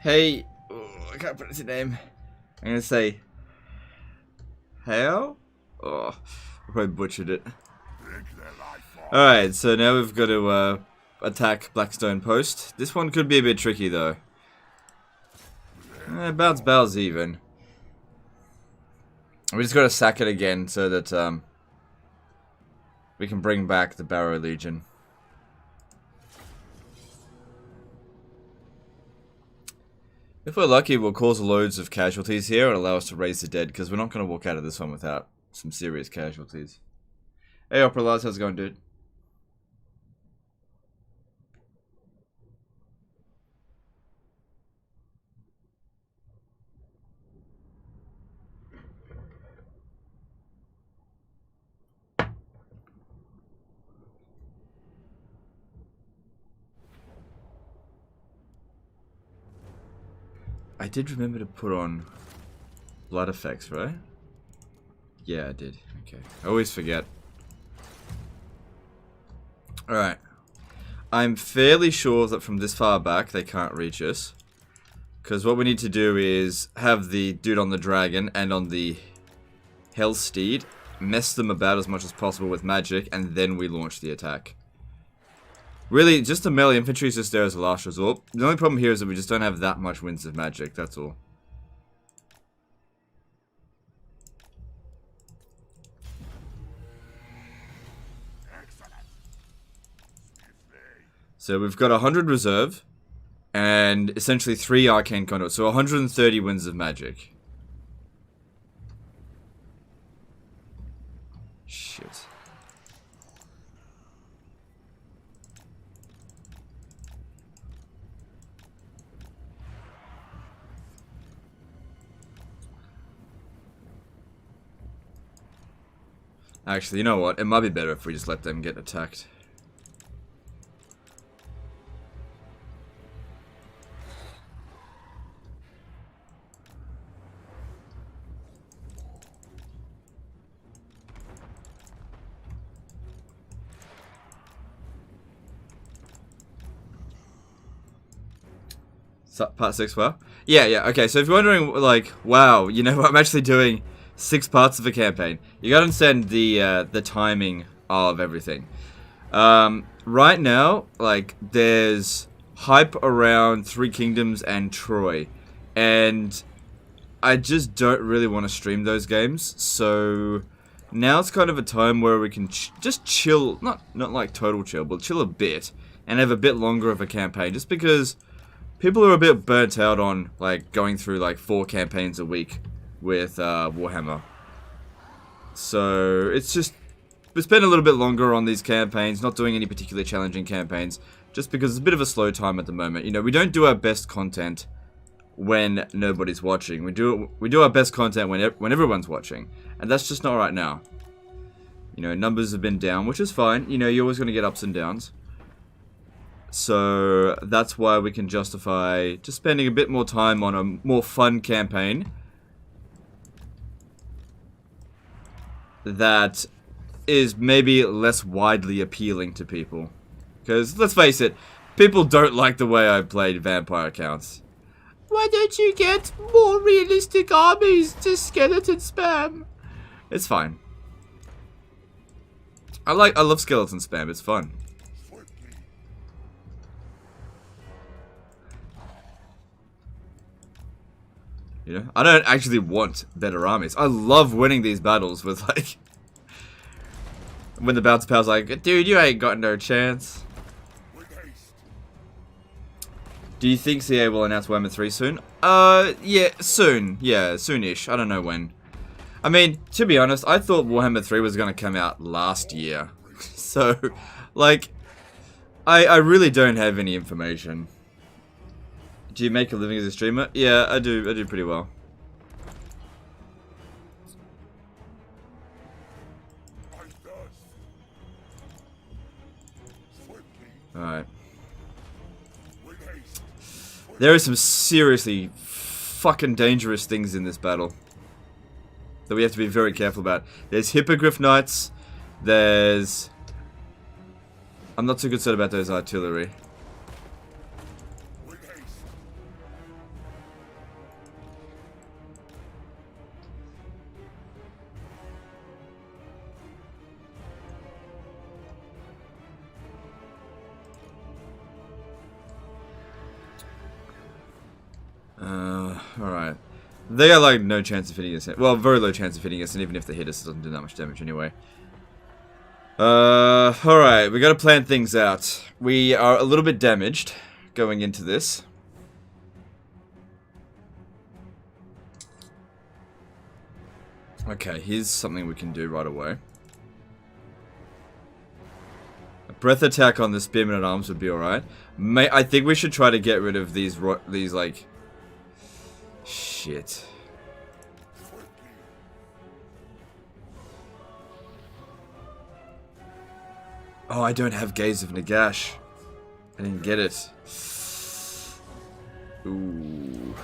Hey, I can't pronounce your name. I'm gonna say Hao? Oh, I probably butchered it. Alright, so now we've got to attack Blackstone Post. This one could be a bit tricky though. Bounce bells even. We just gotta sack it again so that we can bring back the Barrow Legion. If we're lucky, we'll cause loads of casualties here and allow us to raise the dead, because we're not going to walk out of this one without some serious casualties. Hey, Opera Lars, how's it going, dude? I did remember to put on blood effects, right? Yeah, I did. Okay. I always forget. Alright. I'm fairly sure that from this far back they can't reach us. Because what we need to do is have the dude on the dragon and on the Hell Steed mess them about as much as possible with magic, and then we launch the attack. Really, just the melee infantry is just there as a last resort. The only problem here is that we just don't have that much winds of magic, that's all. So we've got 100 reserve, and essentially 3 arcane conduits, so 130 winds of magic. Shit. Actually, you know what? It might be better if we just let them get attacked. Part 6, wow. Yeah, okay, so if you're wondering, like, wow, you know, I'm actually doing 6 parts of a campaign. You gotta understand the timing of everything. Right now, like, there's hype around Three Kingdoms and Troy, and I just don't really want to stream those games, so now it's kind of a time where we can just chill, not like total chill, but chill a bit, and have a bit longer of a campaign, just because people are a bit burnt out on, like, going through, like, 4 campaigns a week with Warhammer. So, it's just, we spend a little bit longer on these campaigns, not doing any particularly challenging campaigns, just because it's a bit of a slow time at the moment. You know, we don't do our best content when nobody's watching. We do our best content when everyone's watching, and that's just not right now. You know, numbers have been down, which is fine. You know, you're always going to get ups and downs. So that's why we can justify just spending a bit more time on a more fun campaign that is maybe less widely appealing to people. Because, let's face it, people don't like the way I played vampire accounts. Why don't you get more realistic armies to skeleton spam? It's fine. I love skeleton spam, it's fun. You know, I don't actually want better armies. I love winning these battles with, like, when the bounce pal's like, dude, you ain't got no chance. Do you think CA will announce Warhammer 3 soon? Yeah, soon. Yeah, soonish. I don't know when. I mean, to be honest, I thought Warhammer 3 was going to come out last year. So, like, I really don't have any information. Do you make a living as a streamer? Yeah, I do pretty well. Alright. There are some seriously fucking dangerous things in this battle that we have to be very careful about. There's Hippogriff Knights, there's... I'm not too concerned about those artillery. They got like no chance of hitting us. Well, very low chance of hitting us, and even if they hit us, it doesn't do that much damage anyway. Alright, we gotta plan things out. We are a little bit damaged going into this. Okay, here's something we can do right away. A breath attack on the spearman at arms would be alright. I think we should try to get rid of these like... Shit. Oh, I don't have Gaze of Nagash. I didn't get it. Ooh.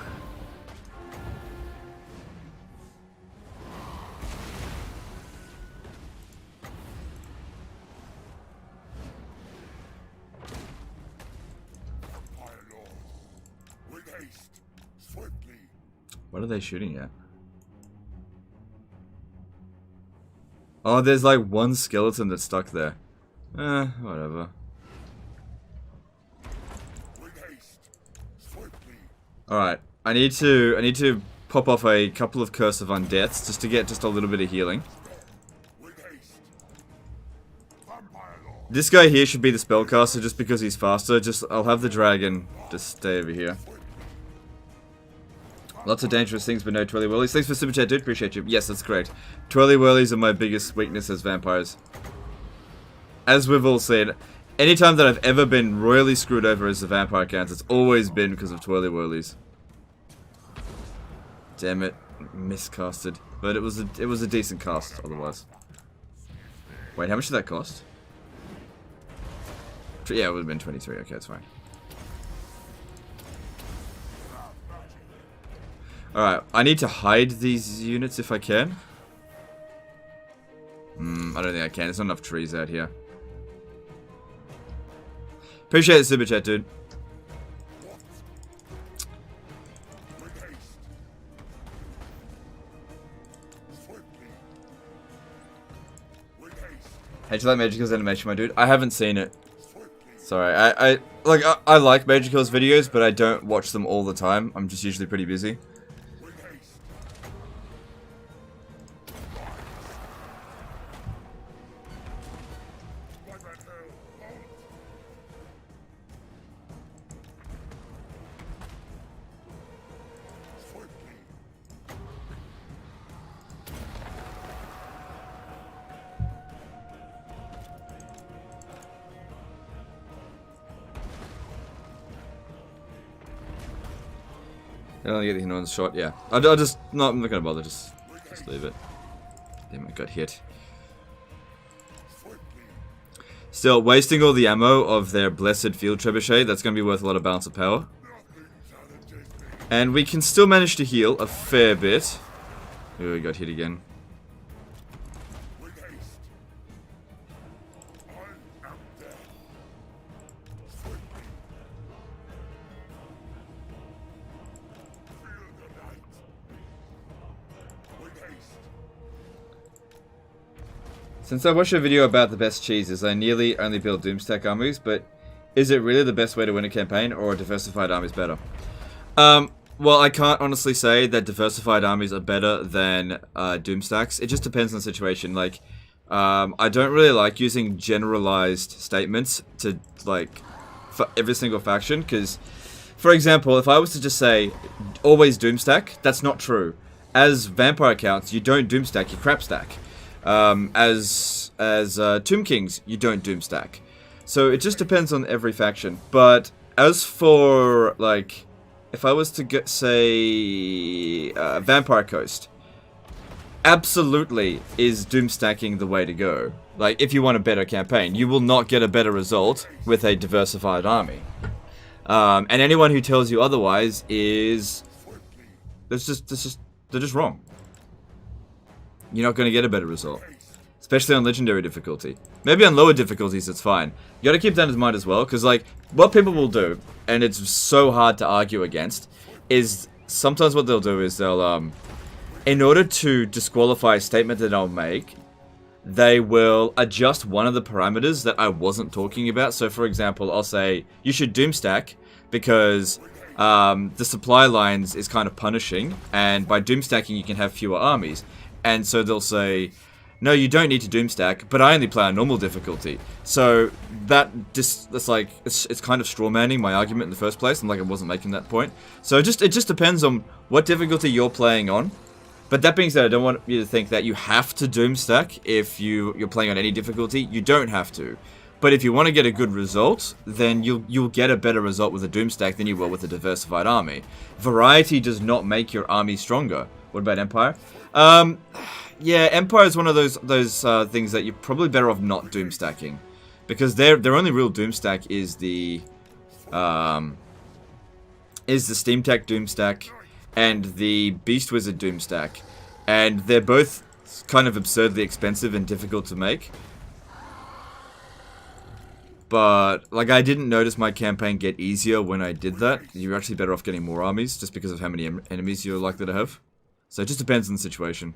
What are they shooting at? Oh, there's like one skeleton that's stuck there. Whatever. Alright, I need to pop off a couple of Curse of Undeaths just to get just a little bit of healing. This guy here should be the spellcaster just because he's faster. I'll have the dragon just stay over here. Lots of dangerous things, but no twirly whirlies. Thanks for super chat, dude. Appreciate you. Yes, that's correct. Twirly whirlies are my biggest weakness as vampires. As we've all said, anytime that I've ever been royally screwed over as a vampire counts, it's always been because of twirly whirlies. Damn it, miscasted. But it was a decent cast otherwise. Wait, how much did that cost? Yeah, it would have been 23. Okay, that's fine. Alright, I need to hide these units if I can. I don't think I can. There's not enough trees out here. Appreciate the super chat, dude. How'd you like Magical's animation, my dude? I haven't seen it. Sorry, I like Magical's videos, but I don't watch them all the time. I'm just usually pretty busy. I don't get the annoying shot, yeah. I'm not gonna bother, just leave it. Damn, I got hit. Still, wasting all the ammo of their blessed field trebuchet, that's gonna be worth a lot of balance of power. And we can still manage to heal a fair bit. Oh, we got hit again. Since I watched a video about the best cheeses, I nearly only build Doomstack armies, but is it really the best way to win a campaign, or are diversified armies better? Well, I can't honestly say that diversified armies are better than Doomstacks. It just depends on the situation. Like, I don't really like using generalized statements to, like, for every single faction, because, for example, if I was to just say, always Doomstack, that's not true. As vampire counts, you don't Doomstack, you crapstack. As Tomb Kings, you don't Doomstack. So it just depends on every faction. But as for, like, if I was to say Vampire Coast, absolutely is Doomstacking the way to go. Like, if you want a better campaign, you will not get a better result with a diversified army. And anyone who tells you otherwise is... they're just wrong. You're not going to get a better result. Especially on legendary difficulty. Maybe on lower difficulties it's fine. You gotta keep that in mind as well, because like, what people will do, and it's so hard to argue against, is sometimes what they'll do is they'll, in order to disqualify a statement that I'll make, they will adjust one of the parameters that I wasn't talking about. So for example, I'll say, you should Doomstack, because the supply lines is kind of punishing, and by doomstacking you can have fewer armies. And so they'll say, no, you don't need to doomstack, but I only play on normal difficulty. So that's like, it's kind of strawmanning my argument in the first place, and like I wasn't making that point. So it just depends on what difficulty you're playing on. But that being said, I don't want you to think that you have to doomstack if you're playing on any difficulty. You don't have to. But if you want to get a good result, then you'll get a better result with a doomstack than you will with a diversified army. Variety does not make your army stronger. What about Empire? Yeah, Empire is one of those things that you're probably better off not doomstacking, because their only real doomstack is the Steam Tech doomstack and the Beast Wizard doomstack, and they're both kind of absurdly expensive and difficult to make. But like, I didn't notice my campaign get easier when I did that. You're actually better off getting more armies just because of how many enemies you're likely to have. So it just depends on the situation.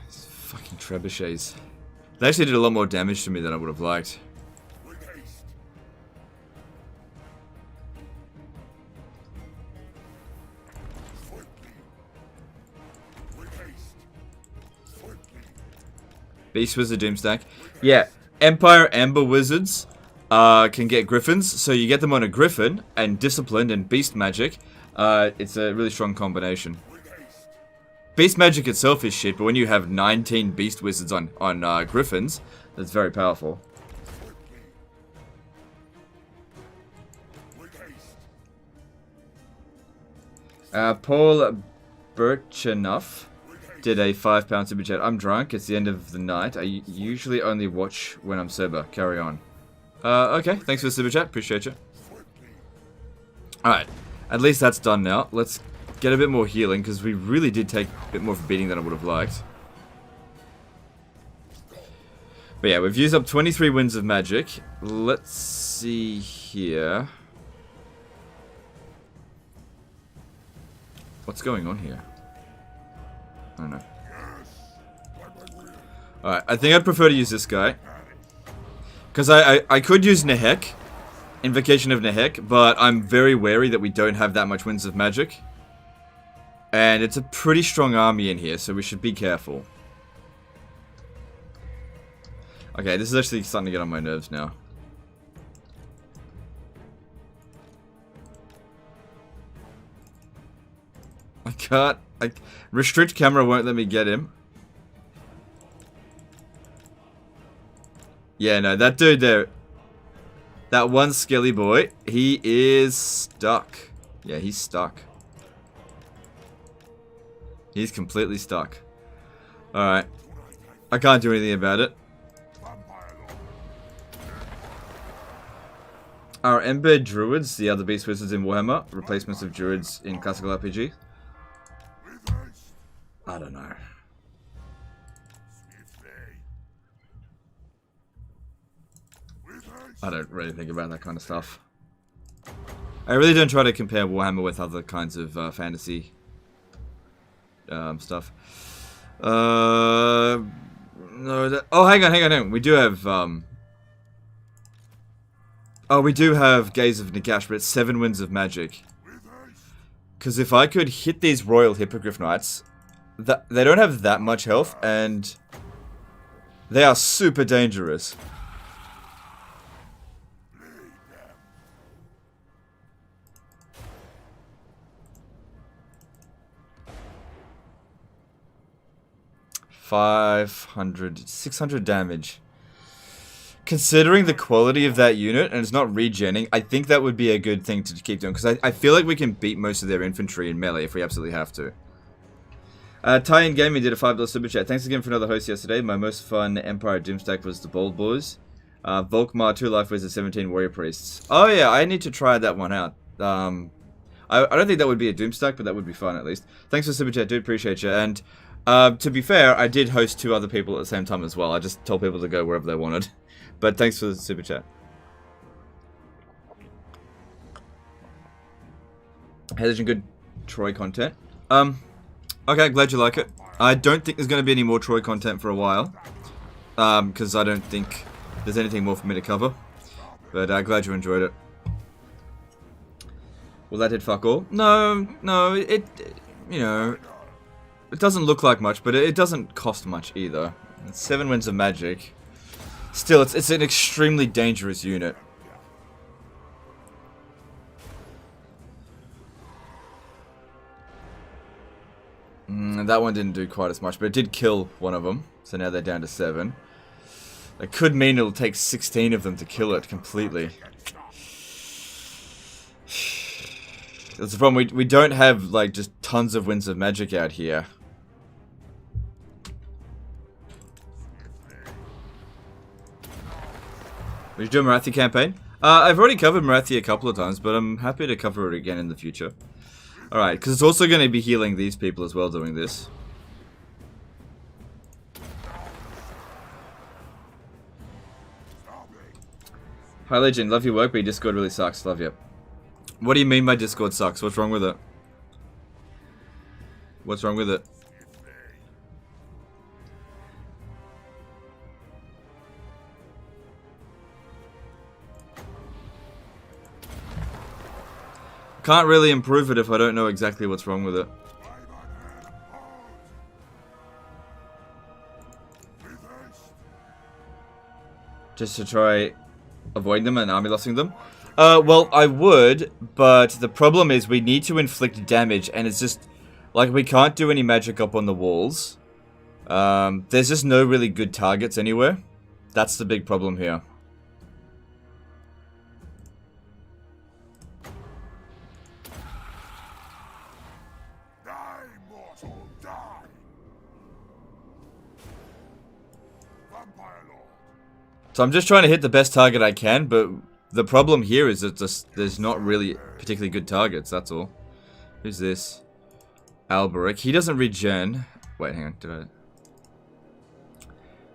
These fucking trebuchets. They actually did a lot more damage to me than I would have liked. Beast Wizard Doomstack. Yeah, Empire Amber Wizards can get Griffins, so you get them on a Griffin, and Disciplined and Beast Magic. It's a really strong combination. Beast Magic itself is shit, but when you have 19 Beast Wizards on Griffins, that's very powerful. Paul Birchenough did a £5 super chat. I'm drunk. It's the end of the night. I usually only watch when I'm sober. Carry on. Okay. Thanks for the super chat. Appreciate you. Alright. At least that's done now. Let's get a bit more healing, because we really did take a bit more of a beating than I would have liked. But yeah, we've used up 23 winds of magic. Let's see here. What's going on here? I don't know. Alright, I think I'd prefer to use this guy. Because I could use Nehek, Invocation of Nehek, but I'm very wary that we don't have that much Winds of Magic. And it's a pretty strong army in here, so we should be careful. Okay, this is actually starting to get on my nerves now. I can't... restrict camera won't let me get him. Yeah, no, that dude there... That one skelly boy, he is stuck. Yeah, he's stuck. He's completely stuck. Alright. I can't do anything about it. Are Ember Druids the other Beast Wizards in Warhammer? Replacements of Druids in classical RPG? I don't know. I don't really think about that kind of stuff. I really don't try to compare Warhammer with other kinds of fantasy stuff. No, oh, hang on. We do have oh, we do have Gaze of Nagash, but it's 7 Winds of Magic. Because if I could hit these Royal Hippogriff Knights, they don't have that much health, and they are super dangerous. $500, 600 damage. Considering the quality of that unit, and it's not regenning, I think that would be a good thing to keep doing, because I feel like we can beat most of their infantry in melee if we absolutely have to. Tie-in Gaming did a $5 super chat. Thanks again for another host yesterday. My most fun Empire Doomstack was the Bold Boys. Volkmar, 2 Life Wizards, 17 Warrior Priests. Oh yeah, I need to try that one out. I don't think that would be a Doomstack, but that would be fun at least. Thanks for super chat, dude. Appreciate you. And to be fair, I did host 2 other people at the same time as well. I just told people to go wherever they wanted. But thanks for the super chat. Has some good Troy content. Okay, glad you like it. I don't think there's going to be any more Troy content for a while. Because I don't think there's anything more for me to cover. But glad you enjoyed it. Well, that did fuck all. No, it you know, it doesn't look like much, but it doesn't cost much either. It's 7 Winds of Magic. Still, it's an extremely dangerous unit. That one didn't do quite as much, but it did kill one of them. So now they're down to 7. That could mean it'll take 16 of them to kill it completely. That's the problem. We don't have, like, just tons of Winds of Magic out here. Would you do a Marathi campaign? I've already covered Marathi a couple of times, but I'm happy to cover it again in the future. Alright, because it's also going to be healing these people as well doing this. Hi Legend, love your work, but your Discord really sucks. Love you. What do you mean my Discord sucks? What's wrong with it? What's wrong with it? Can't really improve it if I don't know exactly what's wrong with it. Just to try avoiding them and army lossing them? Well, I would, but the problem is we need to inflict damage, and it's just, like, we can't do any magic up on the walls. There's just no really good targets anywhere. That's the big problem here. So I'm just trying to hit the best target I can, but the problem here is that there's not really particularly good targets, that's all. Who's this? Alberic. He doesn't regen. Wait, hang on.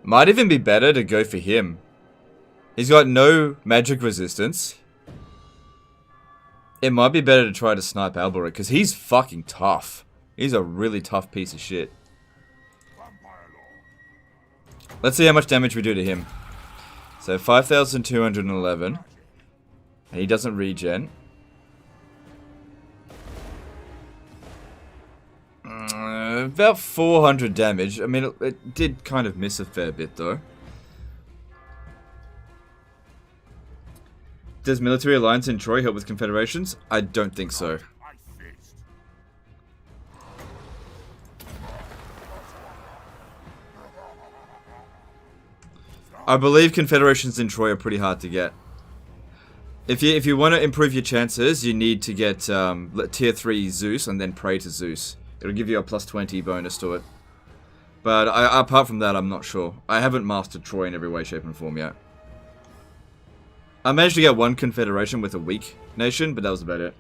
Might even be better to go for him. He's got no magic resistance. It might be better to try to snipe Alberic, because he's fucking tough. He's a really tough piece of shit. Let's see how much damage we do to him. So 5,211. And he doesn't regen. About 400 damage. I mean, it did kind of miss a fair bit, though. Does military alliance in Troy help with confederations? I don't think so. I believe confederations in Troy are pretty hard to get. If you want to improve your chances, you need to get tier 3 Zeus and then pray to Zeus. It'll give you a plus 20 bonus to it. But apart from that, I'm not sure. I haven't mastered Troy in every way, shape, and form yet. I managed to get one confederation with a weak nation, but that was about it.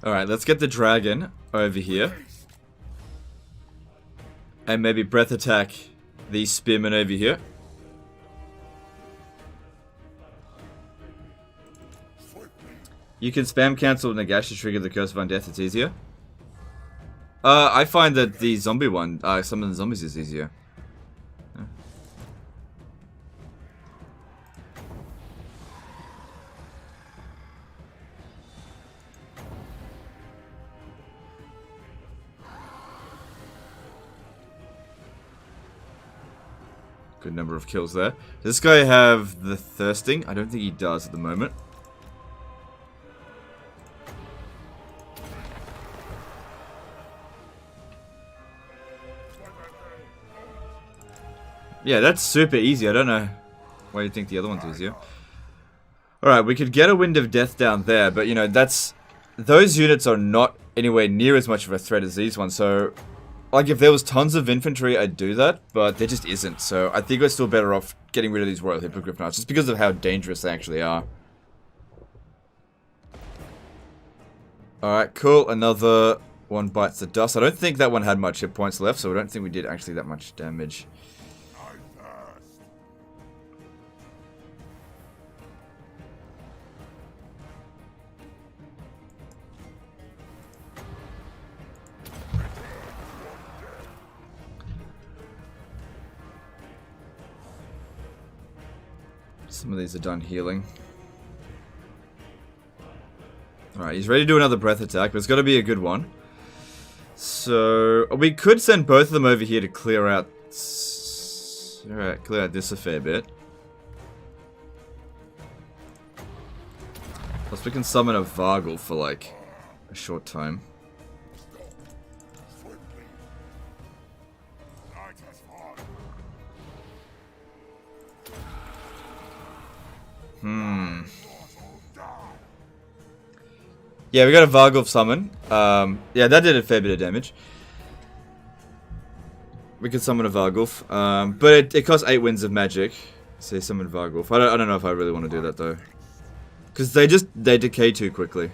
Alright, let's get the dragon over here. And maybe breath attack the spearmen over here. You can spam cancel Nagash to trigger the Curse of Undeath, it's easier. I find that the zombie one, some of the zombies is easier. Good number of kills there. Does this guy have the thirsting? I don't think he does at the moment. Yeah, that's super easy. I don't know why you think the other one's easier. Alright, we could get a Wind of Death down there, but you know, those units are not anywhere near as much of a threat as these ones, so like if there was tons of infantry, I'd do that, but there just isn't, so I think we're still better off getting rid of these Royal Hippogriff Knights, just because of how dangerous they actually are. Alright, cool, another one bites the dust. I don't think that one had much hit points left, so I don't think we did actually that much damage. Some of these are done healing. Alright, he's ready to do another breath attack, but it's got to be a good one. So, we could send both of them over here to clear out... Alright, clear out this a fair bit. Plus we can summon a Vargle for like a short time. Yeah, we got a Vargulf summon. Yeah, that did a fair bit of damage. We could summon a Vargulf. But it costs 8 winds of magic. So summon Vargulf. I don't know if I really want to do that though. Because they decay too quickly.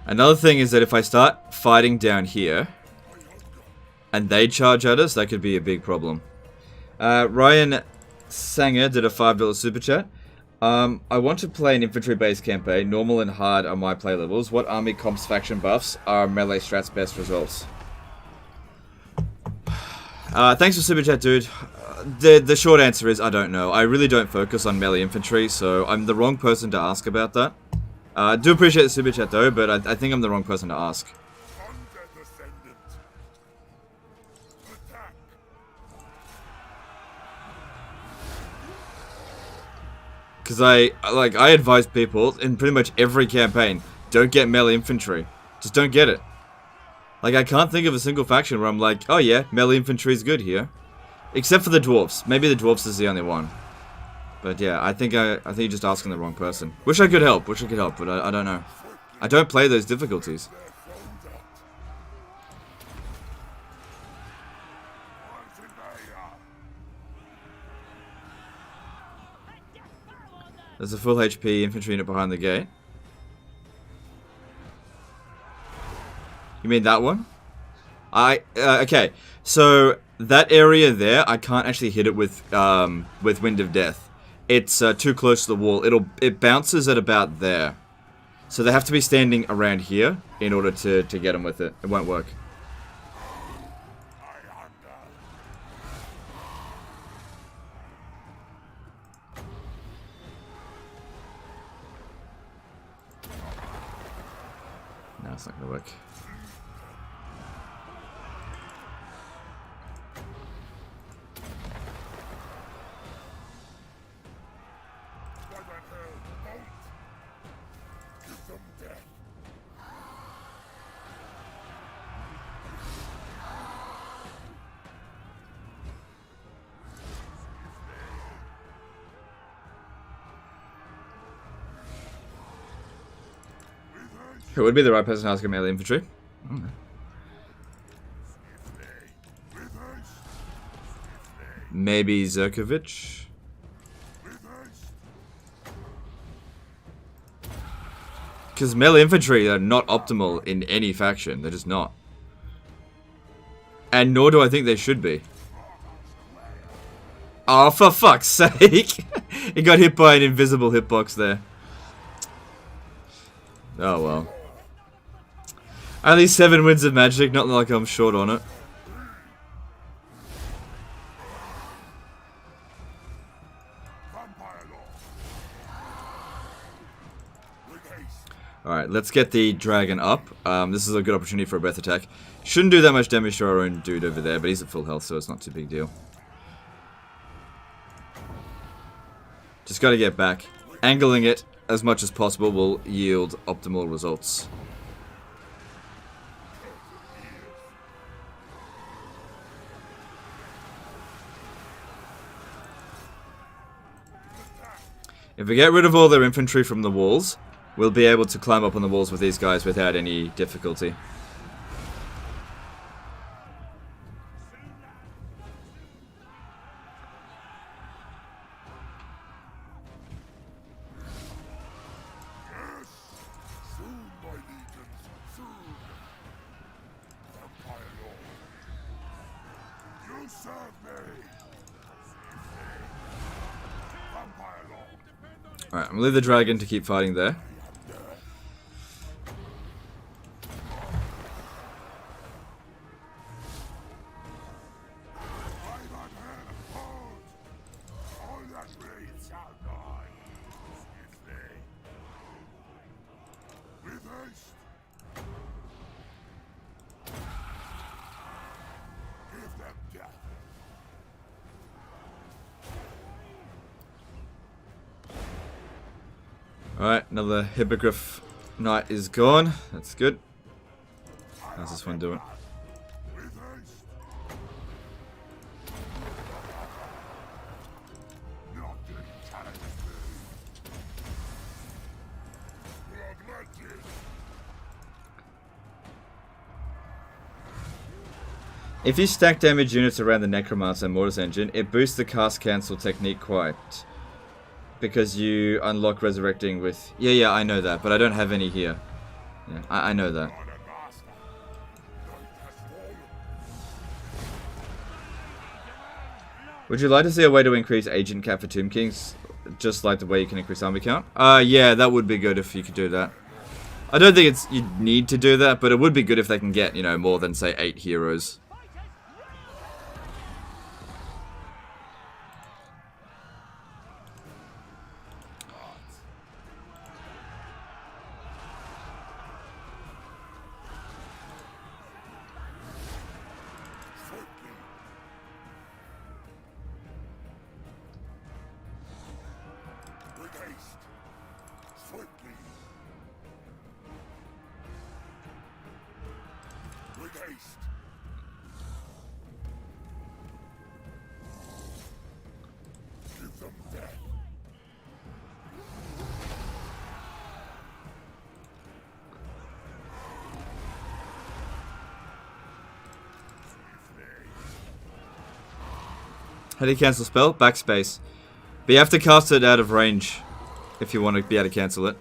Another thing is that if I start fighting down here, and they charge at us, that could be a big problem. Ryan Sanger did a $5 super chat. I want to play an infantry-based campaign. Normal and hard are my play levels. What army comps faction buffs are melee strats best results? Thanks for super chat, dude. The short answer is I don't know. I really don't focus on melee infantry, so I'm the wrong person to ask about that. I do appreciate the super chat though, but I think I'm the wrong person to ask. Because I advise people in pretty much every campaign, don't get melee infantry. Just don't get it. Like, I can't think of a single faction where I'm like, oh yeah, melee infantry is good here. Except for the dwarves. Maybe the dwarves is the only one. But yeah, I think you're just asking the wrong person. Wish I could help, but I don't know. I don't play those difficulties. There's a full HP infantry unit behind the gate. You mean that one? Okay. So that area there, I can't actually hit it with Wind of Death. It's too close to the wall. It bounces at about there. So they have to be standing around here in order to get them with it. It won't work. No, it's not gonna work. Who would be the right person to ask about melee infantry? Maybe Zerkovich? Because melee infantry are not optimal in any faction. They're just not. And nor do I think they should be. Oh, for fuck's sake! He got hit by an invisible hitbox there. Oh well. Only 7 winds of magic, not like I'm short on it. Alright, let's get the dragon up. This is a good opportunity for a breath attack. Shouldn't do that much damage to our own dude over there, but he's at full health, so it's not too big deal. Just got to get back. Angling it as much as possible will yield optimal results. If we get rid of all their infantry from the walls, we'll be able to climb up on the walls with these guys without any difficulty. Alright, I'm gonna leave the dragon to keep fighting there. Alright, another Hippogriff Knight is gone. That's good. How's this one doing? If you stack damage units around the Necromancer and Mortis engine, it boosts the cast cancel technique quite. Because you unlock resurrecting with... Yeah, I know that, but I don't have any here. Yeah, I know that. Would you like to see a way to increase agent cap for Tomb Kings? Just like the way you can increase army count? Yeah, that would be good if you could do that. I don't think you need to do that, but it would be good if they can get, you know, more than, say, 8 heroes. How do you cancel spell? Backspace. But you have to cast it out of range if you want to be able to cancel it.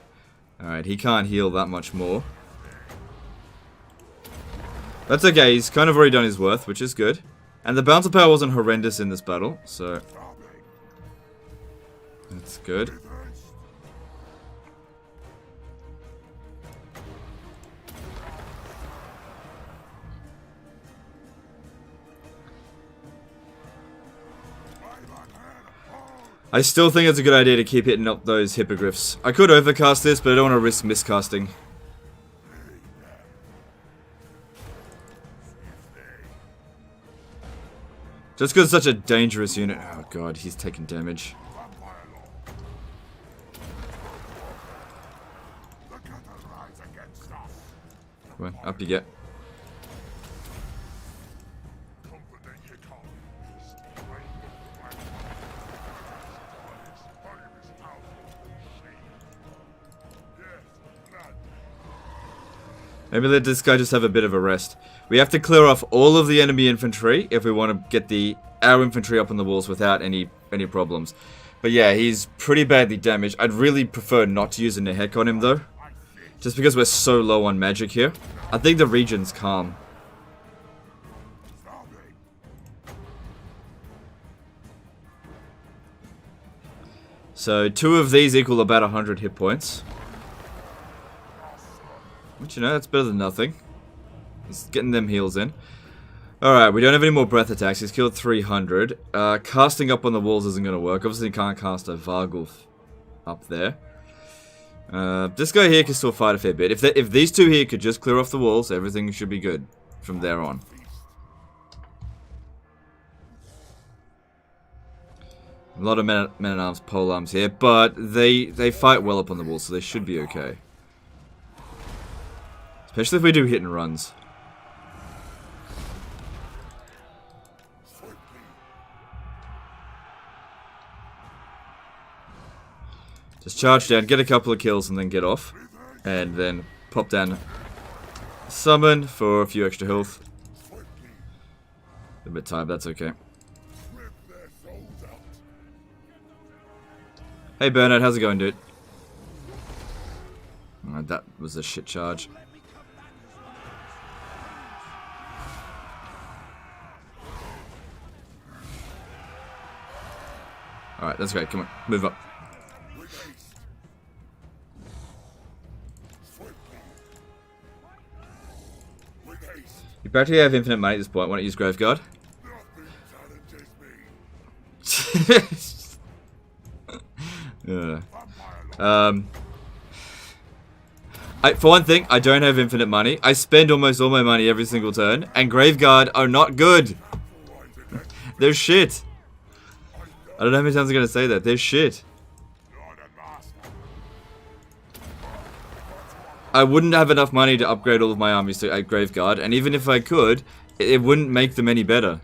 Alright, he can't heal that much more. That's okay, he's kind of already done his worth, which is good. And the bouncer power wasn't horrendous in this battle, so... that's good. I still think it's a good idea to keep hitting up those hippogriffs. I could overcast this, but I don't want to risk miscasting. Just because it's such a dangerous unit. Oh god, he's taking damage. Come on, up you get. Maybe let this guy just have a bit of a rest. We have to clear off all of the enemy infantry if we want to get our infantry up on the walls without any problems. But yeah, he's pretty badly damaged. I'd really prefer not to use a Nehek on him though. Just because we're so low on magic here. I think the region's calm. So 2 of these equal about 100 hit points. But you know, that's better than nothing. He's getting them heals in. Alright, we don't have any more breath attacks. He's killed 300. Casting up on the walls isn't going to work. Obviously, you can't cast a Vargulf up there. This guy here can still fight a fair bit. If these 2 here could just clear off the walls, everything should be good from there on. A lot of men-at-arms polearms here, but they fight well up on the wall, so they should be okay. Especially if we do hit and runs. Just charge down, get a couple of kills, and then get off. And then pop down summon for a few extra health. A bit tired, that's okay. Hey Bernard, how's it going, dude? Alright, that was a shit charge. Alright, that's great, come on, move up. You practically have infinite money at this point, why don't you use Graveguard? For one thing, I don't have infinite money. I spend almost all my money every single turn, and Graveguard are not good. They're shit. I don't know how many times I'm gonna say that. They're shit. I wouldn't have enough money to upgrade all of my armies to Graveguard, and even if I could, it wouldn't make them any better.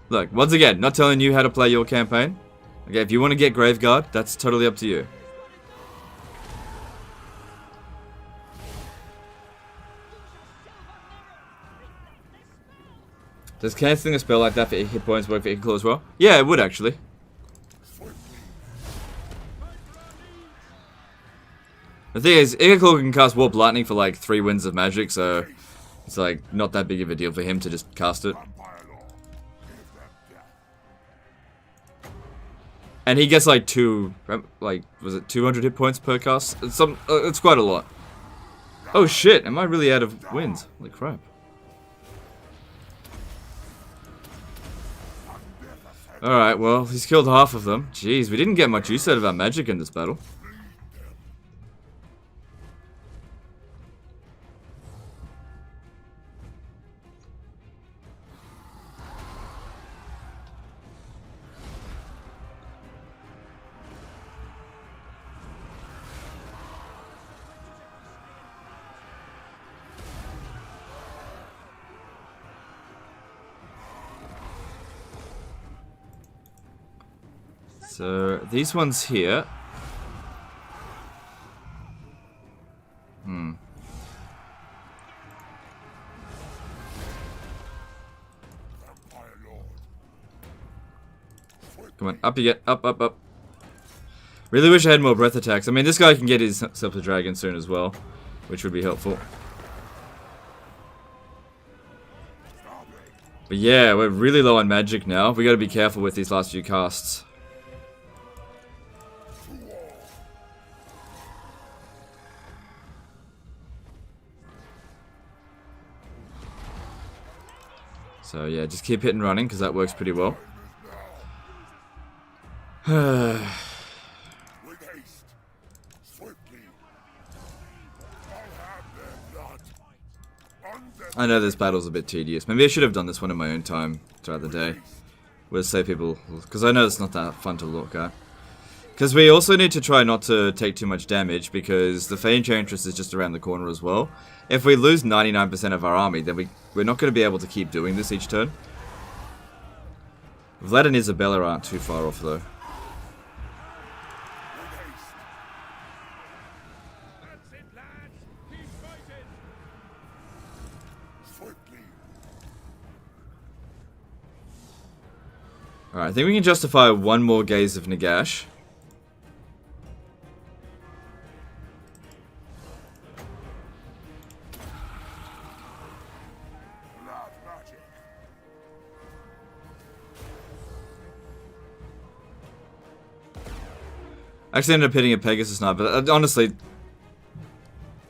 Look, once again, not telling you how to play your campaign. Okay, if you want to get Graveguard, that's totally up to you. Does cancelling a spell like that for hit points work for Ickle as well? Yeah, it would actually. The thing is, Ickle can cast Warp Lightning for like 3 winds of magic, so it's like not that big of a deal for him to just cast it. And he gets like was it 200 hit points per cast? It's quite a lot. Oh shit, am I really out of wins? Holy crap. Alright, well, he's killed half of them. Jeez, we didn't get much use out of our magic in this battle. So, these ones here. Come on, up you get. Up, up, up. Really wish I had more breath attacks. I mean, this guy can get himself a dragon soon as well, which would be helpful. But yeah, we're really low on magic now. We gotta be careful with these last few casts. So yeah, just keep hitting running, because that works pretty well. I know this battle's a bit tedious. Maybe I should have done this one in my own time throughout the day. We'll say people, because I know it's not that fun to look at. Because we also need to try not to take too much damage, because the Fey Enchantress is just around the corner as well. If we lose 99% of our army, then we're not going to be able to keep doing this each turn. Vlad and Isabella aren't too far off though. Alright, I think we can justify one more gaze of Nagash. I actually ended up hitting a Pegasus Knight, but honestly,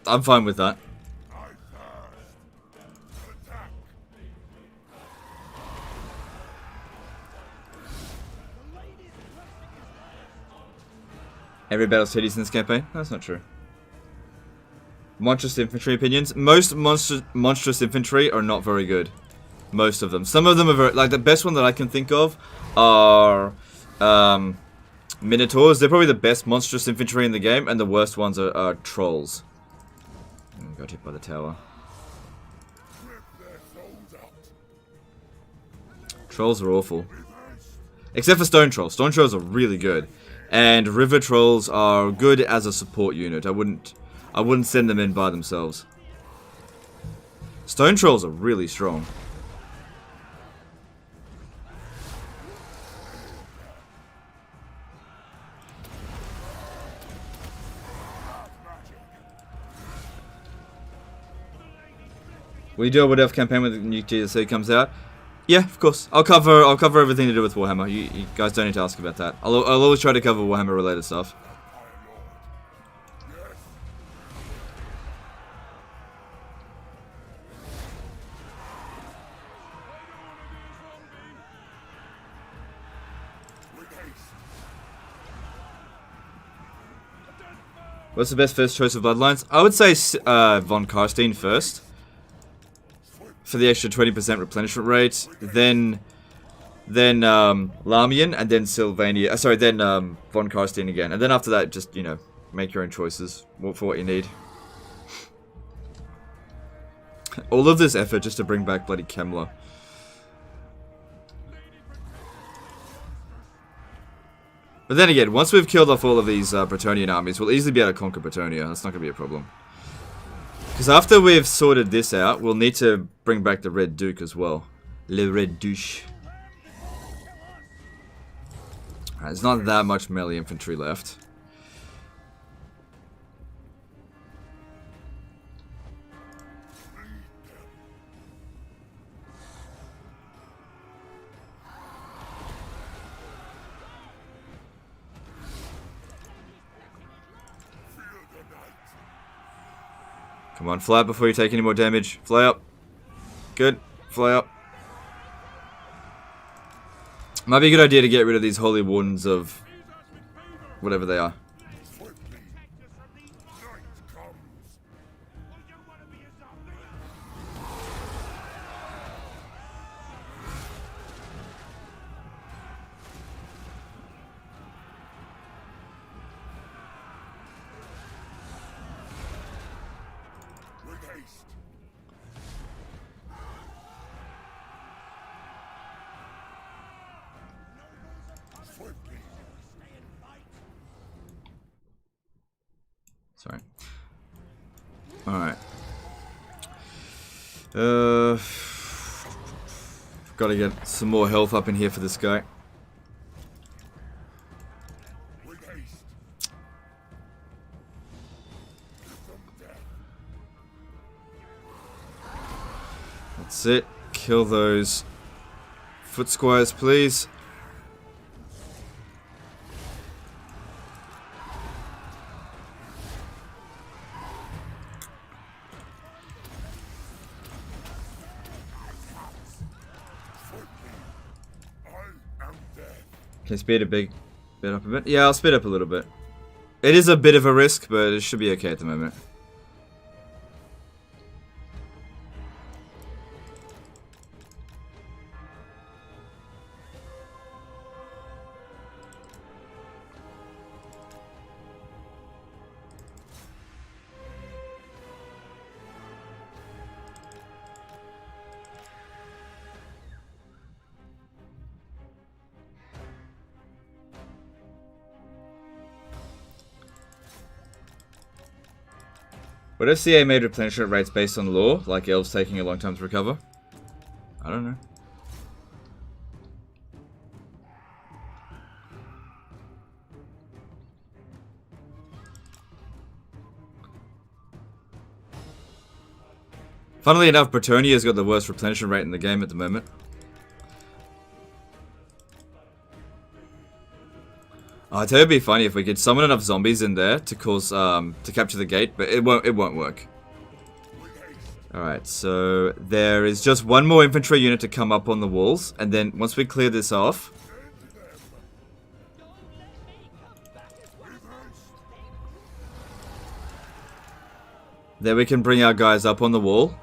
I'm fine with that. Every battle's tedious in this campaign? That's not true. Monstrous infantry opinions. Most monstrous infantry are not very good. most of them. Some of them are very, like the best one that I can think of are Minotaurs. They're probably the best monstrous infantry in the game, and the worst ones are trolls. Got hit by the tower. Trolls are awful. Except for stone trolls. Stone trolls are really good. And river trolls are good as a support unit. I wouldn't send them in by themselves. Stone trolls are really strong. Will you do a What If campaign when the new DLC comes out? Yeah, of course. I'll cover everything to do with Warhammer. You guys don't need to ask about that. I'll always try to cover Warhammer related stuff. What's the best first choice of bloodlines? I would say von Carstein first. For the extra 20% replenishment rate, then Lamian, and then Sylvania. Sorry, then von Carstein again, and then after that, just make your own choices for what you need. All of this effort just to bring back bloody Kemmler. But then again, once we've killed off all of these Bretonnian armies, we'll easily be able to conquer Bretonnia. That's not going to be a problem. Because after we've sorted this out, we'll need to bring back the Red Duke as well. Le Red Douche. Alright, there's not that much melee infantry left. Come on, fly up before you take any more damage. Fly up. Good. Fly up. Might be a good idea to get rid of these Holy Wardens of whatever they are. Sorry. Alright. Gotta get some more health up in here for this guy. That's it. Kill those foot squires, please. Can I speed a bit up a bit? Yeah, I'll speed up a little bit. It is a bit of a risk, but it should be okay at the moment. What if CA made replenishment rates based on lore, like elves taking a long time to recover? I don't know. Funnily enough, Bretonnia's got the worst replenishment rate in the game at the moment. I tell you, it'd be funny if we could summon enough zombies in there to cause to capture the gate, but it won't work. Alright, so there is just one more infantry unit to come up on the walls, and then once we clear this off, then we can bring our guys up on the wall.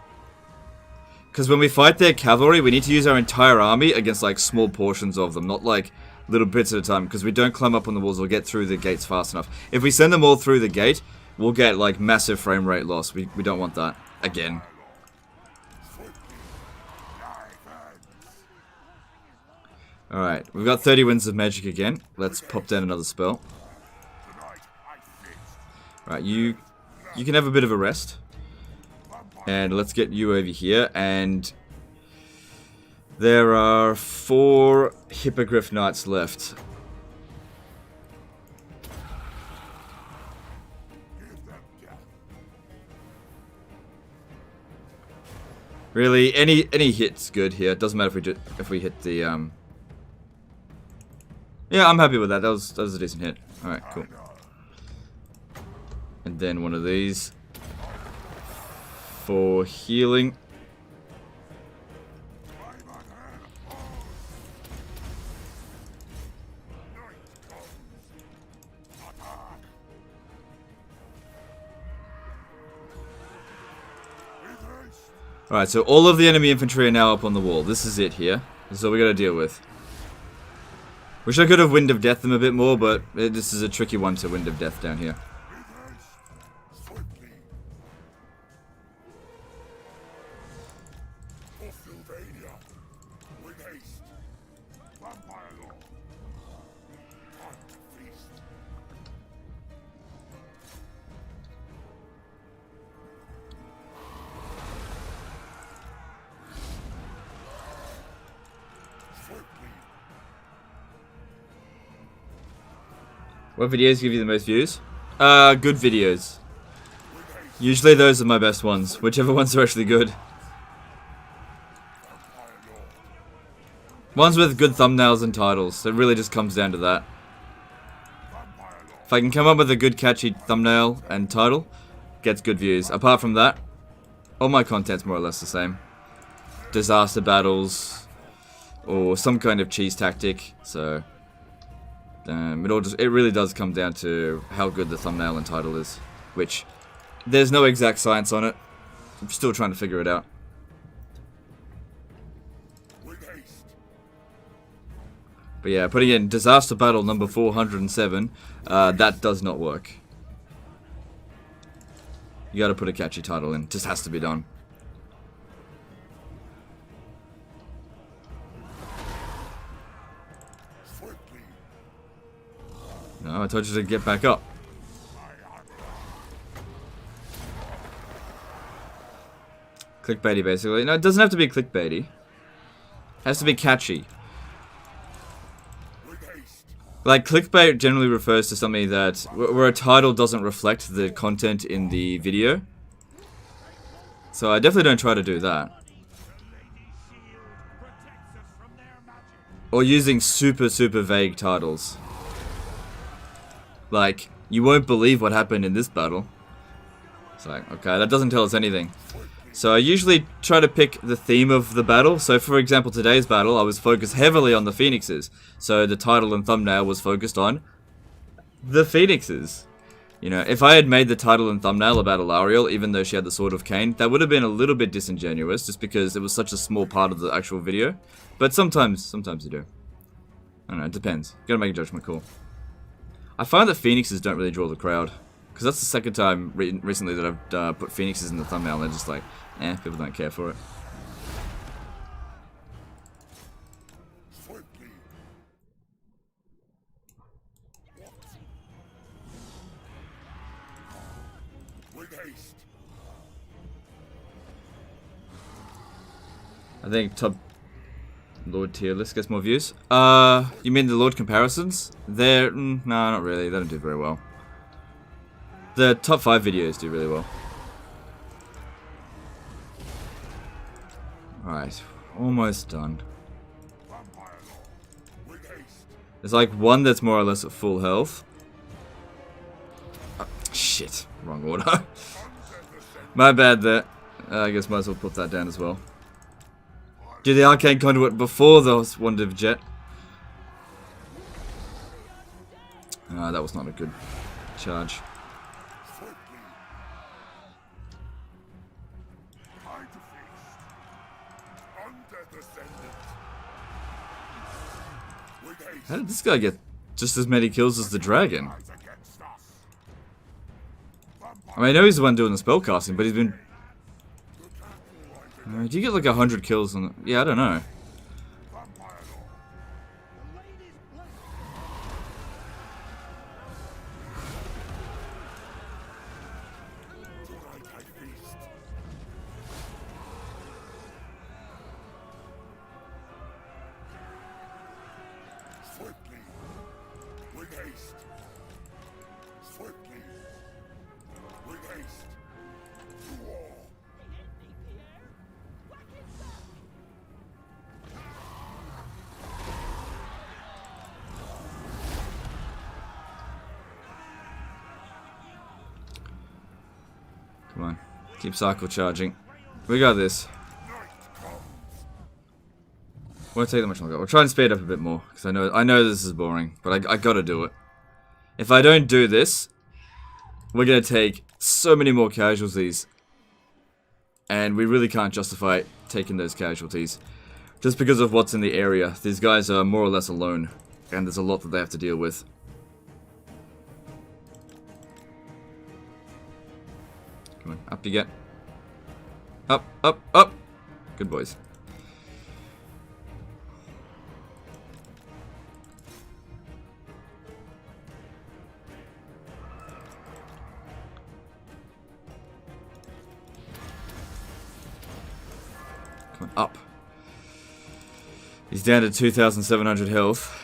Because when we fight their cavalry, we need to use our entire army against, like, small portions of them. Not, like, little bits at a time. Because we don't climb up on the walls or get through the gates fast enough. If we send them all through the gate, we'll get, like, massive frame rate loss. We don't want that. Again. Alright, we've got 30 winds of magic again. Let's pop down another spell. Right, you can have a bit of a rest. And let's get you over here. And there are 4 Hippogriff Knights left. Really, any hit's good here. It doesn't matter if we hit the Yeah, I'm happy with that. That was a decent hit. All right, cool. And then one of these for healing. Alright, so all of the enemy infantry are now up on the wall. This is it here. This is all we gotta deal with. Wish I could have Wind of Death them a bit more, but this is a tricky one to Wind of Death down here. What videos give you the most views? Good videos. Usually those are my best ones, whichever ones are actually good. Ones with good thumbnails and titles. It really just comes down to that. If I can come up with a good catchy thumbnail and title, gets good views. Apart from that, all my content's more or less the same. Disaster battles, or some kind of cheese tactic, so... it really does come down to how good the thumbnail and title is, which there's no exact science on it. I'm still trying to figure it out. But yeah, putting in disaster battle number 407, that does not work. You gotta put a catchy title in, just has to be done. No, I told you to get back up. Clickbaity, basically. No, it doesn't have to be clickbaity. It has to be catchy. Like, clickbait generally refers to something that... where a title doesn't reflect the content in the video. So I definitely don't try to do that. Or using super vague titles. Like, you won't believe what happened in this battle. It's like, okay, that doesn't tell us anything. So I usually try to pick the theme of the battle. So for example, today's battle, I was focused heavily on the Phoenixes. So the title and thumbnail was focused on the Phoenixes. You know, if I had made the title and thumbnail about Alariel, even though she had the Sword of Cain, that would have been a little bit disingenuous, just because it was such a small part of the actual video. But sometimes you do. I don't know, it depends. You gotta make a judgment call. I find that Phoenixes don't really draw the crowd. Because that's the second time recently that I've put Phoenixes in the thumbnail and they're just like, people don't care for it. I think top Lord tier list gets more views. You mean the Lord comparisons? They're... no, not really. They don't do very well. The top 5 videos do really well. Alright, almost done. There's like one that's more or less at full health. Oh, shit, wrong order. My bad there. I guess might as well put that down as well. Do the Arcane Conduit before the Wand of Jet. That was not a good charge. How did this guy get just as many kills as the dragon? I mean, I know he's the one doing the spellcasting, but he's been... do you get like 100 kills on the... Yeah, I don't know. Come on. Keep cycle charging. We got this. Won't take that much longer. We'll try and speed up a bit more, because I know this is boring, but I gotta do it. If I don't do this, we're gonna take so many more casualties. And we really can't justify taking those casualties. Just because of what's in the area. These guys are more or less alone. And there's a lot that they have to deal with. Come on, up you get. Up, up, up! Good boys. Come on, up. He's down to 2,700 health.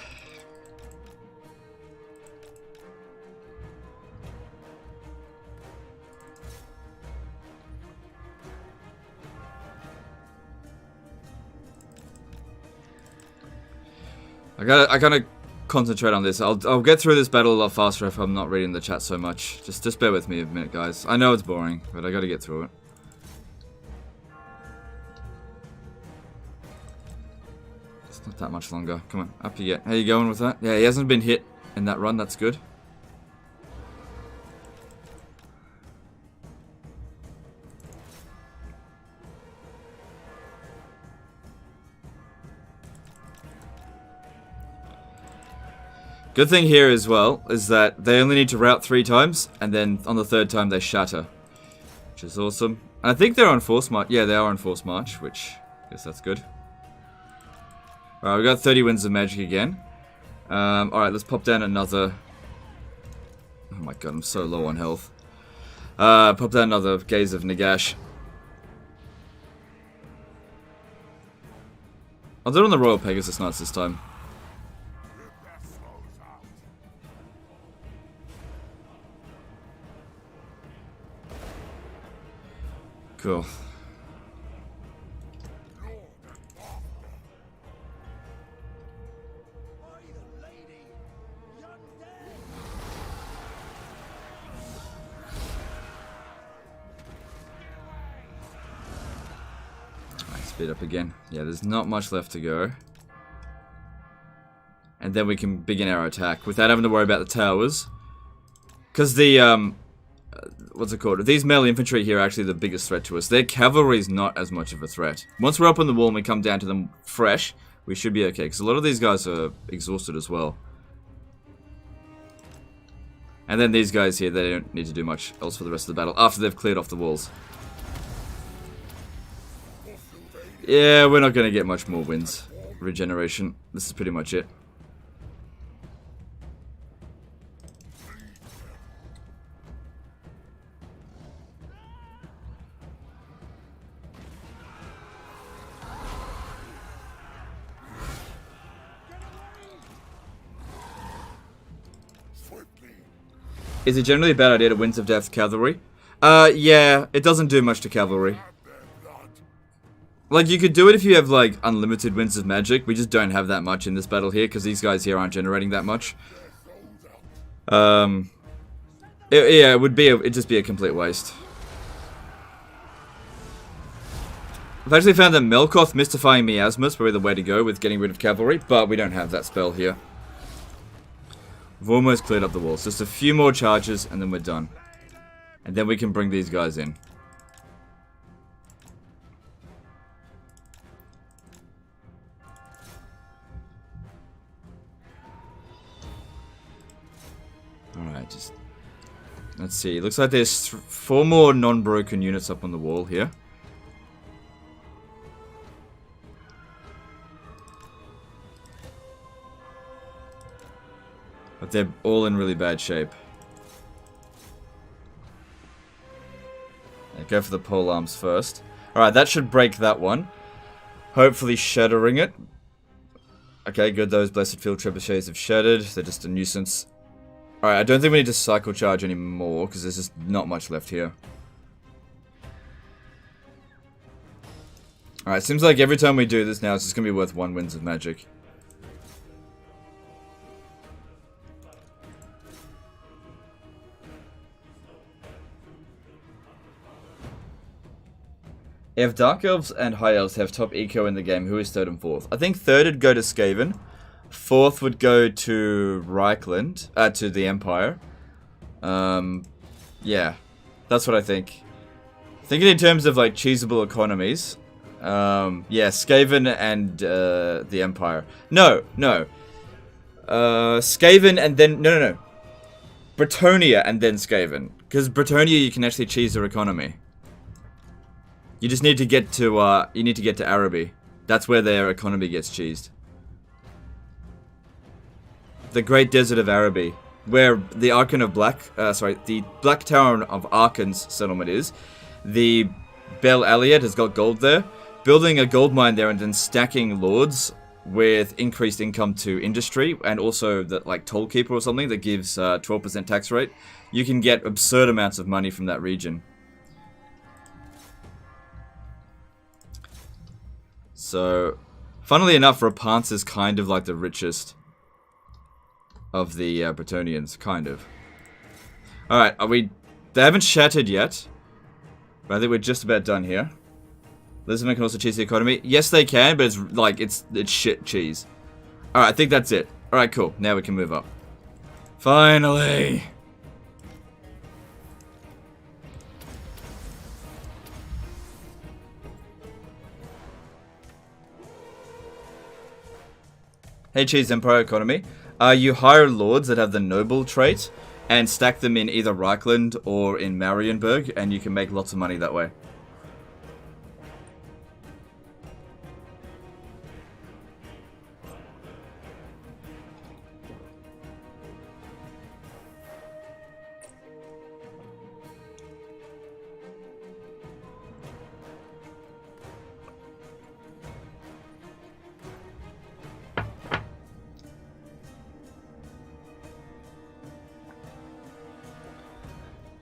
I gotta concentrate on this. I'll get through this battle a lot faster if I'm not reading the chat so much. Just bear with me a minute, guys. I know it's boring, but I gotta get through it. It's not that much longer. Come on, up you get. How you going with that? Yeah, he hasn't been hit in that run. That's good. Good thing here as well is that they only need to rout 3 times, and then on the 3rd time they shatter, which is awesome. And I think they're on force march. Yeah, they are on force march, which I guess that's good. Alright, we got 30 winds of magic again. Alright, let's pop down another... Oh my god, I'm so low on health. Pop down another Gaze of Nagash. I'll do it on the Royal Pegasus Knights this time. Cool. Alright, speed up again. Yeah, there's not much left to go. And then we can begin our attack without having to worry about the towers. Because the, what's it called? These melee infantry here are actually the biggest threat to us. Their cavalry is not as much of a threat. Once we're up on the wall and we come down to them fresh, we should be okay. Because a lot of these guys are exhausted as well. And then these guys here, they don't need to do much else for the rest of the battle after they've cleared off the walls. Yeah, we're not going to get much more wins. Regeneration. This is pretty much it. Is it generally a bad idea to Winds of Death cavalry? Yeah, it doesn't do much to cavalry. Like, you could do it if you have, like, unlimited Winds of Magic. We just don't have that much in this battle here, because these guys here aren't generating that much. Yeah, it'd just be a complete waste. I've actually found that Melkoth Mystifying Miasma is probably the way to go with getting rid of cavalry, but we don't have that spell here. We've almost cleared up the walls. Just a few more charges and then we're done. And then we can bring these guys in. Alright, just... Let's see. Looks like there's 4 more non-broken units up on the wall here. But they're all in really bad shape. Yeah, go for the pole arms first. Alright, that should break that one. Hopefully shattering it. Okay, good. Those Blessed Field Trebuchets have shattered. They're just a nuisance. Alright, I don't think we need to cycle charge anymore, because there's just not much left here. Alright, seems like every time we do this now, it's just going to be worth 1 Winds of Magic. If Dark Elves and High Elves have top eco in the game, who is 3rd and 4th? I think 3rd would go to Skaven. 4th would go to Reichland, to the Empire. Yeah, that's what I think. Thinking in terms of like cheesable economies. Yeah, Skaven and the Empire. No. Skaven and then no. Bretonia and then Skaven, because Bretonia you can actually cheese their economy. You just need to get to Araby. That's where their economy gets cheesed. The Great Desert of Araby, where the Archon of Black, the Black Tower of Archon's settlement is. The Bel Aliad has got gold there. Building a gold mine there and then stacking lords with increased income to industry and also the like toll keeper or something that gives 12% tax rate. You can get absurd amounts of money from that region. So, funnily enough, Rapance is kind of like the richest of the Bretonians, kind of. Alright, they haven't shattered yet, but I think we're just about done here. Lisbon can also cheese the economy. Yes, they can, but it's shit cheese. Alright, I think that's it. Alright, cool. Now we can move up. Finally! Hey, Cheese Empire economy. You hire lords that have the noble trait and stack them in either Reichland or in Marienburg, and you can make lots of money that way.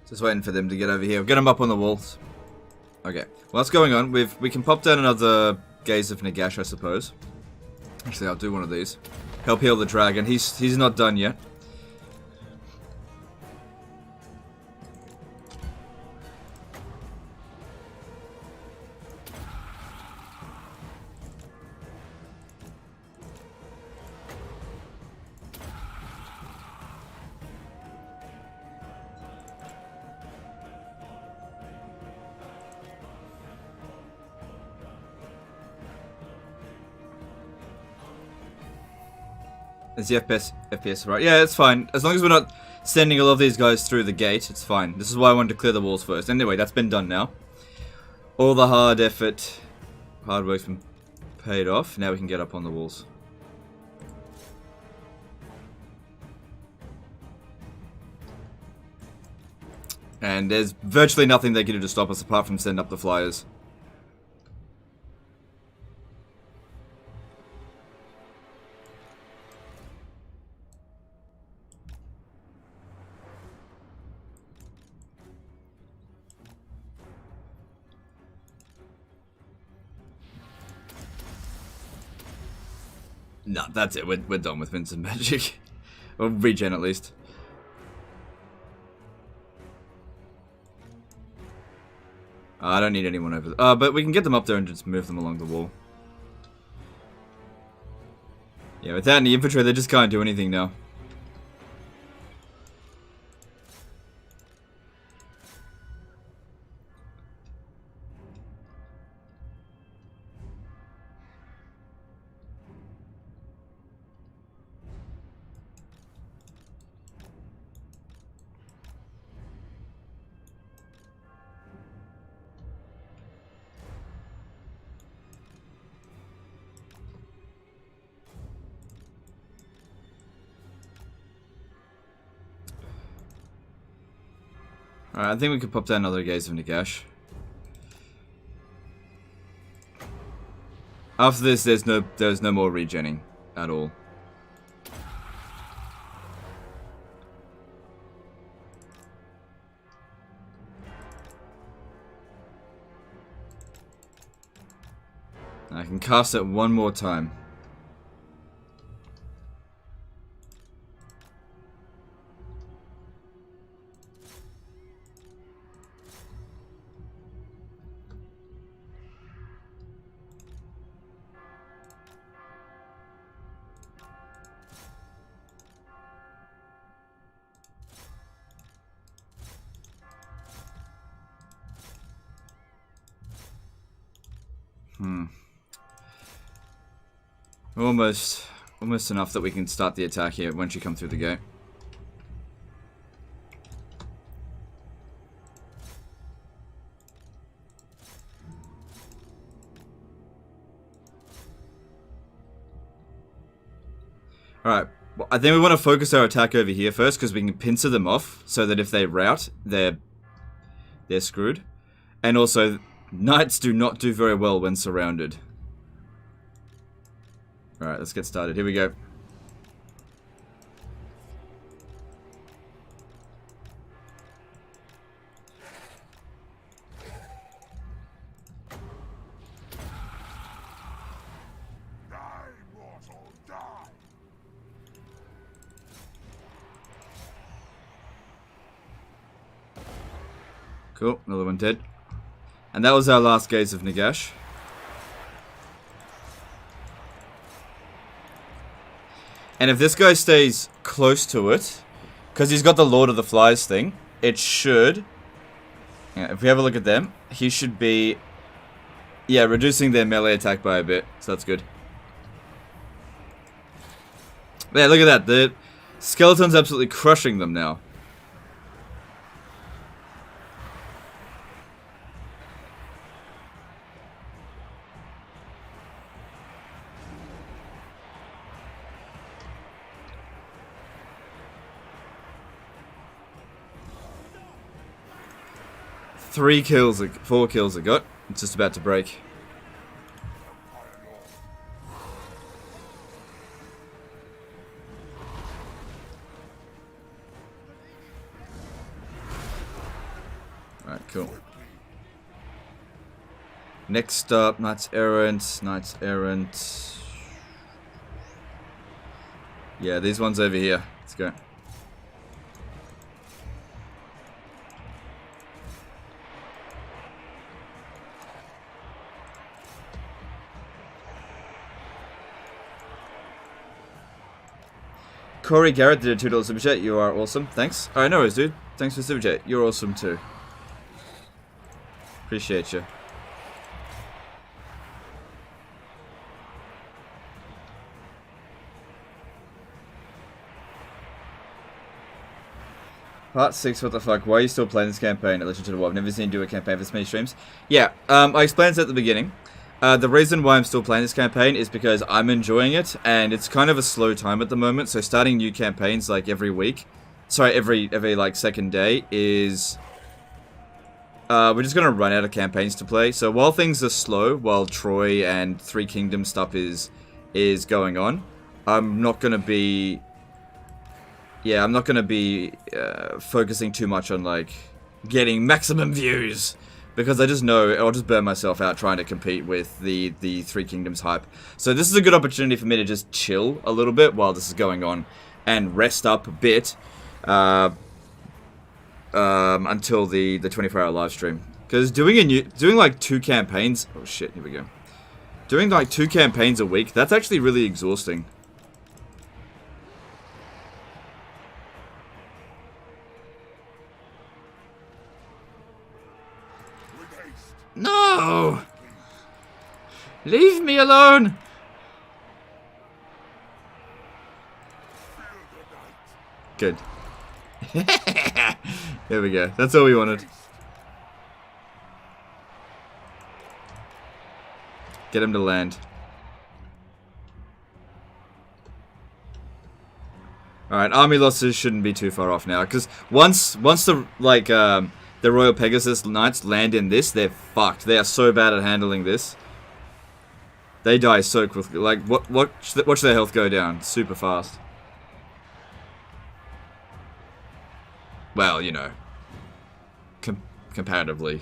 Just waiting for them to get over here. Get them up on the walls. Okay. What's going on? We can pop down another Gaze of Nagash, I suppose. Actually, I'll do one of these. Help heal the dragon. He's not done yet. Is the FPS right? Yeah, it's fine. As long as we're not sending all of these guys through the gate, it's fine. This is why I wanted to clear the walls first. Anyway, that's been done now. All the hard work's been paid off. Now we can get up on the walls. And there's virtually nothing they can do to stop us apart from send up the flyers. No, that's it. We're done with Winds of Magic. Or regen, at least. I don't need anyone over there. But we can get them up there and just move them along the wall. Yeah, without any infantry, they just can't do anything now. Alright, I think we could pop down another Gaze of Nagash. After this, there's no more regenning at all. I can cast it one more time. Almost enough that we can start the attack here once you come through the gate. Alright, well, I think we want to focus our attack over here first because we can pincer them off so that if they rout, they're screwed. And also, knights do not do very well when surrounded. Alright, let's get started. Here we go. Cool, another one dead. And that was our last Gaze of Nagash. And if this guy stays close to it, because he's got the Lord of the Flies thing, it should... Yeah, if we have a look at them, he should be... Yeah, reducing their melee attack by a bit, so that's good. Yeah, look at that. The skeleton's absolutely crushing them now. Four kills I got. It's just about to break. Alright, cool. Next up, Knights Errant. Yeah, these ones over here. Let's go. Corey Garrett did a $2 super chat. You are awesome. Thanks. Alright, no worries, dude. Thanks for super chat. You're awesome too. Appreciate you. Part 6, what the fuck? Why are you still playing this campaign at Legend to the War? I've never seen you do a campaign for this many streams. Yeah, I explained this at the beginning. The reason why I'm still playing this campaign is because I'm enjoying it, and it's kind of a slow time at the moment, so starting new campaigns like every week, sorry, every like second day is, we're just gonna run out of campaigns to play. So while things are slow, while Troy and Three Kingdoms stuff is going on, I'm not gonna be, focusing too much on like getting maximum views. Because I just know I'll just burn myself out trying to compete with the Three Kingdoms hype. So this is a good opportunity for me to just chill a little bit while this is going on. And rest up a bit. Until the 24-hour live stream. Because doing like 2 campaigns... Oh shit, here we go. Doing like 2 campaigns a week, that's actually really exhausting. No! Leave me alone! Good. There we go. That's all we wanted. Get him to land. Alright, army losses shouldn't be too far off now, because once the, like, the Royal Pegasus Knights land in this, they're fucked. They are so bad at handling this. They die so quickly. Like, watch their health go down super fast. Well, you know, comparatively.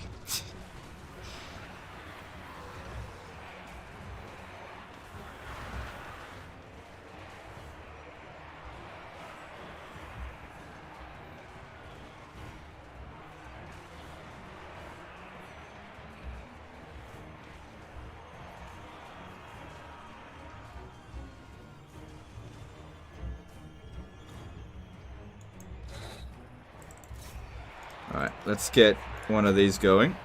Alright, let's get one of these going.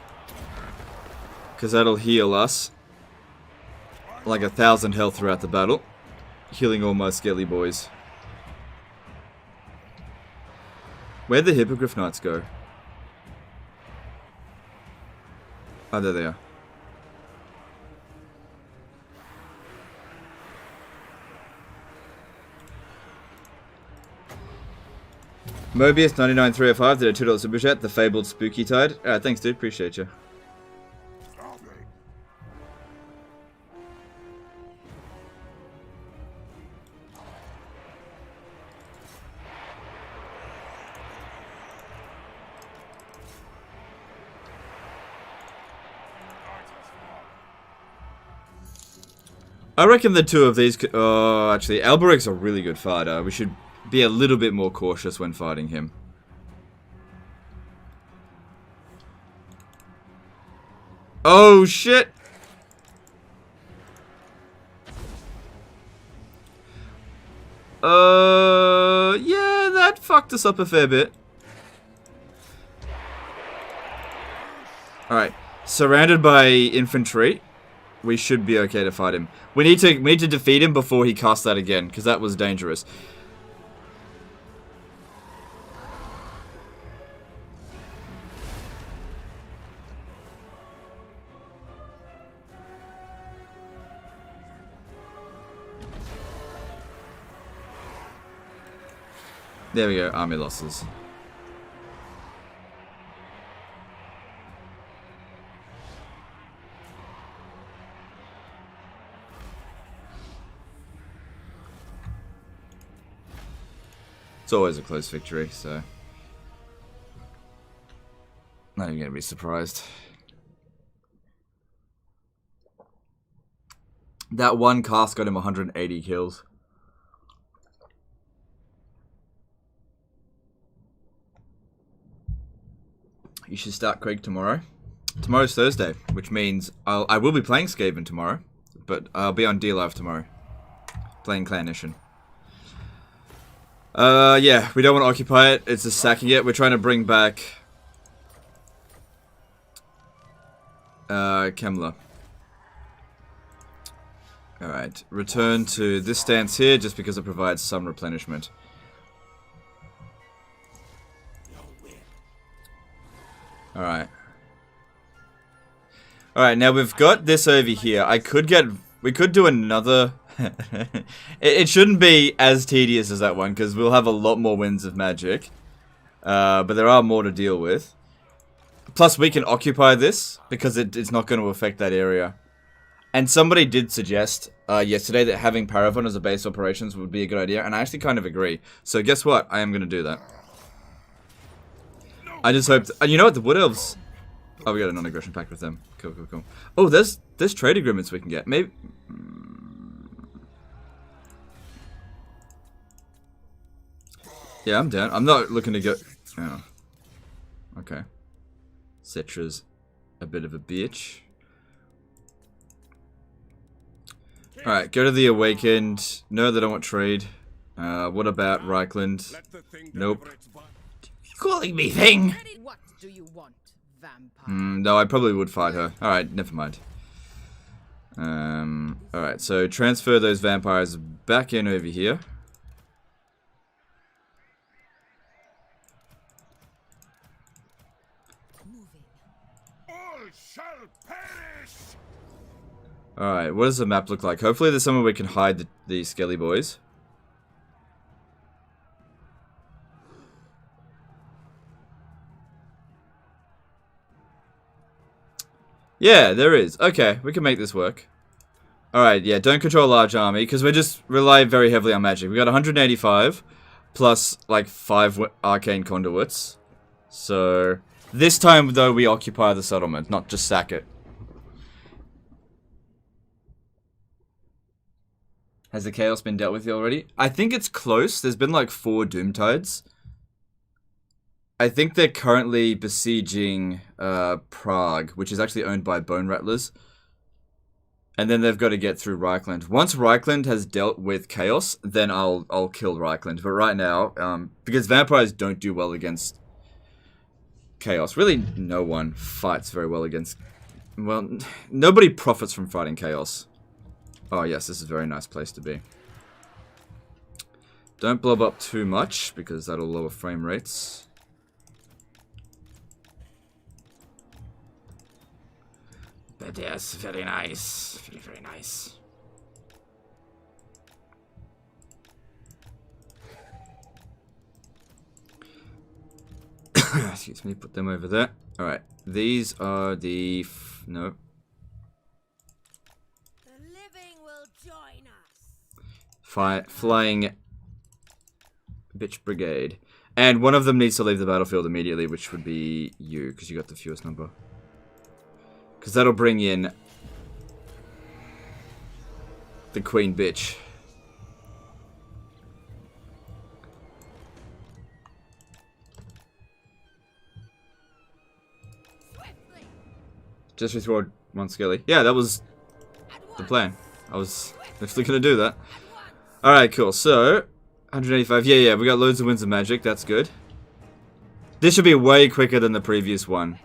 Because that'll heal us. Like 1,000 health throughout the battle. Healing all my skelly boys. Where'd the Hippogriff Knights go? Oh, there they are. Mobius 99305 did a $2 super chat. The fabled spooky tide. Thanks, dude. Appreciate you. I reckon the two of these could... Oh, actually, Alberic's a really good fighter. We should be a little bit more cautious when fighting him. Oh, shit! Yeah, that fucked us up a fair bit. Alright, surrounded by infantry. We should be okay to fight him. We need to defeat him before he casts that again, because that was dangerous. There we go, army losses. It's always a close victory, so not even gonna be surprised. That one cast got him 180 kills. You should start Krieg tomorrow. Tomorrow's Thursday, which means I will be playing Skaven tomorrow, but I'll be on D-Live tomorrow, playing Clannition. Yeah, we don't want to occupy it. It's just sacking it. We're trying to bring back Kemla. Alright, return to this stance here just because it provides some replenishment. Alright. Alright, now we've got this over here. We could do another... it shouldn't be as tedious as that one, because we'll have a lot more winds of magic. But there are more to deal with. Plus, we can occupy this, because it's not going to affect that area. And somebody did suggest yesterday that having Paragon as a base operations would be a good idea, and I actually kind of agree. So guess what? I am going to do that. I just hope... And you know what? The Wood Elves... Oh, we got a non-aggression pact with them. Cool, cool, cool. Oh, there's trade agreements we can get. Maybe... Yeah, I'm down. I'm not looking to go... Oh. Okay. Cetra's a bit of a bitch. Alright, go to the Awakened. No, they don't want trade. What about Reichland? Nope. Calling me thing! What do you want, vampire? No, I probably would fight her. Alright, never mind. Alright, so transfer those vampires back in over here. Alright, what does the map look like? Hopefully there's somewhere we can hide the skelly boys. Yeah, there is. Okay, we can make this work. Alright, yeah, don't control a large army, because we just rely very heavily on magic. We got 185, plus, like, 5 arcane conduits. So, this time, though, we occupy the settlement, not just sack it. Has the chaos been dealt with already? I think it's close. There's been, like, 4 Doomtides. I think they're currently besieging Prague, which is actually owned by Bone Rattlers. And then they've got to get through Reichland. Once Reichland has dealt with chaos, then I'll kill Reichland. But right now, because vampires don't do well against chaos. Really, no one fights very well against... Well, nobody profits from fighting chaos. Oh yes, this is a very nice place to be. Don't blob up too much, because that'll lower frame rates. But yes, very nice. Very, very nice. Excuse me, put them over there. Alright, these are the... no. The living will join us. Flying bitch brigade. And one of them needs to leave the battlefield immediately, which would be you, because you got the fewest number. Because that'll bring in the queen bitch. Swiftly. Just withdraw one skelly. Yeah, that was the plan. I was definitely going to do that. Alright, cool. So, 185. Yeah, we got loads of winds of magic. That's good. This should be way quicker than the previous one.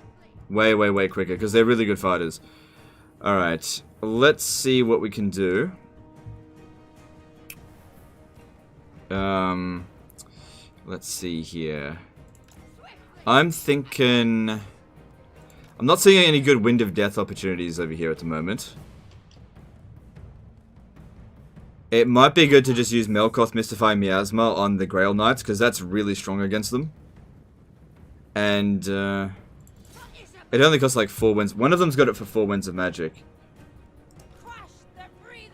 Way, way, way quicker, because they're really good fighters. Alright, let's see what we can do. Let's see here. I'm thinking... I'm not seeing any good Wind of Death opportunities over here at the moment. It might be good to just use Melkoth Mystifying Miasma on the Grail Knights, because that's really strong against them. And, it only costs like 4 winds. One of them's got it for 4 winds of magic. Crush the breathers.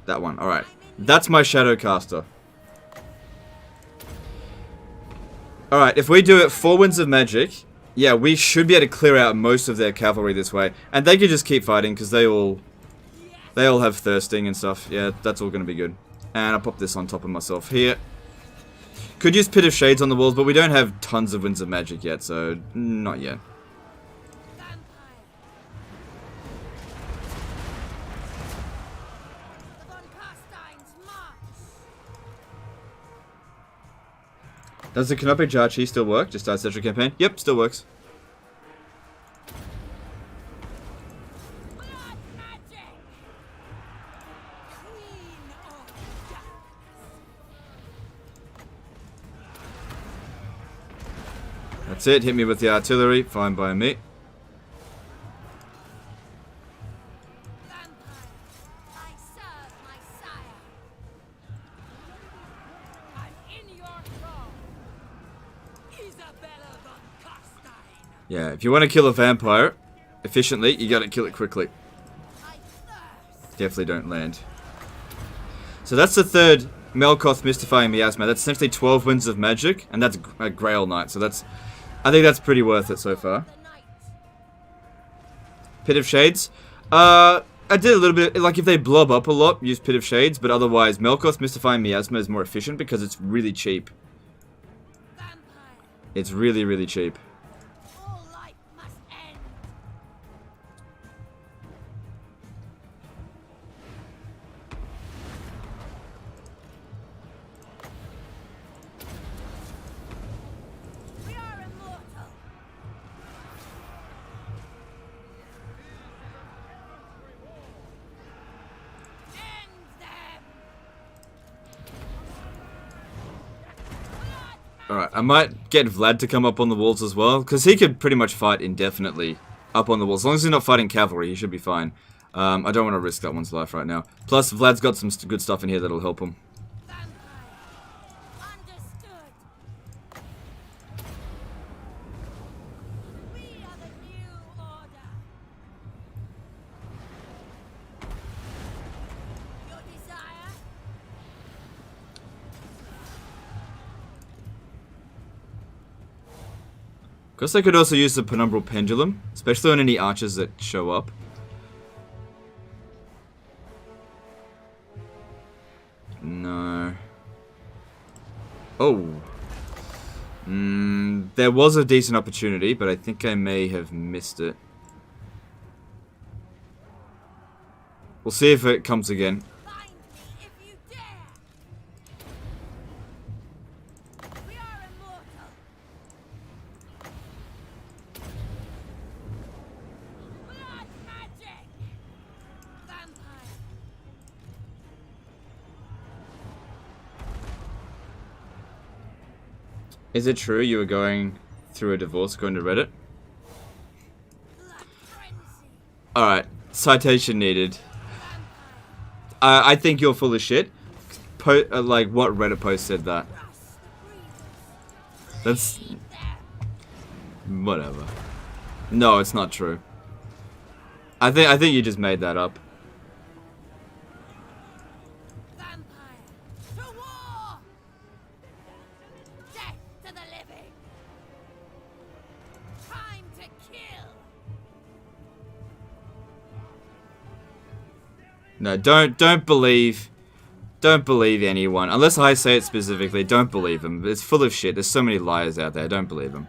That one, alright. That's my Shadowcaster. Alright, if we do it 4 winds of magic, yeah, we should be able to clear out most of their cavalry this way. And they can just keep fighting, because they all have thirsting and stuff. Yeah, that's all going to be good. And I'll pop this on top of myself here. Could use Pit of Shades on the walls, but we don't have tons of winds of magic yet, so not yet. Vampire. The von Carstein's march. Does the Canopic Jarchi still work? Just our Central campaign? Yep, still works. Blood magic. Queen of darkness. That's it, hit me with the artillery, fine by me. Vampire. I serve my sire. I'm in your thrall. Isabella von Carstein. Yeah, if you want to kill a vampire efficiently, you gotta kill it quickly. I thirst. Definitely don't land. So that's the third Melkoth Mystifying Miasma. That's essentially 12 winds of magic, and that's a Grail Knight, so that's... I think that's pretty worth it so far. The night. Pit of Shades. I did a little bit, like if they blob up a lot, use Pit of Shades, but otherwise Melkoth Mystifying Miasma is more efficient because it's really cheap. Vampire. It's really, really cheap. All life must end. We are immortal. End them. Alright, I might get Vlad to come up on the walls as well, because he could pretty much fight indefinitely up on the walls. As long as he's not fighting cavalry, he should be fine. I don't want to risk that one's life right now. Plus, Vlad's got some good stuff in here that'll help him. Vampire. Understood. We Guess I could also use the Penumbral Pendulum, especially on any archers that show up. No. Oh. There was a decent opportunity, but I think I may have missed it. We'll see if it comes again. Find me if you dare. We are immortal. Blood magic. Vampire. Is it true you were going through a divorce going to Reddit? Blood frenzy. Alright, citation needed. I think you're full of shit. Like, what Reddit post said that? Trust the breeders. That's... Eat them. whatever. No, it's not true. I think you just made that up. Vampire. To war. Death to the living. Time to kill. No, don't believe anyone. Unless I say it specifically, don't believe them. It's full of shit. There's so many liars out there. Don't believe them.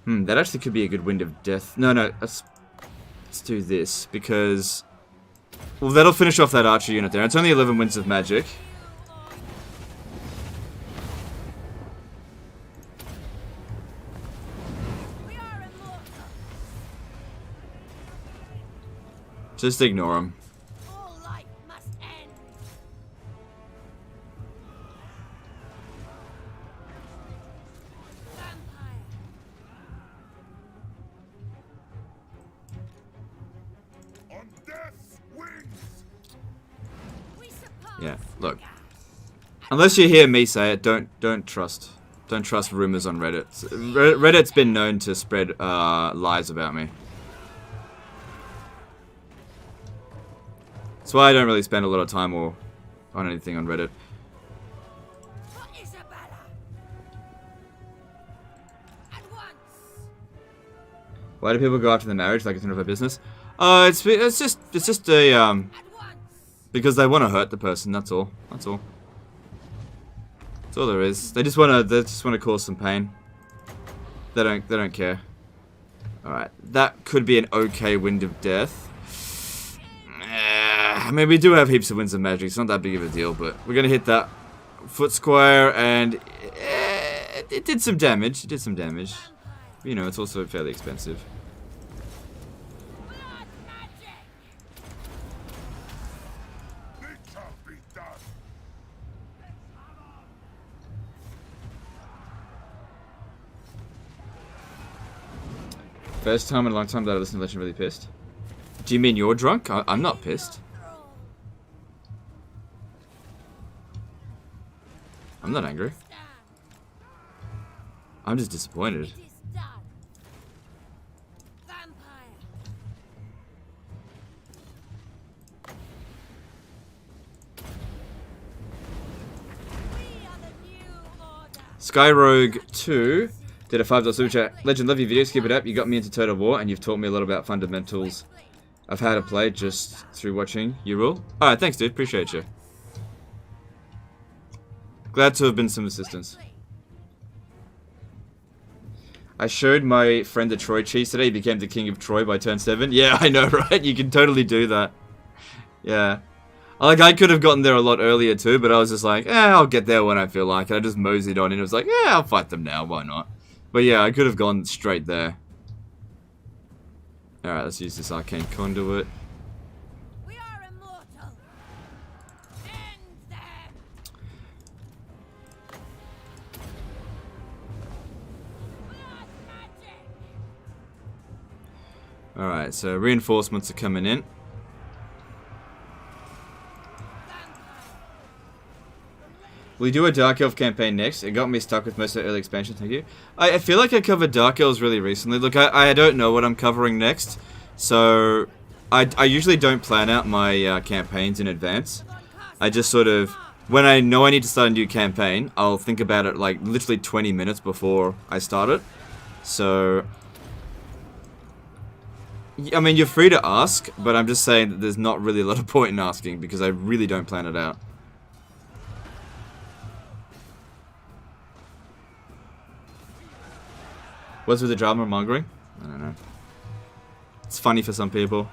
That actually could be a good Wind of Death. No, let's do this, because... well, that'll finish off that archer unit there. It's only 11 Winds of Magic. We are immortal. Just ignore them. All life must end. Vampire. On death's wings! We surpass Yeah, look. Nagash. Unless you hear me say it, don't trust. Don't trust rumors on Reddit. Reddit's been known to spread lies about me. That's why I don't really spend a lot of time or on anything on Reddit. For Isabella. At once. Why do people go after the marriage like it's none of their business? It's just a At once. because they want to hurt the person. That's all. That's all. That's all there is. They just want to cause some pain. They don't care. All right, that could be an okay Wind of Death. I mean, we do have heaps of Winds of Magic. It's not that big of a deal, but we're gonna hit that foot square, and it did some damage. It did some damage. But, you know, it's also fairly expensive. Blood magic. It can't be done! First time in a long time that I listened to Legend really pissed. Do you mean you're drunk? I'm not pissed. I'm not angry. Stand. I'm just disappointed. It is done. Vampire. We are the new order. Skyrogue 2 did a $5 super chat. Legend, love your videos, keep it up. You got me into Total War, and you've taught me a lot about fundamentals of how to play just through watching you rule. Alright, thanks dude, appreciate you. Glad to have been some assistance. I showed my friend the Troy cheese today. He became the king of Troy by turn 7. Yeah, I know, right? You can totally do that. Yeah. Like, I could have gotten there a lot earlier too, but I was just like, I'll get there when I feel like it. I just moseyed on and it was like, I'll fight them now, why not? But yeah, I could have gone straight there. Alright, let's use this Arcane Conduit. We are immortal. End them. Blood magic. Alright, so reinforcements are coming in. We do a Dark Elf campaign next. It got me stuck with most of the early expansion, thank you. I feel like I covered Dark Elves really recently. Look, I don't know what I'm covering next. So, I usually don't plan out my campaigns in advance. I just sort of when I know I need to start a new campaign, I'll think about it like literally 20 minutes before I start it. So, I mean, you're free to ask, but I'm just saying that there's not really a lot of point in asking because I really don't plan it out. What's with the drama mongering? I don't know. It's funny for some people.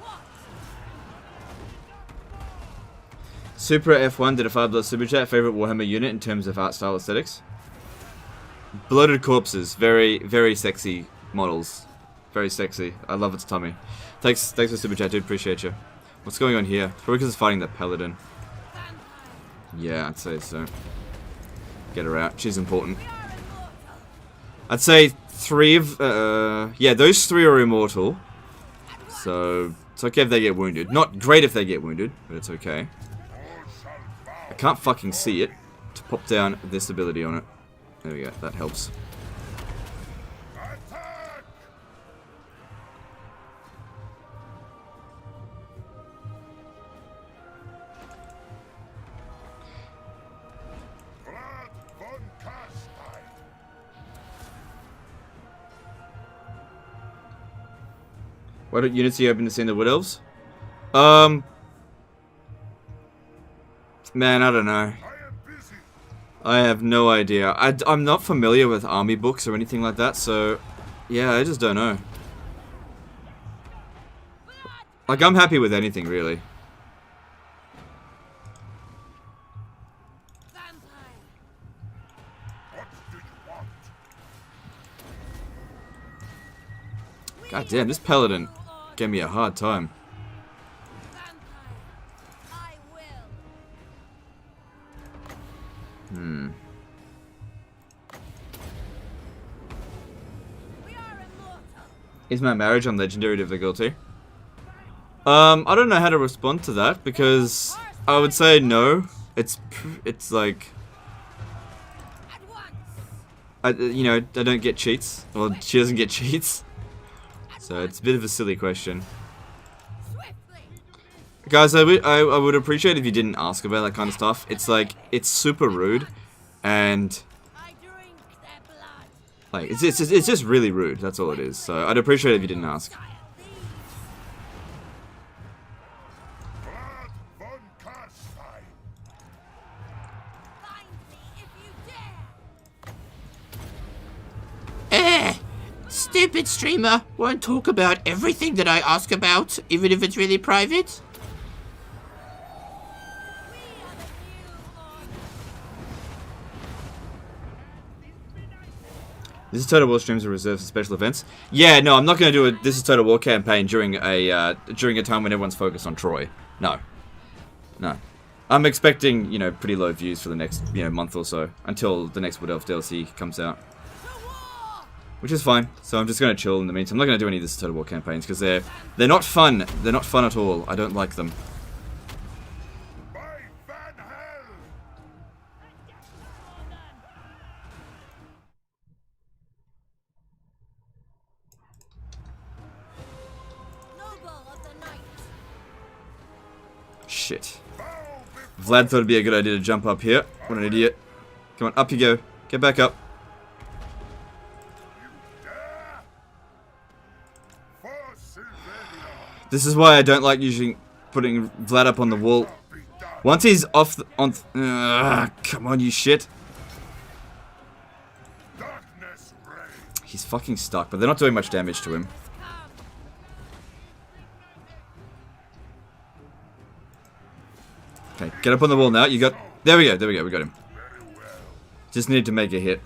Super F1 did a $5 super chat. Favorite Warhammer unit in terms of art style aesthetics? Bloated corpses. Very, very sexy models. Very sexy. I love its tummy. Thanks for super chat, dude. Appreciate you. What's going on here? Probably because it's fighting that paladin. Yeah, I'd say so. Get her out. She's important. I'd say yeah, those 3 are immortal. So, it's okay if they get wounded. Not great if they get wounded, but it's okay. I can't fucking see it to pop down this ability on it. There we go, that helps. Mannfred von Carstein. What units are you hoping to see in the Wood Elves? Man, I don't know. I am busy. I have no idea. I'm not familiar with army books or anything like that, so yeah, I just don't know. Like, I'm happy with anything, really. What do you want? God damn, this paladin gave me a hard time. I will. We are immortal. Is my marriage on legendary difficulty? I don't know how to respond to that because I would say no. It's like At once. I don't get cheats. Well, she doesn't get cheats. So it's a bit of a silly question. Swiftly. Guys, I would appreciate if you didn't ask about that kind of stuff. It's like, it's super rude, and I drink their blood. like it's just really rude. That's all it is. So I'd appreciate it if you didn't ask. Mannfred von Carstein. Find me if you dare. Stupid streamer won't talk about everything that I ask about, even if it's really private. We are the new order. This is Total War streams are reserved for special events. Yeah, no, I'm not going to do a This is Total War campaign during a time when everyone's focused on Troy. No. I'm expecting, pretty low views for the next, month or so until the next Wood Elf DLC comes out. Which is fine. So I'm just going to chill in the meantime. I'm not going to do any of this Total War campaigns because they're not fun. They're not fun at all. I don't like them. By Van Hell. Noble of the night. Shit. Bow before Vlad thought it'd be a good idea to jump up here. What an idiot. Come on, up you go. Get back up. dare. For Sylvania. This is why I don't like putting Vlad up on the wall. Be done. Once he's off come on, you shit. Darkness reigns. He's fucking stuck, but they're not doing much damage to him. Okay, get up on the wall now. There we go, we got him. Just needed to make a hit.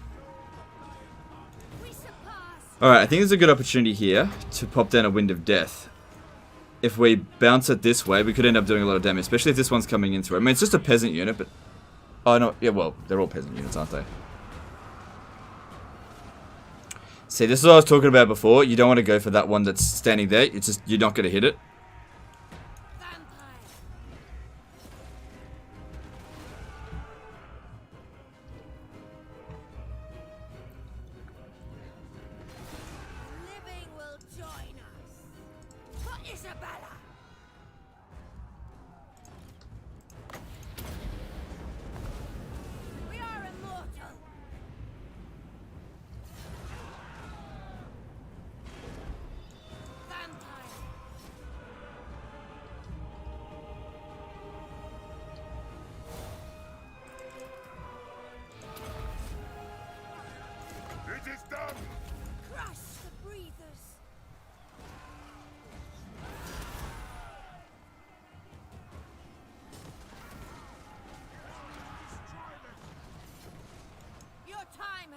We surpass. Alright, I think there's a good opportunity here to pop down a Wind of Death. If we bounce it this way, we could end up doing a lot of damage, especially if this one's coming in through. I mean, it's just a peasant unit, but... Oh, no, yeah, well, they're all peasant units, aren't they? See, this is what I was talking about before. You don't want to go for that one that's standing there. It's just, you're not going to hit it. Vampire. Living will join us. For Isabella.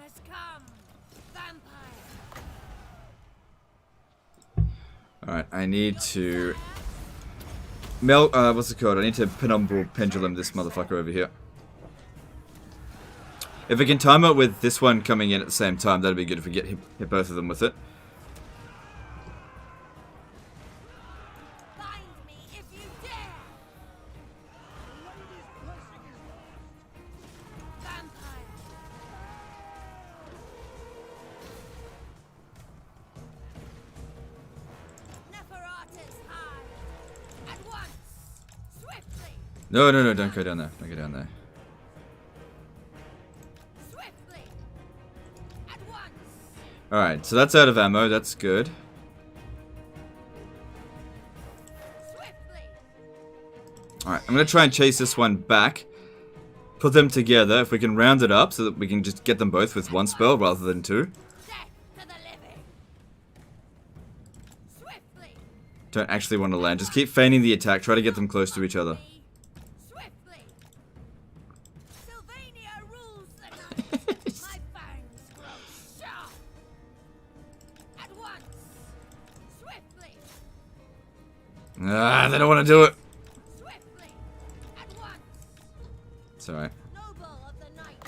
has come. Vampire. Alright, I need to... what's it called? I need to penumbral pendulum this motherfucker over here. If we can time it with this one coming in at the same time, that'd be good if we hit both of them with it. Find me if you dare. Vampire. Neferata's high. At once. Swiftly. No, no, no, don't go down there. Don't go down there. Swiftly. At once. Alright, so that's out of ammo. That's good. Swiftly. Alright, I'm going to try and chase this one back. Put them together. If we can round it up so that we can just get them both with one spell rather than two. Death to the living. Swiftly. Don't actually want to land. Just keep feigning the attack. Try to get them close to each other. Swiftly. Sylvania rules the night. My fangs grow sharp. At once. Swiftly. Ah, they don't want to do it. Swiftly. At once. It's alright. Noble of the night.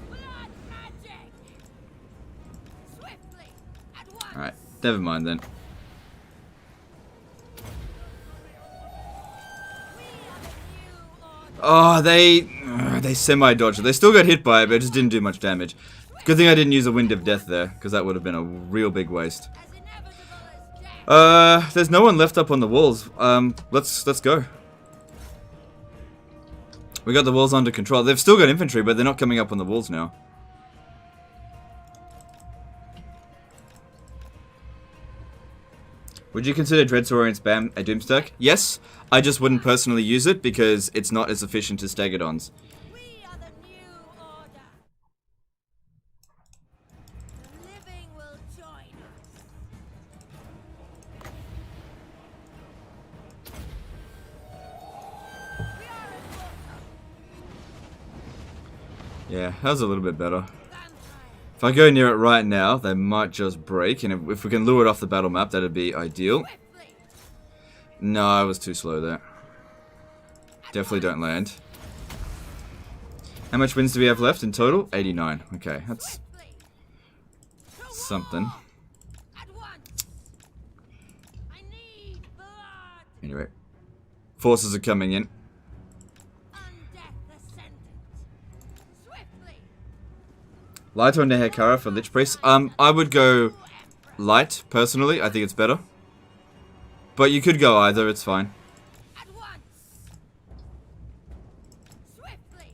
Blood magic. Swiftly. At once. Alright, never mind then. We are the new order. Oh, they semi-dodged it. They still got hit by it, but it just didn't do much damage. Good thing I didn't use a Wind of Death there, because that would have been a real big waste. As inevitable as death. There's no one left up on the walls. Let's go. We got the walls under control. They've still got infantry, but they're not coming up on the walls now. Would you consider Dreadsaurian spam a Doomstack? Yes, I just wouldn't personally use it because it's not as efficient as Stegodons. We are the new order. The living will join us. We are immortal. Yeah, that was a little bit better. Vampire. If I go near it right now, they might just break, and if we can lure it off the battle map, that'd be ideal. Swiftly. No, I was too slow there. Definitely don't land. How much wins do we have left in total? 89. Okay, that's Swiftly. To something. war. At once. I need blood. Anyway, forces are coming in. Undeath ascendant. Swiftly. Light or Nehekara for Lich Priest? I would go light, personally. I think it's better. But you could go either, it's fine. At once. Swiftly.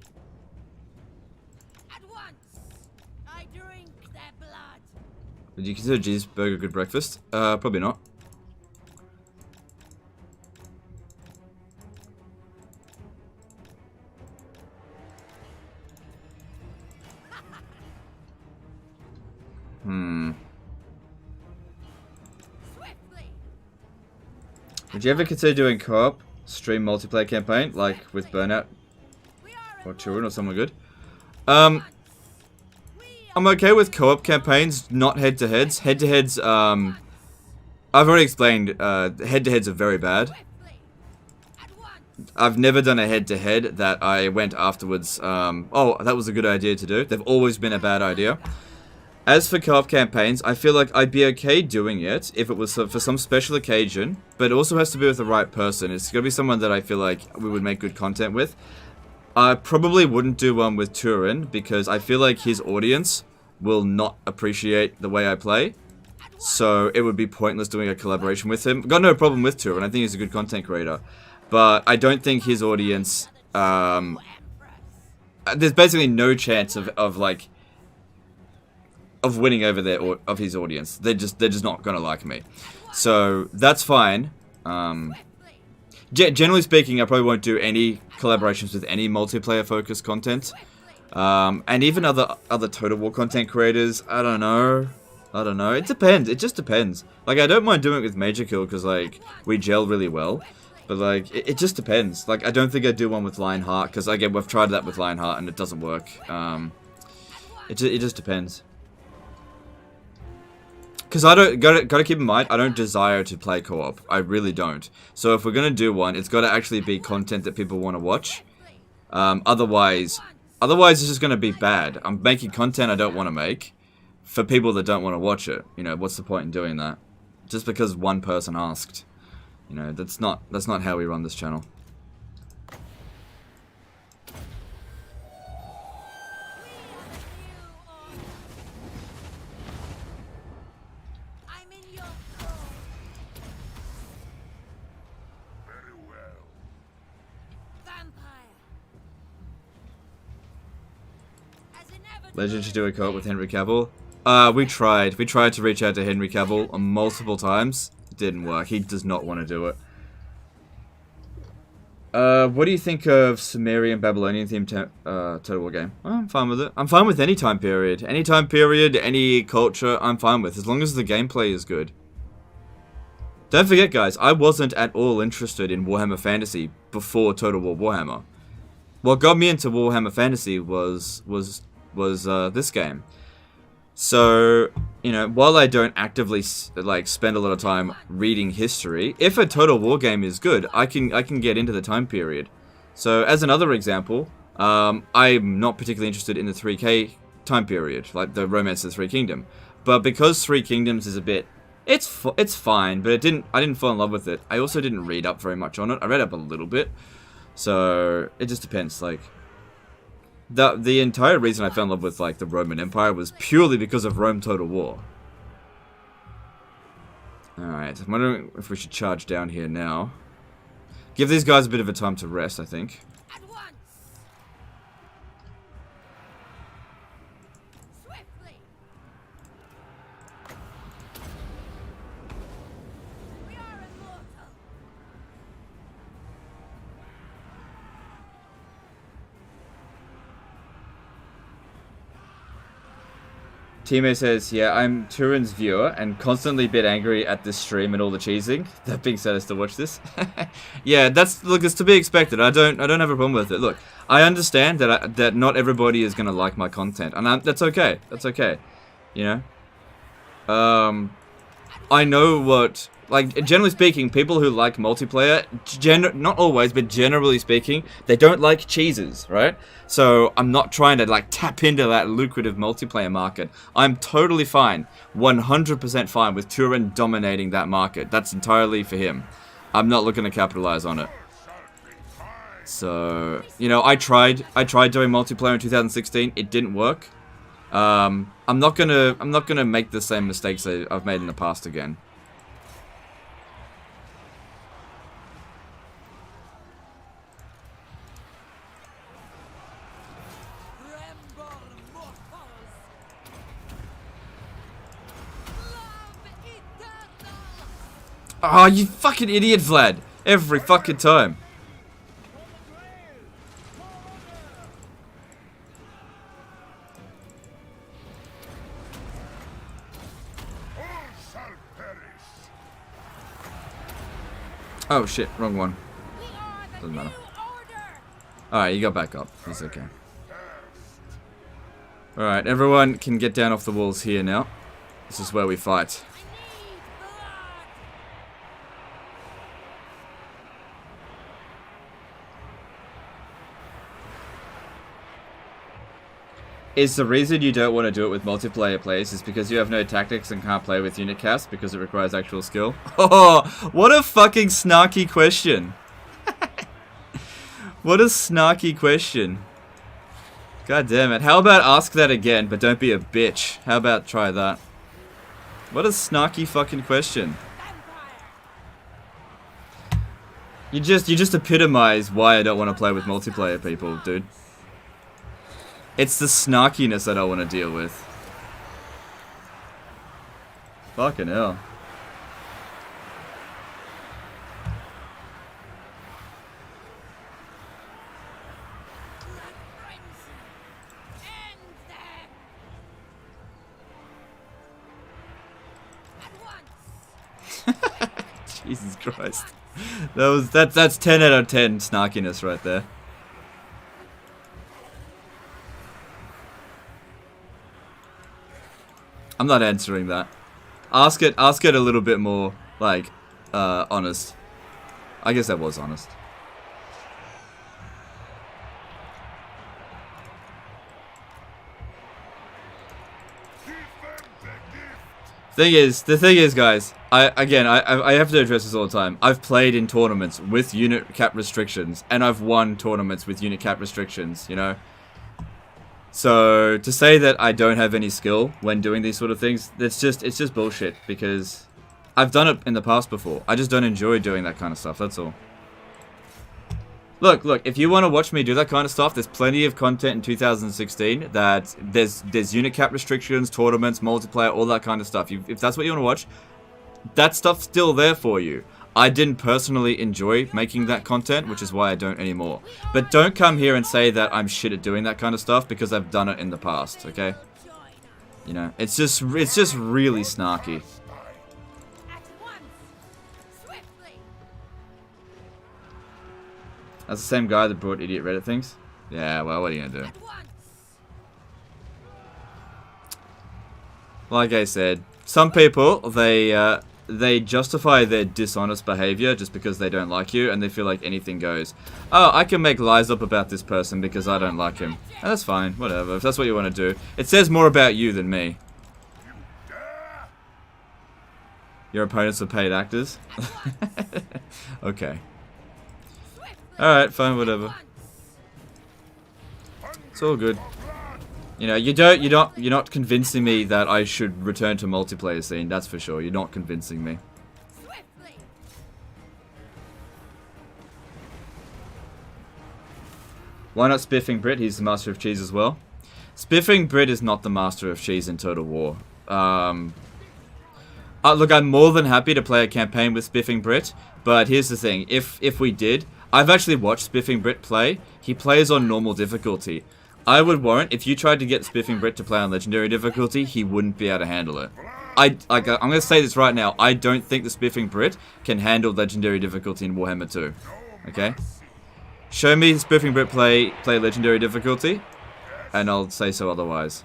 At once. I drink their blood. Would you consider cheeseburger a good breakfast? Probably not. Swiftly. Would you ever consider doing co-op stream multiplayer campaign, like with Burnout We are or Turin or someone good? We are I'm okay with co-op campaigns, not head-to-heads. Head-to-heads, I've already explained, head-to-heads are very bad. swiftly. At once. I've never done a head-to-head that I went afterwards, oh, that was a good idea to do. They've always been a bad idea. As for co-op campaigns, I feel like I'd be okay doing it if it was for some special occasion, but it also has to be with the right person. It's gotta be someone that I feel like we would make good content with. I probably wouldn't do one with Turin, because I feel like his audience will not appreciate the way I play. So it would be pointless doing a collaboration with him. Got no problem with Turin, I think he's a good content creator. But I don't think his audience, there's basically no chance of winning over his audience. They're just not gonna like me. So that's fine. Generally speaking, I probably won't do any collaborations with any multiplayer focused content. And even other Total War content creators, I don't know. It depends. It just depends. Like, I don't mind doing it with Major Kill because, like, we gel really well. But like, it just depends. Like, I don't think I'd do one with Lionheart, because again, we've tried that with Lionheart and it doesn't work. It just depends. Because I don't, gotta keep in mind, I don't desire to play co-op. I really don't. So if we're gonna do one, it's gotta actually be content that people want to watch. Otherwise it's just gonna be bad. I'm making content I don't want to make for people that don't want to watch it. You know, what's the point in doing that? Just because one person asked. You know, that's not how we run this channel. I'm in your throne. Very well. Vampire. As inevitable Legend to do a co-op with Henry Cavill. We tried to reach out to Henry Cavill multiple times. It didn't work. He does not want to do it. What do you think of Sumerian Babylonian themed Total War game? I'm fine with it. I'm fine with any time period. Any time period, any culture, I'm fine with, as long as the gameplay is good. Don't forget, guys, I wasn't at all interested in Warhammer Fantasy before Total War Warhammer. What got me into Warhammer Fantasy was this game. So, you know, while I don't actively like spend a lot of time reading history, if a Total War game is good, I can get into the time period. So, as another example, I'm not particularly interested in the 3K time period, like the Romance of the Three Kingdom. But because Three Kingdoms is a bit, it's fine, but I didn't fall in love with it. I also didn't read up very much on it. I read up a little bit, so it just depends. Like, the entire reason I fell in love with, like, the Roman Empire was purely because of Rome Total War. Alright, I'm wondering if we should charge down here now. Give these guys a bit of a time to rest, I think. at once. Swiftly. We are immortal. Timo says, yeah, I'm Turin's viewer and constantly a bit angry at this stream and all the cheesing. That being said, I still watch this. Yeah, look, it's to be expected. I don't have a problem with it. Look, I understand that not everybody is gonna like my content, and that's okay. That's okay. You know. I know what. Like, generally speaking, people who like multiplayer, not always, but generally speaking, they don't like cheeses, right? So, I'm not trying to, like, tap into that lucrative multiplayer market. I'm totally fine, 100% fine with Turin dominating that market. That's entirely for him. I'm not looking to capitalize on it. So, you know, I tried doing multiplayer in 2016. It didn't work. I'm not gonna make the same mistakes that I've made in the past again. Tremble, mortals. Love eternal. Oh, you fucking idiot, Vlad! Every fucking time. All shall perish. Oh shit, wrong one. We are the Doesn't new matter. order. Alright, you got back up. It's okay. Alright, everyone can get down off the walls here now. This is where we fight. I need blood. Is the reason you don't want to do it with multiplayer players is because you have no tactics and can't play with unit cast because it requires actual skill? Oh, what a fucking snarky question. What a snarky question. God damn it. How about ask that again, but don't be a bitch? How about try that? What a snarky fucking question. You just epitomize why I don't want to play with multiplayer people, dude. It's the snarkiness that I want to deal with. Fucking hell. Blood frenzy. End them. At once. Jesus Christ. That's 10 out of 10 snarkiness right there. I'm not answering that. Ask it a little bit more, like, honest. I guess that was honest. The thing is, guys, I have to address this all the time. I've played in tournaments with unit cap restrictions, and I've won tournaments with unit cap restrictions, you know? So, to say that I don't have any skill when doing these sort of things, it's just bullshit, because I've done it in the past before. I just don't enjoy doing that kind of stuff, that's all. Look, if you want to watch me do that kind of stuff, there's plenty of content in 2016 that there's unit cap restrictions, tournaments, multiplayer, all that kind of stuff. If that's what you want to watch, that stuff's still there for you. I didn't personally enjoy making that content, which is why I don't anymore. But don't come here and say that I'm shit at doing that kind of stuff because I've done it in the past, okay? You know, it's just really snarky. That's the same guy that brought idiot Reddit things? Yeah, well, what are you gonna do? Like I said, some people, they justify their dishonest behavior just because they don't like you, and they feel like anything goes. Oh, I can make lies up about this person because I don't like him. And that's fine, whatever, if that's what you want to do. It says more about you than me. Your opponents are paid actors? Okay. Alright, fine, whatever. It's all good. You know, you're not convincing me that I should return to multiplayer scene, that's for sure. You're not convincing me. Why not Spiffing Brit? He's the master of cheese as well. Spiffing Brit is not the master of cheese in Total War. Look, I'm more than happy to play a campaign with Spiffing Brit, but here's the thing. If we did, I've actually watched Spiffing Brit play. He plays on normal difficulty. I would warrant, if you tried to get Spiffing Brit to play on legendary difficulty, he wouldn't be able to handle it. I'm going to say this right now. I don't think the Spiffing Brit can handle legendary difficulty in Warhammer 2. Okay? Show me Spiffing Brit play legendary difficulty, and I'll say so otherwise.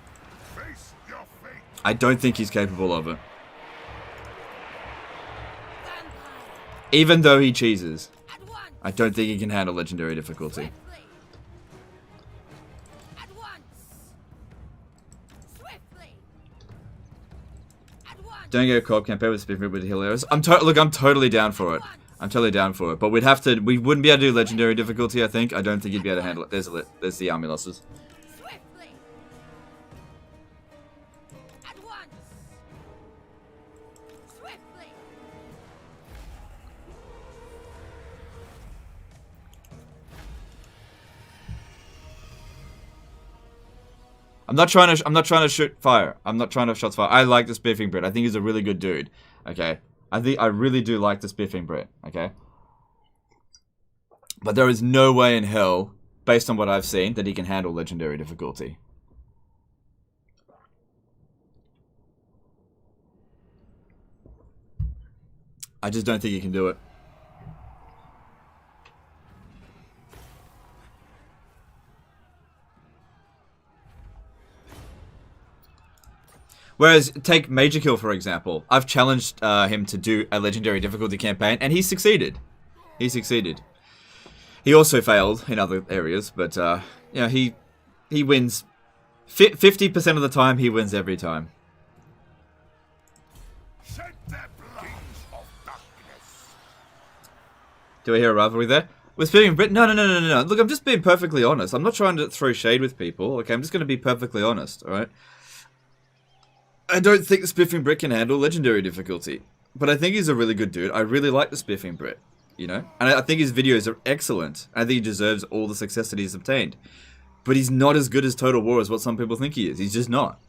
I don't think he's capable of it. Even though he cheeses. I don't think he can handle legendary difficulty. Don't go co-op campaign with Spiffing Brit with hilarious. Look, I'm totally down for it. I'm totally down for it. But we wouldn't be able to do legendary difficulty, I think. I don't think he'd be able to handle it. There's the army losses. I'm not trying to shoot fire. I'm not trying to shots fire. I like the Spiffing Brit. I think he's a really good dude. Okay. I really do like the Spiffing Brit. Okay. But there is no way in hell, based on what I've seen, that he can handle legendary difficulty. I just don't think he can do it. Whereas, take Major Kill, for example. I've challenged him to do a legendary difficulty campaign, and he succeeded. He succeeded. He also failed in other areas, but, you know, he wins. 50% of the time, he wins every time. Do I hear a rivalry there? With Spiffing Brit? No. Look, I'm just being perfectly honest. I'm not trying to throw shade with people. Okay, I'm just going to be perfectly honest, alright? I don't think the Spiffing Brit can handle legendary difficulty. But I think he's a really good dude. I really like the Spiffing Brit, you know? And I think his videos are excellent. I think he deserves all the success that he's obtained. But he's not as good as Total War as what some people think he is. He's just not.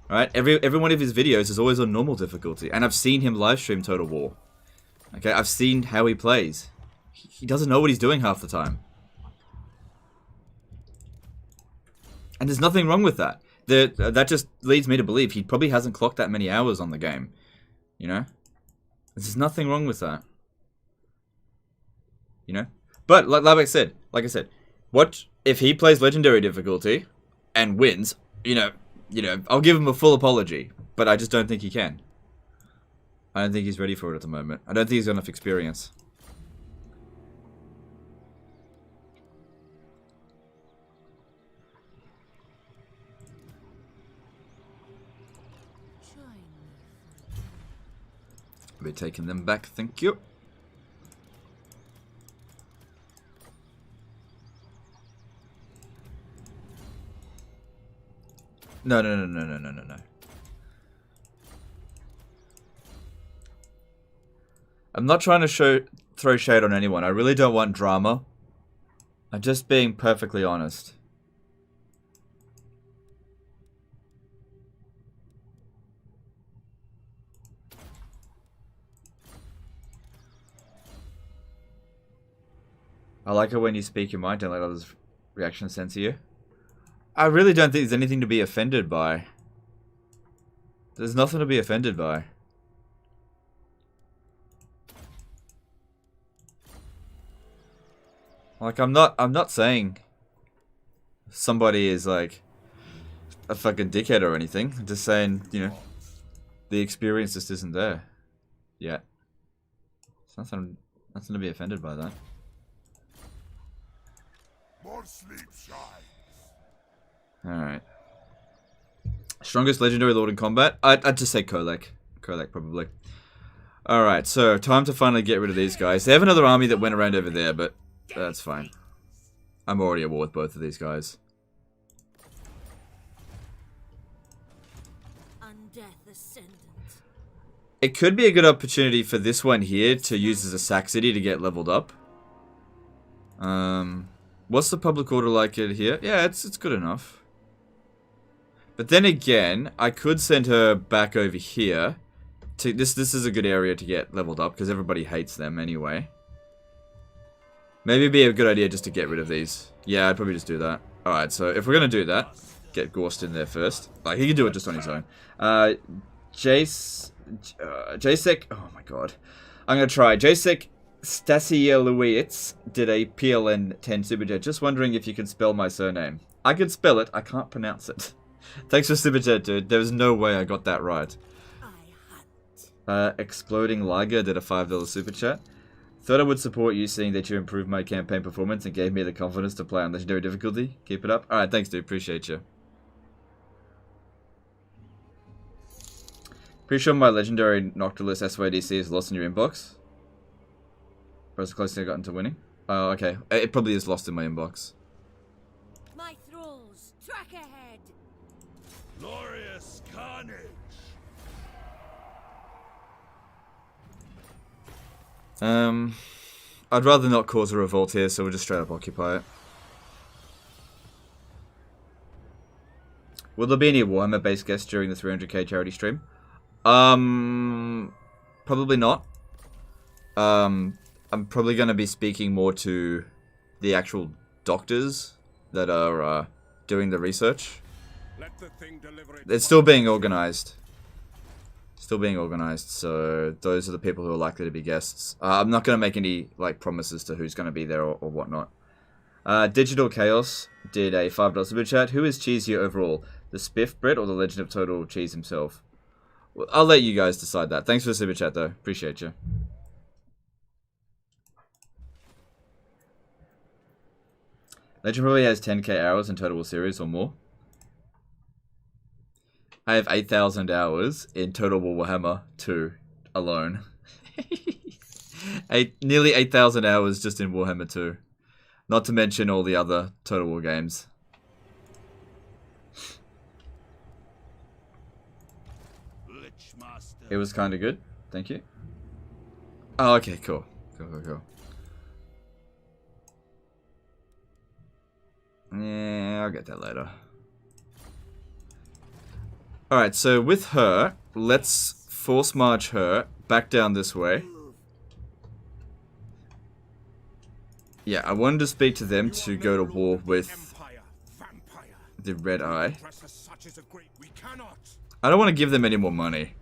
Alright? Every one of his videos is always on normal difficulty. And I've seen him live stream Total War. Okay? I've seen how he plays. He doesn't know what he's doing half the time. And there's nothing wrong with that. That just leads me to believe he probably hasn't clocked that many hours on the game. You know? There's nothing wrong with that. You know? But, like I said, what if he plays Legendary difficulty and wins, you know, I'll give him a full apology, but I just don't think he can. I don't think he's ready for it at the moment. I don't think he's got enough experience. We're taking them back, thank you. No. I'm not trying to throw shade on anyone. I really don't want drama. I'm just being perfectly honest. I like it when you speak your mind, don't let others' reactions censor you. I really don't think there's anything to be offended by. There's nothing to be offended by. Like, I'm not saying somebody is like a fucking dickhead or anything. I'm just saying, you know, the experience just isn't there yet. There's nothing to be offended by that. More sleep shines. Alright. Strongest legendary lord in combat? I'd just say Kolek. Kolek, probably. Alright, so time to finally get rid of these guys. They have another army that went around over there, but that's fine. I'm already at war with both of these guys. Undeath Ascendant. It could be a good opportunity for this one here to use as a sack city to get leveled up. What's the public order like it here? Yeah, it's good enough. But then again, I could send her back over here. This is a good area to get leveled up because everybody hates them anyway. Maybe it'd be a good idea just to get rid of these. Yeah, I'd probably just do that. Alright, so if we're gonna do that, get Gorst in there first. Like, he can do it just on his own. Jasek, oh my god. I'm gonna try. Jasek Stasielowitz did a PLN 10 super chat. Just wondering if you can spell my surname. I can spell it, I can't pronounce it. Thanks for super chat, dude. There was no way I got that right. Exploding Liger did a $5 super chat. Thought I would support you, seeing that you improved my campaign performance and gave me the confidence to play on legendary difficulty. Keep it up. Alright, thanks dude, appreciate you. Pretty sure my legendary Noctilus SYDC is lost in your inbox. Or as close as I gotten to winning. Oh, okay. It probably is lost in my inbox. My thralls, track ahead. Glorious carnage. I'd rather not cause a revolt here, so we'll just straight up occupy it. Will there be any Warhammer-based guests during the 300k charity stream? Probably not. I'm probably going to be speaking more to the actual doctors that are doing the research. It's still being organized. Still being organized, so those are the people who are likely to be guests. I'm not going to make any like promises to who's going to be there or whatnot. Digital Chaos did a $5 super chat. Who is cheesier overall, the Spiff Brett or the Legend of Total Cheese himself? Well, I'll let you guys decide that. Thanks for the super chat though. Appreciate you. Legend probably has 10k hours in Total War series or more. I have 8,000 hours in Total War Warhammer 2 alone. Nearly 8,000 hours just in Warhammer 2. Not to mention all the other Total War games. It was kind of good. Thank you. Oh, okay, cool. Cool. Yeah, I'll get that later. Alright, so with her, let's force march her back down this way. Yeah, I wanted to speak to them to go to war with the Red Eye. I don't want to give them any more money.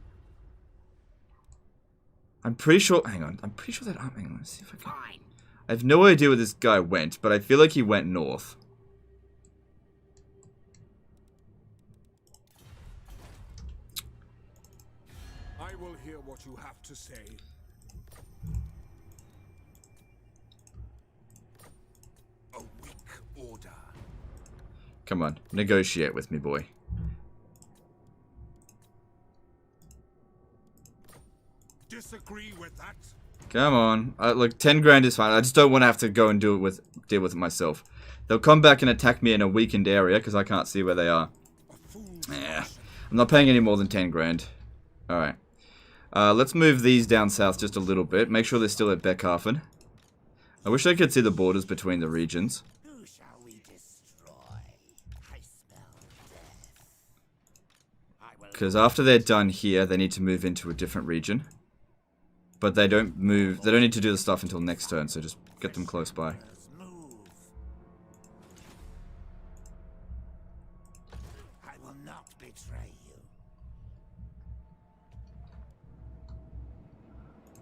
I'm pretty sure... Hang on. I'm pretty sure that... Hang on, let's see if I can... I have no idea where this guy went, but I feel like he went north. I will hear what you have to say. A weak order. Come on, negotiate with me, boy. Disagree with that? Come on. Look, 10 grand is fine. I just don't want to have to go and deal with it myself. They'll come back and attack me in a weakened area because I can't see where they are. Yeah. I'm not paying any more than 10 grand. Alright. Let's move these down south just a little bit. Make sure they're still at Beckhafen. I wish I could see the borders between the regions. Who shall we destroy? I smell death. I will Because after they're done here, they need to move into a different region. But they don't move. They don't need to do the stuff until next turn, so just get them close by. move. I will not betray you.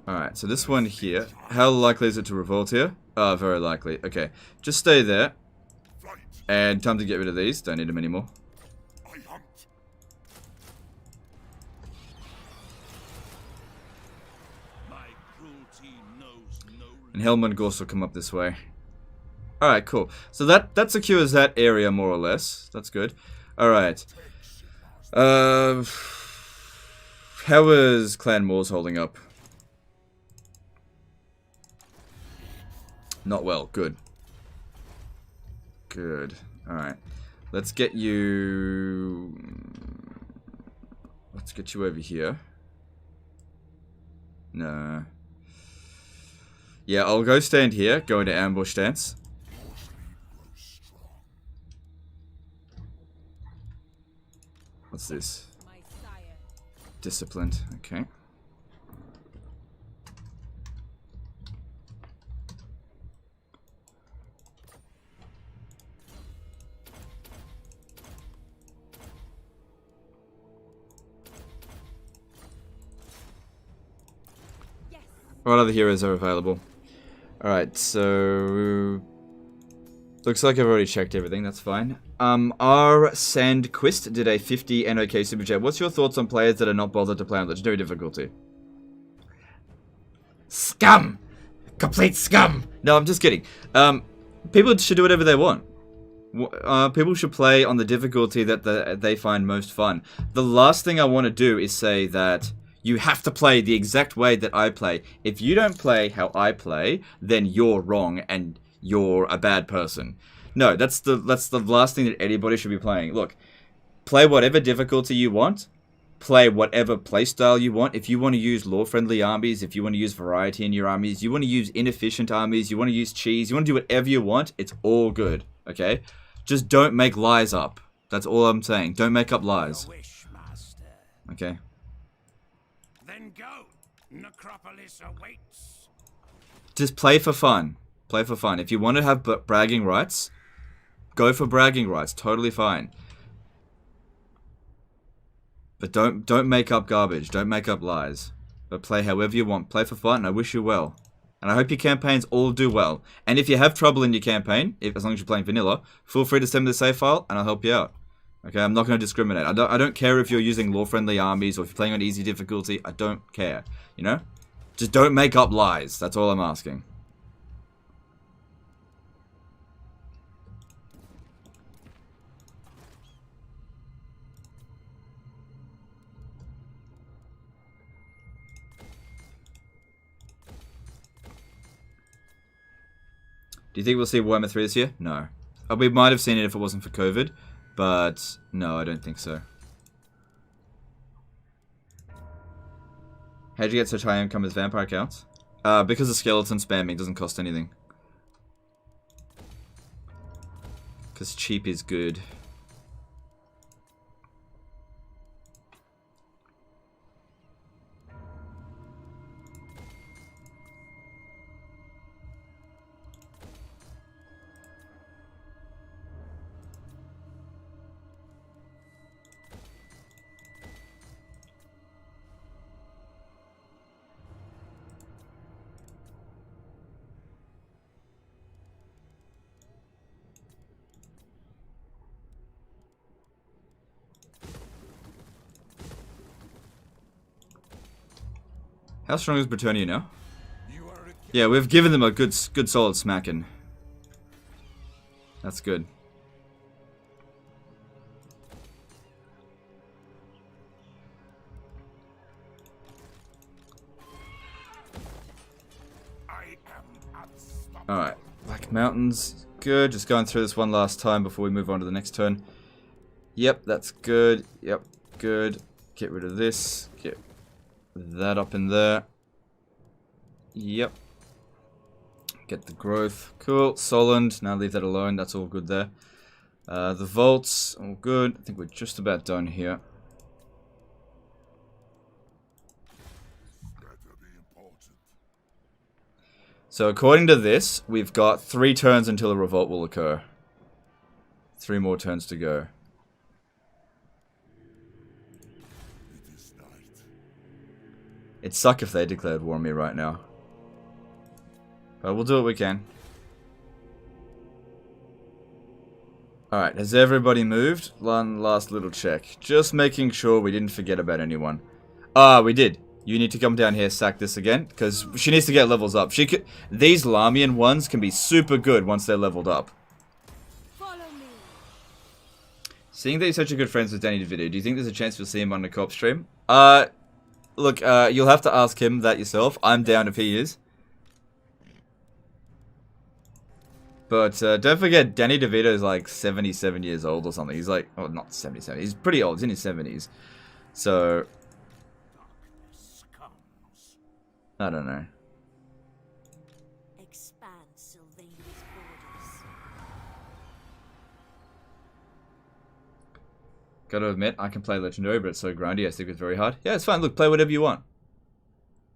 Alright, so this one here. How likely is it to revolt here? Oh, very likely. Okay, just stay there. Flight. And time to get rid of these. Don't need them anymore. I hunt. My cruelty knows no And Helmund Gorse will come up this way. Alright, cool. So that secures that area more or less. That's good. Alright. How is Clan Moors holding up? Not well. Good. Good. Alright. Let's get you... Let's get you over here. No. Yeah, I'll go stand here. Go into ambush stance. What's this? My sire. Disciplined. Okay. Yes. What other heroes are available? Alright, so... Looks like I've already checked everything, that's fine. R. Sandquist did a 50 NOK Super Chat. What's your thoughts on players that are not bothered to play on legendary difficulty? Scum! Complete scum! No, I'm just kidding. People should do whatever they want. People should play on the difficulty that they find most fun. The last thing I want to do is say that you have to play the exact way that I play. If you don't play how I play, then you're wrong and you're a bad person. No, that's the last thing that anybody should be playing. Look, play whatever difficulty you want. Play whatever playstyle you want. If you want to use lore-friendly armies, if you want to use variety in your armies, you want to use inefficient armies, you want to use cheese, you want to do whatever you want, it's all good, okay? Just don't make lies up. That's all I'm saying. Don't make up lies. Wish, master. Okay? Then go. Necropolis awaits. Just play for fun. Play for fun. If you want to have bragging rights, go for bragging rights. Totally fine. But don't make up garbage. Don't make up lies. But play however you want. Play for fun, and I wish you well. And I hope your campaigns all do well. And if you have trouble in your campaign, as long as you're playing vanilla, feel free to send me the save file, and I'll help you out. Okay, I'm not going to discriminate. I don't care if you're using lore-friendly armies or if you're playing on easy difficulty. I don't care. You know? Just don't make up lies. That's all I'm asking. Do you think we'll see Warhammer 3 this year? No. We might have seen it if it wasn't for COVID, but no, I don't think so. How'd you get such high income as vampire counts? Because of skeleton spamming doesn't cost anything. Because cheap is good. How strong is Britannia now? You are a Yeah, we've given them a good solid smacking. That's good. I am unstoppable. Alright, Black Mountains, good. Just going through this one last time before we move on to the next turn. Yep, that's good. Yep, good. Get rid of this. Get that up in there. Yep. Get the growth. Cool. Solent. Now leave that alone. That's all good there. The vaults, all good. I think we're just about done here. Better be important. So according to this, we've got 3 turns until a revolt will occur. 3 more turns to go. It is night. It'd suck if they declared war on me right now. But we'll do what we can. Alright, has everybody moved? One last little check. Just making sure we didn't forget about anyone. Ah, we did. You need to come down here, sack this again, because she needs to get levels up. These Lamian ones can be super good once they're leveled up. Follow me. Seeing that you're such a good friends with Danny DeVito, do you think there's a chance we'll see him on the co-op stream? Look, you'll have to ask him that yourself. I'm down if he is. But don't forget, Danny DeVito is like 77 years old or something. He's like, oh, not 77. He's pretty old. He's in his 70s. So, Comes. I don't know. Expand Sylvania's borders. Gotta admit, I can play Legendary, but it's so grindy, I think it's very hard. Yeah, it's fine. Look, play whatever you want.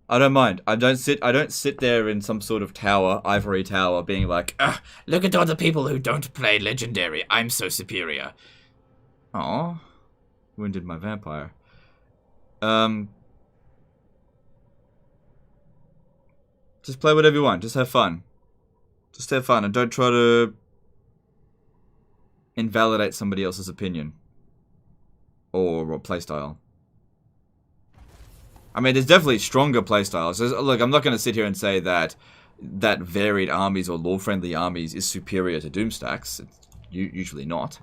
I don't mind. I don't sit there in some sort of tower, ivory tower, being like, Ugh, look at all the people who don't play Legendary. I'm so superior. aw, wounded my vampire. Just play whatever you want. Just have fun. Just have fun, and don't try to invalidate somebody else's opinion or playstyle. I mean, there's definitely stronger playstyles. Look, I'm not going to sit here and say that varied armies or lore-friendly armies is superior to Doomstacks. It's usually not.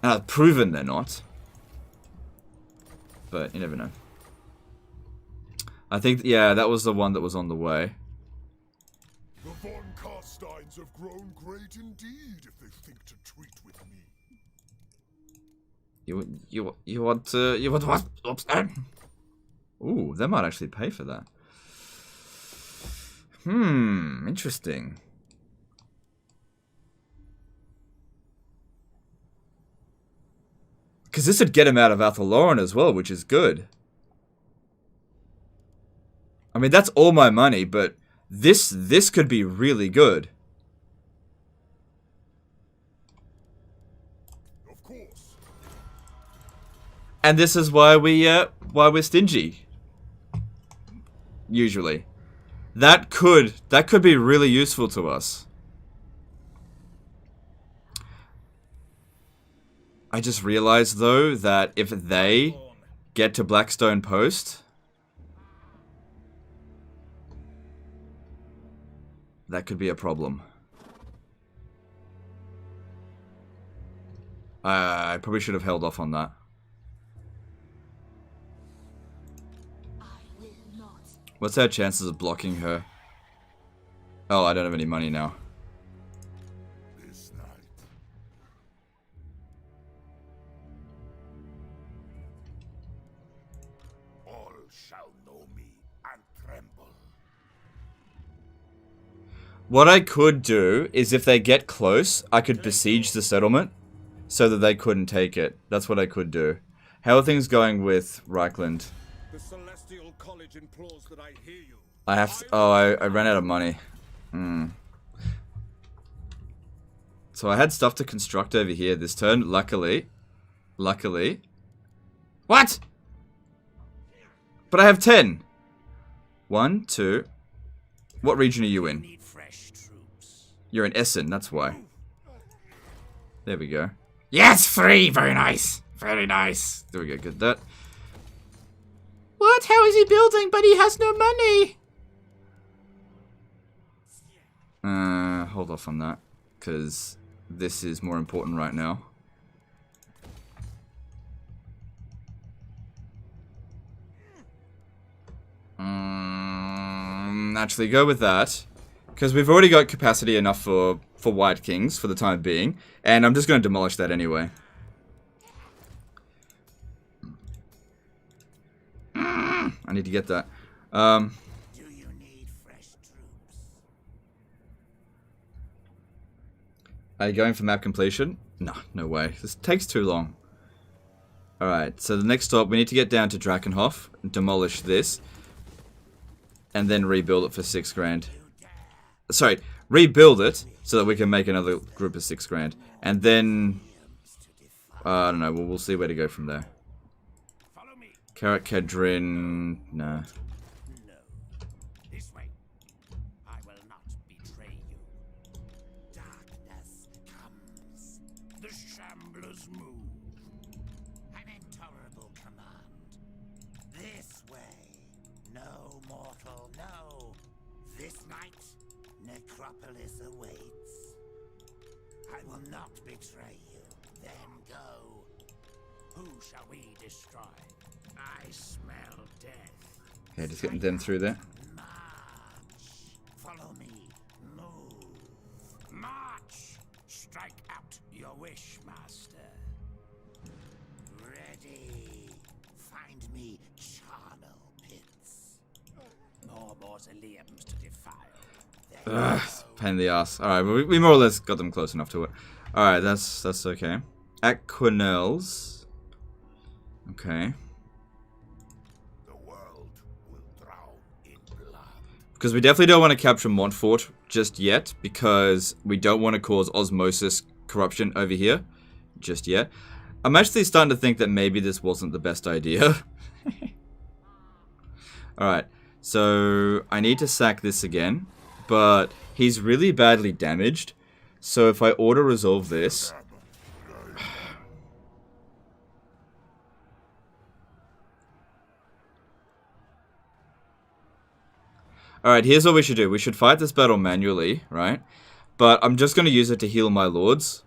And I've proven they're not. But you never know. I think, yeah, that was the one that was on the way. The von Carsteins have grown great indeed if they think to treat with me. You want what? Oops. Ooh, they might actually pay for that. Interesting. Because this would get him out of Athaloran as well, which is good. I mean, that's all my money, but this could be really good. Of course. And this is why we're stingy. Usually. That could be really useful to us. I just realized though that if they get to Blackstone Post, that could be a problem. I probably should have held off on that. What's our chances of blocking her? Oh, I don't have any money now. This night. All shall know me and tremble. What I could do is if they get close, I could besiege the settlement so that they couldn't take it. That's what I could do. How are things going with Reichland? The Celestial College implores that I hear you. I have to, oh, I ran out of money. So I had stuff to construct over here this turn, luckily. What? But I have 10. 1, 2. What region are you in? Need fresh troops. You're in Essen, that's why. There we go. Yes, 3. Very nice. Very nice. There we go, good that. What? How is he building, but he has no money? Hold off on that, because this is more important right now. Actually, go with that, because we've already got capacity enough for White Kings for the time being, and I'm just going to demolish that anyway. I need to get that. Do you need fresh troops? Are you going for map completion? No, no way. This takes too long. Alright, so the next stop, we need to get down to Drakenhof, demolish this, and then rebuild it for 6 grand. Sorry, rebuild it so that we can make another group of 6 grand. And then, I don't know, we'll see where to go from there. Karak Kedrin, nah. No. This way. I will not betray you. Darkness comes. The shamblers move. An intolerable command. This way. No mortal, no. This night, necropolis awaits. I will not betray you. Then go. Who shall we destroy? I smell death. Okay, just getting them through there. March. Follow me. Move. March. Strike out your wish, master. Ready. Find me charnel pits. More mausoleums to defile. Ugh, pain in the ass. Alright, we more or less got them close enough to it. Alright, that's okay. At Quenelles. Okay. Because we definitely don't want to capture Montfort just yet, because we don't want to cause osmosis corruption over here just yet. I'm actually starting to think that maybe this wasn't the best idea. Alright, so I need to sack this again, but he's really badly damaged, so if I auto-resolve this... Alright, here's what we should do. We should fight this battle manually, right? But I'm just going to use it to heal my lords.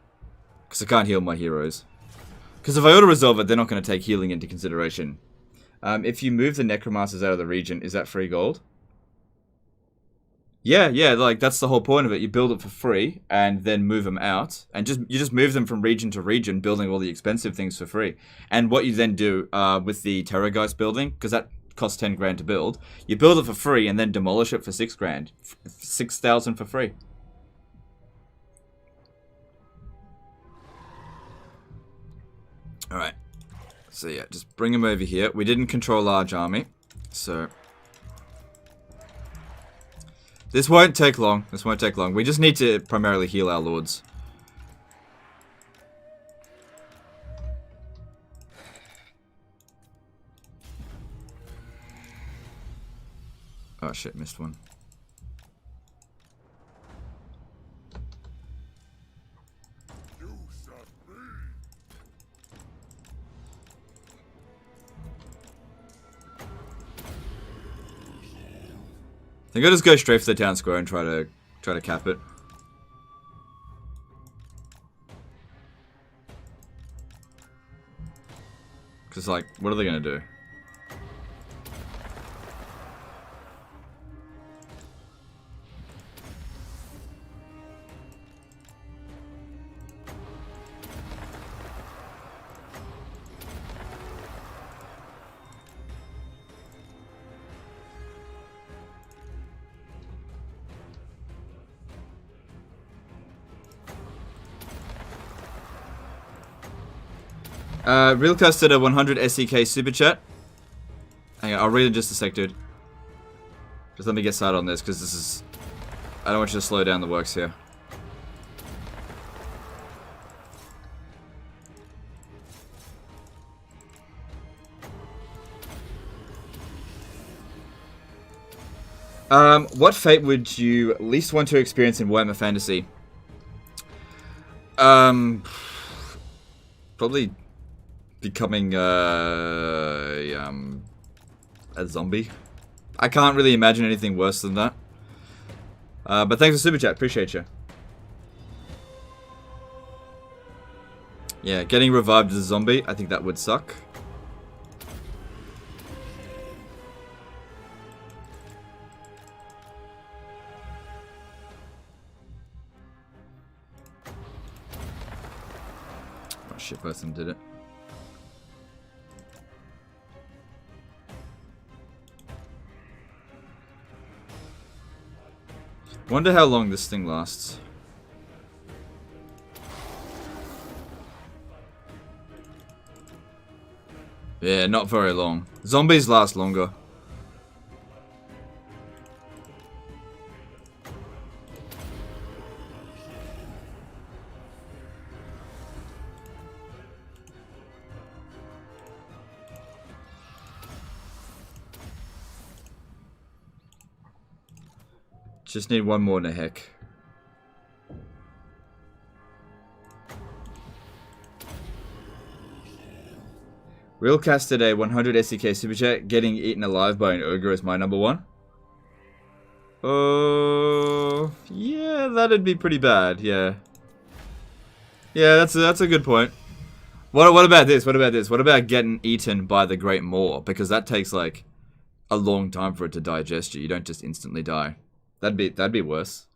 Because I can't heal my heroes. Because if I auto-resolve it, they're not going to take healing into consideration. If you move the Necromancers out of the region, is that free gold? Yeah, like, that's the whole point of it. You build it for free, and then move them out. And you just move them from region to region, building all the expensive things for free. And what you then do with the Terrorgeist building, because that costs 10 grand to build, you build it for free and then demolish it for 6 grand. 6,000 for free. Alright. So yeah, just bring him over here. We didn't control large army, so... This won't take long. This won't take long. We just need to primarily heal our lords. Oh shit, missed one. You serve me. I think I'll just go straight for the town square and try to cap it. Cause like, what are they gonna do? Realcast did a 100 SEK super chat. Hang on, I'll read it in just a sec, dude. Just let me get started on this, because this is... I don't want you to slow down the works here. What fate would you least want to experience in Warhammer Fantasy? Probably becoming a zombie. I can't really imagine anything worse than that. But thanks for Super Chat. Appreciate you. Yeah, getting revived as a zombie, I think that would suck. Oh shit, both of them did it. Wonder how long this thing lasts. Yeah, not very long. Zombies last longer. Just need one more in a heck. Real cast today, 100 SEK Super Chat. Getting eaten alive by an ogre is my number one. Oh, yeah, that'd be pretty bad. Yeah, yeah, that's a good point. What about this? What about this? What about getting eaten by the Great Maw? Because that takes like a long time for it to digest you. You don't just instantly die. That'd be worse.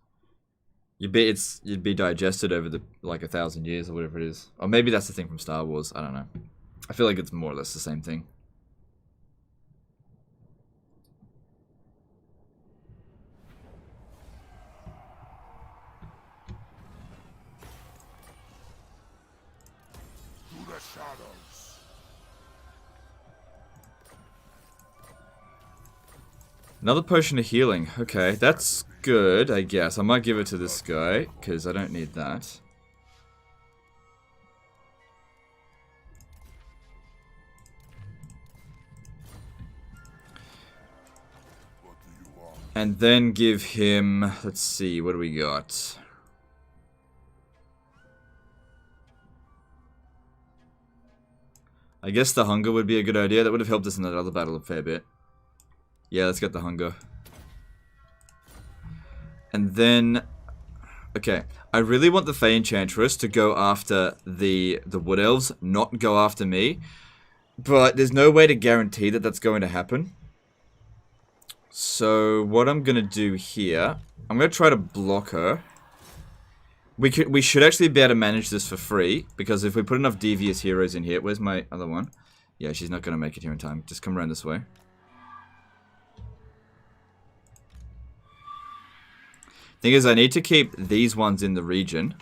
You'd be digested over the like 1,000 years or whatever it is. Or maybe that's the thing from Star Wars. I don't know. I feel like it's more or less the same thing. To the shadows. Another potion of healing. Okay, that's good, I guess. I might give it to this guy, because I don't need that. And then give him, let's see, what do we got? I guess the hunger would be a good idea. That would have helped us in that other battle a fair bit. Yeah, let's get the hunger. And then, okay, I really want the Fey Enchantress to go after the Wood Elves, not go after me. But there's no way to guarantee that that's going to happen. So what I'm gonna do here, I'm gonna try to block her. We should actually be able to manage this for free, because if we put enough devious heroes in here, where's my other one? Yeah, she's not gonna make it here in time. Just come around this way. Thing is, I need to keep these ones in the region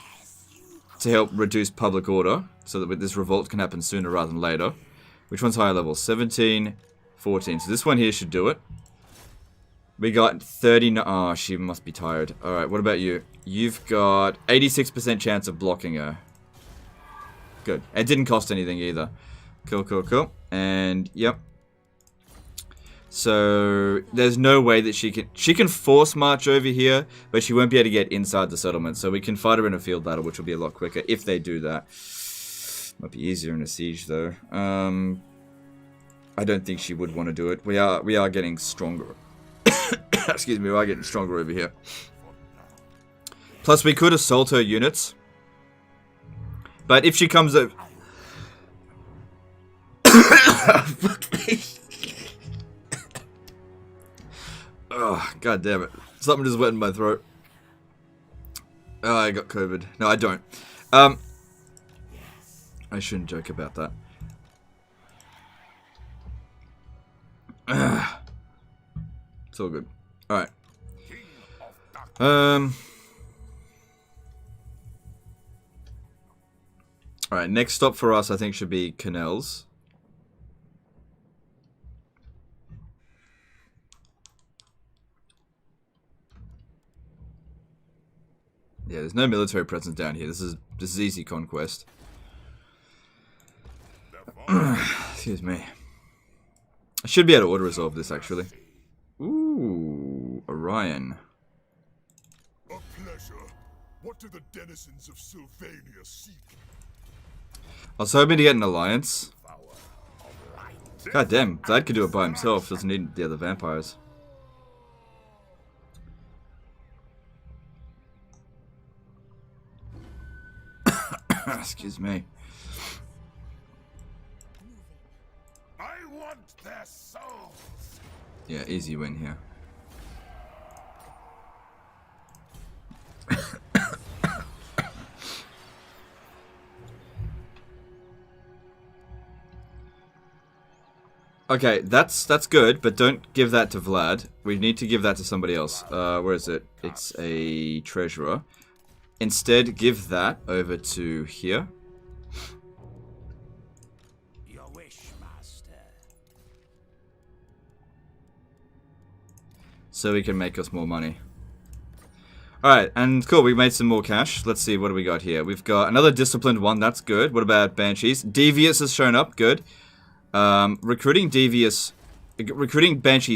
to help reduce public order, so that this revolt can happen sooner rather than later. Which one's higher level? 17, 14. So this one here should do it. We got 30. Oh, she must be tired. Alright, what about you? You've got 86% chance of blocking her. Good. It didn't cost anything either. Cool, cool, cool. And, yep. So, there's no way that she can force march over here, but she won't be able to get inside the settlement. So we can fight her in a field battle, which will be a lot quicker if they do that. Might be easier in a siege, though. I don't think she would want to do it. We are getting stronger. Excuse me, we are getting stronger over here. Plus, we could assault her units. But if she comes over... Fuck me. Oh, god damn it. Something just went in my throat. Oh, I got COVID. No, I don't. I shouldn't joke about that. It's all good. Alright. Alright, next stop for us I think should be Canals. Yeah, there's no military presence down here. This is easy conquest. Excuse me. I should be able to auto-resolve this, actually. Ooh, Orion. A pleasure. What do the denizens of Sylvania seek? I was hoping to get an alliance. God damn, Vlad could do it by himself, doesn't need the other vampires. Excuse me. I want their souls. Yeah, easy win here. Okay, that's good, but don't give that to Vlad. We need to give that to somebody else. Where is it? It's a treasurer. Instead, give that over to here. Your wish, master. So he can make us more money. Alright, and cool, we made some more cash. Let's see, what do we got here? We've got another disciplined one, that's good. What about Banshees? Devious has shown up, good. Recruiting Banshees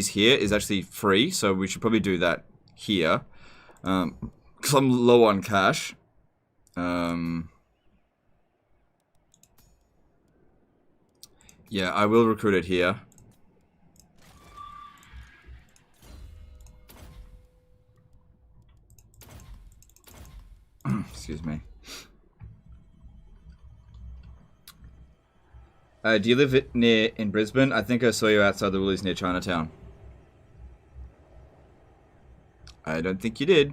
here is actually free, so we should probably do that here. Because I'm low on cash. Yeah, I will recruit it here. Excuse me. Do you live in Brisbane? I think I saw you outside the Woolies near Chinatown. I don't think you did.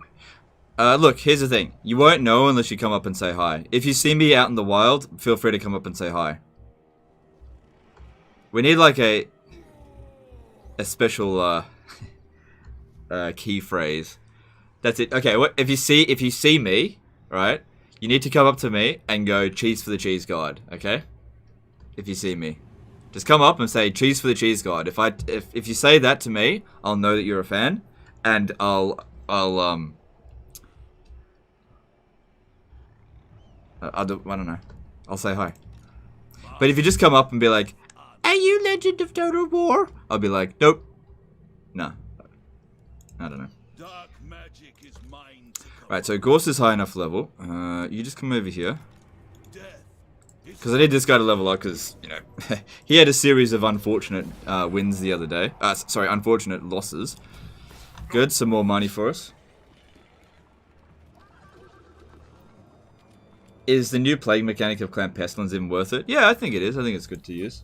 Look, here's the thing. You won't know unless you come up and say hi. If you see me out in the wild, feel free to come up and say hi. We need like a special key phrase. That's it. Okay, what if you see me, right? You need to come up to me and go cheese for the cheese god, okay? If you see me, just come up and say cheese for the cheese god. If you say that to me, I'll know that you're a fan, and I don't know. I'll say hi. But if you just come up and be like, "Are you Legend of Total War?" I'll be like, "Nope." No. I don't know. Dark magic is mine to Right, so Gorse is high enough level. You just come over here. Because I need this guy to level up because, you know, he had a series of unfortunate wins the other day. Sorry, unfortunate losses. Good, some more money for us. Is the new plague mechanic of Clan Pestilence even worth it? Yeah, I think it is. I think it's good to use.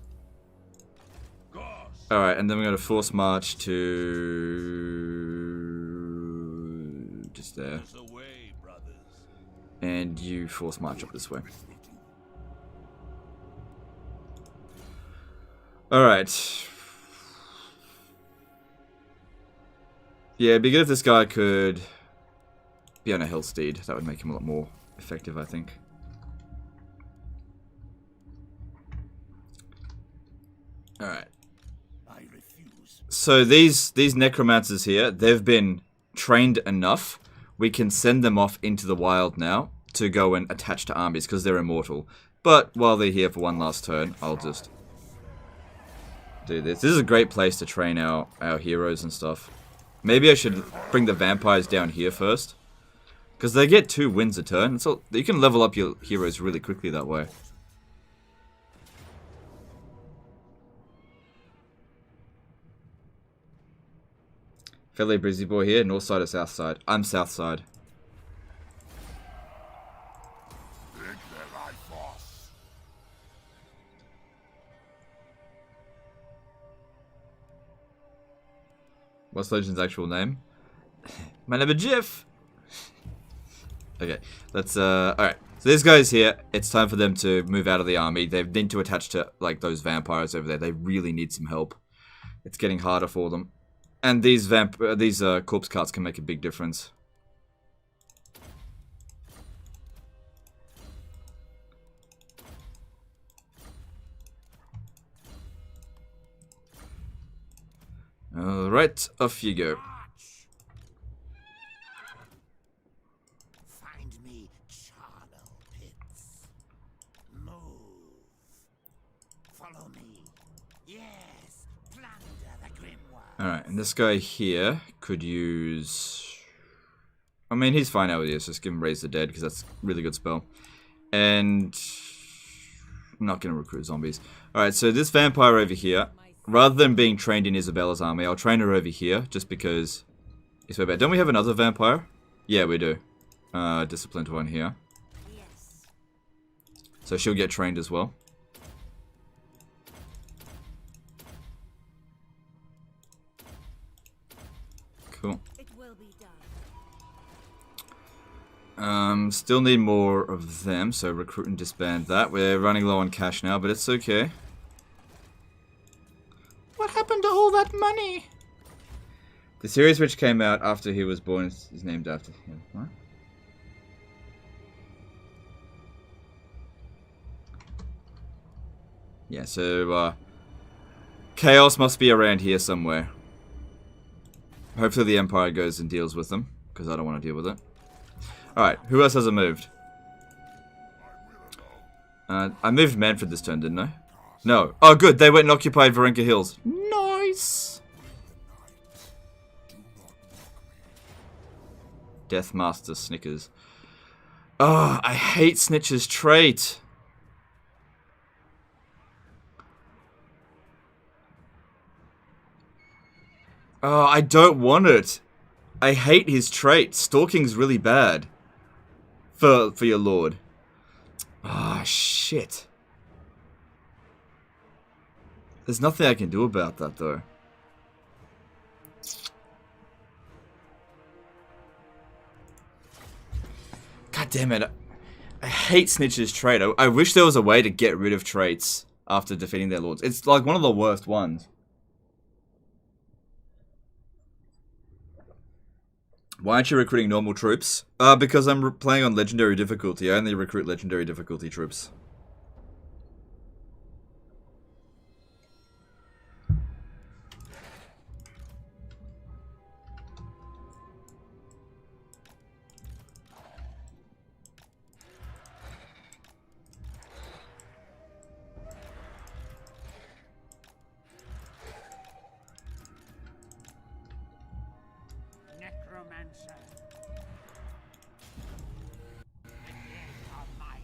Alright, and then we're going to force march to... just there. And you force march up this way. Alright. Yeah, it'd be good if this guy could be on a hill steed. That would make him a lot more effective, I think. Alright. So these necromancers here, they've been trained enough. We can send them off into the wild now to go and attach to armies because they're immortal. But while they're here for one last turn, I'll just do this. This is a great place to train our heroes and stuff. Maybe I should bring the vampires down here first. Because they get 2 wins a turn. So you can level up your heroes really quickly that way. Fairly busy boy here, north side or south side? I'm south side. What's Legend's actual name? My name is Jeff! Okay, let's, alright. So these guys here, it's time for them to move out of the army. They need to attach to, like, those vampires over there. They really need some help. It's getting harder for them. And these corpse carts can make a big difference. Alright, off you go. Find me charnel pits. Move. Follow me. Yes, plunder the grimoire. Alright, and this guy here could use... I mean, he's fine out with this. Just give him Raise the Dead, because that's a really good spell. And... I'm not going to recruit zombies. Alright, so this vampire over here, rather than being trained in Isabella's army, I'll train her over here, just because it's way better. Don't we have another vampire? Yeah, we do. Disciplined one here. Yes. So she'll get trained as well. Cool. It will be done. Still need more of them, so recruit and disband that. We're running low on cash now, but it's okay. What happened to all that money? The series which came out after he was born is named after him. What? Yeah, so, Chaos must be around here somewhere. Hopefully the Empire goes and deals with them, because I don't want to deal with it. Alright, who else hasn't moved? I moved Mannfred this turn, didn't I? No. Oh, good, they went and occupied Varenka Hills. Nice! Deathmaster Snickers. Oh, I hate Snitch's trait. Oh, I don't want it. I hate his trait. Stalking's really bad. For your lord. Ah, shit. There's nothing I can do about that, though. God damn it. I hate Snitch's trait. I wish there was a way to get rid of traits after defeating their lords. It's like one of the worst ones. Why aren't you recruiting normal troops? Because I'm playing on legendary difficulty. I only recruit legendary difficulty troops. Necromancer. The days are mine.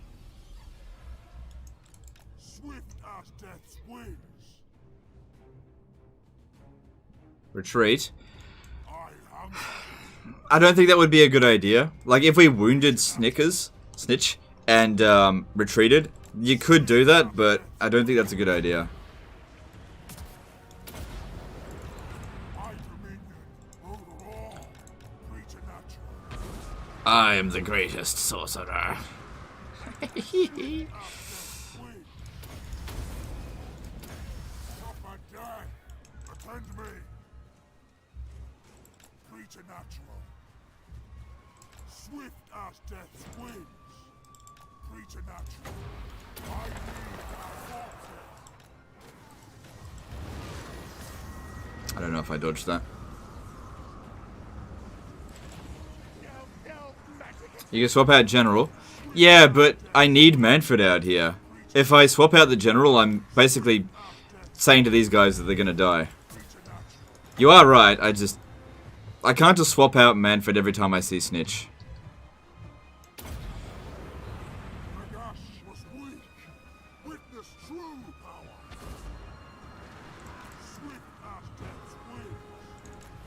Swift as death's wings. Retreat. I hunger. I don't think that would be a good idea. Like, if we wounded Snitch, and retreated, you could do that, but I don't think that's a good idea. I am the greatest sorcerer. Attend me. Preternatural. Swift as death's wings. Preternatural. I need our I don't know if I dodged that. You can swap out General. Yeah, but I need Mannfred out here. If I swap out the General, I'm basically saying to these guys that they're gonna die. You are right, I can't just swap out Mannfred every time I see Snitch. Nagash was weak. Witness true power. Swift as death's wings.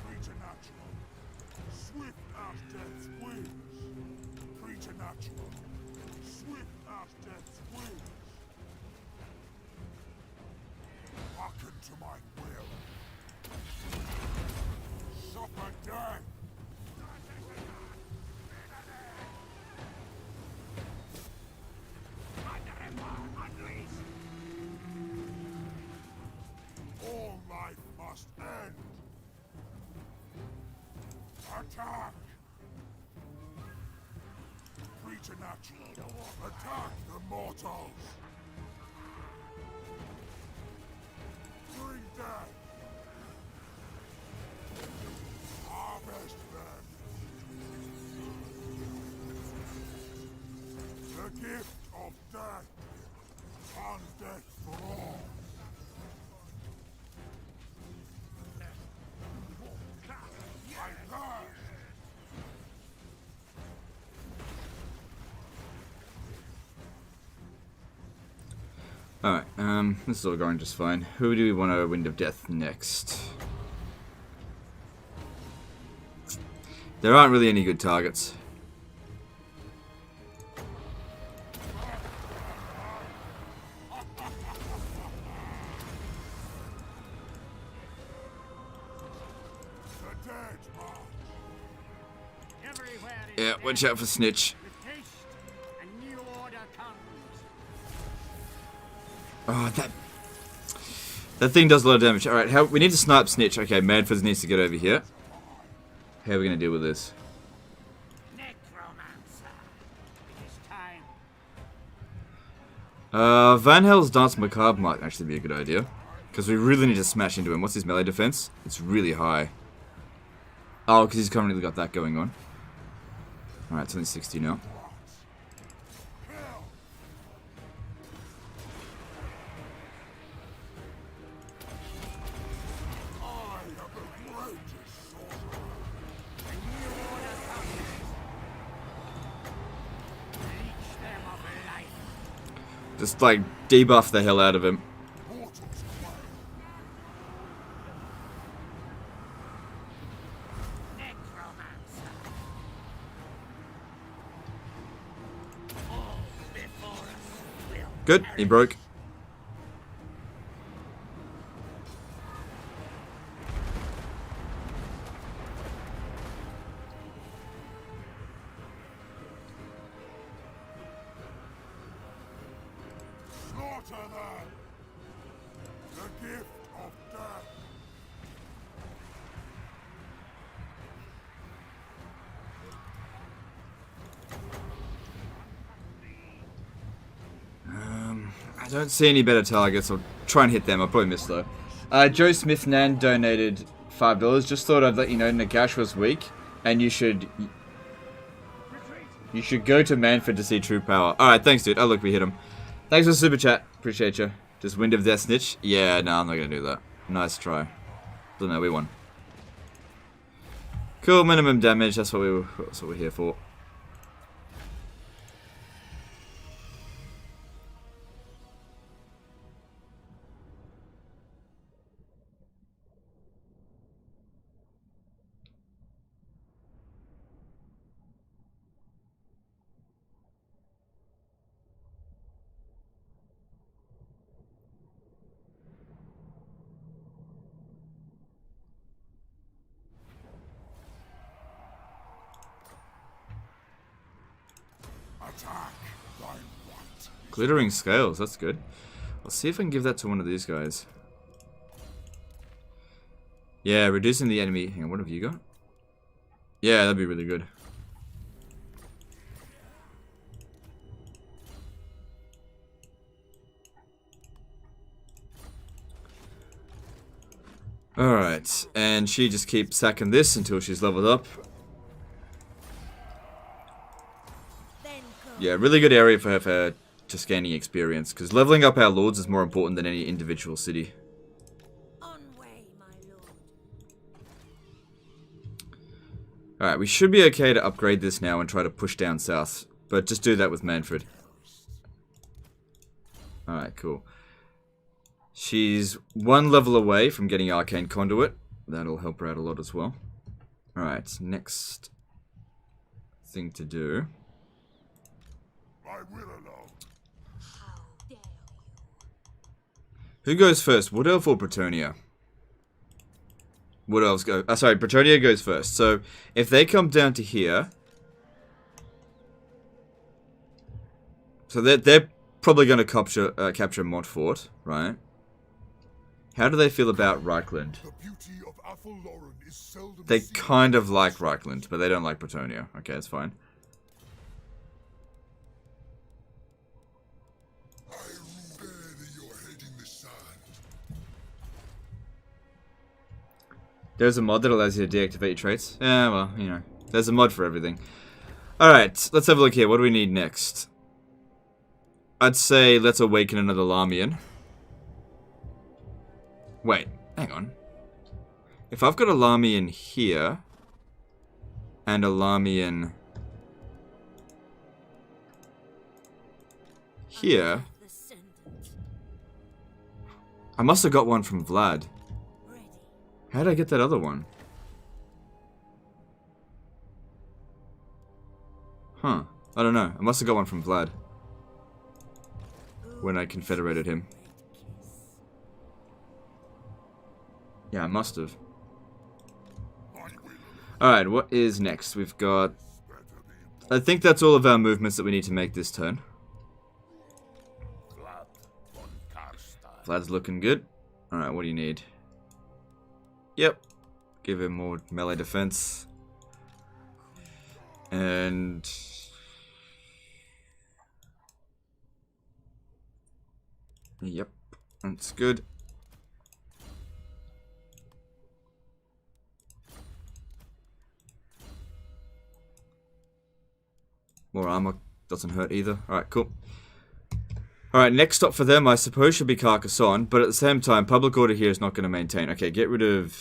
Preternatural. Swift as death's wings. Preternatural. Swift as death's wings. Hearken to my will. Suffer death. All life must end. Attack! Preternatural. Attack the mortals. Bring death. Harvest them. The gift of death. One death for all. I pass. Alright, this is all going just fine. Who do we want to Wind of Death next? There aren't really any good targets. Yeah, watch out for Snitch. Oh, that thing does a lot of damage. Alright, we need to snipe Snitch. Okay, Mannfred needs to get over here. How are we going to deal with this? Van Hel's Dance Macabre might actually be a good idea. Because we really need to smash into him. What's his melee defense? It's really high. Oh, because he's currently got that going on. Alright, it's only 60 now. Just like debuff the hell out of him. Good, he broke. Slaughter them! The gift of death! I don't see any better targets. I'll try and hit them. I'll probably miss though. Joe Smith Nan donated $5. Just thought I'd let you know Nagash was weak, and you should go to Mannfred to see true power. All right, thanks, dude. Oh look, we hit him. Thanks for the super chat. Appreciate you. Just Wind of Death Snitch. Yeah, no, I'm not gonna do that. Nice try. Don't know, we won. Cool, minimum damage. That's what we're here for. Attack thy right. Glittering scales, that's good. I'll see if I can give that to one of these guys. Yeah, reducing the enemy. Hang on, what have you got? Yeah, that'd be really good. Alright, and she just keeps sacking this until she's leveled up. Yeah, really good area for her for just gaining experience, because leveling up our lords is more important than any individual city. On way, my lord. Alright, we should be okay to upgrade this now and try to push down south, but just do that with Mannfred. Alright, cool. She's one level away from getting Arcane Conduit. That'll help her out a lot as well. Alright, next thing to do. I will alone. How dare you? Who goes first, Wood Elf or Bretonia? Wood Elves go. Sorry, Bretonia goes first. So if they come down to here, so they're probably going to capture Montfort, right? How do they feel about Reichland? The beauty of Athelloren is seldom They seen. kind of like Reichland, but they don't like Bretonia. Okay, that's fine. I will bury your head in the sand. There's a mod that allows you to deactivate your traits. Yeah, well, you know, there's a mod for everything. Alright, let's have a look here. What do we need next? I'd say let's awaken another Lamian. Wait, hang on. If I've got a Lamian here, and a Lamian here, Descendant. I must have got one from Vlad. How did I get that other one? Huh. I don't know. I must have got one from Vlad. When I confederated him. Yeah, I must have. Alright, what is next? We've got... I think that's all of our movements that we need to make this turn. Vlad's looking good. Alright, what do you need? Yep. Give him more melee defense. And... Yep. That's good. More armor doesn't hurt either. Alright, cool. Alright, next stop for them, I suppose, should be Carcassonne, but at the same time, public order here is not going to maintain. Okay, get rid of...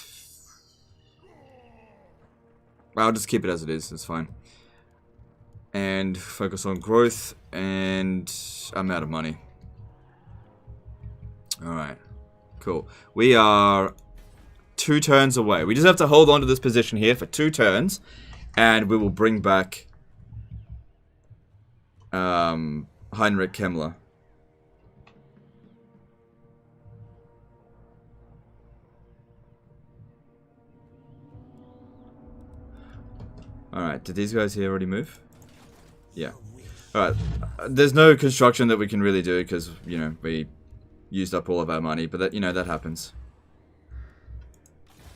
I'll just keep it as it is, it's fine. And focus on growth, and I'm out of money. Alright, cool. We are 2 turns away. We just have to hold on to this position here for 2 turns, and we will bring back Heinrich Kemmler. Alright, did these guys here already move? Yeah. Alright, there's no construction that we can really do because, you know, we used up all of our money, but that, you know, that happens.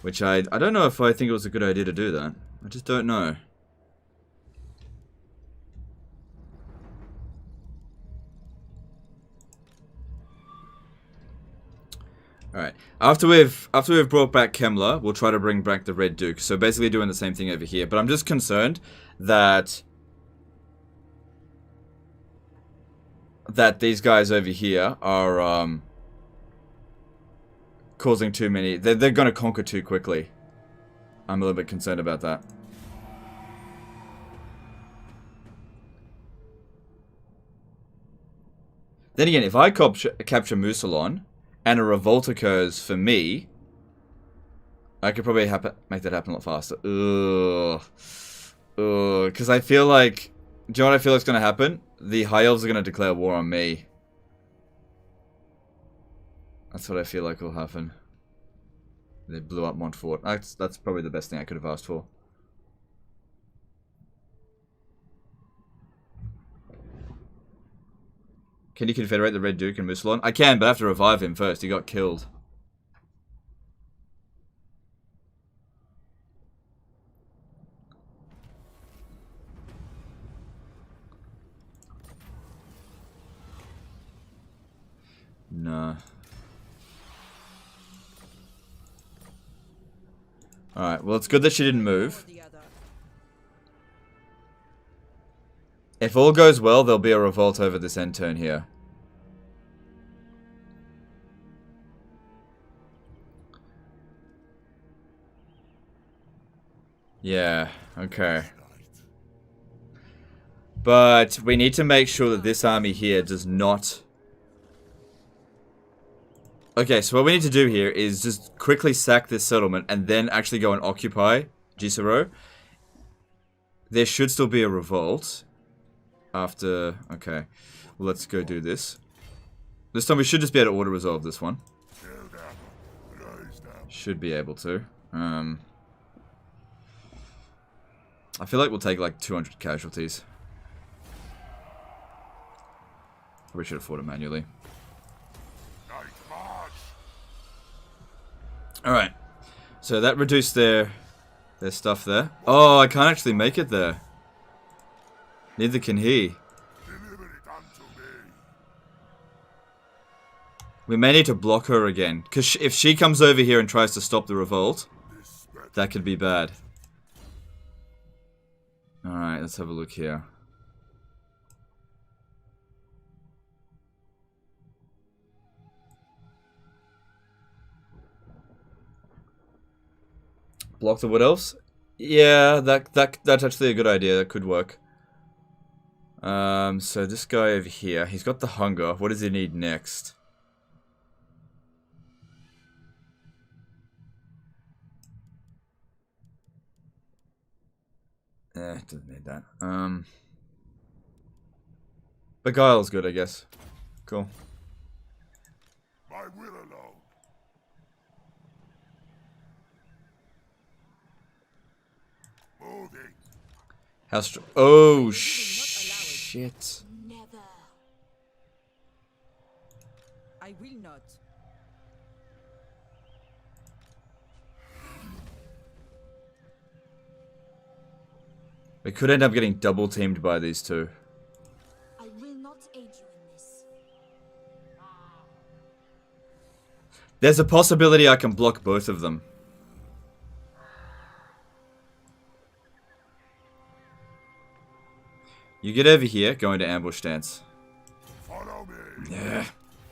Which I don't know if I think it was a good idea to do that. I just don't know. Alright, after we've brought back Kemmler, we'll try to bring back the Red Duke. So basically doing the same thing over here. But I'm just concerned that these guys over here are causing too many. They're going to conquer too quickly. I'm a little bit concerned about that. Then again, if I capture Mousillon and a revolt occurs for me, I could probably make that happen a lot faster. Ugh. Because I feel like... Do you know what I feel like is going to happen? The High Elves are going to declare war on me. That's what I feel like will happen. They blew up Montfort. That's probably the best thing I could have asked for. Can you confederate the Red Duke and Mousillon? I can, but I have to revive him first. He got killed. No. Alright, well it's good that she didn't move. If all goes well, there'll be a revolt over this end turn here. Yeah, okay. But we need to make sure that this army here does not... Okay, so what we need to do here is just quickly sack this settlement and then actually go and occupy Gisero. There should still be a revolt. After... Okay. Well, let's go do this. This time we should just be able to auto-resolve this one. Should be able to. I feel like we'll take like 200 casualties. We should have fought it manually. Alright. So that reduced their stuff there. Oh, I can't actually make it there. Neither can he. We may need to block her again. Because if she comes over here and tries to stop the revolt, that could be bad. Alright, let's have a look here. Block the Wood Elves? Yeah, that's actually a good idea. That could work. So this guy over here, he's got the hunger. What does he need next? Doesn't need that. Beguile's good, I guess. Cool. My will alone. Moving. How strong? Oh, shit. Never. I will not. We could end up getting double teamed by these two. I will not aid you in this. There's a possibility I can block both of them. You get over here, go into ambush stance. Follow me. Yeah.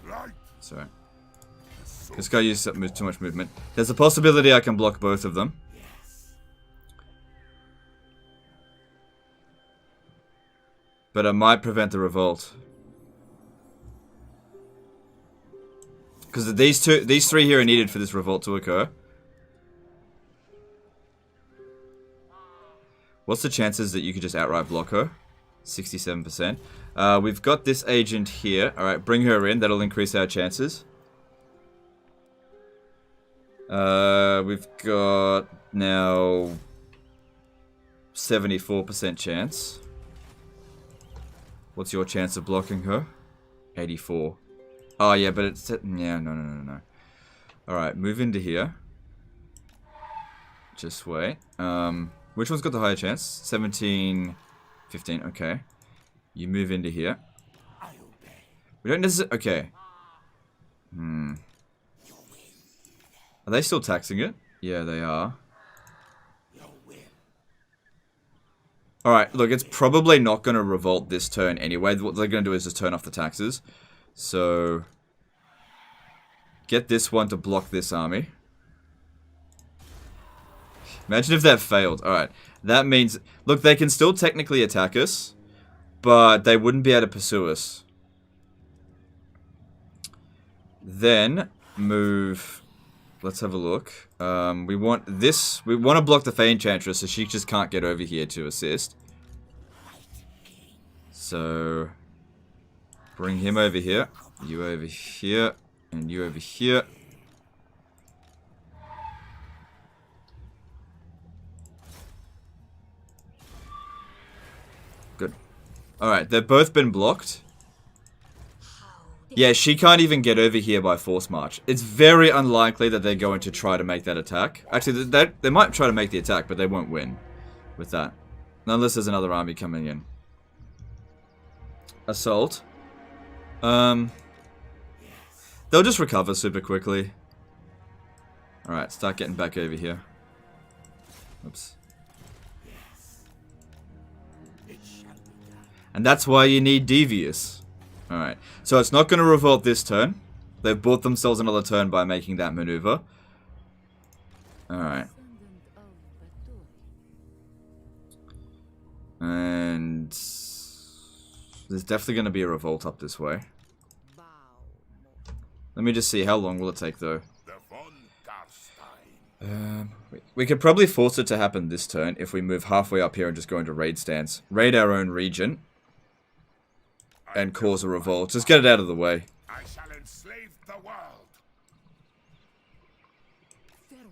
Light. Sorry. This guy used too much movement. There's a possibility I can block both of them. But it might prevent the revolt. Because these three here are needed for this revolt to occur. What's the chances that you could just outright block her? 67%. We've got this agent here. Alright, bring her in. That'll increase our chances. We've got now 74% chance. What's your chance of blocking her? 84. Oh, yeah, but it's... Yeah, no. Alright, move into here. Just wait. Which one's got the higher chance? 17... 15, okay. You move into here. We don't necessarily... Okay. Are they still taxing it? Yeah, they are. Alright, look, it's probably not going to revolt this turn anyway. What they're going to do is just turn off the taxes. So... Get this one to block this army. Imagine if that failed. Alright, that means... Look, they can still technically attack us, but they wouldn't be able to pursue us. Then, move... Let's have a look. We want this... We want to block the Fey Enchantress so she just can't get over here to assist. So... Bring him over here. You over here. And you over here. Good. Alright, they've both been blocked. Yeah, she can't even get over here by force march. It's very unlikely that they're going to try to make that attack. Actually, they might try to make the attack, but they won't win with that. Unless there's another army coming in. Assault. They'll just recover super quickly. Alright, start getting back over here. Oops. And that's why you need Devious. Alright, so it's not going to revolt this turn. They've bought themselves another turn by making that maneuver. Alright. And... There's definitely going to be a revolt up this way. Let me just see, how long will it take though? We could probably force it to happen this turn if we move halfway up here and just go into raid stance. Raid our own region. And cause a revolt. Just get it out of the way. I shall enslave the world. Farewell.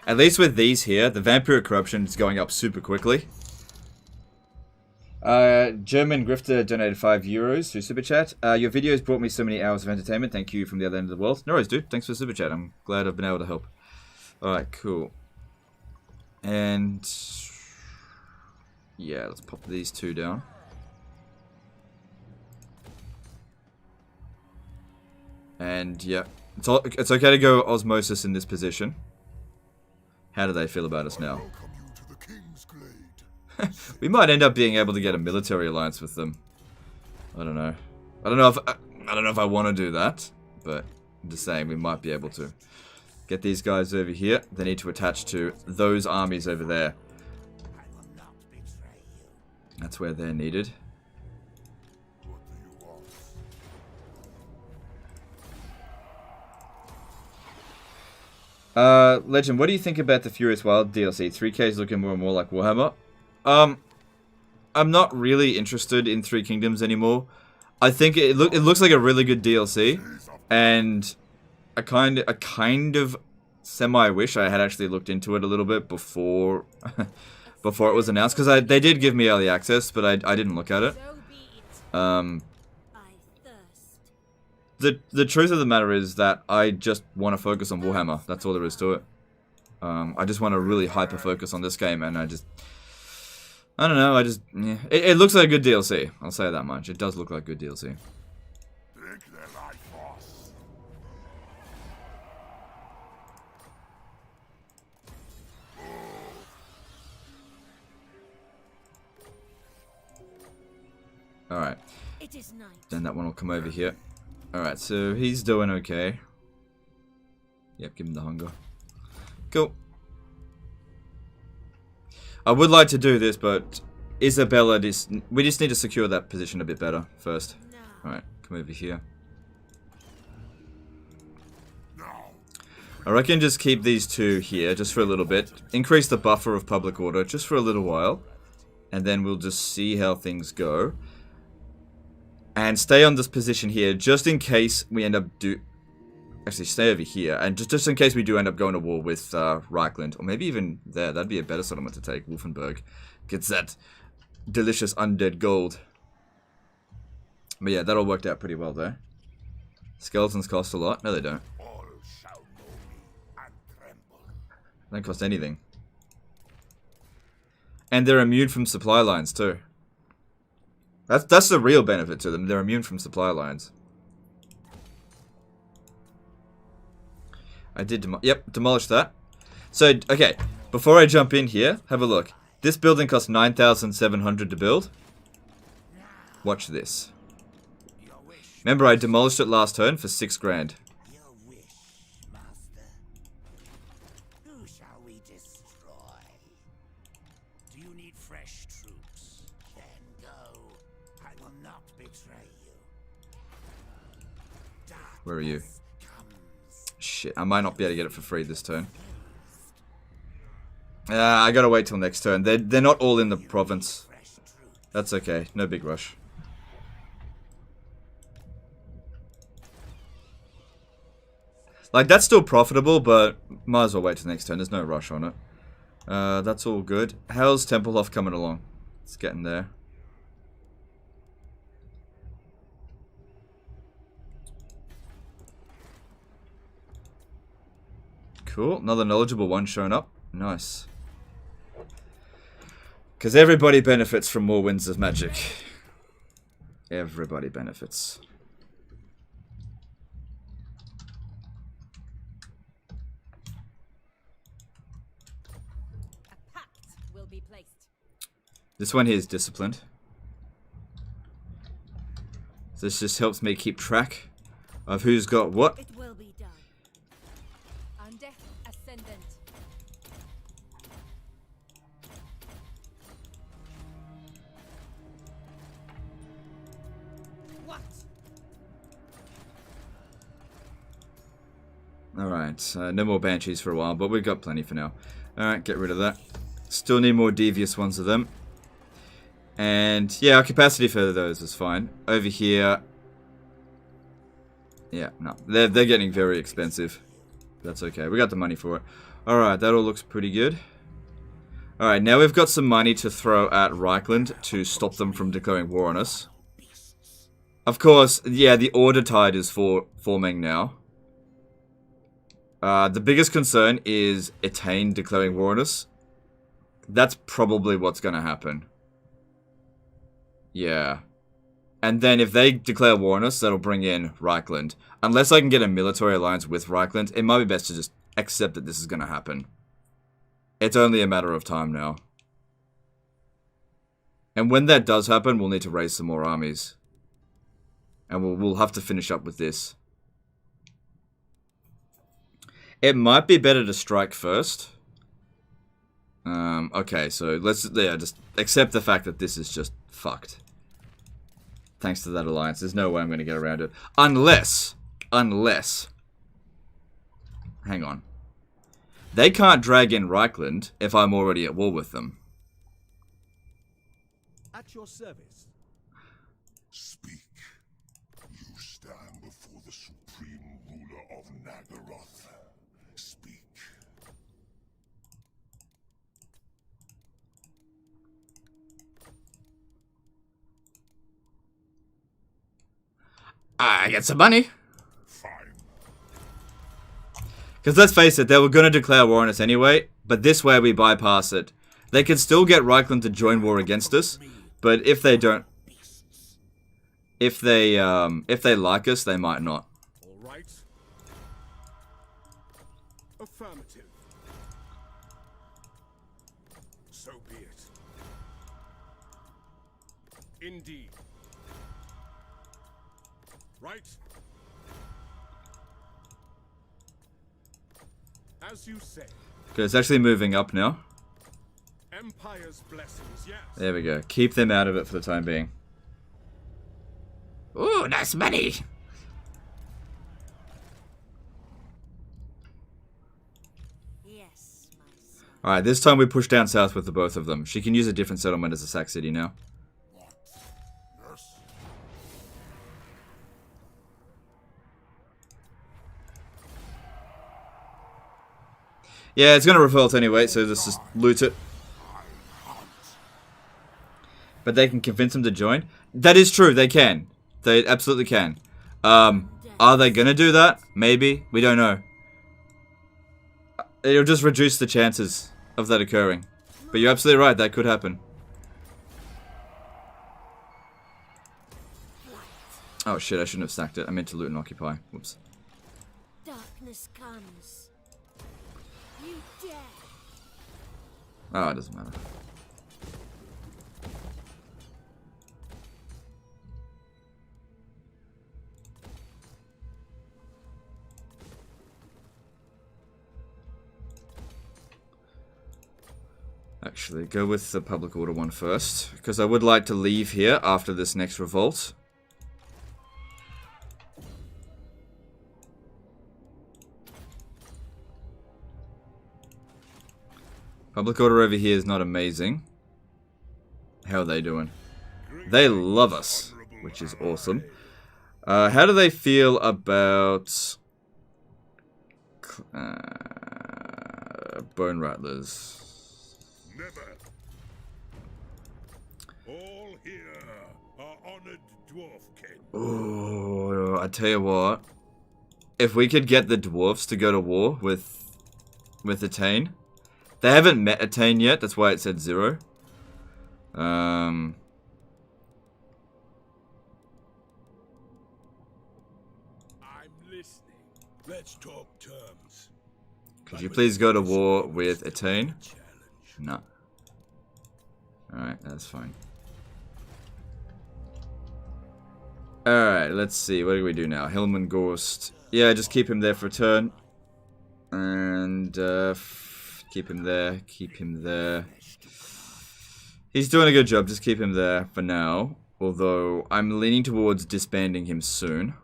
At least with these here, the Vampiric Corruption is going up super quickly. German Grifter donated €5 through Super Chat. Your videos brought me so many hours of entertainment. Thank you from the other end of the world. No worries, dude. Thanks for Super Chat. I'm glad I've been able to help. Alright, cool. And... Yeah, let's pop these two down. And, yeah. It's okay to go Osmosis in this position. How do they feel about us now? Welcome you to the King's Glade. We might end up being able to get a military alliance with them. I don't know. I don't know if I want to do that, but I'm just saying we might be able to. Get these guys over here. They need to attach to those armies over there. That's where they're needed. What do you want? Legend, what do you think about the Furious Wild DLC? 3K is looking more and more like Warhammer. I'm not really interested in Three Kingdoms anymore. I think it looks like a really good DLC, and I kind of semi wish I had actually looked into it a little bit before before it was announced, because they did give me early access, but I didn't look at it. So be it. I thirst. The truth of the matter is that I just want to focus on Warhammer. That's all there is to it. I just want to really hyper focus on this game, and I don't know, yeah. It looks like a good DLC. I'll say that much. It does look like good DLC. Take their life force. Alright. It is night. Then that one will come over here. Alright, so he's doing okay. Yep, give him the hunger. Cool. I would like to do this, but Isabella, we just need to secure that position a bit better first. Now. Alright, come over here. Now, I reckon just keep these two here, just for a little bit. Increase the buffer of public order, just for a little while. And then we'll just see how things go. And stay on this position here, just in case we end up Actually, stay over here, and just in case we do end up going to war with Reichland, or maybe even there. That'd be a better settlement to take. Wolfenburg gets that delicious undead gold. But yeah, that all worked out pretty well there. Skeletons cost a lot. No, they don't. all shall know me and tremble. They don't cost anything. And they're immune from supply lines too. That's the real benefit to them. They're immune from supply lines. I did demolish that. So, okay, before I jump in here, have a look. This building cost 9,700 to build. Watch this. Remember, I demolished it last turn for 6 grand. Your wish, master. Who shall we destroy? Do you need fresh troops? Then go. I will not betray you. Where are you? Darkness comes. Shit, I might not be able to get it for free this turn. I gotta wait till next turn. They're not all in the province. Fresh troops. That's okay, no big rush. Like, that's still profitable, but might as well wait till next turn. There's no rush on it. That's all good. How's Tempelhof coming along? It's getting there. Cool. Another knowledgeable one showing up. Nice. Because everybody benefits from more winds of magic. Everybody benefits. A pact will be placed. This one here is disciplined. This just helps me keep track of who's got what. It will be done. On death ascendant. What? Alright, no more banshees for a while, but we've got plenty for now. Alright, get rid of that. Still need more devious ones of them. And yeah, our capacity for those is fine. Over here, yeah, no, they're getting very expensive. That's okay, we got the money for it. Alright, that all looks pretty good. Alright, now we've got some money to throw at Reichland to stop them from declaring war on us. Of course, yeah, the Order Tide is forming now. The biggest concern is Etain declaring war on us. That's probably what's going to happen. Yeah. And then if they declare war on us, that'll bring in Reichland. Unless I can get a military alliance with Reichland, it might be best to just accept that this is going to happen. It's only a matter of time now. And when that does happen, we'll need to raise some more armies. And we'll have to finish up with this. It might be better to strike first. Okay, so let's just accept the fact that this is just fucked. Thanks to that alliance, there's no way I'm going to get around it. Unless, hang on. They can't drag in Reichland if I'm already at war with them. At your service. Speak. You stand before the supreme ruler of Nagaroth. Speak. I get some money. Fine. Because let's face it, they were going to declare war on us anyway, but this way we bypass it. They could still get Reichland to join war against us, but if they don't, if they like us, they might not. All right. Affirmative. So be it. Indeed. Right. As you say. Okay, it's actually moving up now. Empire's blessings, yes. There we go. Keep them out of it for the time being. Ooh, nice money. Yes, my son. Alright, this time we push down south with the both of them. She can use a different settlement as a sack city now. Yes. Yeah, it's going to revolt anyway, so let's just loot it. But they can convince them to join? That is true, they can. They absolutely can. Are they going to do that? Maybe. We don't know. It'll just reduce the chances of that occurring. But you're absolutely right, that could happen. Oh shit, I shouldn't have stacked it. I meant to loot and occupy. Whoops. Darkness comes. You dare. Oh, it doesn't matter. Actually, go with the public order one first, because I would like to leave here after this next revolt. Public order over here is not amazing. How are they doing? They love us, which is awesome. How do they feel about Bone Rattlers? Never. All here are honored dwarfkin. Oh, I tell you what. If we could get the dwarves to go to war with Attain. They haven't met Attain yet, that's why it said 0. I'm listening. Let's talk terms. Could you please go to war with Attain? No. Alright, that's fine. Alright, let's see. What do we do now? Hillman Gorst. Yeah, just keep him there for a turn. And, keep him there. Keep him there. He's doing a good job. Just keep him there for now. Although, I'm leaning towards disbanding him soon.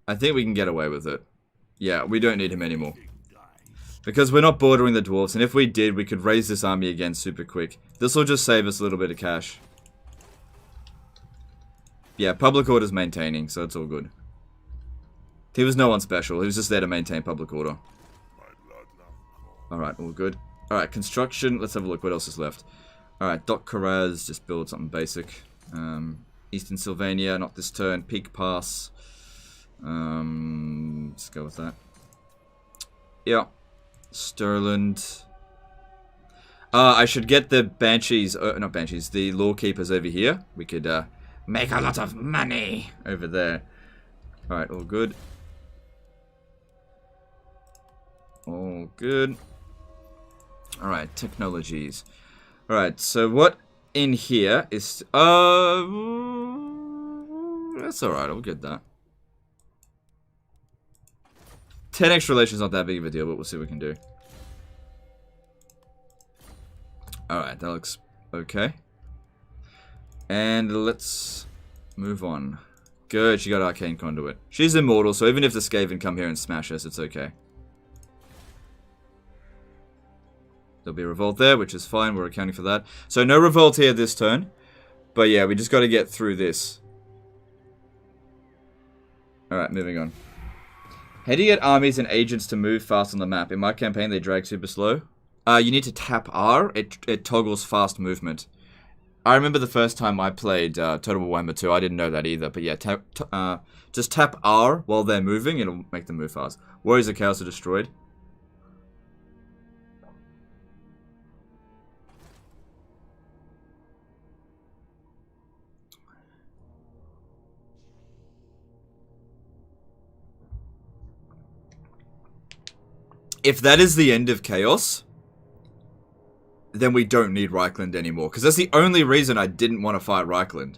I think we can get away with it. Yeah, we don't need him anymore. Because we're not bordering the dwarves, and if we did, we could raise this army again super quick. This will just save us a little bit of cash. Yeah, public order's maintaining, so it's all good. He was no one special, he was just there to maintain public order. Alright, all good. Alright, construction, let's have a look what else is left. Alright, Doc Karaz, just build something basic. Eastern Sylvania, not this turn. Peak Pass. Let's go with that. Yeah. Sterland. I should get the Banshees, not Banshees, the Lawkeepers over here. We could make a lot of money over there. Alright, all good. All good. Alright, technologies. Alright, so what in here is... that's alright, I'll get that. 10x relation is not that big of a deal, but we'll see what we can do. Alright, that looks okay. And let's move on. Good, she got Arcane Conduit. She's immortal, so even if the Skaven come here and smash us, it's okay. There'll be a revolt there, which is fine. We're accounting for that. So no revolt here this turn. But yeah, we just got to get through this. Alright, moving on. How do you get armies and agents to move fast on the map? In my campaign, they drag super slow. You need to tap R. It toggles fast movement. I remember the first time I played Total War Warhammer 2. I didn't know that either. But yeah, just tap R while they're moving. It'll make them move fast. Warriors of Chaos are destroyed. If that is the end of Chaos, then we don't need Reichland anymore. Because that's the only reason I didn't want to fight Reichland.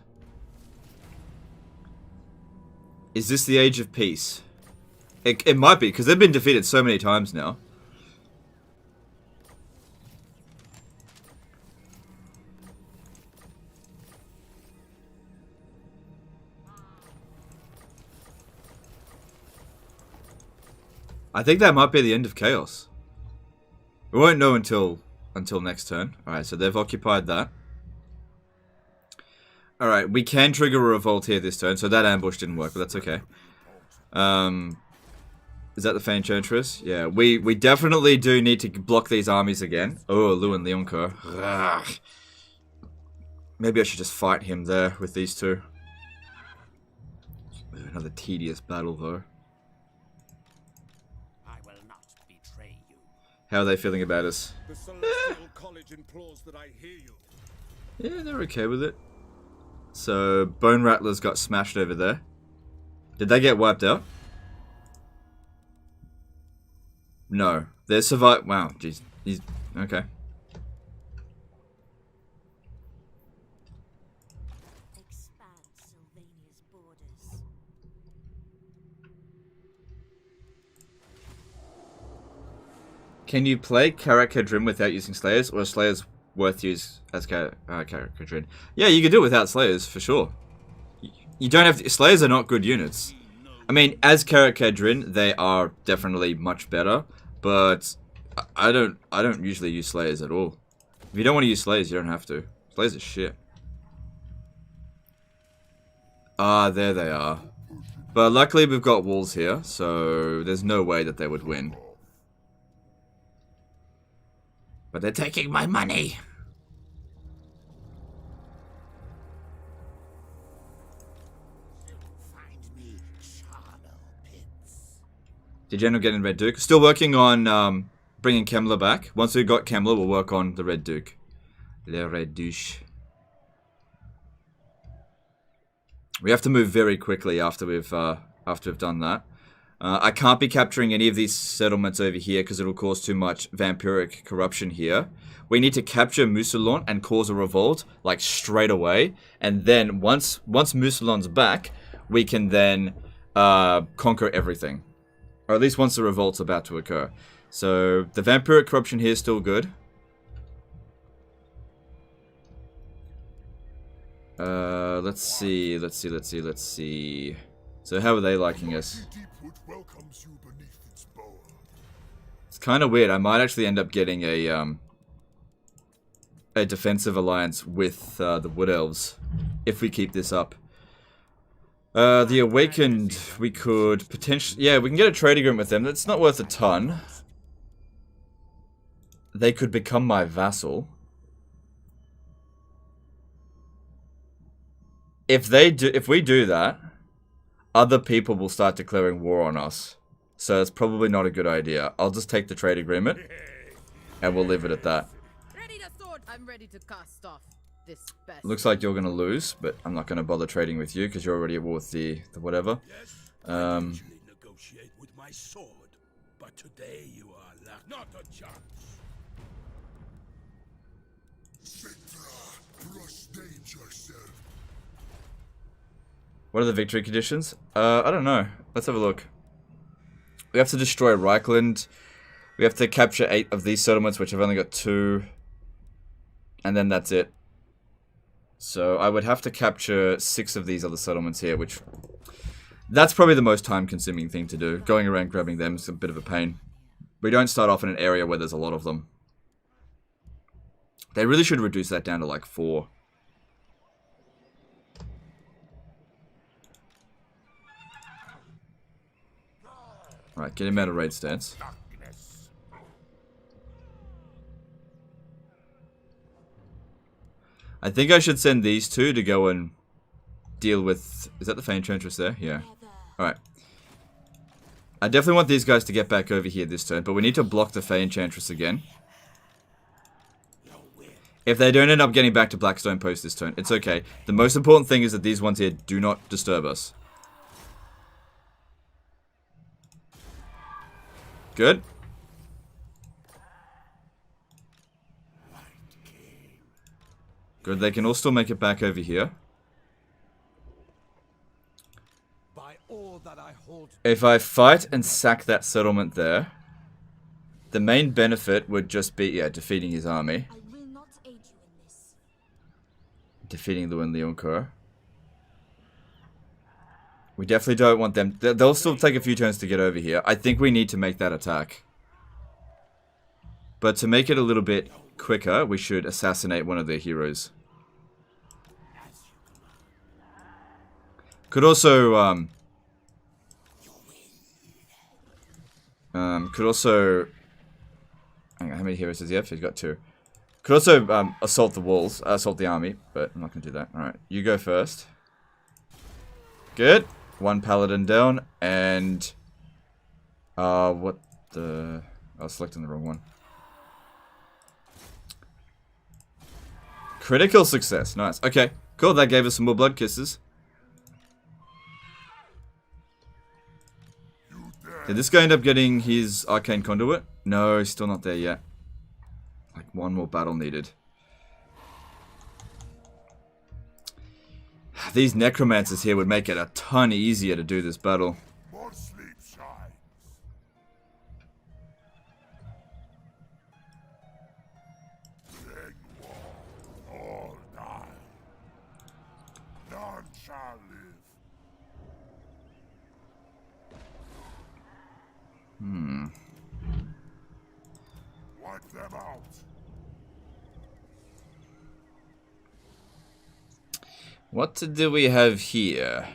Is this the Age of Peace? It might be, because they've been defeated so many times now. I think that might be the end of Chaos. We won't know until next turn. Alright, so they've occupied that. Alright, we can trigger a revolt here this turn, so that ambush didn't work, but that's okay. Is that the Feint Enchantress? Yeah, we definitely do need to block these armies again. Oh, Lewin Leoncoeur. Ugh. Maybe I should just fight him there with these two. Another tedious battle, though. How are they feeling about us? The Celestial College implores that I hear you. Yeah, they're okay with it. So, Bone Rattlers got smashed over there. Did they get wiped out? No. They're survived. Wow, jeez. He's okay. Expand Sylvania's borders. Can you play Karak-Kadrim without using Slayers, or are Slayers worth use as Karak-Kadrim? Yeah, you can do it without Slayers, for sure. You don't have to, Slayers are not good units. I mean, as Karak-Kadrim, they are definitely much better, but I don't usually use Slayers at all. If you don't want to use Slayers, you don't have to. Slayers are shit. Ah, there they are. But luckily we've got walls here, so there's no way that they would win. But they're taking my money. Find me charnel pits. Did General get in Red Duke? Still working on bringing Kemmler back. Once we've got Kemmler, we'll work on the Red Duke. Le Red Duke. We have to move very quickly after we've done that. I can't be capturing any of these settlements over here because it'll cause too much vampiric corruption here. We need to capture Mousillon and cause a revolt, like, straight away. And then, once Mousillon's back, we can then conquer everything. Or at least once the revolt's about to occur. So, the vampiric corruption here is still good. Let's see. So how are they liking us? It's kind of weird. I might actually end up getting a defensive alliance with the Wood Elves if we keep this up. The Awakened, we could potentially... Yeah, we can get a trade agreement with them. That's not worth a ton. They could become my vassal. If we do that, other people will start declaring war on us. So it's probably not a good idea. I'll just take the trade agreement, and we'll leave it at that. Ready to sword. I'm ready to cast off this best. Looks like you're gonna lose, but I'm not gonna bother trading with you because you're already at war with the whatever. I usually negotiate with my sword, but today you are lucky. Not a chance. What are the victory conditions? I don't know. Let's have a look. We have to destroy Reichland. We have to capture 8 of these settlements, which I've only got 2. And then that's it. So I would have to capture 6 of these other settlements here, which... That's probably the most time-consuming thing to do. Going around grabbing them is a bit of a pain. We don't start off in an area where there's a lot of them. They really should reduce that down to like 4. Right, get him out of raid stance. I think I should send these two to go and deal with... Is that the Feint Enchantress there? Yeah. Alright. I definitely want these guys to get back over here this turn, but we need to block the Feint Enchantress again. If they don't end up getting back to Blackstone Post this turn, it's okay. The most important thing is that these ones here do not disturb us. Good. Good, they can all still make it back over here. By all that I hold. If I fight and sack that settlement there, the main benefit would just be, yeah, defeating his army. I will not aid you in this. Defeating Lewin Leoncoeur. We definitely don't want them... They'll still take a few turns to get over here. I think we need to make that attack. But to make it a little bit quicker, we should assassinate one of their heroes. Could also... Could also... Hang on, how many heroes does he have? He's got 2. Could also assault the walls, assault the army, but I'm not going to do that. Alright, you go first. Good. 1 paladin down, and... what the... I was selecting the wrong one. Critical success. Nice. Okay, cool. That gave us some more blood kisses. Did this guy end up getting his Arcane Conduit? No, he's still not there yet. Like, 1 more battle needed. These necromancers here would make it a ton easier to do this battle. More sleep shines. Then all die. None shall live. Wipe them out. What do we have here?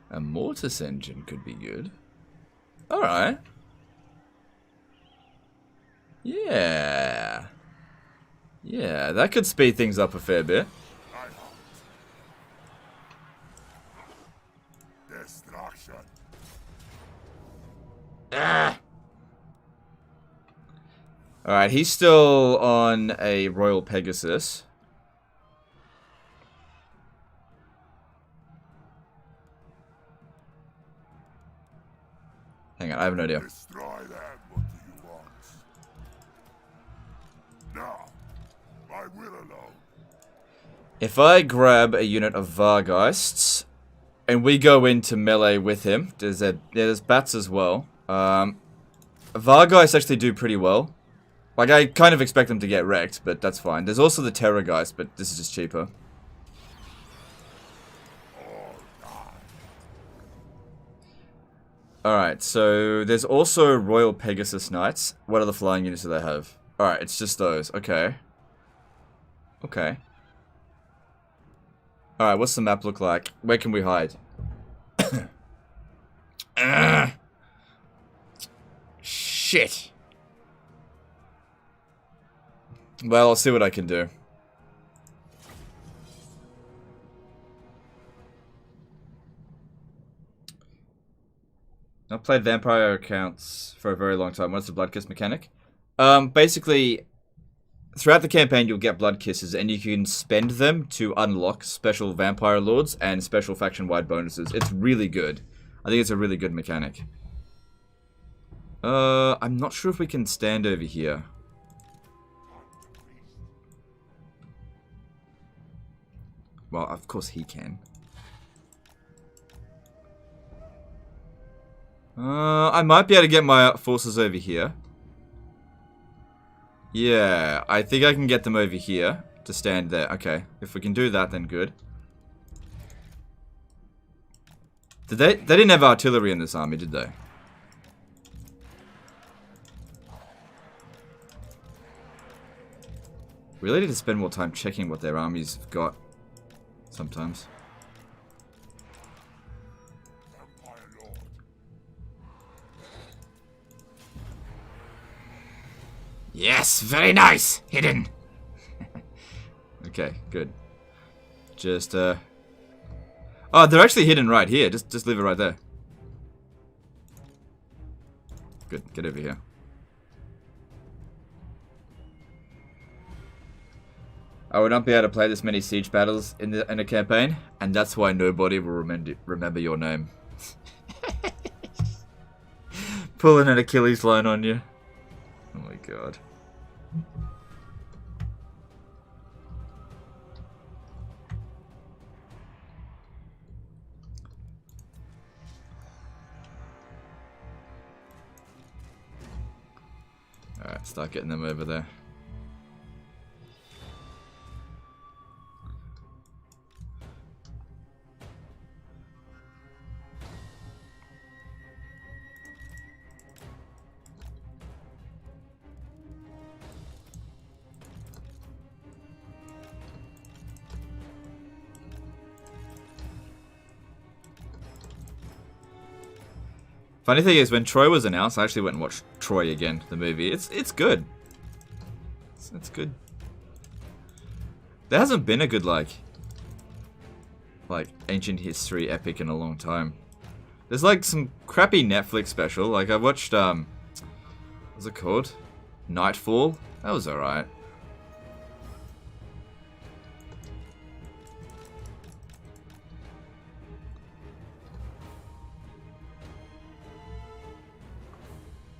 A mortis engine could be good. Alright. Yeah. Yeah, that could speed things up a fair bit. Destruction. Alright, he's still on a Royal Pegasus. Hang on, I have no idea. Destroy them. What do you want? Now, I will alone. If I grab a unit of Vargeists, and we go into melee with him, there's bats as well. Vargeists actually do pretty well. Like, I kind of expect them to get wrecked, but that's fine. There's also the Terrorgeist, but this is just cheaper. Alright, so there's also Royal Pegasus Knights. What other flying units do they have? Alright, it's just those. Okay. Okay. Alright, what's the map look like? Where can we hide? Shit. Well, I'll see what I can do. I've played vampire accounts for a very long time. What's the blood kiss mechanic? Basically, throughout the campaign you'll get blood kisses and you can spend them to unlock special vampire lords and special faction-wide bonuses. It's really good. I think it's a really good mechanic. I'm not sure if we can stand over here. Well, of course he can. I might be able to get my forces over here. Yeah, I think I can get them over here to stand there. Okay, if we can do that, then good. Did they didn't have artillery in this army, did they? Really need to spend more time checking what their armies have got. Sometimes. Yes, very nice. Hidden. Okay, good. Just, oh, they're actually hidden right here. Just leave it right there. Good, get over here. I would not be able to play this many siege battles in a campaign, and that's why nobody will remember your name. Pulling an Achilles line on you. Oh my god. Alright, start getting them over there. Funny thing is, when Troy was announced, I actually went and watched Troy again, the movie. It's good. It's good. There hasn't been a good like ancient history epic in a long time. There's like some crappy Netflix special. Like I watched what's it called? Nightfall. That was alright.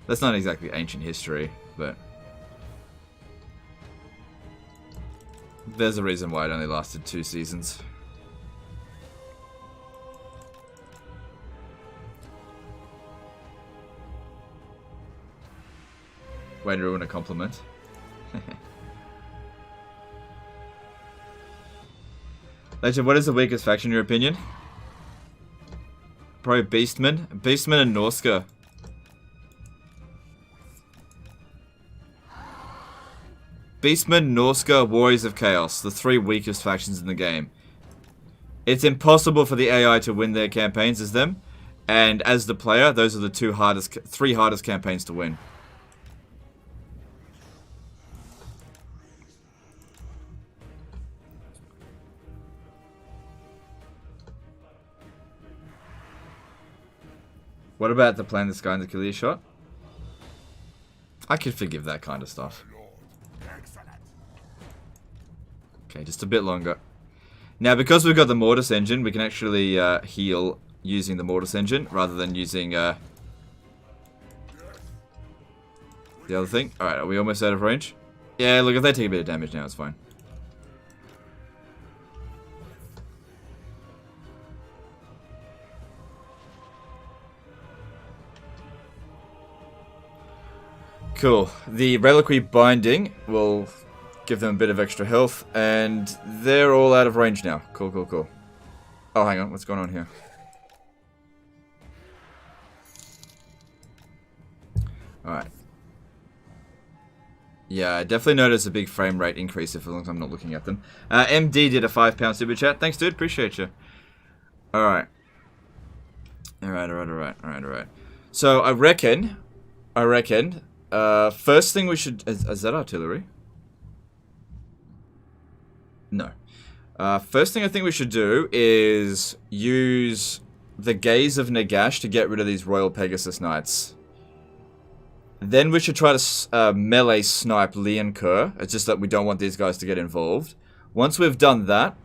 That's not exactly ancient history, but there's a reason why it only lasted 2 seasons. Way to ruin a compliment. Legend, what is the weakest faction in your opinion? Probably Beastmen. Beastmen and Norska. Beastmen, Norska, Warriors of Chaos, the 3 weakest factions in the game. It's impossible for the AI to win their campaigns as them, and as the player, those are the 3 hardest campaigns to win. What about the Plan the Sky and the Kill Your Shot? I could forgive that kind of stuff. Okay, just a bit longer. Now, because we've got the Mortis engine, we can actually heal using the Mortis engine rather than using the other thing. Alright, are we almost out of range? Yeah, look, if they take a bit of damage now, it's fine. Cool. The Reliquary Binding will give them a bit of extra health, and they're all out of range now. Cool, cool, cool. Oh, hang on. What's going on here? Alright. Yeah, I definitely noticed a big frame rate increase if as long as I'm not looking at them. MD did a £5 super chat. Thanks, dude. Appreciate you. Alright. Alright. So, I reckon, first thing we should... Is that artillery? No. First thing I think we should do is use the Gaze of Nagash to get rid of these Royal Pegasus Knights. Then we should try to melee snipe Leon Kerr. It's just that we don't want these guys to get involved. Once we've done that,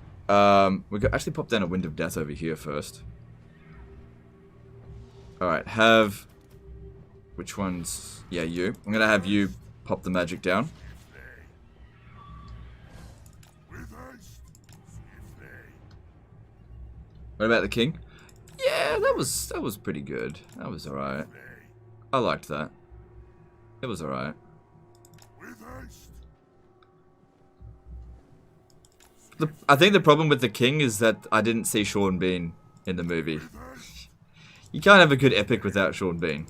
we could actually pop down a Wind of Death over here first. Alright, have... Which one's... Yeah, you. I'm gonna have you pop the magic down. What about the king? Yeah, that was pretty good. That was alright. I liked that. It was alright. I think the problem with the king is that I didn't see Sean Bean in the movie. You can't have a good epic without Sean Bean.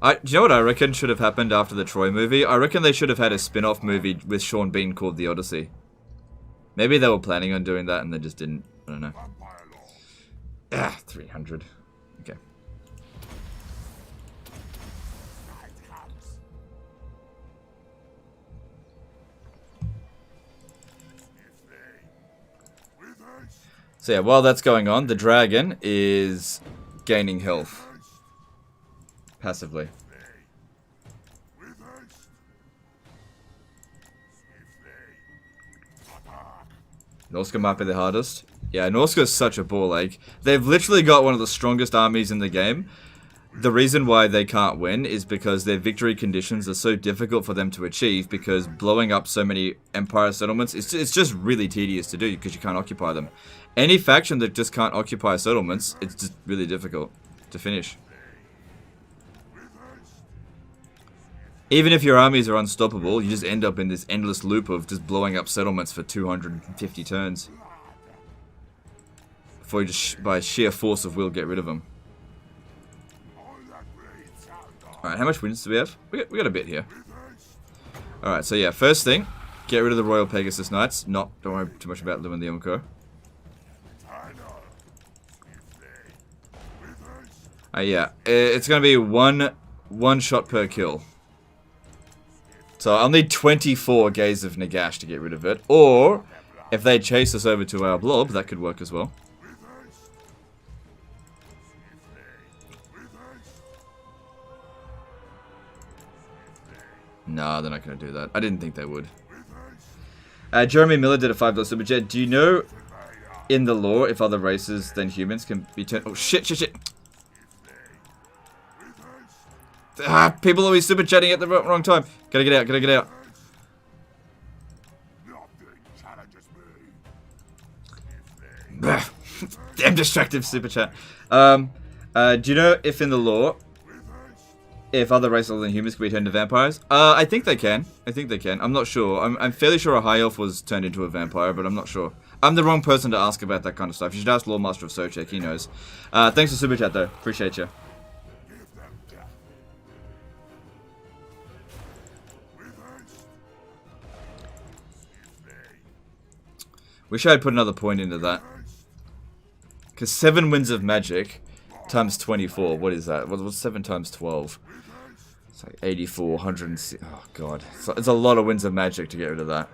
Do you know what I reckon should have happened after the Troy movie? I reckon they should have had a spin-off movie with Sean Bean called The Odyssey. Maybe they were planning on doing that and they just didn't. I don't know. 300. Okay. So yeah, while that's going on, the dragon is gaining health. Passively. Norska might be the hardest. Yeah, Norska's such a ball ache. They've literally got one of the strongest armies in the game. The reason why they can't win is because their victory conditions are so difficult for them to achieve because blowing up so many Empire settlements, it's just really tedious to do because you can't occupy them. Any faction that just can't occupy settlements, it's just really difficult to finish. Even if your armies are unstoppable, you just end up in this endless loop of just blowing up settlements for 250 turns. Before you just, by sheer force of will, get rid of them. Alright, how much wins do we have? We got a bit here. Alright, so yeah, first thing, get rid of the Royal Pegasus Knights. Don't worry too much about Lewin the Yonko. Yeah, it's gonna be one shot per kill. So I'll need 24 Gaze of Nagash to get rid of it. Or, if they chase us over to our blob, that could work as well. Nah, they're not going to do that. I didn't think they would. Jeremy Miller did a $5 super chat. Do you know in the lore if other races than humans can be turned... Oh, shit. People always super chatting at the wrong time. Gotta get out. Damn distractive super chat. Do you know if in the lore, if other races other than humans can be turned into vampires? I think they can. I'm not sure. I'm fairly sure a high elf was turned into a vampire, but I'm not sure. I'm the wrong person to ask about that kind of stuff. You should ask Loremaster of Sochek, he knows. Thanks for super chat though. Appreciate you. Wish I had put another point into that. Because 7 winds of magic times 24. What is that? What's 7 times 12? It's like 84, 106. Oh, God. It's a lot of winds of magic to get rid of that.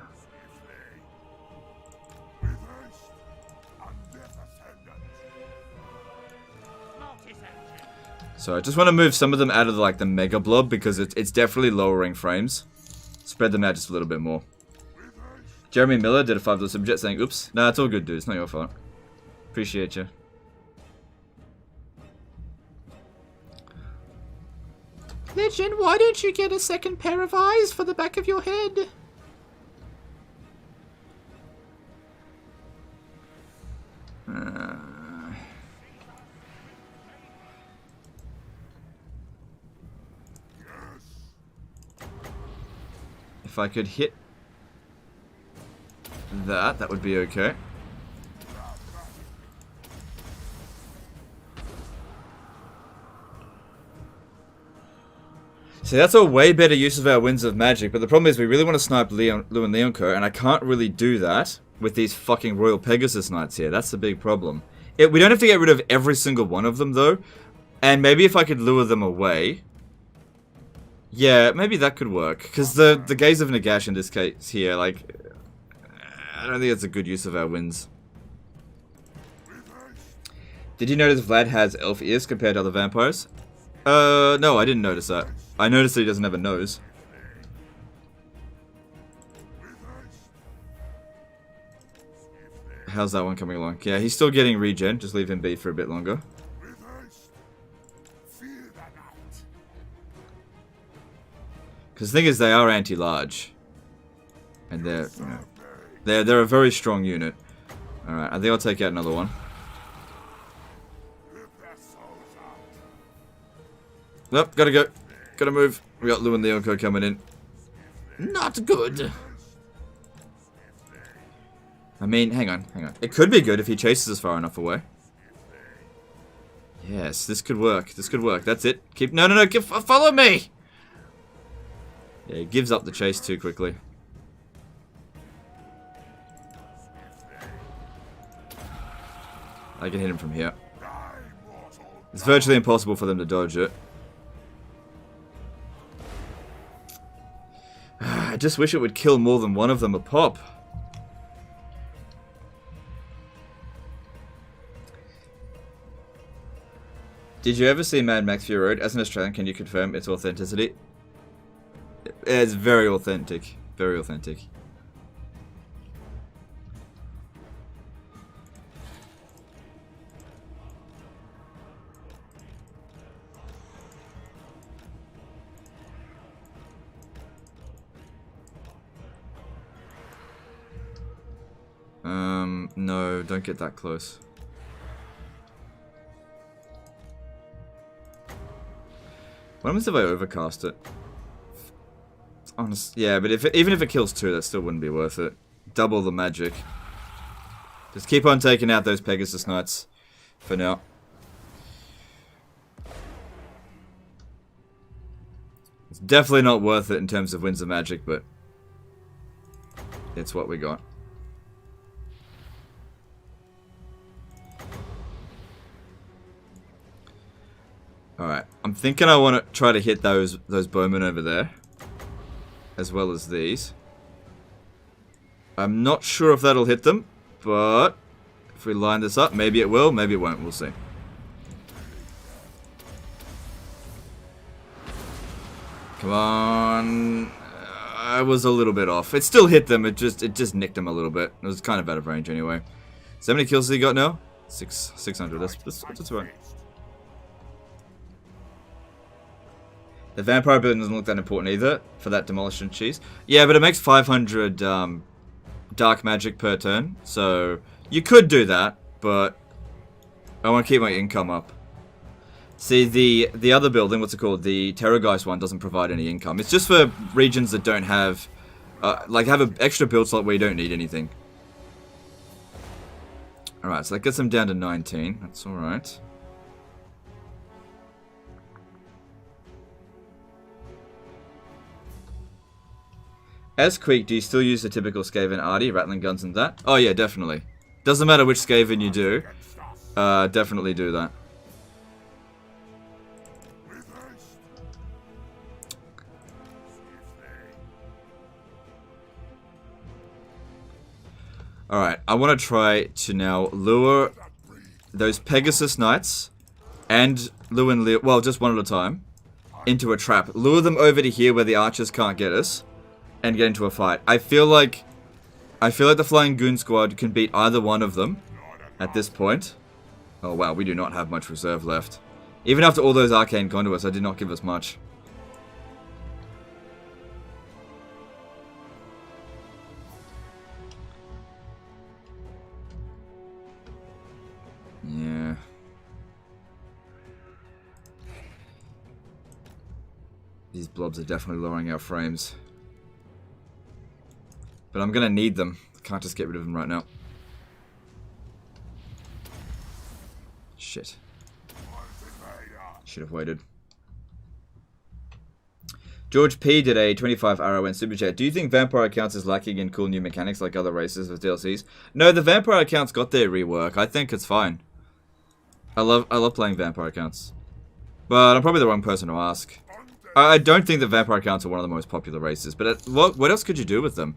So I just want to move some of them out of the Mega Blob because it's definitely lowering frames. Spread them out just a little bit more. Jeremy Miller did a $5 super chat saying, oops. Nah, it's all good, dude. It's not your fault. Appreciate you. Legend, why don't you get a second pair of eyes for the back of your head? If I could hit that would be okay. See, that's a way better use of our Winds of Magic, but the problem is we really want to snipe Lewin Leonco, and I can't really do that with these fucking Royal Pegasus Knights here. That's the big problem. We don't have to get rid of every single one of them, though, and maybe if I could lure them away... Yeah, maybe that could work, because the Gaze of Nagash in this case here, I don't think it's a good use of our winds. Did you notice Vlad has elf ears compared to other vampires? No, I didn't notice that. I noticed that he doesn't have a nose. How's that one coming along? Yeah, he's still getting regen. Just leave him be for a bit longer. Because the thing is, they are anti-large. And they're, you know, they're a very strong unit. Alright, I think I'll take out another one. Nope, gotta go. Gotta move. We got Lewin Leonco coming in. Not good. I mean, hang on. It could be good if he chases us far enough away. Yes, this could work. This could work. That's it. Keep... No, no, no. Follow me! Yeah, he gives up the chase too quickly. I can hit him from here. It's virtually impossible for them to dodge it. I just wish it would kill more than one of them a pop. Did you ever see Mad Max Fury Road? As an Australian, can you confirm its authenticity? It's very authentic. Very authentic. No, don't get that close. What happens if I overcast it? Honest, yeah, but even if it kills 2, that still wouldn't be worth it. Double the magic. Just keep on taking out those Pegasus Knights for now. It's definitely not worth it in terms of wins of magic, but it's what we got. Alright, I'm thinking I want to try to hit those bowmen over there. As well as these. I'm not sure if that'll hit them, but if we line this up, maybe it will, maybe it won't, we'll see. Come on. I was a little bit off. It still hit them, it just nicked them a little bit. It was kind of out of range anyway. So how many kills has he got now? 600, that's right. The vampire ability doesn't look that important either for that demolition cheese. Yeah, but it makes 500 dark magic per turn, so you could do that, but I want to keep my income up. See, the other building, what's it called? The Terrorgeist one doesn't provide any income. It's just for regions that don't have, like have an extra build slot where you don't need anything. Alright, so that gets them down to 19. That's alright. As Queek, do you still use the typical Skaven arty, rattling guns and that? Oh yeah, definitely. Doesn't matter which Skaven you do. Definitely do that. Alright, I want to try to now lure those Pegasus Knights and Lewin Leo, well, just one at a time, into a trap. Lure them over to here where the archers can't get us. And get into a fight. I feel like the Flying Goon Squad can beat either one of them at this point. Oh wow, we do not have much reserve left. Even after all those arcane conduits, I did not give us much. Yeah. These blobs are definitely lowering our frames. But I'm gonna need them. Can't just get rid of them right now. Shit. Should have waited. George P did a 25 RON super chat. Do you think vampire accounts is lacking in cool new mechanics like other races with DLCs? No, the vampire accounts got their rework. I think it's fine. I love playing vampire accounts. But I'm probably the wrong person to ask. I don't think the vampire accounts are one of the most popular races, but what else could you do with them?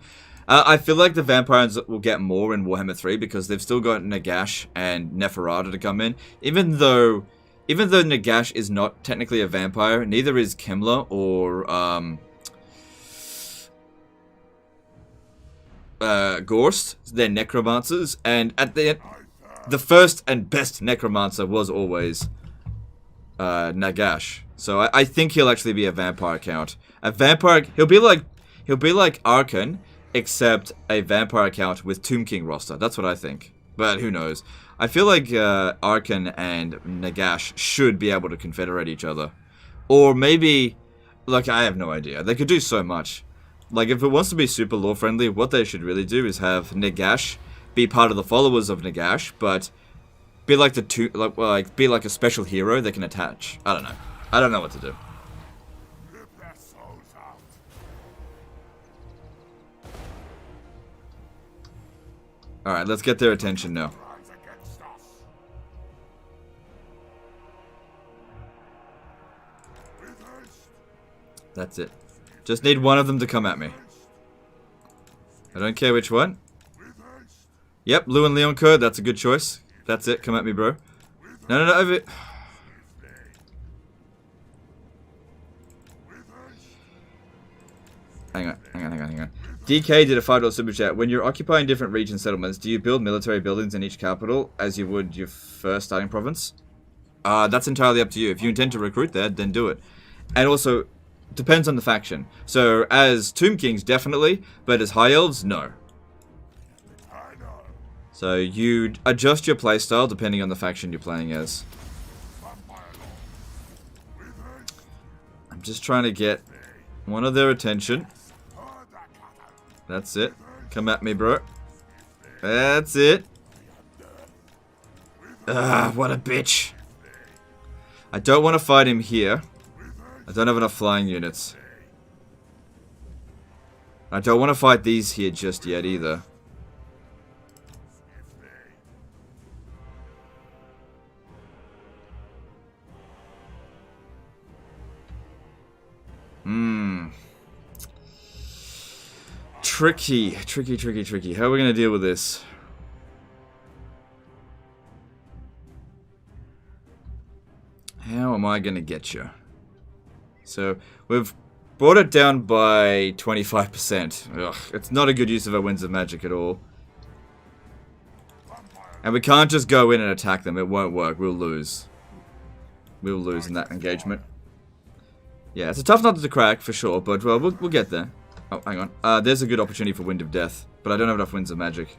I feel like the vampires will get more in Warhammer 3 because they've still got Nagash and Neferata to come in. Even though Nagash is not technically a vampire, neither is Kemla or Gorst. They're necromancers, and at the end, the first and best necromancer was always Nagash. So I think he'll actually be a vampire count. A vampire, he'll be like Arkan, except a vampire count with Tomb King roster. That's what I think. But who knows? I feel like Arkan and Nagash should be able to confederate each other. Or maybe, like, I have no idea. They could do so much. Like, if it wants to be super lore friendly, what they should really do is have Nagash be part of the followers of Nagash, but be like be like a special hero they can attach. I don't know. I don't know what to do. Rip their souls out. All right, let's get their attention now. Rise against us. With haste. That's it. Just need one of them to come at me. I don't care which one. With haste. Yep, Lou and Leon Kerr, that's a good choice. That's it, come at me, bro. No, over. With haste. Hang on. DK did a $5 super chat. When you're occupying different region settlements, do you build military buildings in each capital as you would your first starting province? That's entirely up to you. If you intend to recruit there, then do it. And also, depends on the faction. So, as Tomb Kings, definitely, but as High Elves, no. I know. So, you adjust your playstyle depending on the faction you're playing as. Vampire Lord. With haste. I'm just trying to get one of their attention. Herd that cattle. That's it. Come at me, bro. That's it. What a bitch. I don't want to fight him here. I don't have enough flying units. I don't want to fight these here just yet either. Tricky. How are we going to deal with this? How am I going to get you? So, we've brought it down by 25%. Ugh, it's not a good use of our Winds of Magic at all. And we can't just go in and attack them. It won't work. We'll lose. We'll lose in that engagement. Yeah, it's a tough nut to crack, for sure, but well, we'll get there. Oh, hang on. There's a good opportunity for Wind of Death, but I don't have enough Winds of Magic.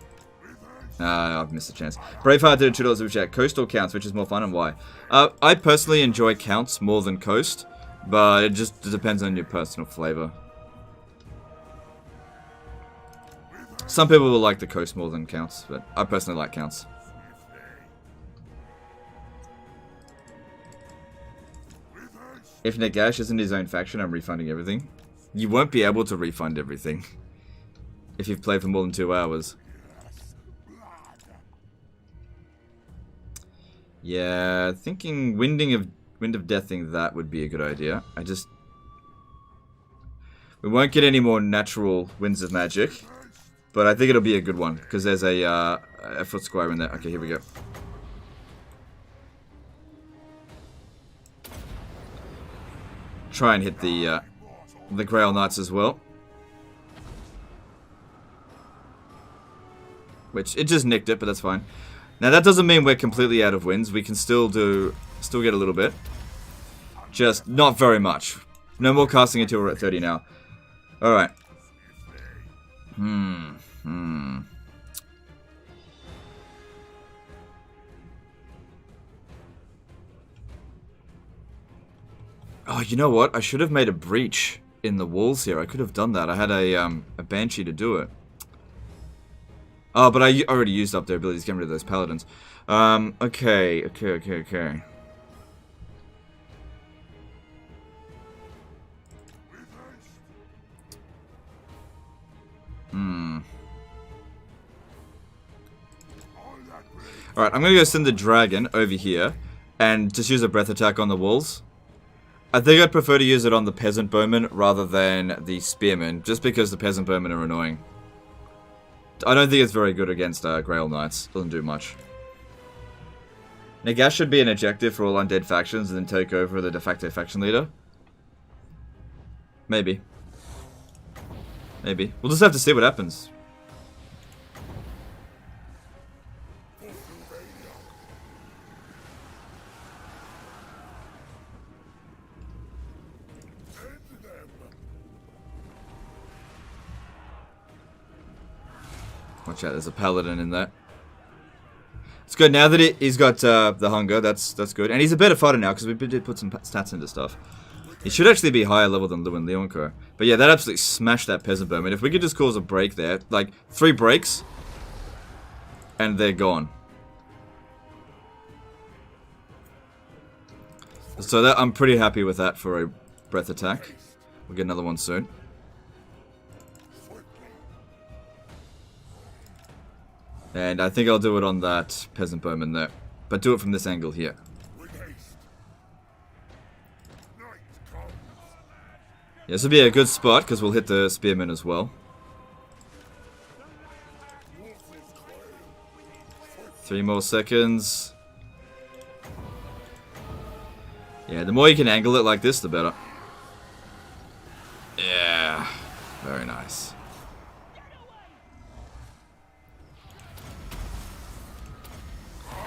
I've missed a chance. Braveheart did $2 super chat. Coast or Counts, which is more fun and why? I personally enjoy Counts more than Coast, but it just depends on your personal flavor. Some people will like the Coast more than Counts, but I personally like Counts. If Nagash isn't his own faction, I'm refunding everything. You won't be able to refund everything if you've played for more than 2 hours. Yeah, thinking Wind of Deathing that would be a good idea. We won't get any more natural Winds of Magic, but I think it'll be a good one because there's a foot squire in there. Okay, here we go. Try and hit the Grail Knights as well. Which, it just nicked it, but that's fine. Now, that doesn't mean we're completely out of wins. We can still get a little bit. Just not very much. No more casting until we're at 30 now. Alright. Oh, you know what? I should have made a breach in the walls here. I could have done that. I had a Banshee to do it. Oh, but I already used up their abilities to get rid of those paladins. Okay. Alright, I'm gonna go send the dragon over here and just use a breath attack on the walls. I think I'd prefer to use it on the peasant bowmen rather than the spearmen, just because the peasant bowmen are annoying. I don't think it's very good against Grail Knights. Doesn't do much. Nagash should be an objective for all undead factions and then take over the de facto faction leader. Maybe. Maybe. We'll just have to see what happens. Watch out, there's a paladin in there. It's good, now that he's got the hunger, that's good. And he's a better fighter now, because we did put some stats into stuff. He should actually be higher level than Lou and Leonco. But yeah, that absolutely smashed that peasant bowman. If we could just cause a break there, like 3 breaks, and they're gone. So that I'm pretty happy with that for a breath attack. We'll get another one soon. And I think I'll do it on that peasant bowman there. But do it from this angle here. Yeah, this will be a good spot because we'll hit the spearmen as well. 3 more seconds. Yeah, the more you can angle it like this, the better. Yeah, very nice.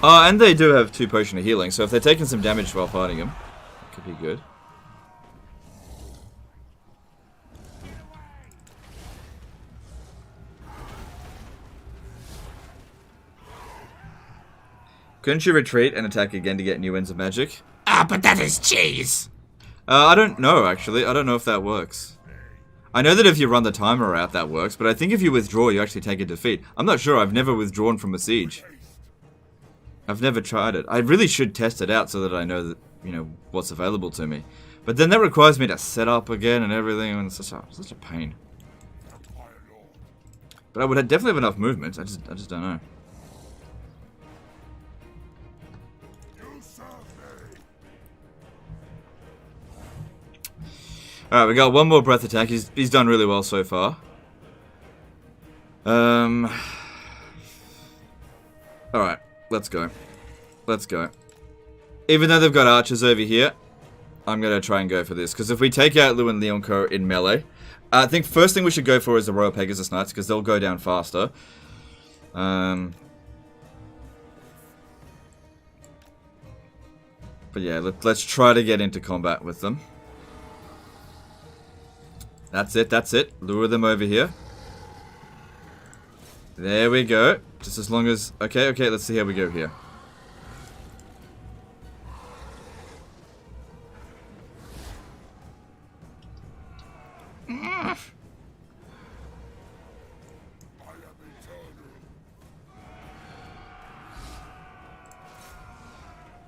Oh, and they do have 2 potion of healing, so if they're taking some damage while fighting him, it could be good. Couldn't you retreat and attack again to get new ends of magic? Ah, but that is cheese. I don't know, actually. I don't know if that works. I know that if you run the timer out, that works, but I think if you withdraw, you actually take a defeat. I'm not sure. I've never withdrawn from a siege. I've never tried it. I really should test it out so that I know that, you know, what's available to me. But then that requires me to set up again and everything, and it's such a pain. But I would definitely have enough movement. I just don't know. Alright, we got one more breath attack. He's done really well so far. Alright, let's go. Let's go. Even though they've got archers over here, I'm going to try and go for this. Because if we take out Lu and Leonco in melee, I think first thing we should go for is the Royal Pegasus Knights, because they'll go down faster. But yeah, let's try to get into combat with them. That's it, that's it. Lure them over here. There we go. Just as long as... Okay, let's see how we go here.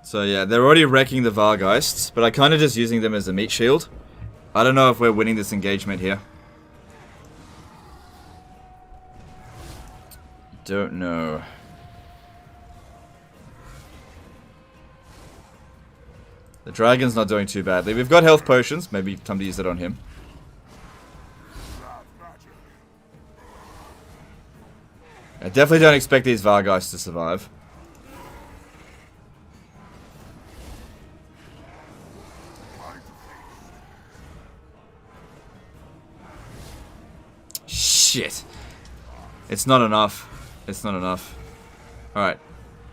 So yeah, they're already wrecking the Vargeists, but I kind of just using them as a meat shield. I don't know if we're winning this engagement here. Don't know. The dragon's not doing too badly. We've got health potions. Maybe time to use it on him. I definitely don't expect these Vargeists to survive. Shit. It's not enough. It's not enough. Alright.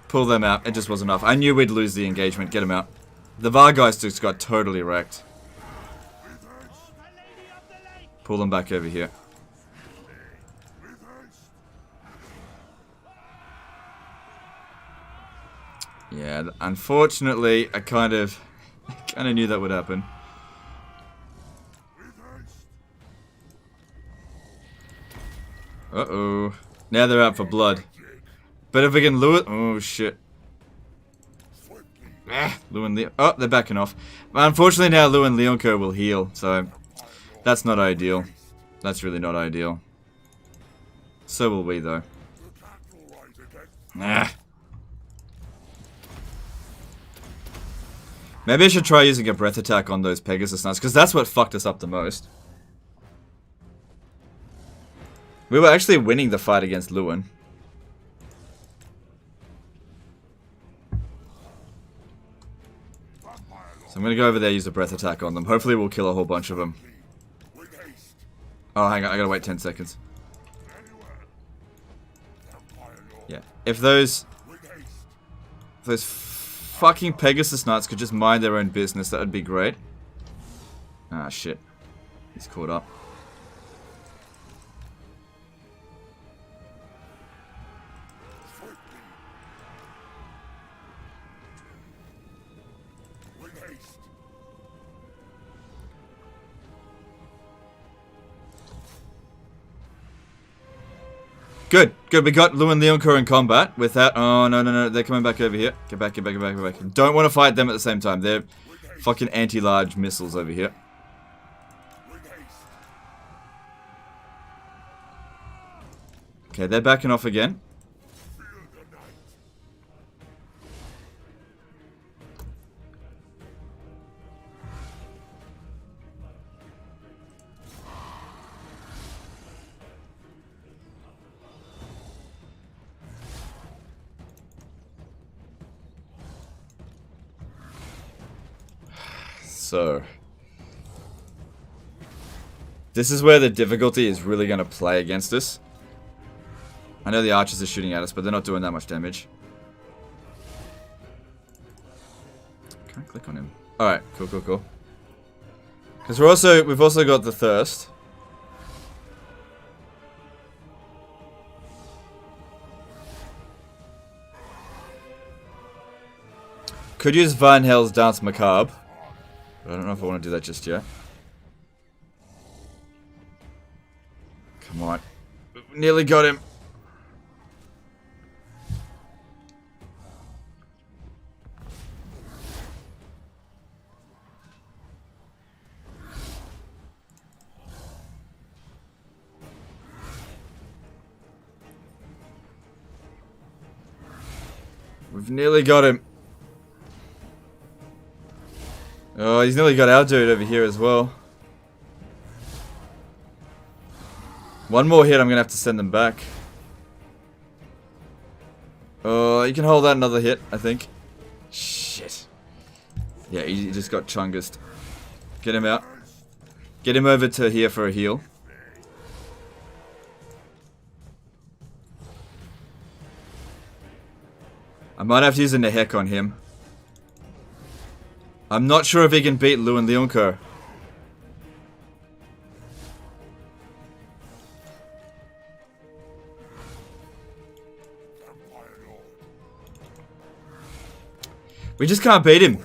Pull them out. It just wasn't enough. I knew we'd lose the engagement. Get them out. The Vargeist just got totally wrecked. Pull them back over here. Yeah, unfortunately, I kind of knew that would happen. Uh-oh. Now they're out for blood. But if we can lure it... Oh, shit. Lu and Leon... Oh, they're backing off. Unfortunately, now Lu and Leonco will heal, so... That's not ideal. That's really not ideal. So will we, though. Maybe I should try using a breath attack on those Pegasus Knights, because that's what fucked us up the most. We were actually winning the fight against Lewin. So I'm going to go over there, use a breath attack on them. Hopefully we'll kill a whole bunch of them. Oh, hang on. I gotta wait 10 seconds. Yeah. If those fucking Pegasus Knights could just mind their own business, that would be great. Ah, shit. He's caught up. Good, good. We got Lu and Leonco in combat with that. Oh, no, they're coming back over here. Get back. Don't want to fight them at the same time. They're fucking anti-large missiles over here. Okay, they're backing off again. So, this is where the difficulty is really going to play against us. I know the archers are shooting at us, but they're not doing that much damage. Can't click on him. Alright, cool, cool, cool. Because we've also got the thirst. Could use Van Hell's Dance Macabre. But I don't know if I want to do that just yet. Come on. Nearly got him. We've nearly got him. Oh, he's nearly got our dude over here as well. One more hit, I'm gonna have to send them back. Oh, you can hold out another hit, I think. Shit. Yeah, he just got chungused. Get him out. Get him over to here for a heal. I might have to use a Nehek on him. I'm not sure if he can beat Lewin Leoncoeur. We just can't beat him.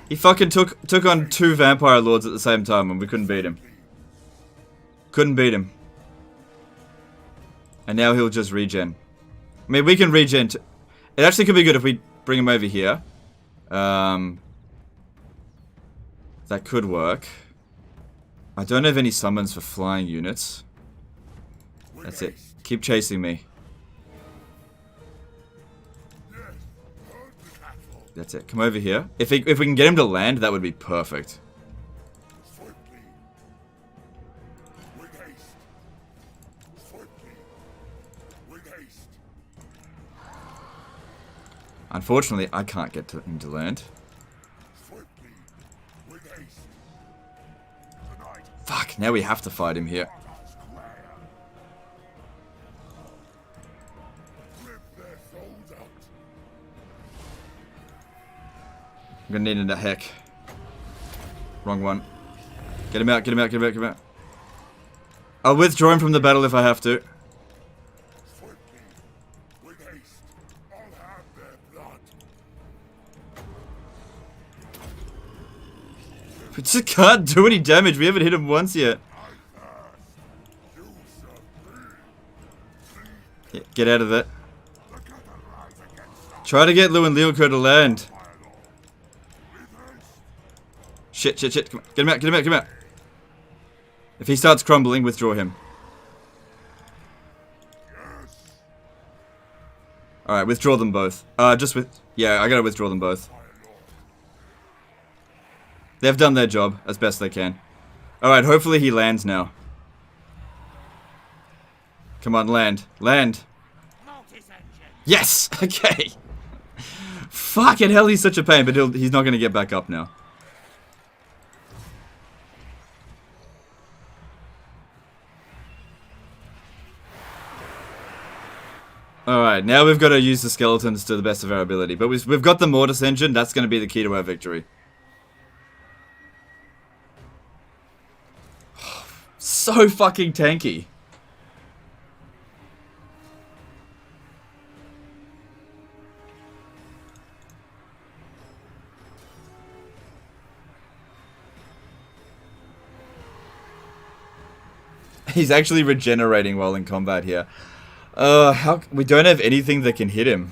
He fucking took on 2 vampire lords at the same time and we couldn't beat him. Couldn't beat him. And now he'll just regen. I mean, we can regen. It actually could be good if we bring him over here. That could work. I don't have any summons for flying units. That's it. Keep chasing me. That's it. Come over here. If we can get him to land, that would be perfect. Unfortunately, I can't get him to land. Fuck, now we have to fight him here. I'm gonna need a heck. Wrong one. Get him out, get him out, get him out, get him out. I'll withdraw him from the battle if I have to. We just can't do any damage. We haven't hit him once yet. Yeah, get out of it. Try to get Lewin Leoncoeur to land. Shit, shit, shit. Come on. Get him out, get him out, get him out. If he starts crumbling, withdraw him. Alright, withdraw them both. Yeah, I gotta withdraw them both. They've done their job as best they can. Alright, hopefully he lands now. Come on, land. Land. Yes! Okay. Fucking hell, he's such a pain, but he's not going to get back up now. Alright, now we've got to use the skeletons to the best of our ability. But we've got the Mortis engine. That's going to be the key to our victory. So fucking tanky. He's actually regenerating while in combat here. We don't have anything that can hit him.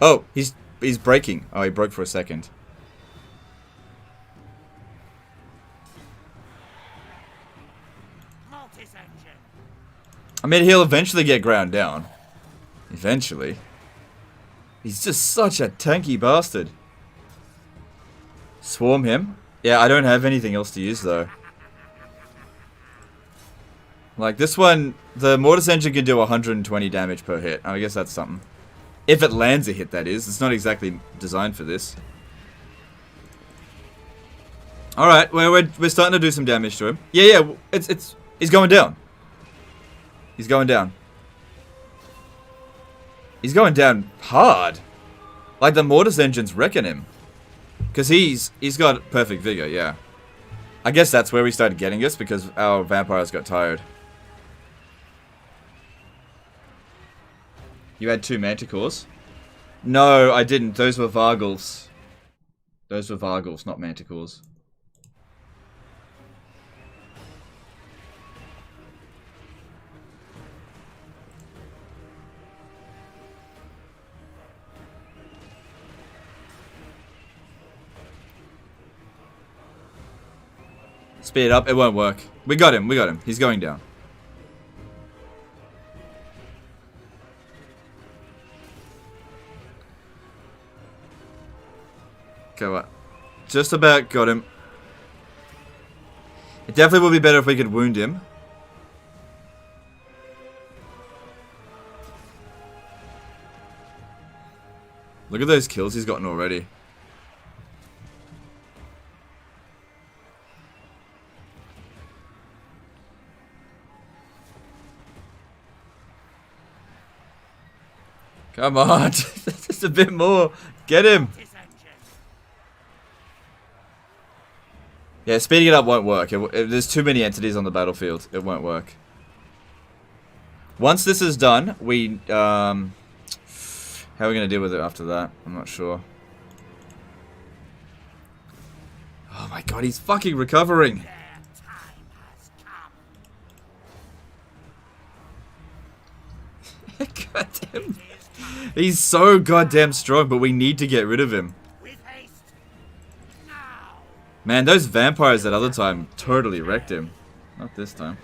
Oh, he's breaking. Oh, he broke for a second. I mean, he'll eventually get ground down. Eventually. He's just such a tanky bastard. Swarm him. Yeah, I don't have anything else to use, though. Like, this one, the Mortis Engine can do 120 damage per hit. I guess that's something. If it lands a hit, that is. It's not exactly designed for this. Alright, we're starting to do some damage to him. Yeah, he's going down. He's going down. He's going down hard. Like, the Mortis Engine's wrecking him. Because he's got perfect vigor, yeah. I guess that's where we started getting us, because our vampires got tired. You had 2 manticores? No, I didn't. Those were Vargals. Those were Vargals, not manticores. Speed up, it won't work. We got him, He's going down. Okay, what? Just about got him. It definitely would be better if we could wound him. Look at those kills he's gotten already. Come on, just a bit more. Get him. Yeah, speeding it up won't work. There's too many entities on the battlefield. It won't work. Once this is done, we... how are we going to deal with it after that? I'm not sure. Oh my god, he's fucking recovering. Goddamn. He's so goddamn strong, but we need to get rid of him. Man, those vampires that other time totally wrecked him. Not this time.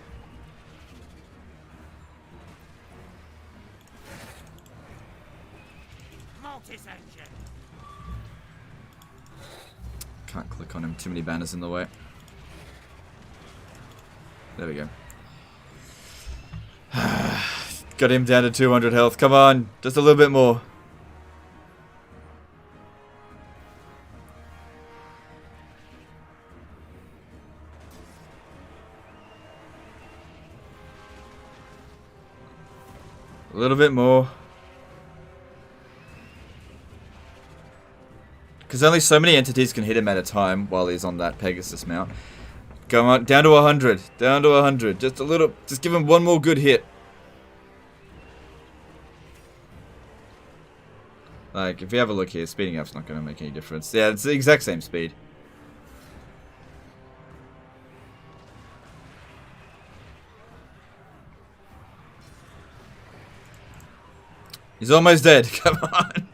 Can't click on him. Too many banners in the way. There we go. Got him down to 200 health. Come on. Just a little bit more. A little bit more. Because only so many entities can hit him at a time while he's on that Pegasus mount. Go on, down to 100. Down to 100. Just a little, just give him one more good hit. Like, if you have a look here, speeding up's not going to make any difference. Yeah, it's the exact same speed. He's almost dead. Come on.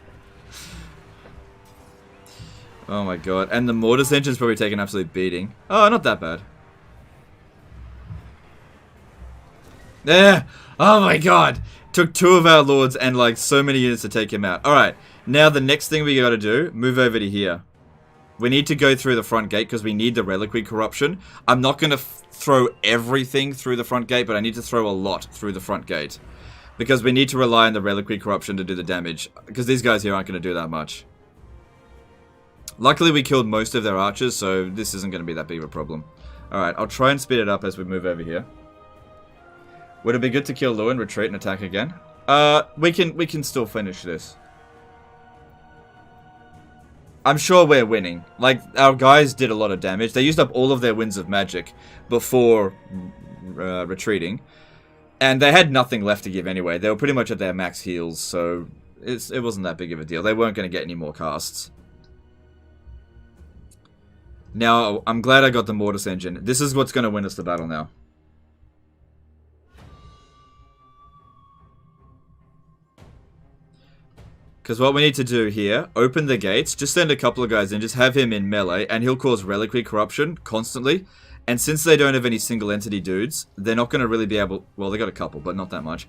Oh my god. And the Mortis Engine's probably taking an absolute beating. Oh, not that bad. There. Oh my god. Took 2 of our lords and like so many units to take him out. Alright. Now the next thing we gotta do, move over to here. We need to go through the front gate because we need the Reliquary Corruption. I'm not gonna throw everything through the front gate, but I need to throw a lot through the front gate. Because we need to rely on the Reliquary Corruption to do the damage. Because these guys here aren't going to do that much. Luckily we killed most of their archers, so this isn't going to be that big of a problem. Alright, I'll try and speed it up as we move over here. Would it be good to kill Lewin, retreat and attack again? We can still finish this. I'm sure we're winning. Like, our guys did a lot of damage. They used up all of their Winds of Magic before retreating. And they had nothing left to give anyway. They were pretty much at their max heals, so it wasn't that big of a deal. They weren't going to get any more casts. Now, I'm glad I got the Mortis Engine. This is what's going to win us the battle now. Because what we need to do here, open the gates, just send a couple of guys in, just have him in melee, and he'll cause reliquary corruption constantly. And since they don't have any single entity dudes, they're not going to really be able... Well, they got a couple, but not that much.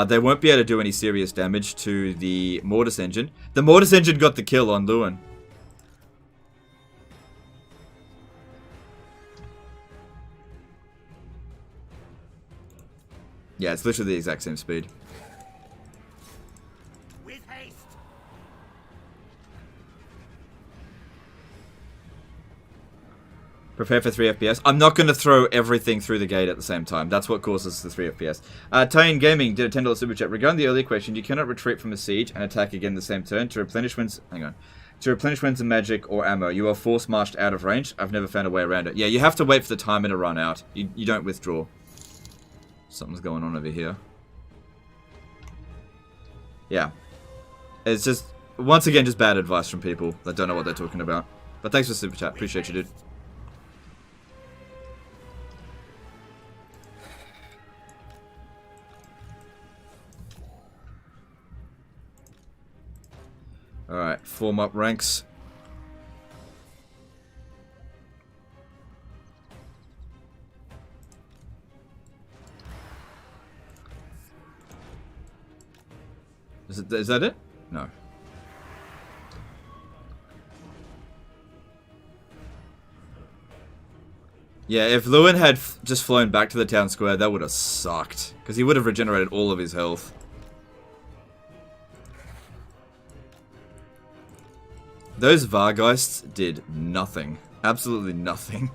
They won't be able to do any serious damage to the Mortis engine. The Mortis engine got the kill on Lewin. Yeah, it's literally the exact same speed. With haste. Prepare for 3 FPS. I'm not going to throw everything through the gate at the same time. That's what causes the 3 FPS. Tyan Gaming did a $10 super chat. Regarding the earlier question, you cannot retreat from a siege and attack again the same turn to replenish wins. Hang on. To replenish wins of magic or ammo. You are force marched out of range. I've never found a way around it. Yeah, you have to wait for the timer to run out. You don't withdraw. Something's going on over here. Yeah. It's just, once again, just bad advice from people that don't know what they're talking about. But thanks for the super chat. Appreciate you, dude. Alright, form up ranks. Is that it? No. Yeah, if Lewin had just flown back to the town square, that would have sucked. Because he would have regenerated all of his health. Those Vargeists did nothing. Absolutely nothing.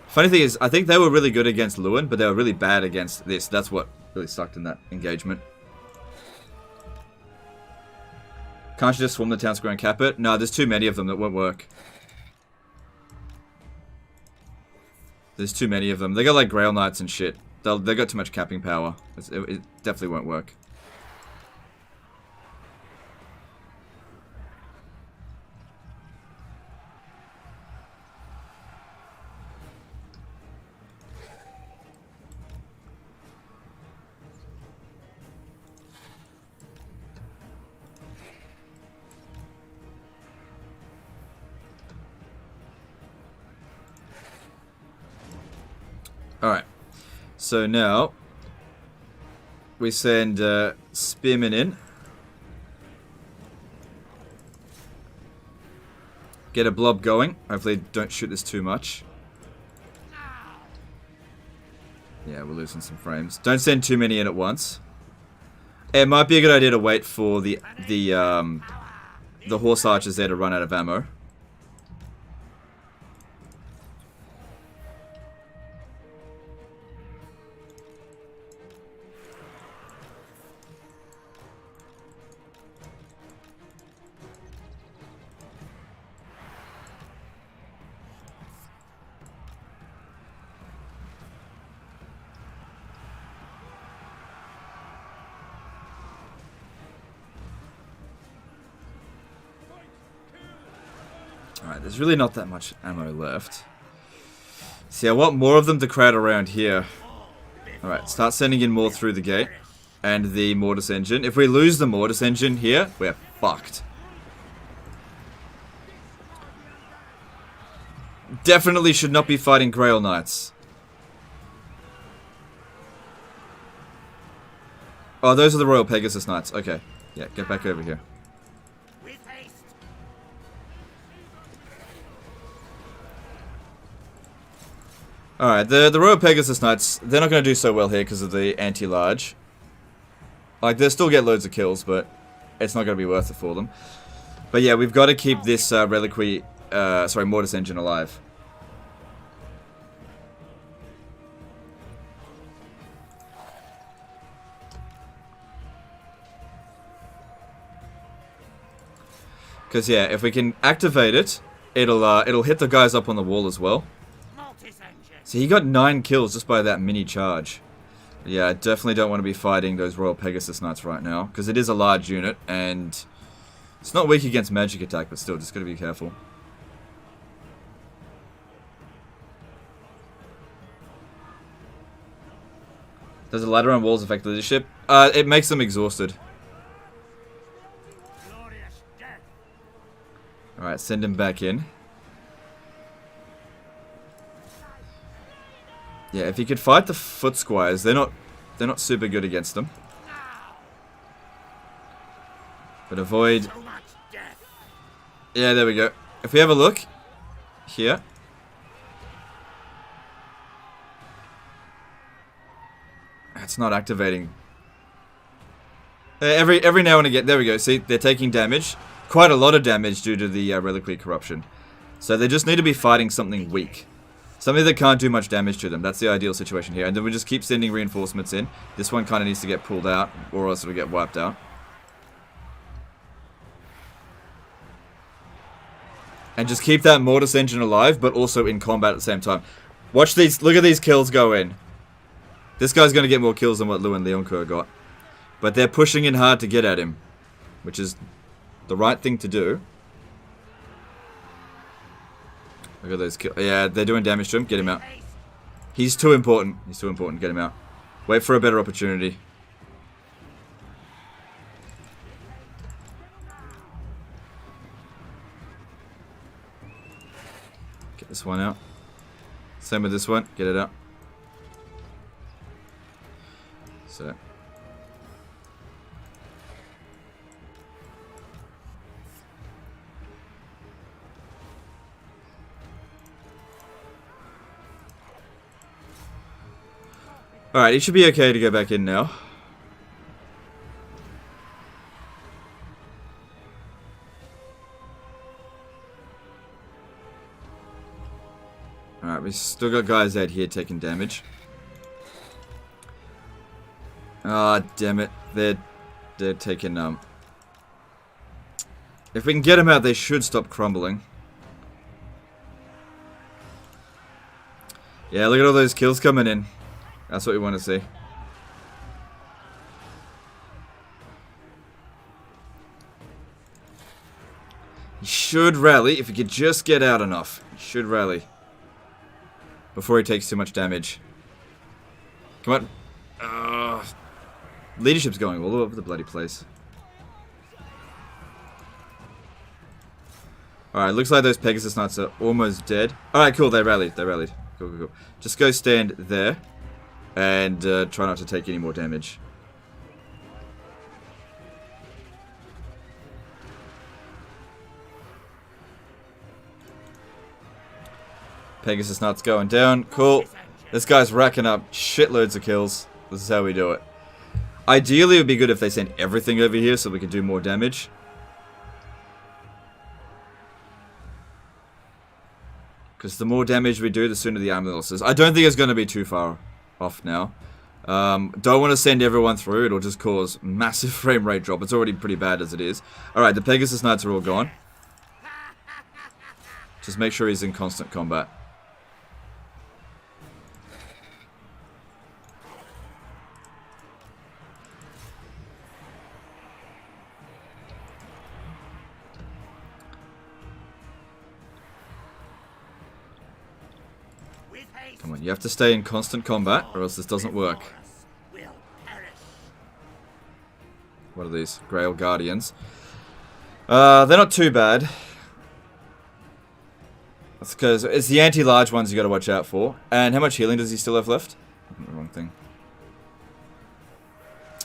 Funny thing is, I think they were really good against Lewin, but they were really bad against this. That's what really sucked in that engagement. Can't you just swarm the town square and cap it? No, there's too many of them that won't work. There's too many of them. They got like Grail Knights and shit. They got too much capping power. It definitely won't work. Alright, so now we send Spearmen in. Get a blob going. Hopefully don't shoot this too much. Yeah, we're losing some frames. Don't send too many in at once. It might be a good idea to wait for the horse archers there to run out of ammo. Alright, there's really not that much ammo left. See, I want more of them to crowd around here. Alright, start sending in more through the gate. And the Mortis engine. If we lose the Mortis engine here, we're fucked. Definitely should not be fighting Grail Knights. Oh, those are the Royal Pegasus Knights. Okay. Yeah, get back over here. Alright, the Royal Pegasus Knights, they're not going to do so well here because of the anti-large. Like, they'll still get loads of kills, but it's not going to be worth it for them. But yeah, we've got to keep this Mortis engine alive. Because yeah, if we can activate it, it'll hit the guys up on the wall as well. So he got 9 kills just by that mini charge. Yeah, I definitely don't want to be fighting those Royal Pegasus Knights right now, because it is a large unit, and it's not weak against magic attack, but still, just gotta be careful. Does a ladder on walls affect leadership? It makes them exhausted. Alright, send him back in. Yeah, if he could fight the foot squires, they're not super good against them. But avoid. Yeah, there we go. If we have a look here. It's not activating. Every now and again, there we go. See, they're taking damage. Quite a lot of damage due to the reliquary corruption. So they just need to be fighting something weak. Something that can't do much damage to them. That's the ideal situation here. And then we just keep sending reinforcements in. This one kind of needs to get pulled out, or else it'll get wiped out. And just keep that Mortis engine alive, but also in combat at the same time. Watch these, look at these kills go in. This guy's going to get more kills than what Lou and Leoncoeur got. But they're pushing in hard to get at him. Which is the right thing to do. Look at those kills. Yeah, they're doing damage to him. Get him out. He's too important. He's too important. Get him out. Wait for a better opportunity. Get this one out. Same with this one. Get it out. So. Alright, he should be okay to go back in now. Alright, we still got guys out here taking damage. Ah, damn it. They're taking, if we can get them out, they should stop crumbling. Yeah, look at all those kills coming in. That's what we want to see. He should rally if he could just get out enough. He should rally. Before he takes too much damage. Come on. Leadership's going all over the bloody place. Alright, looks like those Pegasus Knights are almost dead. Alright, cool, they rallied. They rallied. Cool, cool, cool. Just go stand there. And try not to take any more damage. Pegasus Nuts going down. Cool. This guy's racking up shitloads of kills. This is how we do it. Ideally, it would be good if they sent everything over here so we could do more damage. Because the more damage we do, the sooner the army losses. I don't think it's going to be too far off now. Don't want to send everyone through. It'll just cause massive frame rate drop. It's already pretty bad as it is. Alright, the Pegasus Knights are all gone. Just make sure he's in constant combat. Come on, you have to stay in constant combat, or else this doesn't work. What are these? Grail Guardians. They're not too bad. That's because it's the anti-large ones you got to watch out for. And how much healing does he still have left? Wrong thing.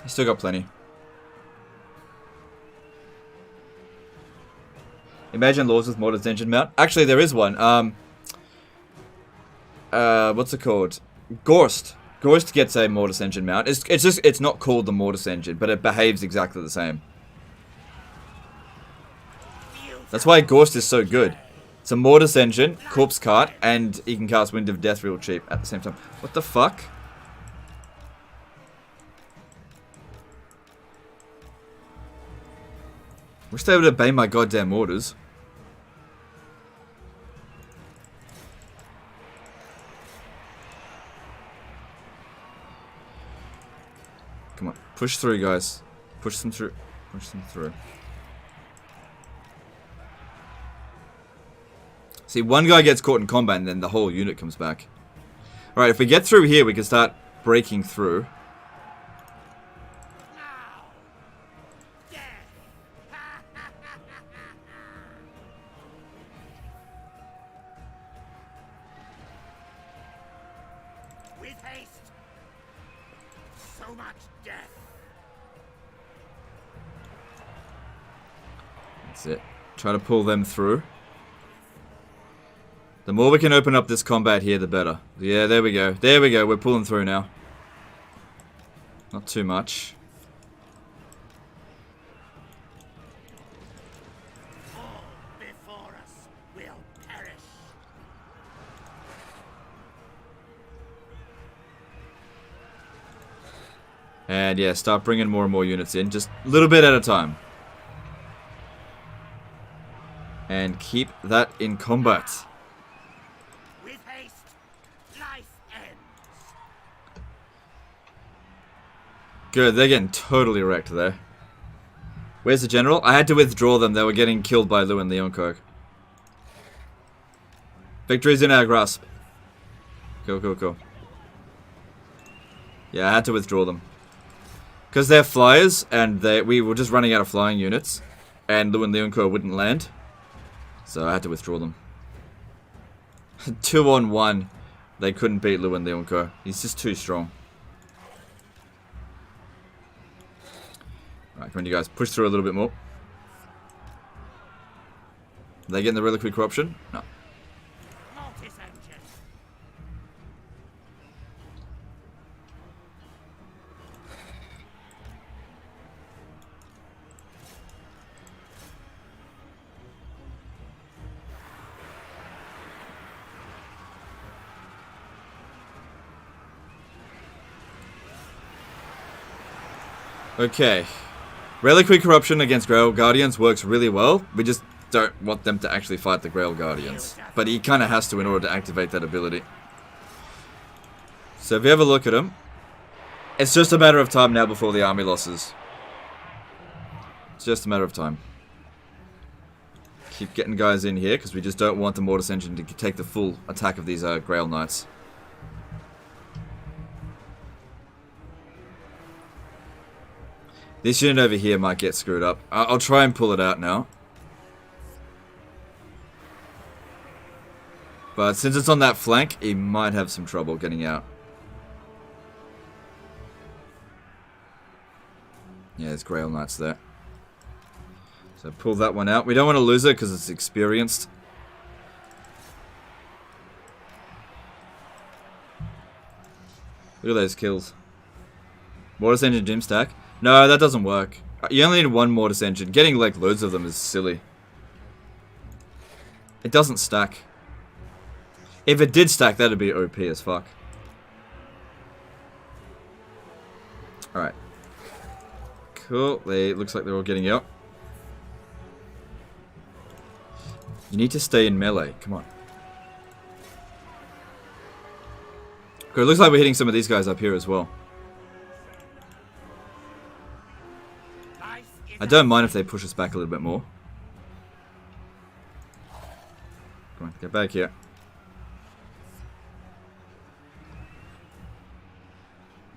He's still got plenty. Imagine Lords with Mortar's Engine Mount. Actually, there is one. What's it called? Gorst. Gorst gets a Mortis engine mount. It's not called the Mortis engine, but it behaves exactly the same. That's why Gorst is so good. It's a Mortis engine, Corpse Cart, and he can cast Wind of Death real cheap at the same time. What the fuck? Wish they would obey my goddamn orders. Come on, push through, guys. Push them through. Push them through. See, one guy gets caught in combat and then the whole unit comes back. Alright, if we get through here, we can start breaking through. haste. So much death. That's it. Try to pull them through. The more we can open up this combat here, the better. Yeah, there we go. There we go. We're pulling through now. Not too much. All before us will perish. And yeah, start bringing more and more units in. Just a little bit at a time. And keep that in combat. With haste, life ends. Good, they're getting totally wrecked there. Where's the general? I had to withdraw them. They were getting killed by Lou and Leoncoq. Victory's in our grasp. Cool, cool, cool. Yeah, I had to withdraw them. Because they're flyers, and we were just running out of flying units. And Lou and Leoncoq wouldn't land. So I had to withdraw them. 2-on-1. They couldn't beat Lou and Leoncoq. He's just too strong. Alright, come on you guys. Push through a little bit more. Are they getting the reliquary corruption? No. Mortis engine. Okay. Reliquary corruption against Grail Guardians works really well. We just don't want them to actually fight the Grail Guardians. But he kind of has to in order to activate that ability. So if you have a look at him, it's just a matter of time now before the army losses. It's just a matter of time. Keep getting guys in here because we just don't want the Mortis Engine to take the full attack of these Grail Knights. This unit over here might get screwed up. I'll try and pull it out now. But since it's on that flank, he might have some trouble getting out. Yeah, there's Grail Knights there. So pull that one out. We don't want to lose it because it's experienced. Look at those kills. Mortis Engine Doomstack. No, that doesn't work. You only need one Mortis Engine. Getting like loads of them is silly. It doesn't stack. If it did stack, that'd be OP as fuck. Alright. Cool. Looks like they're all getting out. You need to stay in melee. Come on. Good. It looks like we're hitting some of these guys up here as well. I don't mind if they push us back a little bit more. Come on, get back here.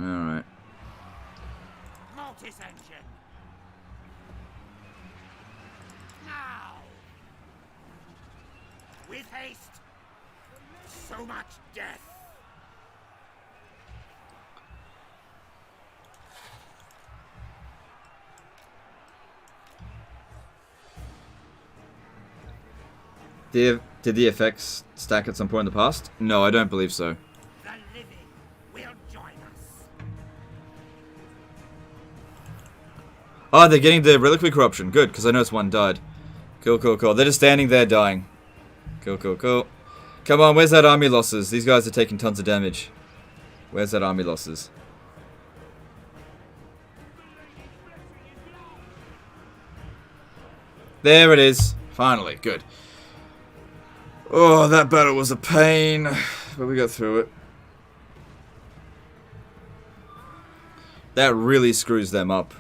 Alright. Mortis engine. Now. With haste. So much death. Did the effects stack at some point in the past? No, I don't believe so. The living will join us. Oh, they're getting the reliquary corruption. Good, because I noticed one died. Cool, cool, cool. They're just standing there dying. Cool, cool, cool. Come on, where's that army losses? These guys are taking tons of damage. Where's that army losses? There it is. Finally, good. Oh, that battle was a pain, but we got through it. That really screws them up.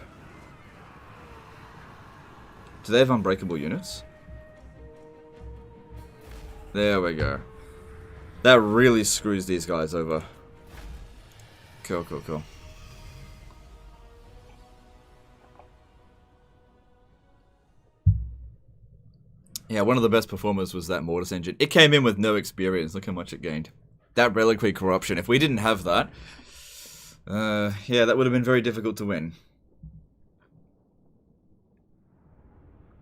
Do they have unbreakable units? There we go. That really screws these guys over. Cool, cool, cool. Yeah, one of the best performers was that Mortis Engine. It came in with no experience. Look how much it gained. That reliquary corruption. If we didn't have that, yeah, that would have been very difficult to win.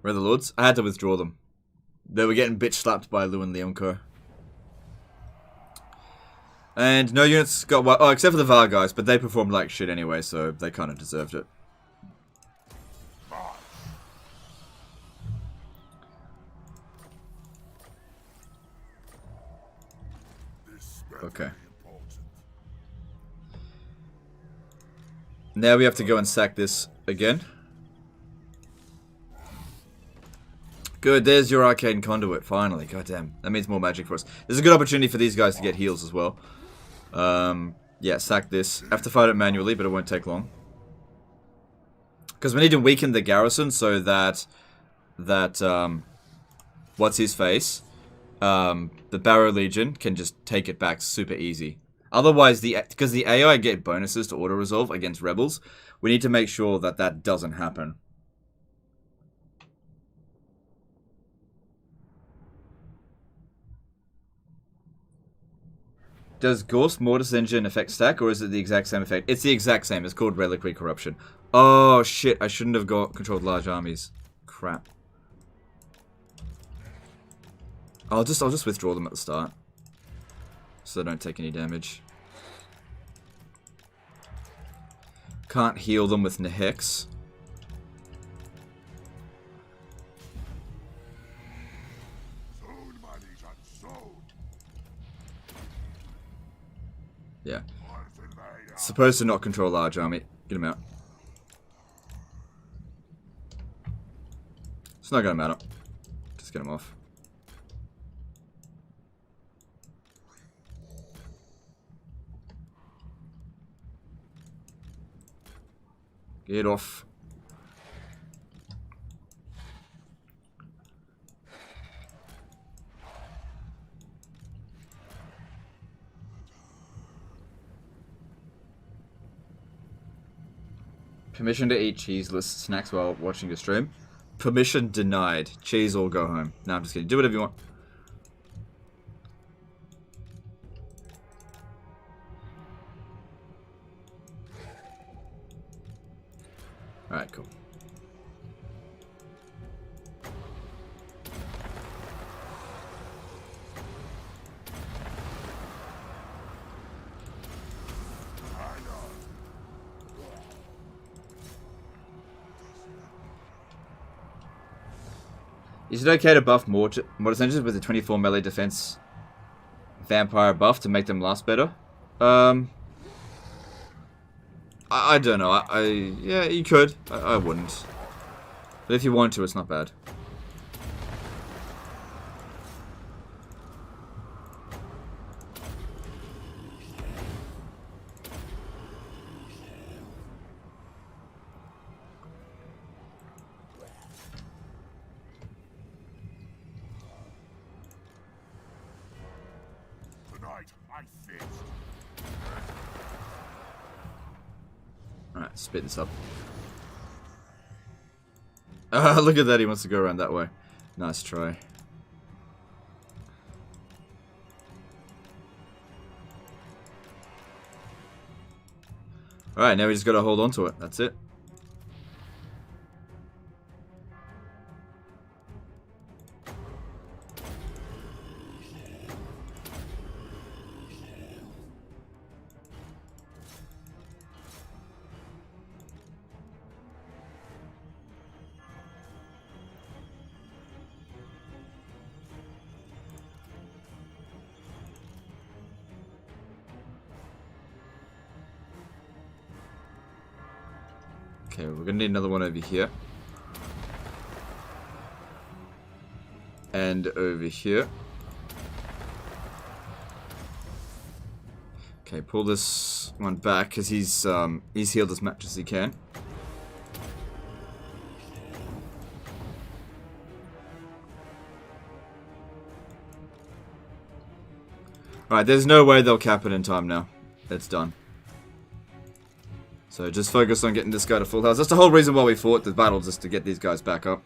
Where are the lords? I had to withdraw them. They were getting bitch slapped by Lu and Leonco. And no units got well, except for the Var guys, but they performed like shit anyway, so they kind of deserved it. Okay. Now we have to go and sack this again. Good, there's your arcane conduit, finally. Goddamn, that means more magic for us. There's a good opportunity for these guys to get heals as well. Yeah, sack this. Have to fight it manually, but it won't take long. Because we need to weaken the garrison so that what's his face? The Barrow Legion can just take it back super easy. Otherwise, because the AI get bonuses to auto-resolve against rebels, we need to make sure that that doesn't happen. Does Gorst Mortis Engine affect stack, or is it the exact same effect? It's the exact same. It's called Reliquary Corruption. Oh, shit. I shouldn't have controlled large armies. Crap. I'll just withdraw them at the start, so they don't take any damage. Can't heal them with Nehex. Yeah. Supposed to not control large army. Get him out. It's not gonna matter. Just get him off. Get off. Permission to eat cheeseless snacks while watching the stream. Permission denied. Cheese or go home. No, I'm just kidding. Do whatever you want. Alright, cool. Is it okay to buff Mortis Engines with the 24 melee defense vampire buff to make them last better? I don't know. Yeah, you could. I wouldn't. But if you want to, it's not bad. Alright, spit this up. Look at that, he wants to go around that way. Nice try. Alright, now we just gotta hold on to it. That's it. Okay, we're gonna need another one over here. And over here. Okay, pull this one back because he's healed as much as he can. Alright, there's no way they'll cap it in time now. It's done. So just focus on getting this guy to full health. That's the whole reason why we fought the battle, just to get these guys back up.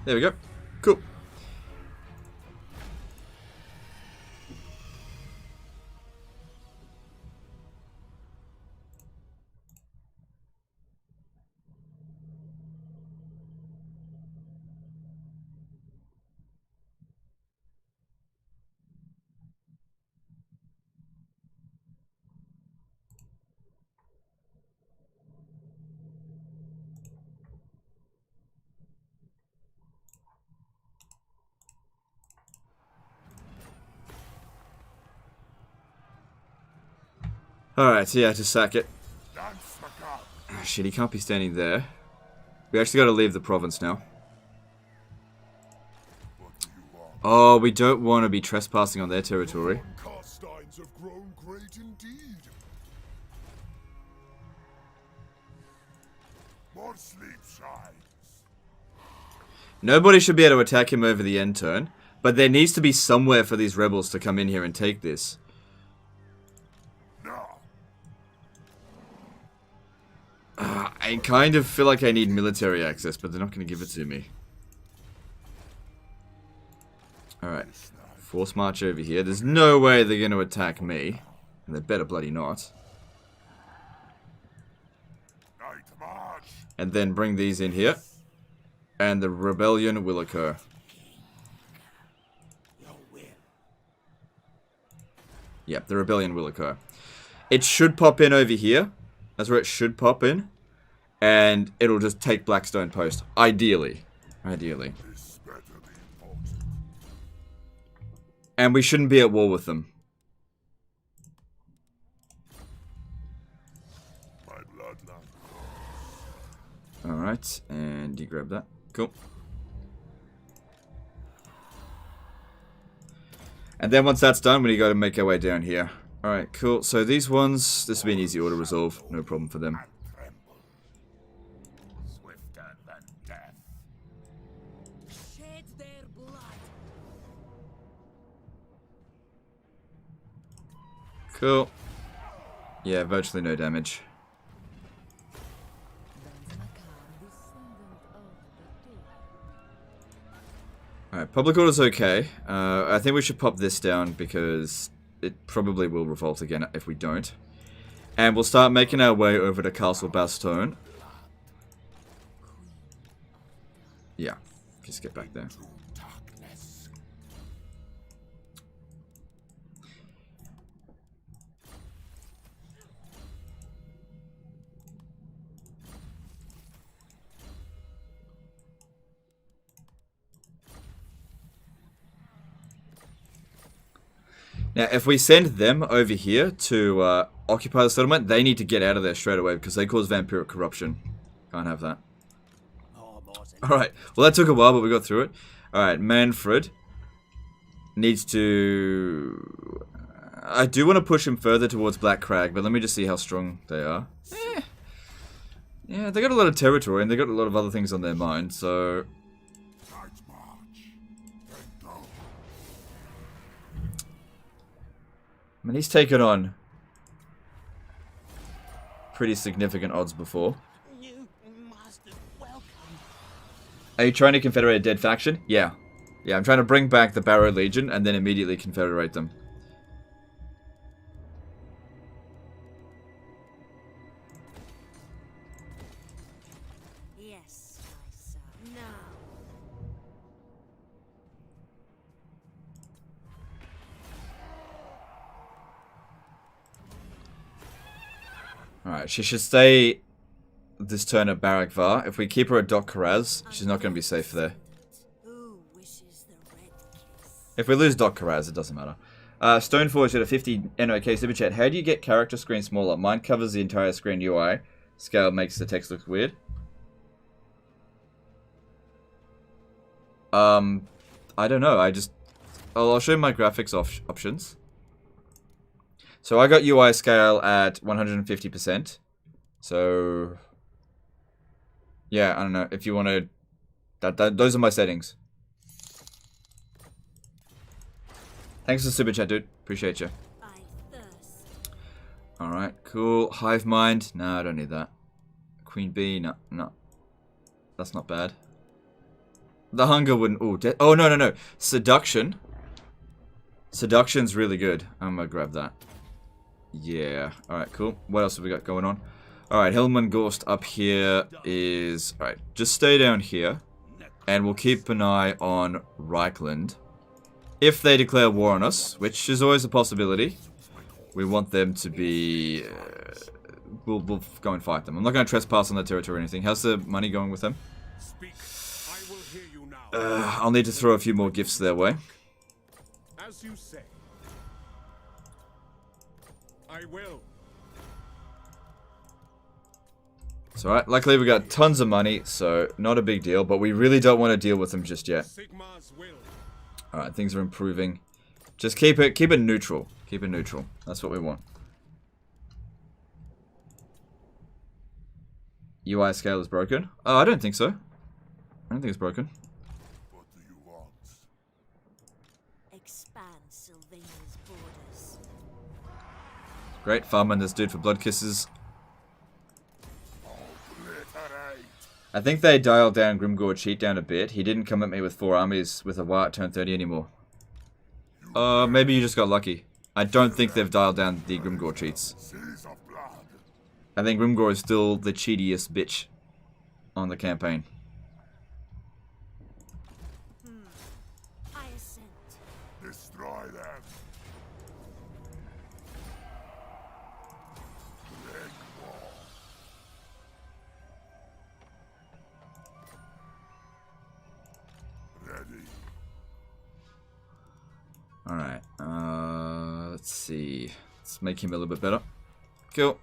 There we go. Cool. Alright, so yeah, to sack it. Oh, shit, he can't be standing there. We actually gotta leave the province now. Oh, we don't want to be trespassing on their territory. Von Carsteins have grown great indeed. More sleep shines. Nobody should be able to attack him over the end turn, but there needs to be somewhere for these rebels to come in here and take this. I kind of feel like I need military access, but they're not going to give it to me. Alright. Force march over here. There's no way they're going to attack me. And they better bloody not. And then bring these in here. And the rebellion will occur. Yep, the rebellion will occur. It should pop in over here. That's where it should pop in. And it'll just take Blackstone Post. Ideally. Ideally. And we shouldn't be at war with them. Alright, and you grab that. Cool. And then once that's done, we got to make our way down here. Alright, cool. So these ones, this will be an easy auto resolve. No problem for them. Shed their blood. Cool. Yeah, virtually no damage. Alright, public order's okay. I think we should pop this down because it probably will revolt again if we don't. And we'll start making our way over to Castle Bastogne. Yeah, just get back there. Now, if we send them over here to occupy the settlement, they need to get out of there straight away because they cause vampiric corruption. Can't have that. Alright, well that took a while, but we got through it. Alright, Mannfred needs to... I do want to push him further towards Black Crag, but let me just see how strong they are. Yeah, they got a lot of territory and they got a lot of other things on their mind, so... I mean, he's taken on pretty significant odds before. Are you trying to confederate a dead faction? Yeah. Yeah, I'm trying to bring back the Barrow Legion and then immediately confederate them. Yes, my son. Now. Alright, she should stay this turn at Barak Var. If we keep her at Dok Karaz, she's not going to be safe there. Who wishes the red kiss? If we lose Dok Karaz, it doesn't matter. Stoneforge at a 50 NOK super chat. How do you get character screen smaller? Mine covers the entire screen UI. Scale makes the text look weird. I don't know. I'll show you my graphics options. So I got UI scale at 150%. So yeah, I don't know if you want to. Those are my settings. Thanks for the super chat, dude. Appreciate you. I thirst. All right, cool. Hive mind. No, I don't need that. Queen bee. No, no. That's not bad. The hunger wouldn't... Ooh, oh, no, no, no. Seduction. Seduction's really good. I'm gonna grab that. Yeah. Alright, cool. What else have we got going on? Alright, Hillman Gorst up here is... Alright, just stay down here. And we'll keep an eye on Reichland. If they declare war on us, which is always a possibility, we want them to be... we'll go and fight them. I'm not going to trespass on their territory or anything. How's the money going with them? Speak. I will hear you now. I'll need to throw a few more gifts their way. As you say. I will. It's alright. Luckily we got tons of money, so not a big deal. But we really don't want to deal with them just yet. Sigma's will. Alright, things are improving. Just keep it neutral. Keep it neutral. That's what we want. UI scale is broken? Oh, I don't think so. I don't think it's broken. What do you want? Expand Sylvania's borders. Great. Farming this dude for blood kisses. Obliterate. I think they dialed down Grimgore cheat down a bit. He didn't come at me with 4 armies with a war at turn 30 anymore. Maybe you just got lucky. I don't think they've dialed down the Grimgore cheats. Seas of blood. I think Grimgore is still the cheatiest bitch on the campaign. I assent. Destroy them. Leg war. Ready. Alright, let's see. Let's make him a little bit better. Cool.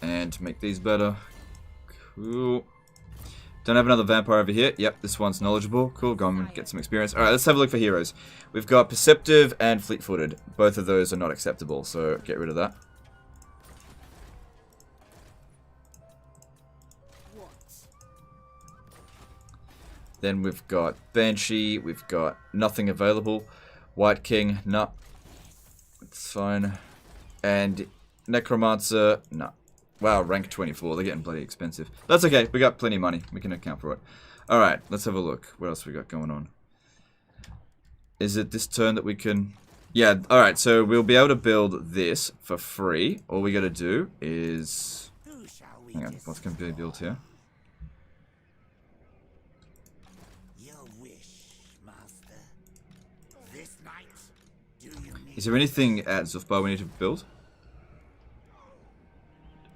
And make these better. Cool. Don't have another vampire over here. Yep, this one's knowledgeable. Cool, go and get some experience. Alright, let's have a look for heroes. We've got Perceptive and Fleet-footed. Both of those are not acceptable, so get rid of that. What? Then we've got Banshee. We've got nothing available. White King, no. It's fine. And Necromancer, no. Wow, rank 24. They're getting bloody expensive. That's okay. We got plenty of money. We can account for it. Alright, let's have a look. What else we got going on? Is it this turn that we can... Yeah, alright. So we'll be able to build this for free. All we got to do is... Who shall we Hang on. What's going to be built here? Your wish, master. This night, do you need... Is there anything at Zufbar we need to build?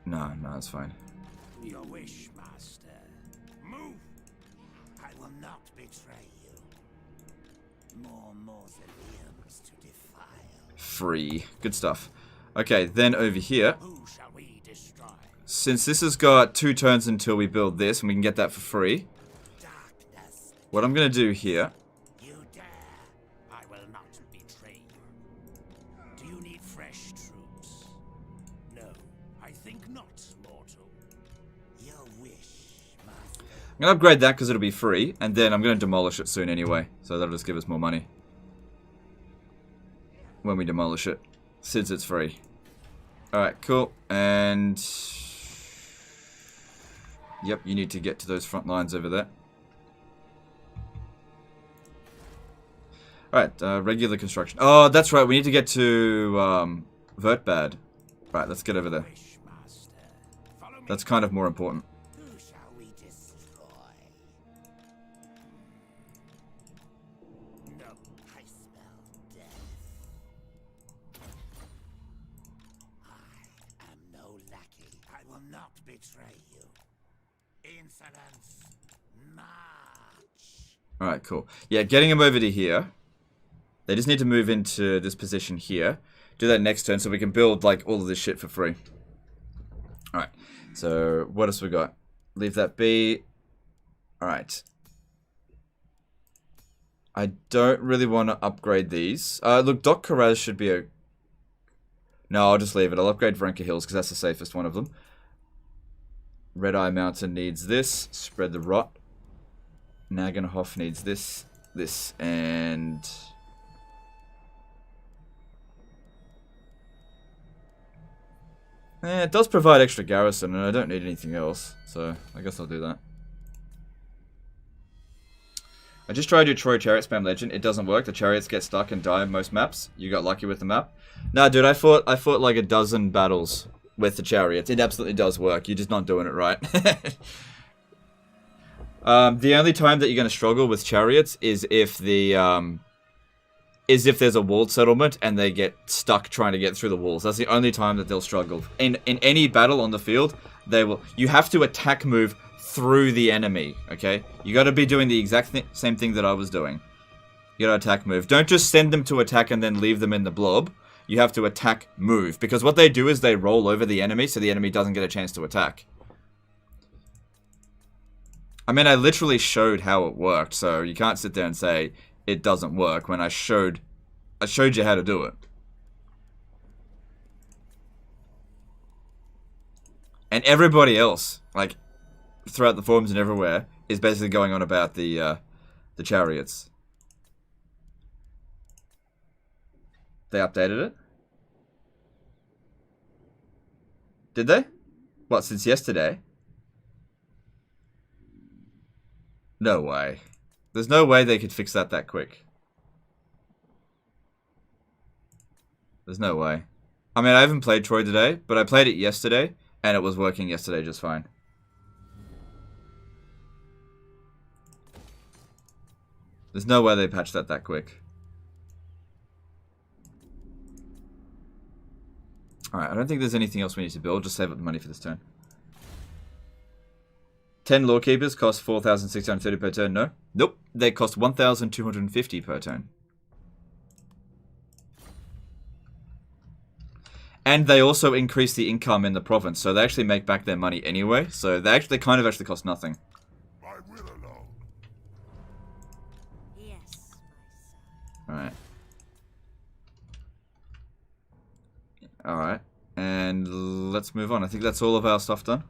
No, that's fine. Your wish, master. Move! I will not betray you. More mausoleums to defile. Free. Good stuff. Okay, then over here, Who shall we destroy? since this has got 2 turns until we build this, and we can get that for free, Darkness, what I'm going to do here... you dare. I will not betray you. Do you need fresh troops? No, I think not, mortal. Your wish, master. I'm going to upgrade that because it'll be free, and then I'm going to demolish it soon anyway, so that'll just give us more money when we demolish it, since it's free. Alright, cool, and... Yep, you need to get to those front lines over there. Alright, regular construction. Oh, that's right, we need to get to, Vertbad. Right, let's get over there. Wish, master. Follow me. That's kind of more important. Who shall we destroy? No, I smell death. I am no lackey. I will not betray you. Insolence, march. Alright, cool. Yeah, getting them over to here. They just need to move into this position here. Do that next turn so we can build, like, all of this shit for free. Alright, so what else we got? Leave that be. Alright. I don't really want to upgrade these. Look, Doc Karaz should be a... No, I'll just leave it. I'll upgrade Varenka Hills because that's the safest one of them. Red Eye Mountain needs this. Spread the Rot. Nagenhof needs this, and... it does provide extra garrison, and I don't need anything else, so I guess I'll do that. I just tried to do Troy Chariot Spam Legend. It doesn't work. The chariots get stuck and die in most maps. You got lucky with the map. Nah, dude, I fought like a dozen battles with the chariots. It absolutely does work. You're just not doing it right. The only time that you're going to struggle with chariots is if there's a walled settlement and they get stuck trying to get through the walls. That's the only time that they'll struggle. In any battle on the field, they will. You have to attack move through the enemy. Okay, you got to be doing the exact same thing that I was doing. You got to attack move. Don't just send them to attack and then leave them in the blob. You have to attack move, because what they do is they roll over the enemy, so the enemy doesn't get a chance to attack. I mean, I literally showed how it worked, so you can't sit there and say it doesn't work when I showed you how to do it. And everybody else, like throughout the forums and everywhere, is basically going on about the chariots. They updated it? Did they? What, since yesterday? No way. There's no way they could fix that quick. There's no way. I mean, I haven't played Troy today, but I played it yesterday, and it was working yesterday just fine. There's no way they patched that quick. Alright, I don't think there's anything else we need to build. Just save up the money for this turn. 10 Law Keepers cost 4,630 per turn. No. Nope. They cost 1,250 per turn. And they also increase the income in the province, so they actually make back their money anyway. So they kind of actually cost nothing. My will alone. Yes, my son. Alright. Alright. And let's move on. I think that's all of our stuff done.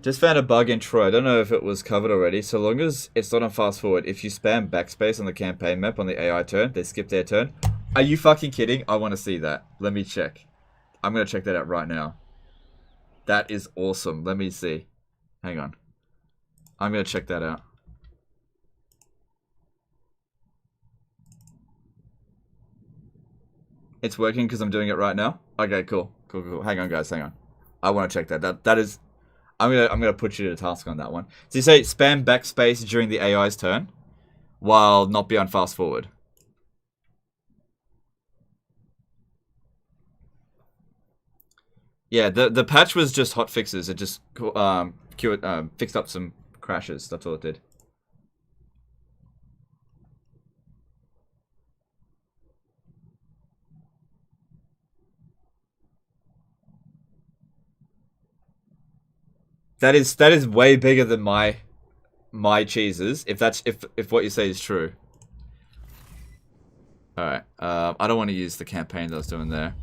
Just found a bug in Troy. I don't know if it was covered already. So long as it's not on fast forward, if you spam backspace on the campaign map on the AI turn, they skip their turn. Are you fucking kidding? I want to see that. Let me check. I'm going to check that out right now. That is awesome. Let me see. Hang on. I'm going to check that out. It's working because I'm doing it right now? Okay, cool. Cool. Hang on, guys. Hang on. I want to check that. That is... I'm gonna put you to task on that one. So you say spam backspace during the AI's turn, while not be on fast forward. Yeah, the patch was just hot fixes. It just fixed up some crashes. That's all it did. That is way bigger than my cheeses. If what you say is true. All right. I don't want to use the campaign that I was doing there.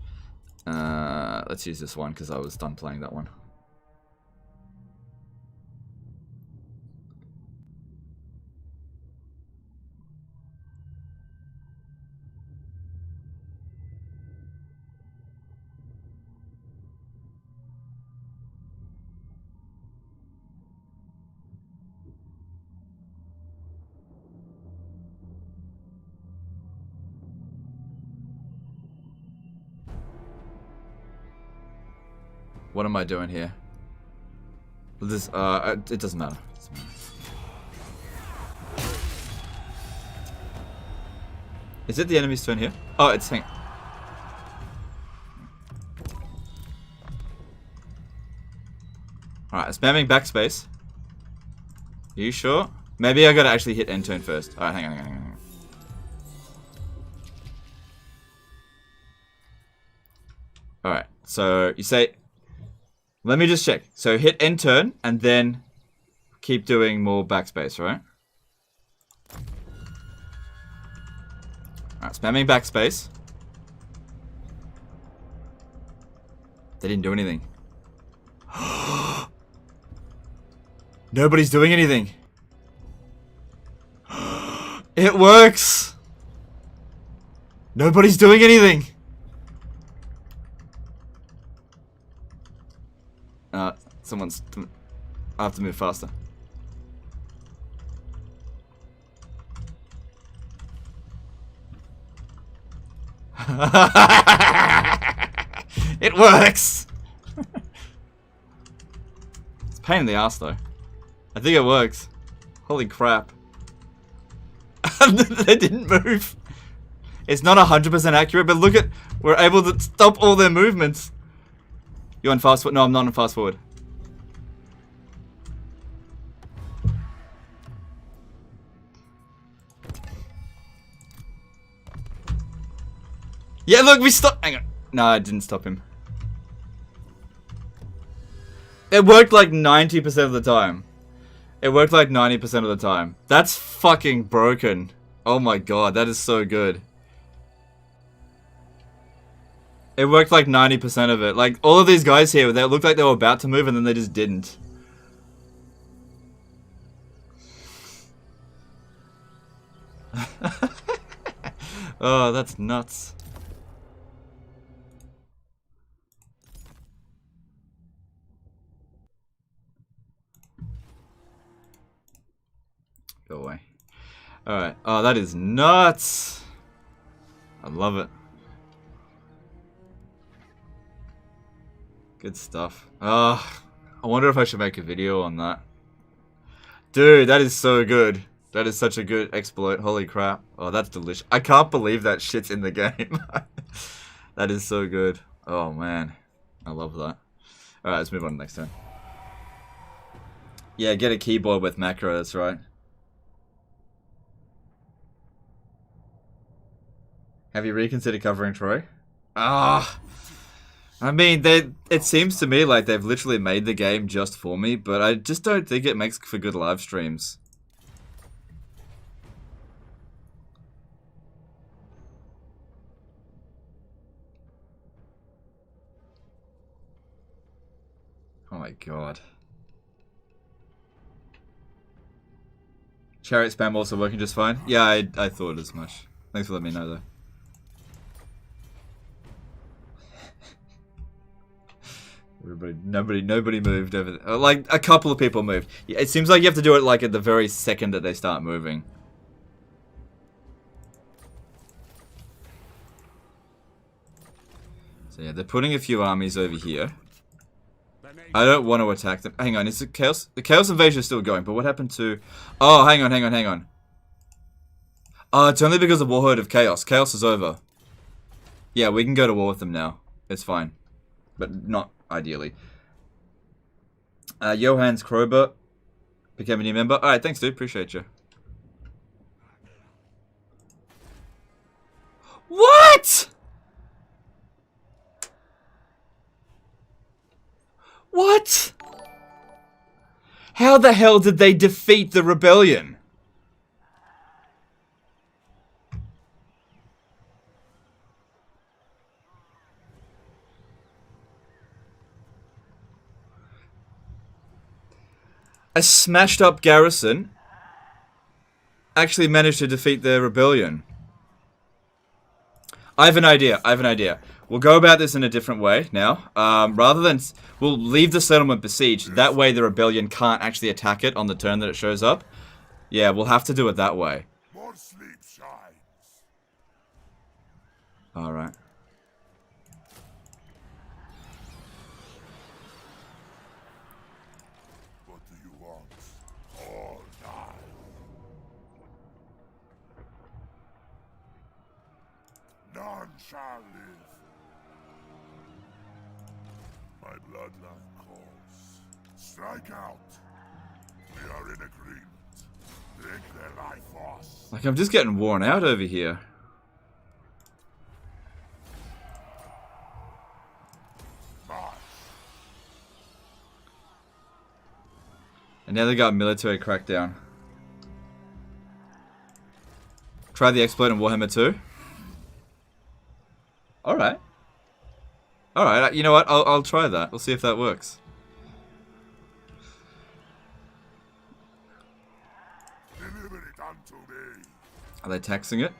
Let's use this one because I was done playing that one. What am I doing here? This, it doesn't matter. Is it the enemy's turn here? Oh, it's hang. Alright, spamming backspace. Are you sure? Maybe I gotta actually hit end turn first. Alright, hang on. Alright, so you say... Let me just check. So hit end turn and then keep doing more backspace, right? Alright, spamming backspace. They didn't do anything. Nobody's doing anything. It works! Nobody's doing anything! Someone's... I have to move faster. It works! It's a pain in the ass though. I think it works. Holy crap. They didn't move. It's not 100% accurate, but look at... We're able to stop all their movements. You're on fast forward? No, I'm not on fast forward. Yeah, look, we stopped. Hang on. No, I didn't stop him. It worked like 90% of the time. It worked like 90% of the time. That's fucking broken. Oh my god, that is so good. It worked like 90% of it. Like, all of these guys here, they looked like they were about to move and then they just didn't. Oh, that's nuts. Go away. Alright. Oh, that is nuts. I love it. Good stuff. I wonder if I should make a video on that. Dude, that is so good. That is such a good exploit. Holy crap. Oh, that's delicious. I can't believe that shit's in the game. That is so good. Oh, man. I love that. Alright, let's move on to the next turn. Yeah, get a keyboard with macro, that's right. Have you reconsidered covering Troy? Ah. I mean, it seems to me like they've literally made the game just for me, but I just don't think it makes for good live streams. Oh my god. Chariot spam also working just fine? Yeah, I thought as much. Thanks for letting me know though. Nobody moved over there. Like, a couple of people moved. Yeah, it seems like you have to do it, like, at the very second that they start moving. So, yeah, they're putting a few armies over here. I don't want to attack them. Hang on, is it Chaos? The Chaos Invasion is still going, but what happened to... Oh, hang on. Oh, it's only because of Warhorde of Chaos. Chaos is over. Yeah, we can go to war with them now. It's fine. But not... ideally. Johans Krober became a new member. Alright, thanks dude, appreciate you. What? What? How the hell did they defeat the rebellion? A smashed up garrison actually managed to defeat the rebellion. I have an idea. We'll go about this in a different way now. Rather than... We'll leave the settlement besieged. That way the rebellion can't actually attack it on the turn that it shows up. Yeah, we'll have to do it that way. More sleep shines. Alright. What do you want? All die. None shall live. My bloodline calls. Strike out. We are in agreement. Take their life force. Like, I'm just getting worn out over here. March. And now they got military crackdown. Try the exploit in Warhammer 2. Alright. Alright, you know what? I'll try that. We'll see if that works. Deliver it unto me. Are they taxing it?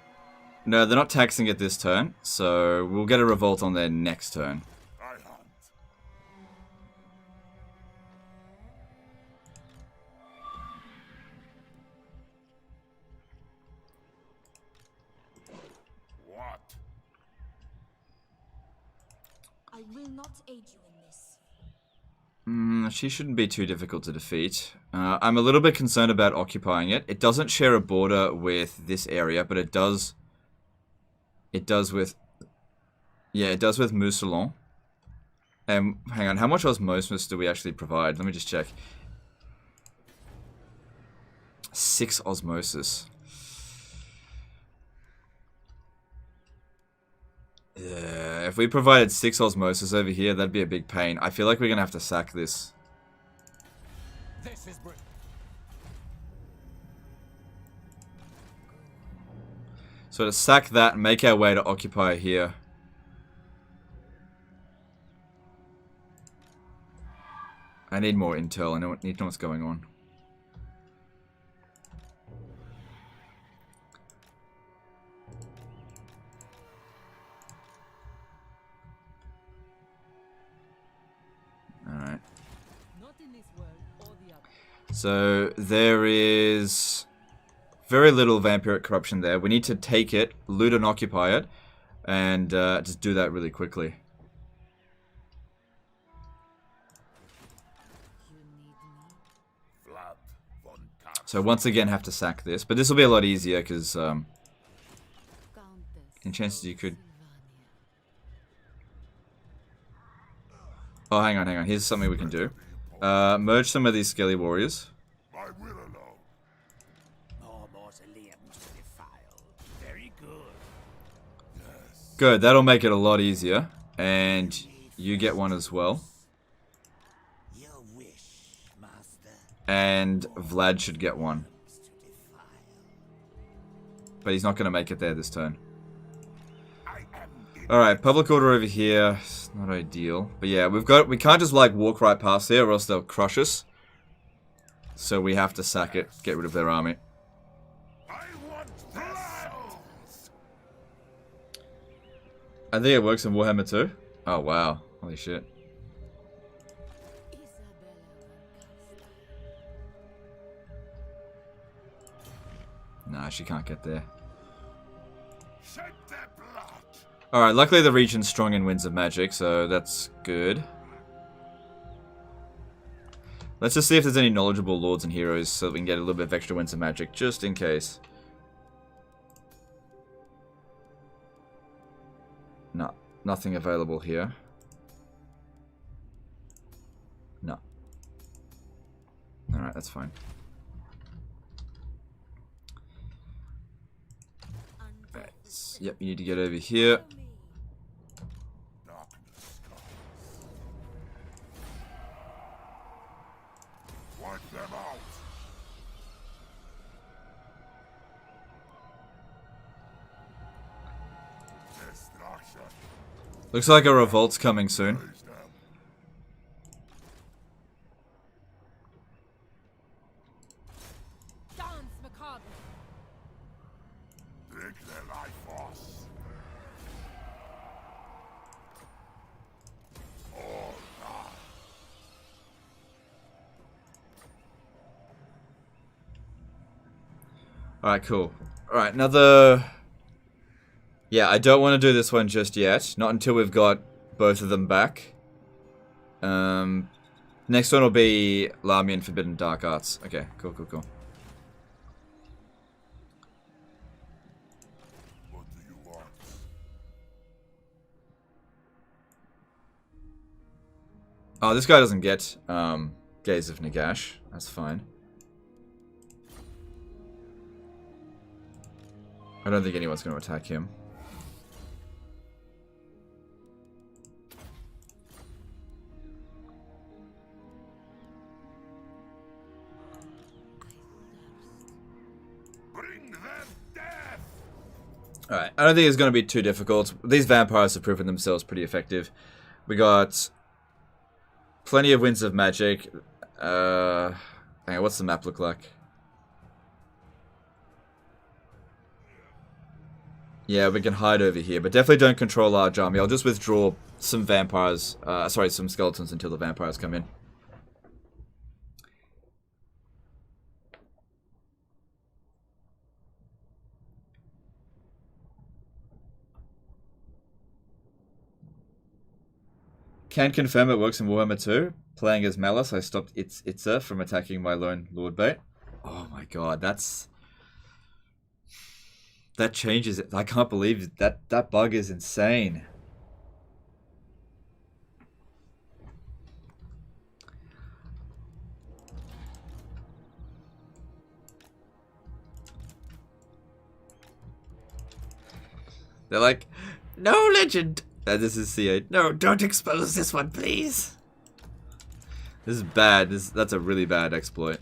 No, they're not taxing it this turn. So we'll get a revolt on their next turn. I hunt. will not aid you in this. She shouldn't be too difficult to defeat. I'm a little bit concerned about occupying it. It doesn't share a border with this area, but it does... It does with... Yeah, it does with Mousselon. And, hang on, how much osmosis do we actually provide? Let me just check. 6 osmosis. Yeah, if we provided 6 osmosis over here, that'd be a big pain. I feel like we're gonna have to sack this. This is brilliant. So to sack that and make our way to occupy here. I need more intel. I need to know what's going on. Alright. Not in this world or the other. So there is very little vampiric corruption there. We need to take it, loot and occupy it, and just do that really quickly. You need me. Vlad von Carstein. So once again have to sack this, but this will be a lot easier because Countess in chances of you could... Sylvania. Oh, hang on. Here's something we can do. Merge some of these skelly warriors. My will alone. More mausoleums to defile. Very good. Yes. Good, that'll make it a lot easier. And you get one as well. Your wish, master. And Vlad should get one. To defile. But he's not going to make it there this turn. I am in. Alright, public order over here. It's not ideal. But yeah, we can't just like walk right past there or else they'll crush us. So we have to sack it, get rid of their army. I want blood. I think it works in Warhammer too. Oh wow, holy shit. Isabella von Carstein. Nah, she can't get there. Shed their blood. Alright, luckily the region's strong in Winds of Magic, so that's good. Let's just see if there's any knowledgeable lords and heroes so that we can get a little bit of extra Winds of Magic, just in case. No, nothing available here. No. Alright, that's fine. Alright, yep, you need to get over here. Darkness comes. Wipe them out. Destruction. Looks like a revolt's coming soon. Raise them. Dance macabre. Drink their life force. All die. Alright, cool. Alright, another... Yeah, I don't want to do this one just yet. Not until we've got both of them back. Next one will be Lamian Forbidden Dark Arts. Okay, cool. What do you want? Oh, this guy doesn't get Gaze of Nagash. That's fine. I don't think anyone's going to attack him. Bring them death. Alright, I don't think it's going to be too difficult. These vampires have proven themselves pretty effective. We got plenty of Winds of Magic. Hang on, what's the map look like? Yeah, we can hide over here, but definitely don't control a large army. I'll just withdraw some vampires, some skeletons until the vampires come in. Can confirm it works in Warhammer 2. Playing as Malice, I stopped Itza from attacking my lone Lord bait. Oh my god, that changes it. I can't believe that bug is insane. They're like, no legend. This is C8. No, don't expose this one, please. This is bad. That's a really bad exploit.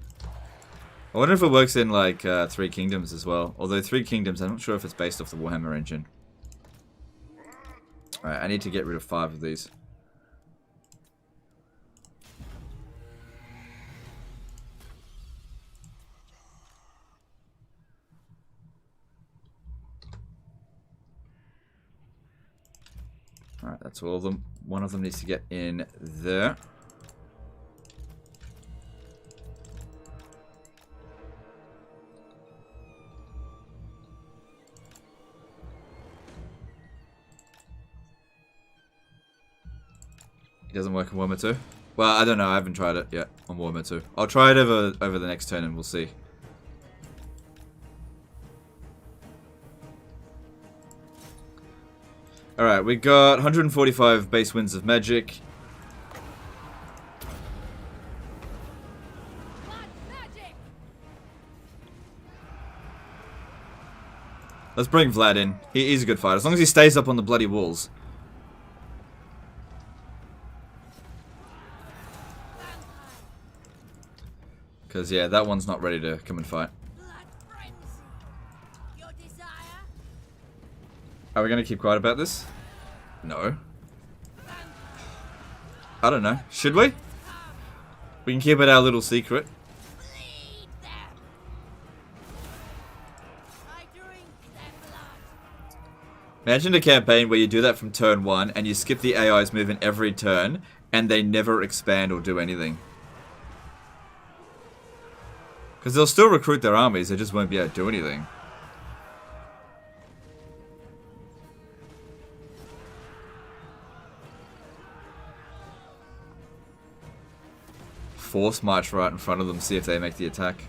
I wonder if it works in like 3 Kingdoms as well. Although 3 Kingdoms, I'm not sure if it's based off the Warhammer engine. Alright, I need to get rid of 5 of these. Alright, that's all of them. One of them needs to get in there. It doesn't work in Warhammer 2. Well, I don't know. I haven't tried it yet on Warhammer 2. I'll try it over the next turn and we'll see. Alright, we got 145 base winds of magic. Let's bring Vlad in. He's a good fighter, as long as he stays up on the bloody walls. Because, yeah, that one's not ready to come and fight. Are we going to keep quiet about this? No. I don't know. Should we? We can keep it our little secret. Imagine a campaign where you do that from turn 1 and you skip the AI's movement every turn and they never expand or do anything. Because they'll still recruit their armies, they just won't be able to do anything. Force march right in front of them, see if they make the attack.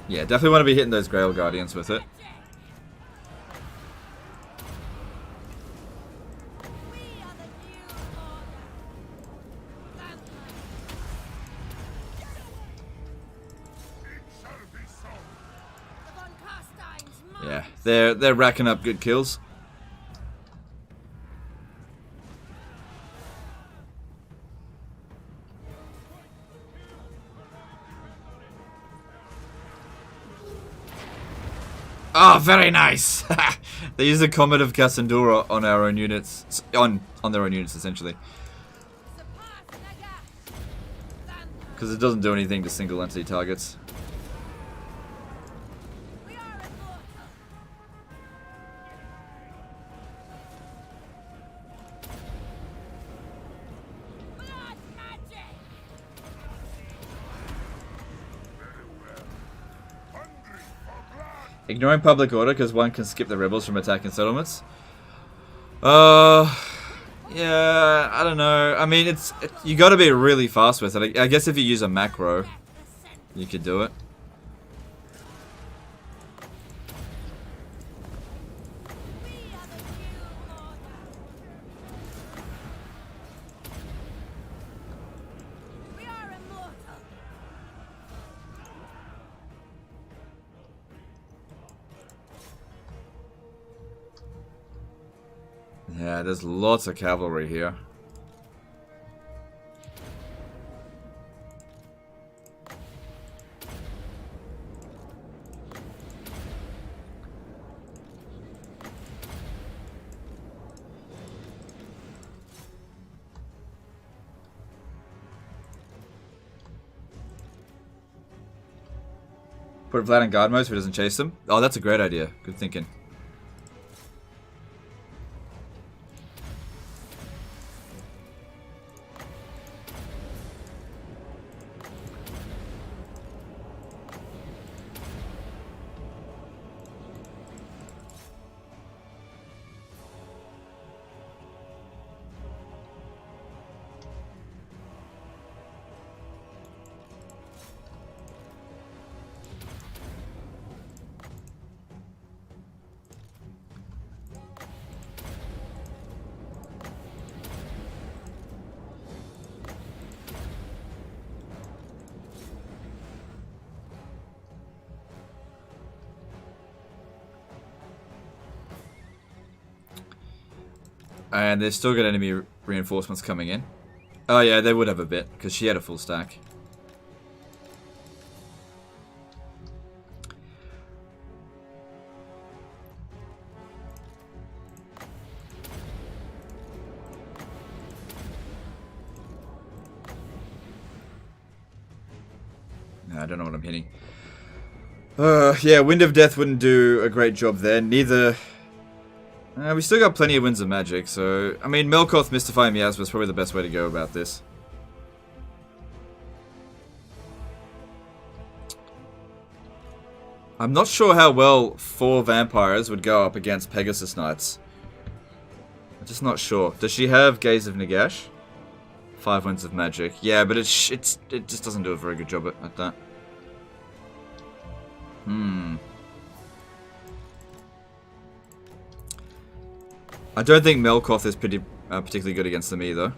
Yeah, definitely want to be hitting those Grail Guardians with it. Yeah, they're racking up good kills. Oh, very nice. They use the Comet of Cassandura on our own units, on their own units essentially, because it doesn't do anything to single entity targets. Ignoring public order because one can skip the rebels from attacking settlements. Yeah, I don't know. I mean, you got to be really fast with it. I guess if you use a macro, you could do it. Yeah, there's lots of cavalry here. Put Vlad in guard mode so he doesn't chase them. Oh, that's a great idea. Good thinking. And they've still got enemy reinforcements coming in. Oh yeah, they would have a bit, because she had a full stack. No, I don't know what I'm hitting. Yeah, Wind of Death wouldn't do a great job there. Neither... we still got plenty of Winds of Magic, so... I mean, Melkoth Mystify Miasma is probably the best way to go about this. I'm not sure how well 4 Vampires would go up against Pegasus Knights. I'm just not sure. Does she have Gaze of Nagash? 5 Winds of Magic. Yeah, but it just doesn't do a very good job at that. I don't think Melkoth is particularly good against them either.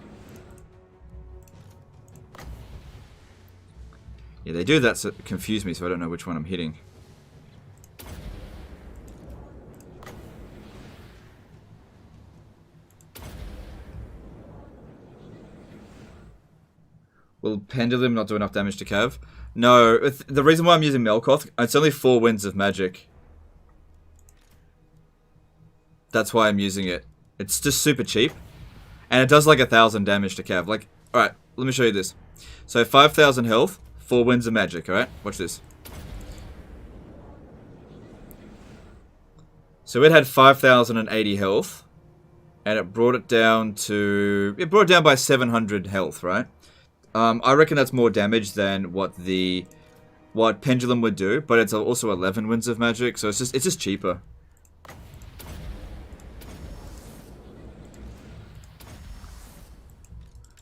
Yeah, they do that to confuse me, so I don't know which one I'm hitting. Will Pendulum not do enough damage to Cav? No, the reason why I'm using Melkoth, it's only 4 Winds of Magic. That's why I'm using it. It's just super cheap. And it does like 1,000 damage to Cav. Like, alright, let me show you this. So 5,000 health, 4 Winds of Magic, alright? Watch this. So it had 5,080 health. And it brought it down to... It brought it down by 700 health, right? I reckon that's more damage than what Pendulum would do, but it's also 11 Winds of Magic, so it's just cheaper.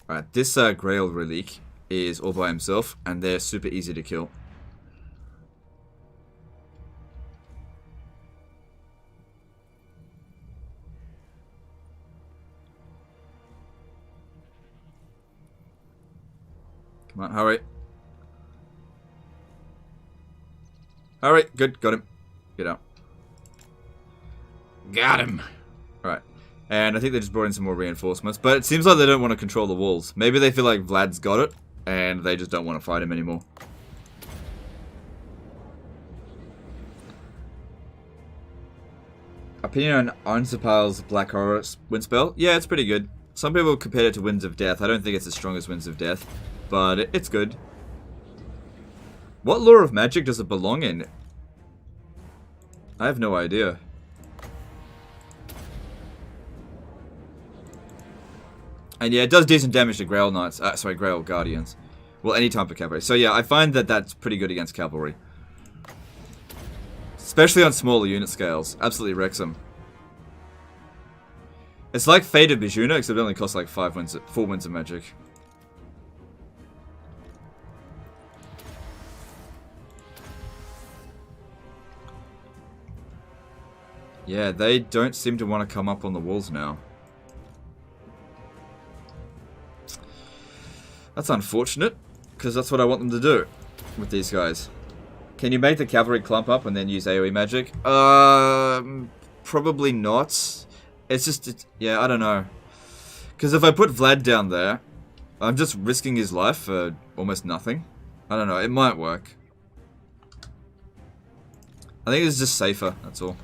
Alright, this Grail Relic is all by himself, and they're super easy to kill. Come on, hurry. Hurry, good, got him. Get out. Got him. Alright. And I think they just brought in some more reinforcements, but it seems like they don't want to control the walls. Maybe they feel like Vlad's got it, and they just don't want to fight him anymore. Opinion on Arnsapal's Black Horror wind spell? Yeah, it's pretty good. Some people compare it to Winds of Death. I don't think it's as strong as Winds of Death, but it's good. What lore of magic does it belong in? I have no idea. And yeah, it does decent damage to Grail Knights. Sorry, Grail Guardians. Well, any type of cavalry. So yeah, I find that that's pretty good against cavalry. Especially on smaller unit scales. Absolutely wrecks them. It's like Fate of Bijuna, except it only costs like 4 Winds of Magic. Yeah, they don't seem to want to come up on the walls now. That's unfortunate, because that's what I want them to do with these guys. Can you make the cavalry clump up and then use AoE magic? Probably not. It's just, yeah, I don't know. Because if I put Vlad down there, I'm just risking his life for almost nothing. I don't know, it might work. I think it's just safer, that's all.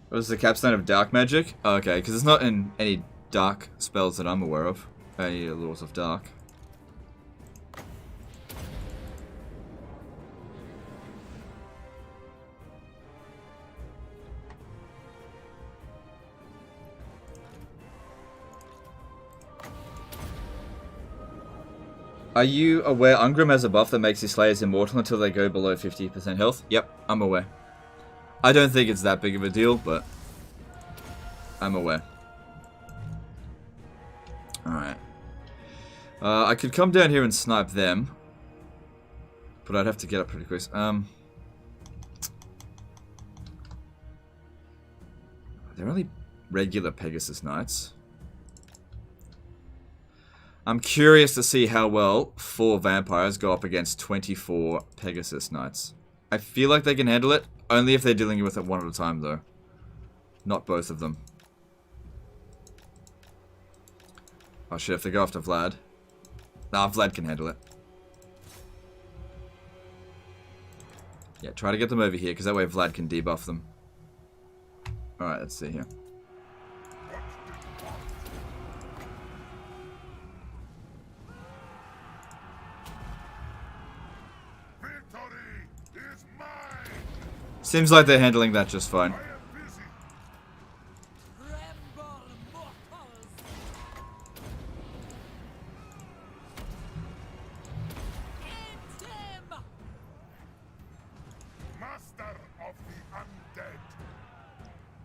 What is the capstone of dark magic? Oh, okay, because it's not in any dark spells that I'm aware of. Any laws of dark. Are you aware Ungrim has a buff that makes his slayers immortal until they go below 50% health? Yep, I'm aware. I don't think it's that big of a deal, but I'm aware. Alright. I could come down here and snipe them, but I'd have to get up pretty quick. They're only regular Pegasus Knights. I'm curious to see how well 4 Vampires go up against 24 Pegasus Knights. I feel like they can handle it. Only if they're dealing with it one at a time, though. Not both of them. Oh shit, if they go after Vlad. Nah, Vlad can handle it. Yeah, try to get them over here, because that way Vlad can debuff them. Alright, let's see here. Victory is mine! Seems like they're handling that just fine. I am busy. Tremble, mortals! End him! Master of the undead.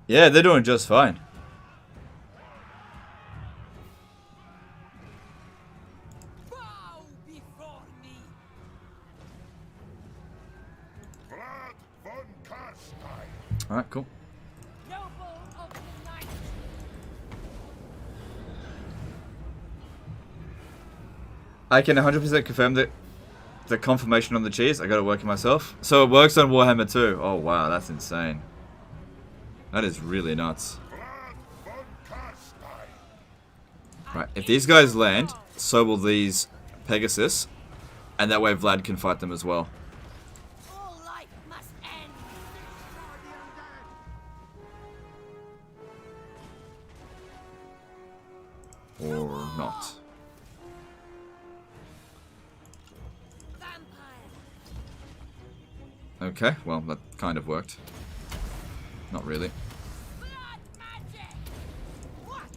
Yeah, they're doing just fine. Bow before me! Mannfred von Carstein. Alright, cool. Noble of the night! I can 100% confirm that the confirmation on the cheese. I got it working myself. So it works on Warhammer too. Oh wow, that's insane. That is really nuts. Mannfred von Carstein. Right, if these guys land, so will these Pegasus. And that way Vlad can fight them as well. All life must end! Or not. Vampire! Okay, well that kind of worked. Not really. Blood magic! What?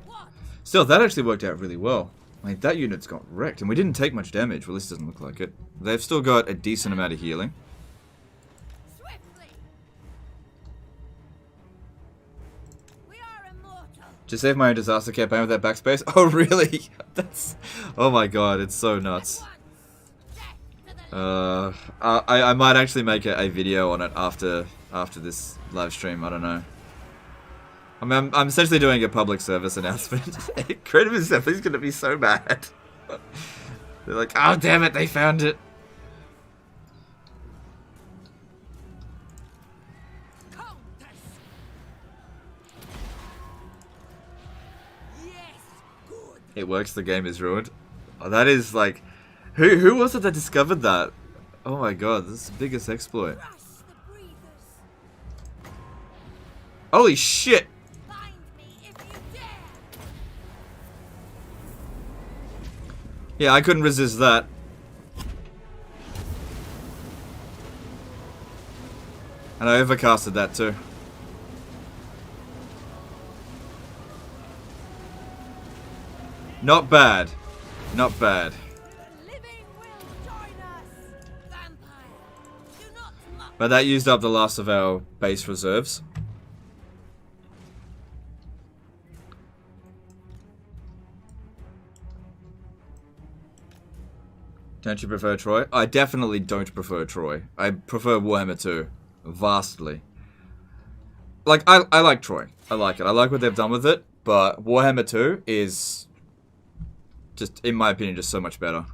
What? Still, that actually worked out really well. Like, that unit's got wrecked, and we didn't take much damage. Well, this doesn't look like it. They've still got a decent amount of healing. Swiftly! We are immortal! Just save my own disaster campaign with that backspace. Oh, really? That's... Oh my god, it's so nuts. Once! Death to the I might actually make a video on it after this live stream. I don't know. I mean, I'm essentially doing a public service announcement. Creative Assembly's gonna be so mad. They're like, oh damn it, they found it. Countess! Yes! Good! It works, the game is ruined. Oh, that is like... Who was it that discovered that? Oh my god, this is the biggest exploit. Crush the breathers! Holy shit! Find me if you dare! Yeah, I couldn't resist that. And I overcasted that too. Not bad. Not bad. The living will join us! Vampire! Do not mock! But that used up the last of our base reserves. Don't you prefer Troy? I definitely don't prefer Troy. I prefer Warhammer 2. Vastly. Like, I like Troy. I like it. I like what they've done with it. But Warhammer 2 is just, in my opinion, just so much better.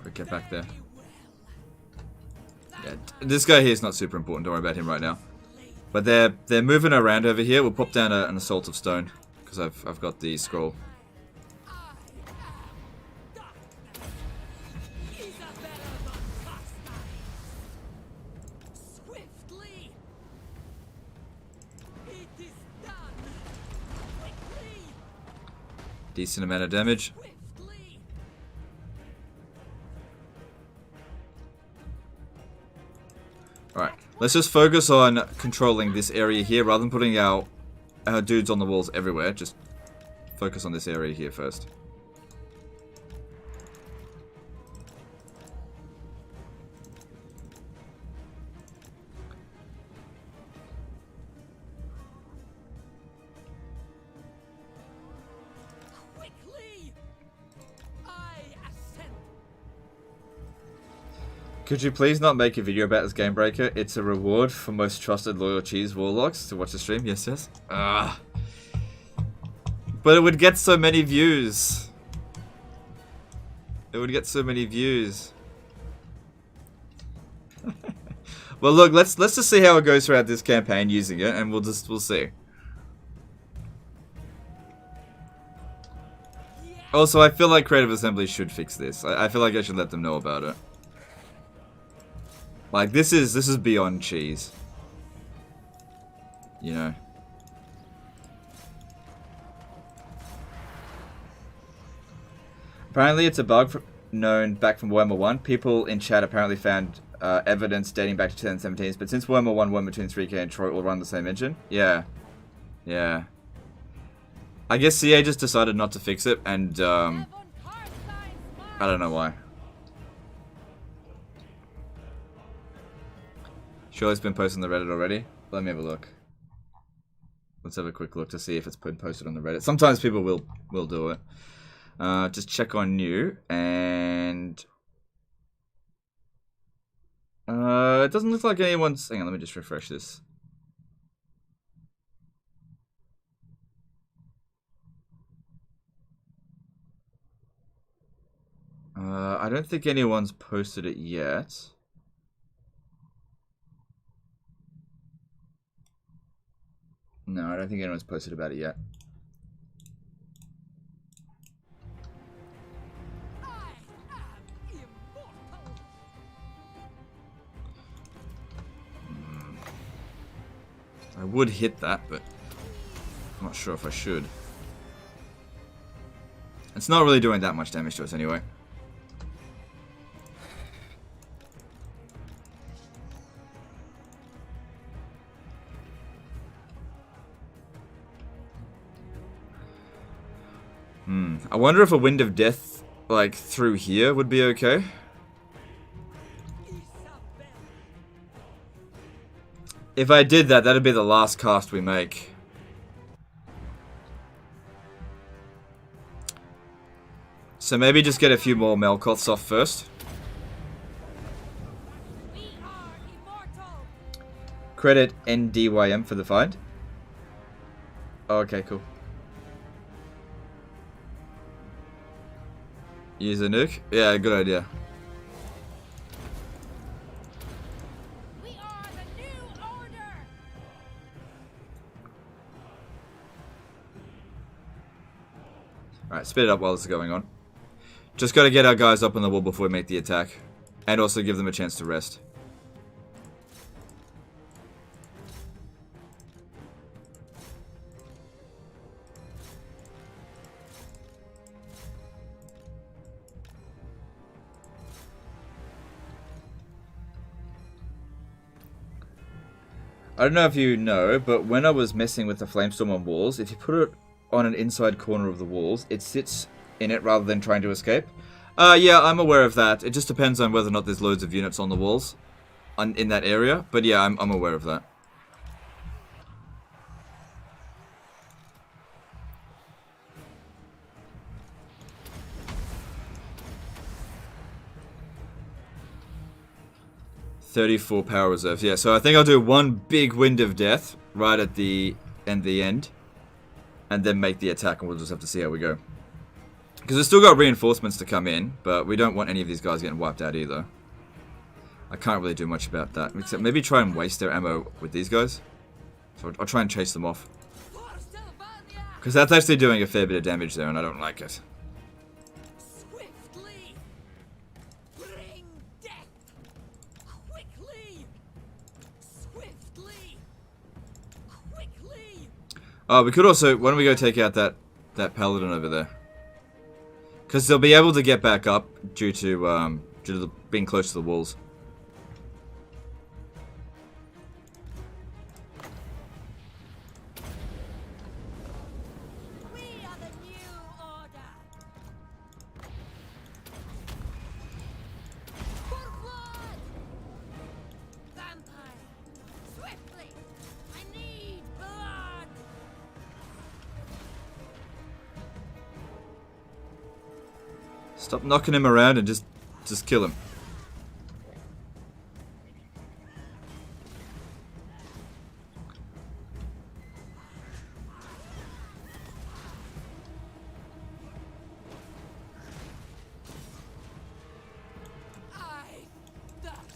Quick, get back there. Yeah, this guy here is not super important. Don't worry about him right now. But they're moving around over here. We'll pop down an assault of stone because I've got the scroll. Swiftly! It is done! Quickly! Decent amount of damage. Swiftly! Alright, let's just focus on controlling this area here rather than putting our dudes on the walls everywhere. Just focus on this area here first. Quickly! I ascend! Could you please not make a video about this game breaker? It's a reward for most trusted loyal cheese warlocks to watch the stream. Yes, yes. Ah. But it would get so many views. It would get so many views. Well, look, let's just see how it goes throughout this campaign using it, and we'll see. Also, I feel like Creative Assembly should fix this. I feel like I should let them know about it. Like, this is beyond cheese. You know. Apparently it's a bug known back from Warhammer 1. People in chat apparently found evidence dating back to 2017, but since Warhammer 1, Warhammer 2 and 3K and Troy all run the same engine. Yeah. Yeah. I guess CA just decided not to fix it, and I don't know why. Surely it's been posted on the Reddit already. Let me have a look. Let's have a quick look to see if it's been posted on the Reddit. Sometimes people will do it. Just check on new, and it doesn't look like anyone's. Hang on, let me just refresh this. I don't think anyone's posted it yet. No, I don't think anyone's posted about it yet. I would hit that, but I'm not sure if I should. It's not really doing that much damage to us anyway. I wonder if a Wind of Death, like, through here would be okay. If I did that, that'd be the last cast we make. So maybe just get a few more Melkoths off first. Credit NDYM for the find. Oh, okay, cool. Use a nuke? Yeah, good idea. We are the new order. Alright, speed it up while this is going on. Just gotta get our guys up on the wall before we make the attack. And also give them a chance to rest. I don't know if you know, but when I was messing with the Flamestorm on walls, if you put it on an inside corner of the walls, it sits in it rather than trying to escape. Yeah, I'm aware of that. It just depends on whether or not there's loads of units on the walls in that area. But yeah, I'm aware of that. "34 power reserves." Yeah, so I think I'll do one big Wind of Death right at the end. And then make the attack, and we'll just have to see how we go. Because we've still got reinforcements to come in, but we don't want any of these guys getting wiped out either. I can't really do much about that, except maybe try and waste their ammo with these guys. So I'll try and chase them off. Because that's actually doing a fair bit of damage there, and I don't like it. Swiftly. Bring death. Quickly. Swiftly. Quickly. Oh, we could also... Why don't we go take out that paladin over there? Because they'll be able to get back up due to being close to the walls. We are the new order. For blood. Vampire. Swiftly. I need blood. Stop knocking him around and just kill him.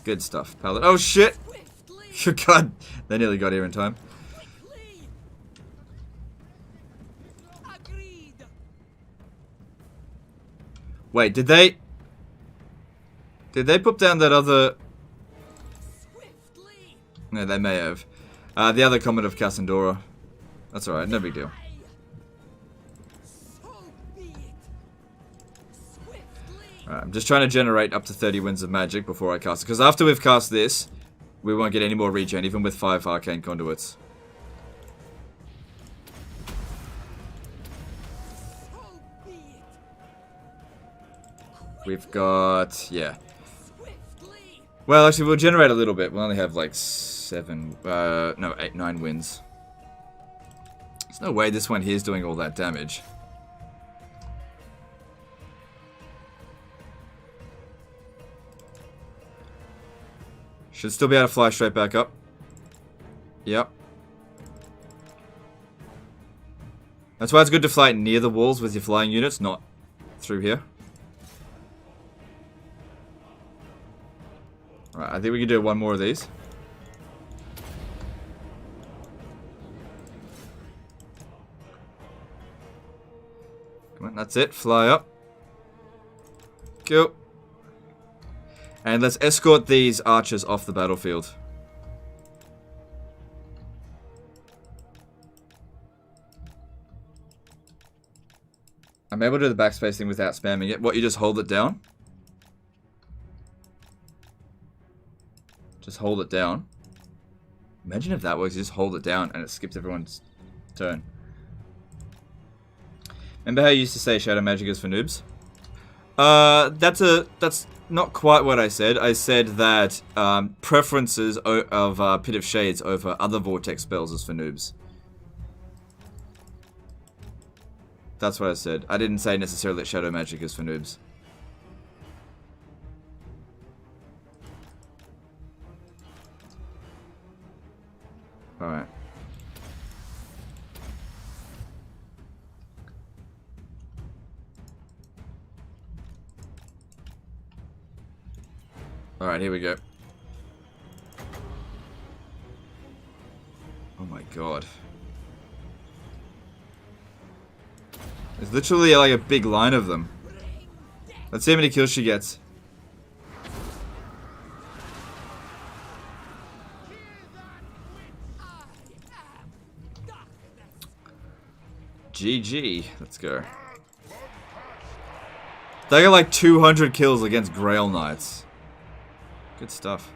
Good stuff, Paladin. Oh shit! Swiftly, God, they nearly got here in time. quickly. Agreed. Wait, did they put down that other... Swiftly. No, they may have. The other comment of Cassandora. That's alright, no big deal. So be it. Swiftly. Alright, I'm just trying to generate up to 30 winds of magic before I cast it. Because after we've cast this, we won't get any more regen, even with 5 arcane conduits. So be it. We've got... yeah. Swiftly. Well, actually, we'll generate a little bit. We'll only have like 9 wins. There's no way this one here is doing all that damage. Should still be able to fly straight back up. Yep. That's why it's good to fly near the walls with your flying units, not through here. Alright, I think we can do one more of these. Come on, that's it. Fly up. Go. And let's escort these archers off the battlefield. I'm able to do the backspace thing without spamming it. What, you just hold it down? Just hold it down. Imagine if that works. You just hold it down and it skips everyone's turn. Remember how you used to say shadow magic is for noobs? That's not quite what I said. I said that preferences of Pit of Shades over other vortex spells is for noobs. That's what I said. I didn't say necessarily that shadow magic is for noobs. Alright. Alright, here we go. Oh my god. There's literally like a big line of them. Let's see how many kills she gets. GG. Let's go. They got like 200 kills against Grail Knights. Good stuff.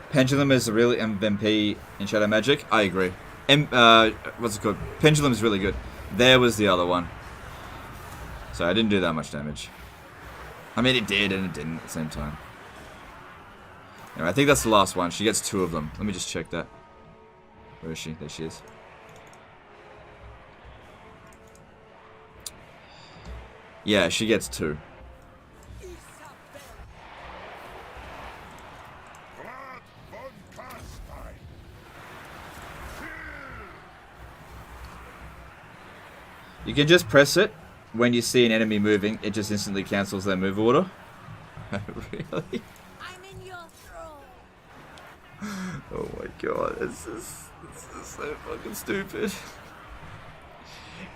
Pendulum is a really MVP in Shadow Magic. I agree. What's it called? Pendulum is really good. There was the other one. So I didn't do that much damage. I mean, it did and it didn't at the same time. Anyway, I think that's the last one. She gets 2 of them. Let me just check that. Where is she? There she is. Yeah, she gets 2. Mannfred von Carstein. You can just press it when you see an enemy moving. It just instantly cancels their move order. Really? I'm in your throne. Oh my god, this is so fucking stupid.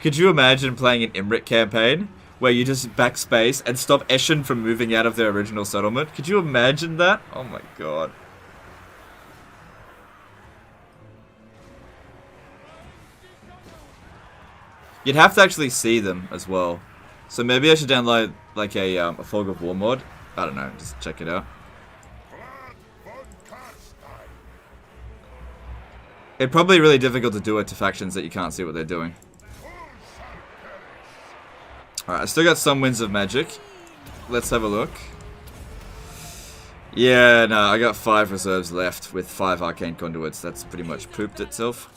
Could you imagine playing an Imrit campaign where you just backspace and stop Eshin from moving out of their original settlement? Could you imagine that? Oh my god. You'd have to actually see them as well. So maybe I should download like a Fog of War mod. I don't know, just check it out. Mannfred von Carstein. It's probably really difficult to do it to factions that you can't see what they're doing. Alright, I still got some winds of magic. Let's have a look. Yeah, no, I got 5 reserves left with 5 arcane conduits. That's pretty much pooped itself.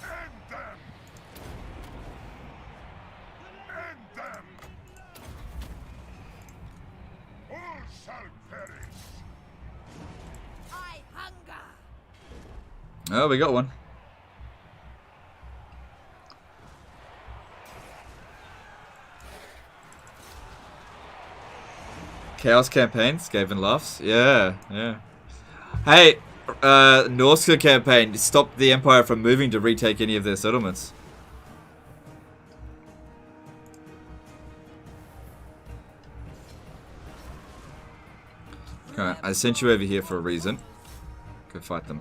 End them. End them. All shall perish. I hunger. Oh, we got one. Chaos campaign, Skaven laughs. Yeah, yeah. Hey, Norska campaign, stop the Empire from moving to retake any of their settlements. Alright, I sent you over here for a reason. Go fight them.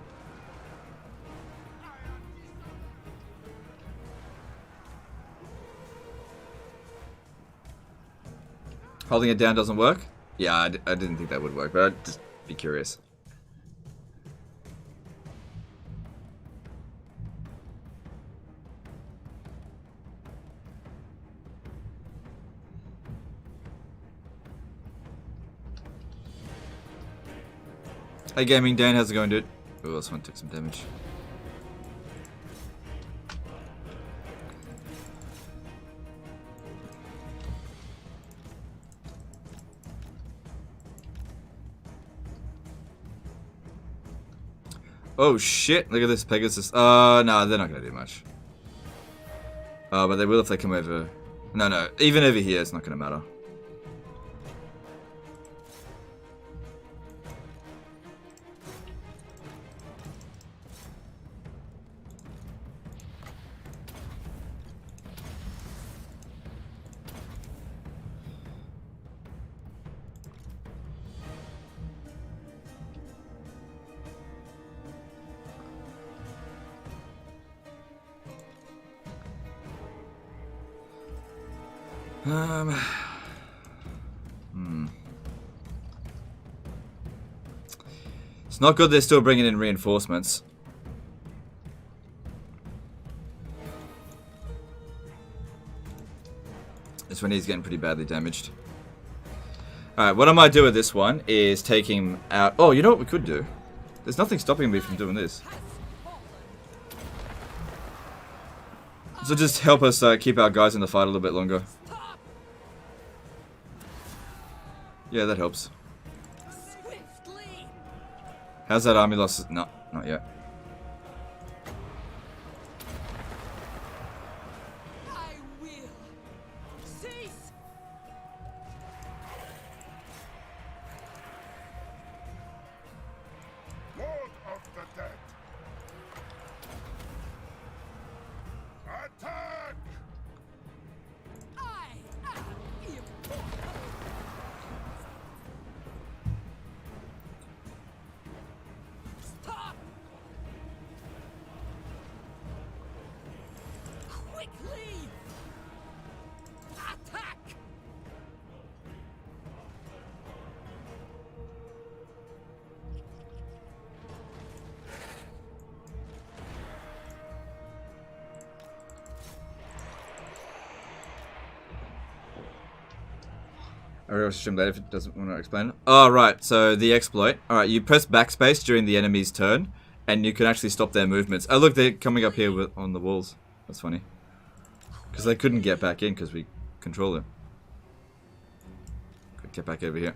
Holding it down doesn't work? Yeah, I didn't think that would work, but I'd just be curious. Hey Gaming Dan, how's it going, dude? Oh, this one took some damage. Oh shit, look at this Pegasus. No, they're not gonna do much. But they will if they come over. No, even over here it's not gonna matter. It's not good they're still bringing in reinforcements. This one is getting pretty badly damaged. Alright, what I might do with this one is take him out. Oh, you know what we could do? There's nothing stopping me from doing this. So just help us keep our guys in the fight a little bit longer. Yeah, that helps. Swiftly. How's that army loss? No, not yet. I will. Cease. Lord of the dead. Attack! I am immortal. Stop. Quickly. Attack. I will stream later if it doesn't want to explain. Oh, right. So the exploit. Alright, you press backspace during the enemy's turn, and you can actually stop their movements. Oh, look, they're coming up here on the walls. That's funny. Because they couldn't get back in because we control them. Could get back over here.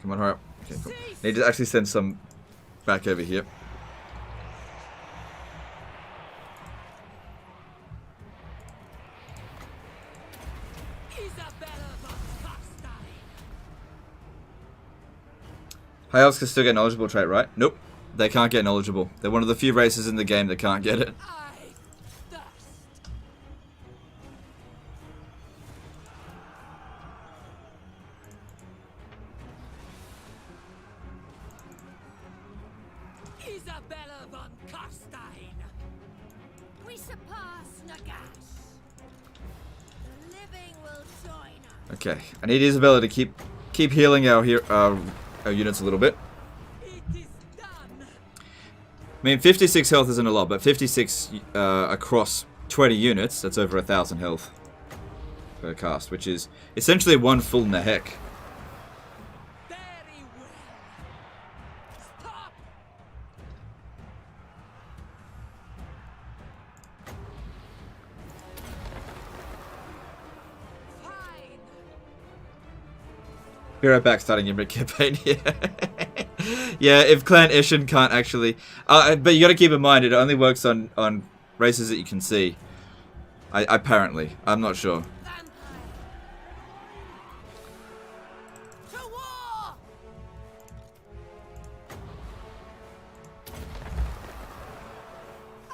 Come on, hurry up. Okay, cool. Need to actually send some back over here. Isabella von Carstein. High elves can still get knowledgeable trait, right? Nope. They can't get knowledgeable. They're one of the few races in the game that can't get it. I thirst. Isabella von Carstein. We surpass Nagash. The living will join us. Okay, I need Isabella to keep healing our units a little bit. It is done. I mean, 56 health isn't a lot, but 56 across 20 units, that's over 1,000 health per cast, which is essentially one full Nahek. Be right back, starting your campaign. Yeah. Yeah, if Clan Ishin can't actually... but you gotta keep in mind, it only works on races that you can see. Apparently. I'm not sure. Vampire. To war!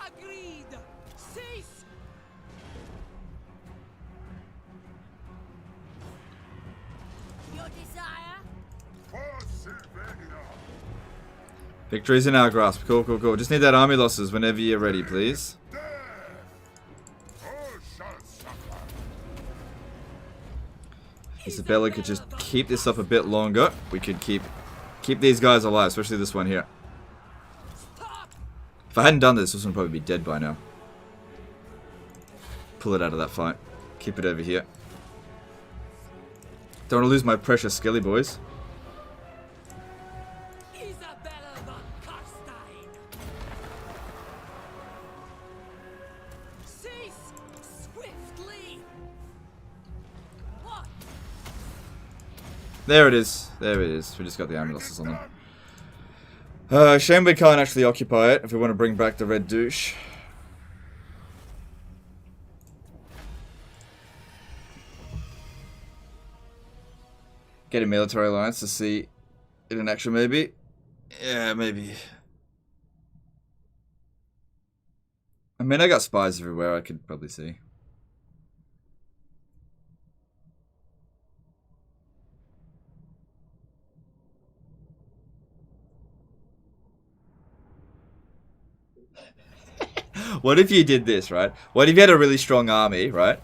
Agreed. Cease. Your desire? Persevere. Victory's in our grasp. Cool, cool, cool. Just need that army losses whenever you're ready, please. Death. All shall suffer. Isabella could just keep this up a bit longer. We could keep these guys alive, especially this one here. If I hadn't done this one would probably be dead by now. Pull it out of that fight. Keep it over here. Don't want to lose my precious skelly boys. Isabella von Carstein. Cease swiftly. What? There it is. There it is. We just got the army losses on them. Shame we can't actually occupy it if we want to bring back the red douche. Get a military alliance to see it in action, maybe. Yeah, maybe. I mean, I got spies everywhere. I could probably see. What if you did this, right? What if you had a really strong army, right?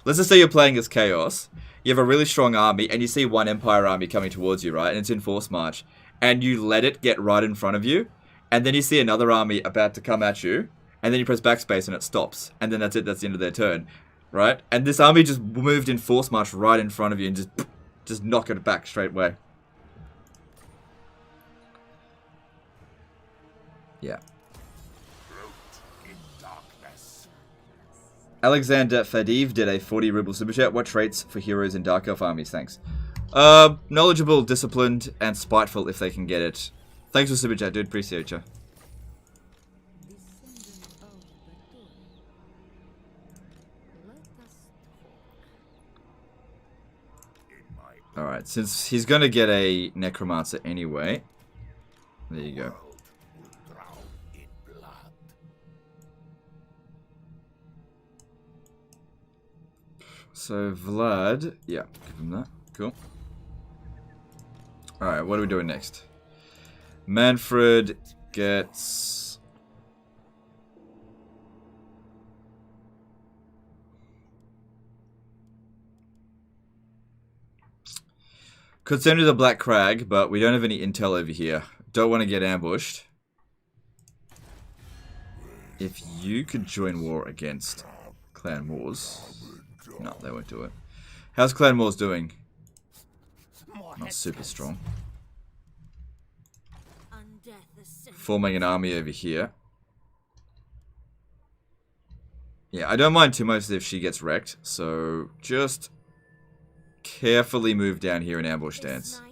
Let's just say you're playing as Chaos. You have a really strong army, and you see one Empire army coming towards you, right? And it's in force march. And you let it get right in front of you. And then you see another army about to come at you. And then you press backspace and it stops. And then that's it. That's the end of their turn. Right? And this army just moved in force march right in front of you and just knock it back straight away. Yeah. Alexander Fadiv did a 40 ruble super chat. What traits for heroes in Dark Elf armies? Thanks. Knowledgeable, disciplined, and spiteful if they can get it. Thanks for super chat, dude. Appreciate you. Alright, since he's gonna get a Necromancer anyway. There you go. So Vlad, yeah, give him that. Cool. Alright, what are we doing next? Mannfred gets... Could send you the Black Crag, but we don't have any intel over here. Don't want to get ambushed. If you could join war against Clan Wars... No, they won't do it. How's Clan Wars doing? Not super strong. Forming an army over here. Yeah, I don't mind too much if she gets wrecked, so just carefully move down here in ambush stance.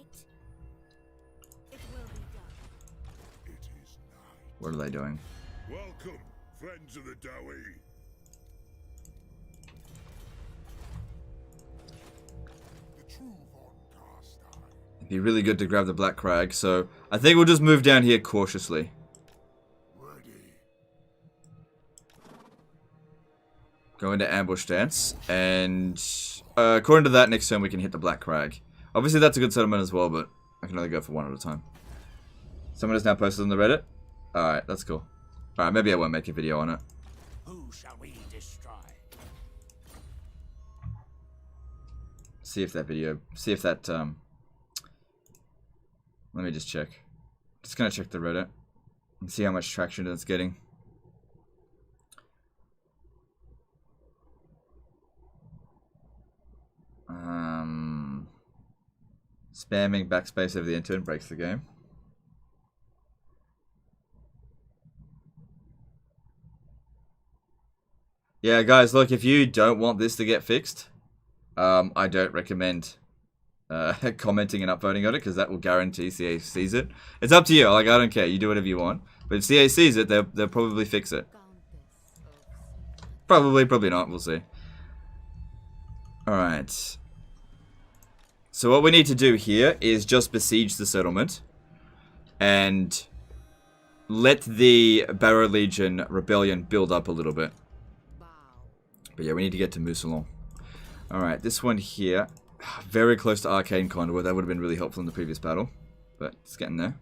What are they doing? Welcome, friends of the Dowie. It'd be really good to grab the Black Crag, so I think we'll just move down here cautiously. Go into ambush stance, and according to that, next turn we can hit the Black Crag. Obviously that's a good settlement as well, but I can only go for one at a time. Someone has now posted on the Reddit. Alright, that's cool. Alright, maybe I won't make a video on it. Who shall we destroy? See if that video, let me just check. Just gonna check the Reddit and see how much traction it's getting. Spamming backspace over the intern breaks the game. Yeah, guys, look, if you don't want this to get fixed, I don't recommend commenting and upvoting on it, because that will guarantee CA sees it. It's up to you. Like, I don't care. You do whatever you want. But if CA sees it, they'll probably fix it. Probably, probably not. We'll see. Alright. So what we need to do here is just besiege the settlement. And let the Barrow Legion rebellion build up a little bit. But yeah, we need to get to Mousselon. Alright, this one here. Very close to Arcane Conduit. That would have been really helpful in the previous battle. But it's getting there.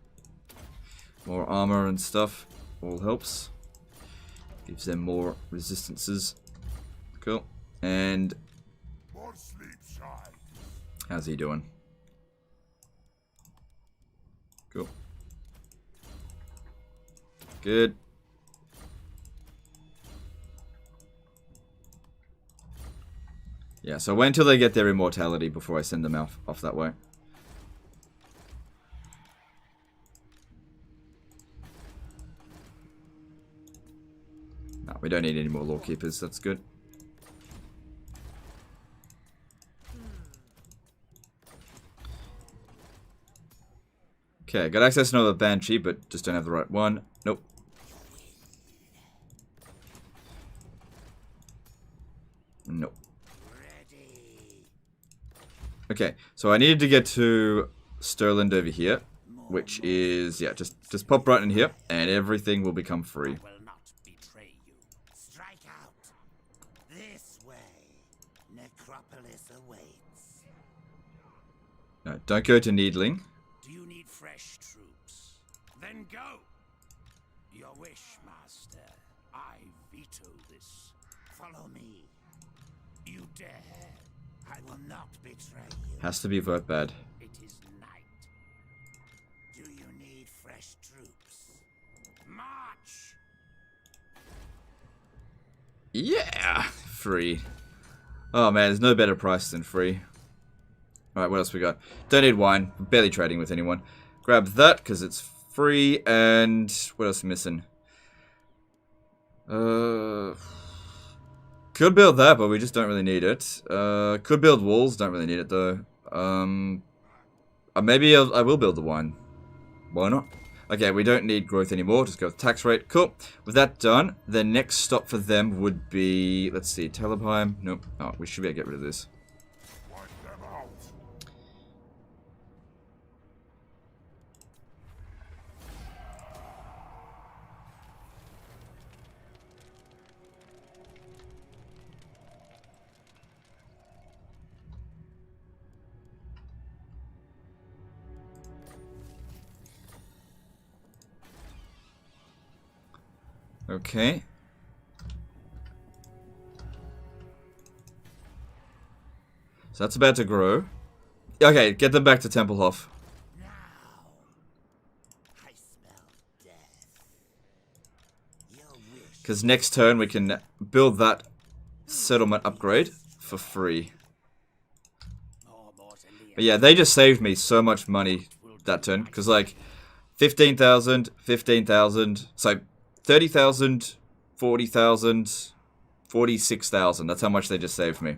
More armor and stuff. All helps. Gives them more resistances. Cool. And More sleep, child. how's he doing? Cool. Good. Yeah, so wait until they get their immortality before I send them off that way. No, we don't need any more Lawkeepers, that's good. Okay, got access to another Banshee, but just don't have the right one. Nope. Nope. Okay, so I needed to get to Sterland over here, which is, yeah, just pop right in here, and everything will become free. I will not betray you. Strike out. This way. Necropolis awaits. No, don't go to Needling. Do you need fresh troops? Then go. Your wish, Master. I veto this. Follow me. You dare. I will not betray you. Has to be vote bad. It is night. Do you need fresh troops? March! Yeah! Free. Oh man, there's no better price than free. Alright, what else we got? Don't need wine. Barely trading with anyone. Grab that, because it's free, and what else am I missing? Could build that, but we just don't really need it. Could build walls, don't really need it though. Maybe I will build the wine. Why not? Okay, we don't need growth anymore, just go with tax rate. Cool. With that done, the next stop for them would be, let's see, Talabheim. Nope. Oh, we should be able to get rid of this. Wipe them out. Okay. So that's about to grow. Okay, get them back to Templehof. Now, I smell death. Your wish. Because next turn we can build that settlement upgrade for free. But yeah, they just saved me so much money that turn. Because like, 15,000, 15,000, so 30,000, 40,000, 46,000. That's how much they just saved me.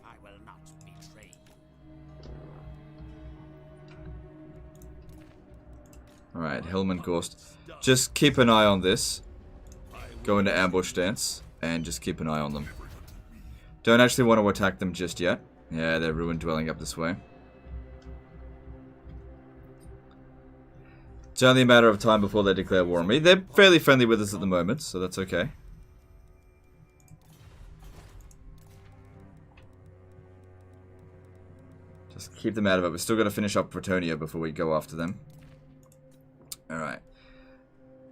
I will not betray you. Alright, Hellman Ghost. Just keep an eye on this. Go into ambush stance, and just keep an eye on them. Don't actually want to attack them just yet. Yeah, they're ruined dwelling up this way. It's only a matter of time before they declare war on me. They're fairly friendly with us at the moment, so that's okay. Just keep them out of it. We've still got to finish up Pretonia before we go after them. Alright.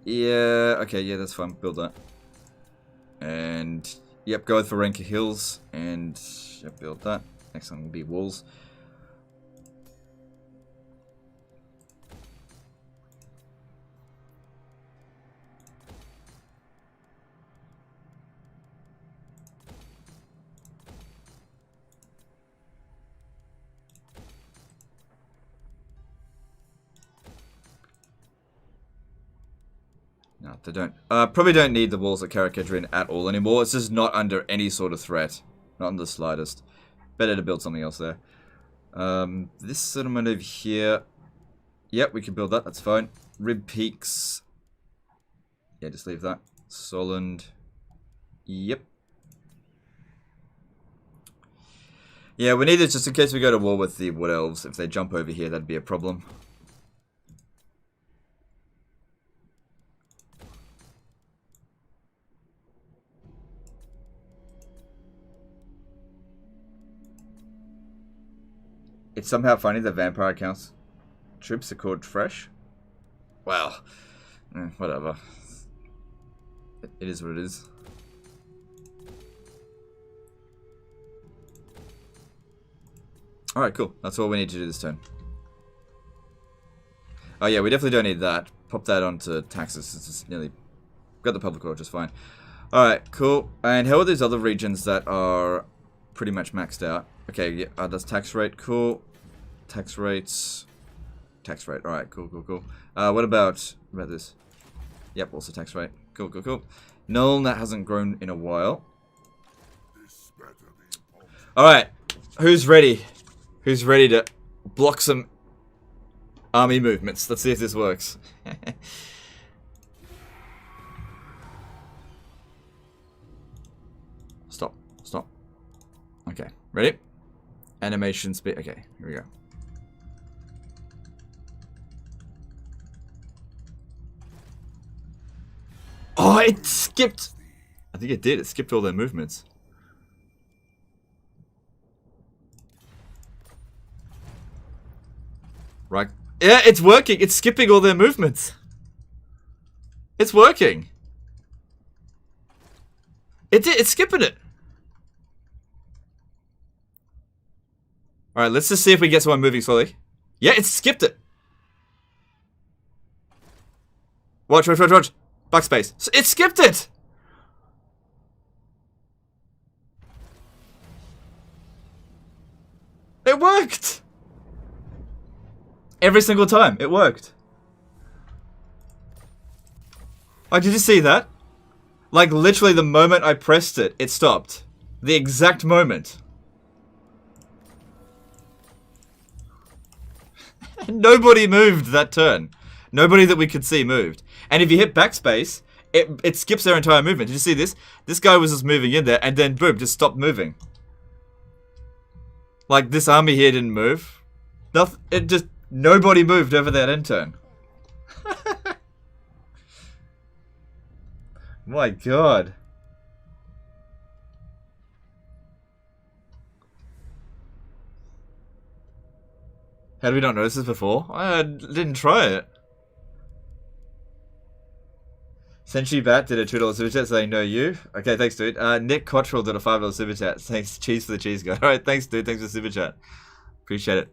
Yeah, okay, yeah, that's fine. Build that. And, yep, go with Varenka Hills. And, yep, build that. Next one will be walls. No, they don't. Probably don't need the walls at Karakedrin at all anymore. It's just not under any sort of threat. Not in the slightest. Better to build something else there. This settlement over here. Yep, we can build that. That's fine. Rib peaks. Yeah, just leave that. Solid. Yep. Yeah, we need it just in case we go to war with the Wood Elves. If they jump over here, that'd be a problem. It's somehow funny that vampire counts troops are called fresh. Well, whatever. It is what it is. Alright, cool. That's all we need to do this turn. Oh yeah, we definitely don't need that. Pop that onto taxes. It's just nearly... Got the public order just fine. Alright, cool. And how are these other regions that are pretty much maxed out? Okay, yeah, that's tax rate. Cool. Tax rates. Tax rate. Alright, cool, cool, cool. What about this? Yep, also tax rate. Cool, cool, cool. Null, that hasn't grown in a while. Alright, who's ready? Who's ready to block some army movements? Let's see if this works. Stop. Stop. Okay. Ready? Animation speed. Okay, here we go. Oh, it skipped. I think it did. It skipped all their movements. Right. Yeah, it's working. It's skipping all their movements. It's working. It's skipping it. Alright, let's just see if we get someone moving slowly. Yeah, it skipped it. Watch, watch, watch, watch. Backspace. It skipped it! It worked! Every single time, it worked. Oh, did you see that? Like, literally the moment I pressed it, it stopped. The exact moment. Nobody moved that turn. Nobody that we could see moved. And if you hit backspace, it skips their entire movement. Did you see this? This guy was just moving in there, and then boom, just stopped moving. Like, this army here didn't move. Nothing. It just... Nobody moved over that end turn. My god. How did we not notice this before? I didn't try it. Sentry Bat did a $2 super chat saying no you. Okay, thanks dude. Nick Cottrell did a $5 super chat. Thanks, cheese for the cheese guy. Alright, thanks dude. Thanks for the super chat. Appreciate it.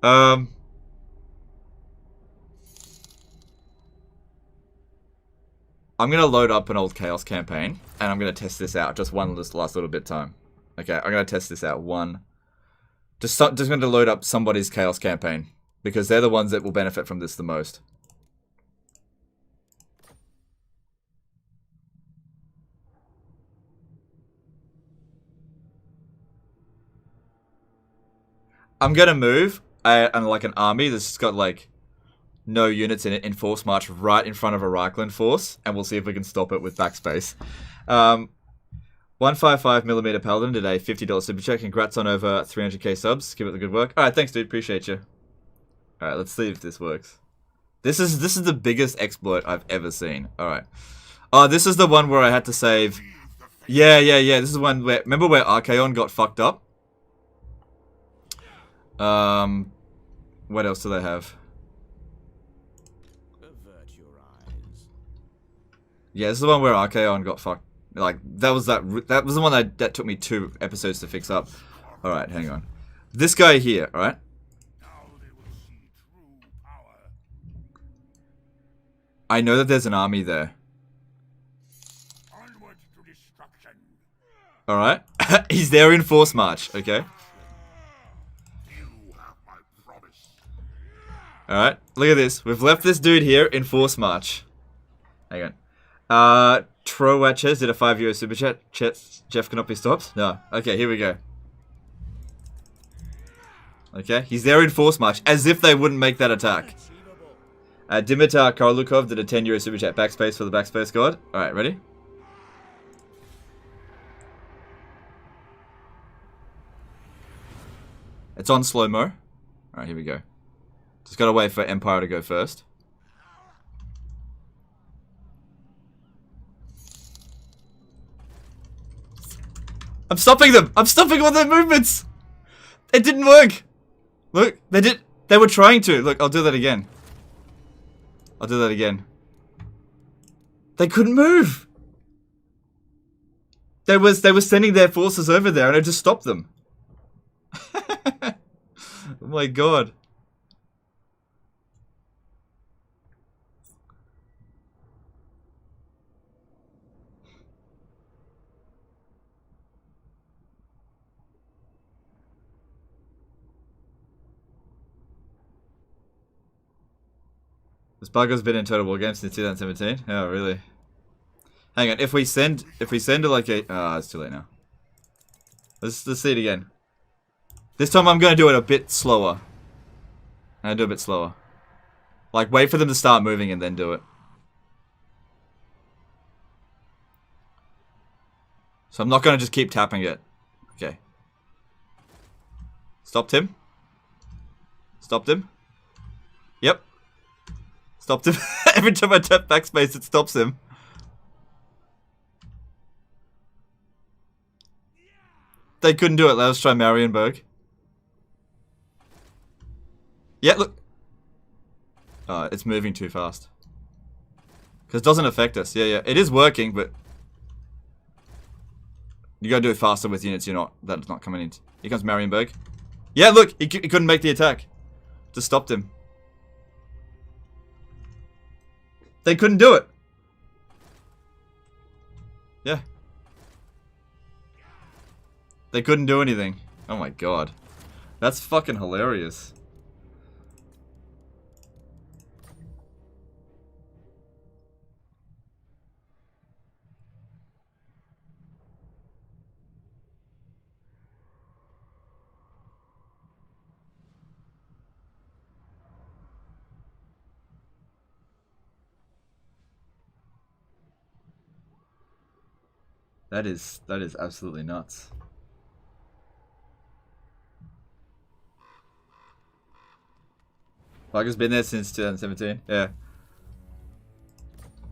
I'm gonna load up an old Chaos campaign, and I'm gonna test this out. Just one last little bit time. Okay, I'm gonna test this out. Just gonna load up somebody's Chaos campaign, because they're the ones that will benefit from this the most. I'm gonna move and like an army that's got like no units in it in force march right in front of a Reichland force, and we'll see if we can stop it with backspace. 155mm Paladin did a $50 super check. Congrats on over 300k subs. Keep up the good work. Alright, thanks dude, appreciate you. Alright, let's see if this works. This is the biggest exploit I've ever seen. Alright. Oh, this is the one where I had to save... Yeah. This is the one where... Remember where Archaon got fucked up? What else do they have? Avert your eyes. Yeah, this is the one where Archaon got fucked. Like, that was the one that took me 2 episodes to fix up. Alright, hang on. This guy here, alright? I know that there's an army there. Alright? He's there in force march, okay? Alright, look at this. We've left this dude here in force march. Hang on. Trowatches did a €5 super chat. Jeff cannot be stopped? No. Okay, here we go. Okay, he's there in force march, as if they wouldn't make that attack. Dimitar Karlukov did a 10 euro super chat. Backspace for the backspace god. Alright, ready? It's on slow-mo. Alright, here we go. Just gotta wait for Empire to go first. I'm stopping them! I'm stopping all their movements! It didn't work! Look, they were trying to. Look, I'll do that again. I'll do that again. They couldn't move! They were sending their forces over there and I just stopped them. Oh my god. This bugger's been in Total War games since 2017. Oh, really? Hang on. If we send to like a, it's too late now. Let's see it again. This time I'm gonna do it a bit slower. I'm gonna do it a bit slower. Like wait for them to start moving and then do it. So I'm not gonna just keep tapping it. Okay. Stopped him. Stopped him. Yep. Stopped him. Every time I tap backspace, it stops him. They couldn't do it. Let's try Marienburg. Yeah, look. It's moving too fast. Because it doesn't affect us. Yeah, yeah. It is working, but... You gotta do it faster with units that's not coming in. Here comes Marienburg. Yeah, look! He couldn't make the attack. Just stopped him. They couldn't do it. Yeah. They couldn't do anything. Oh my god. That's fucking hilarious. That is absolutely nuts. Bugger's been there since 2017. Yeah.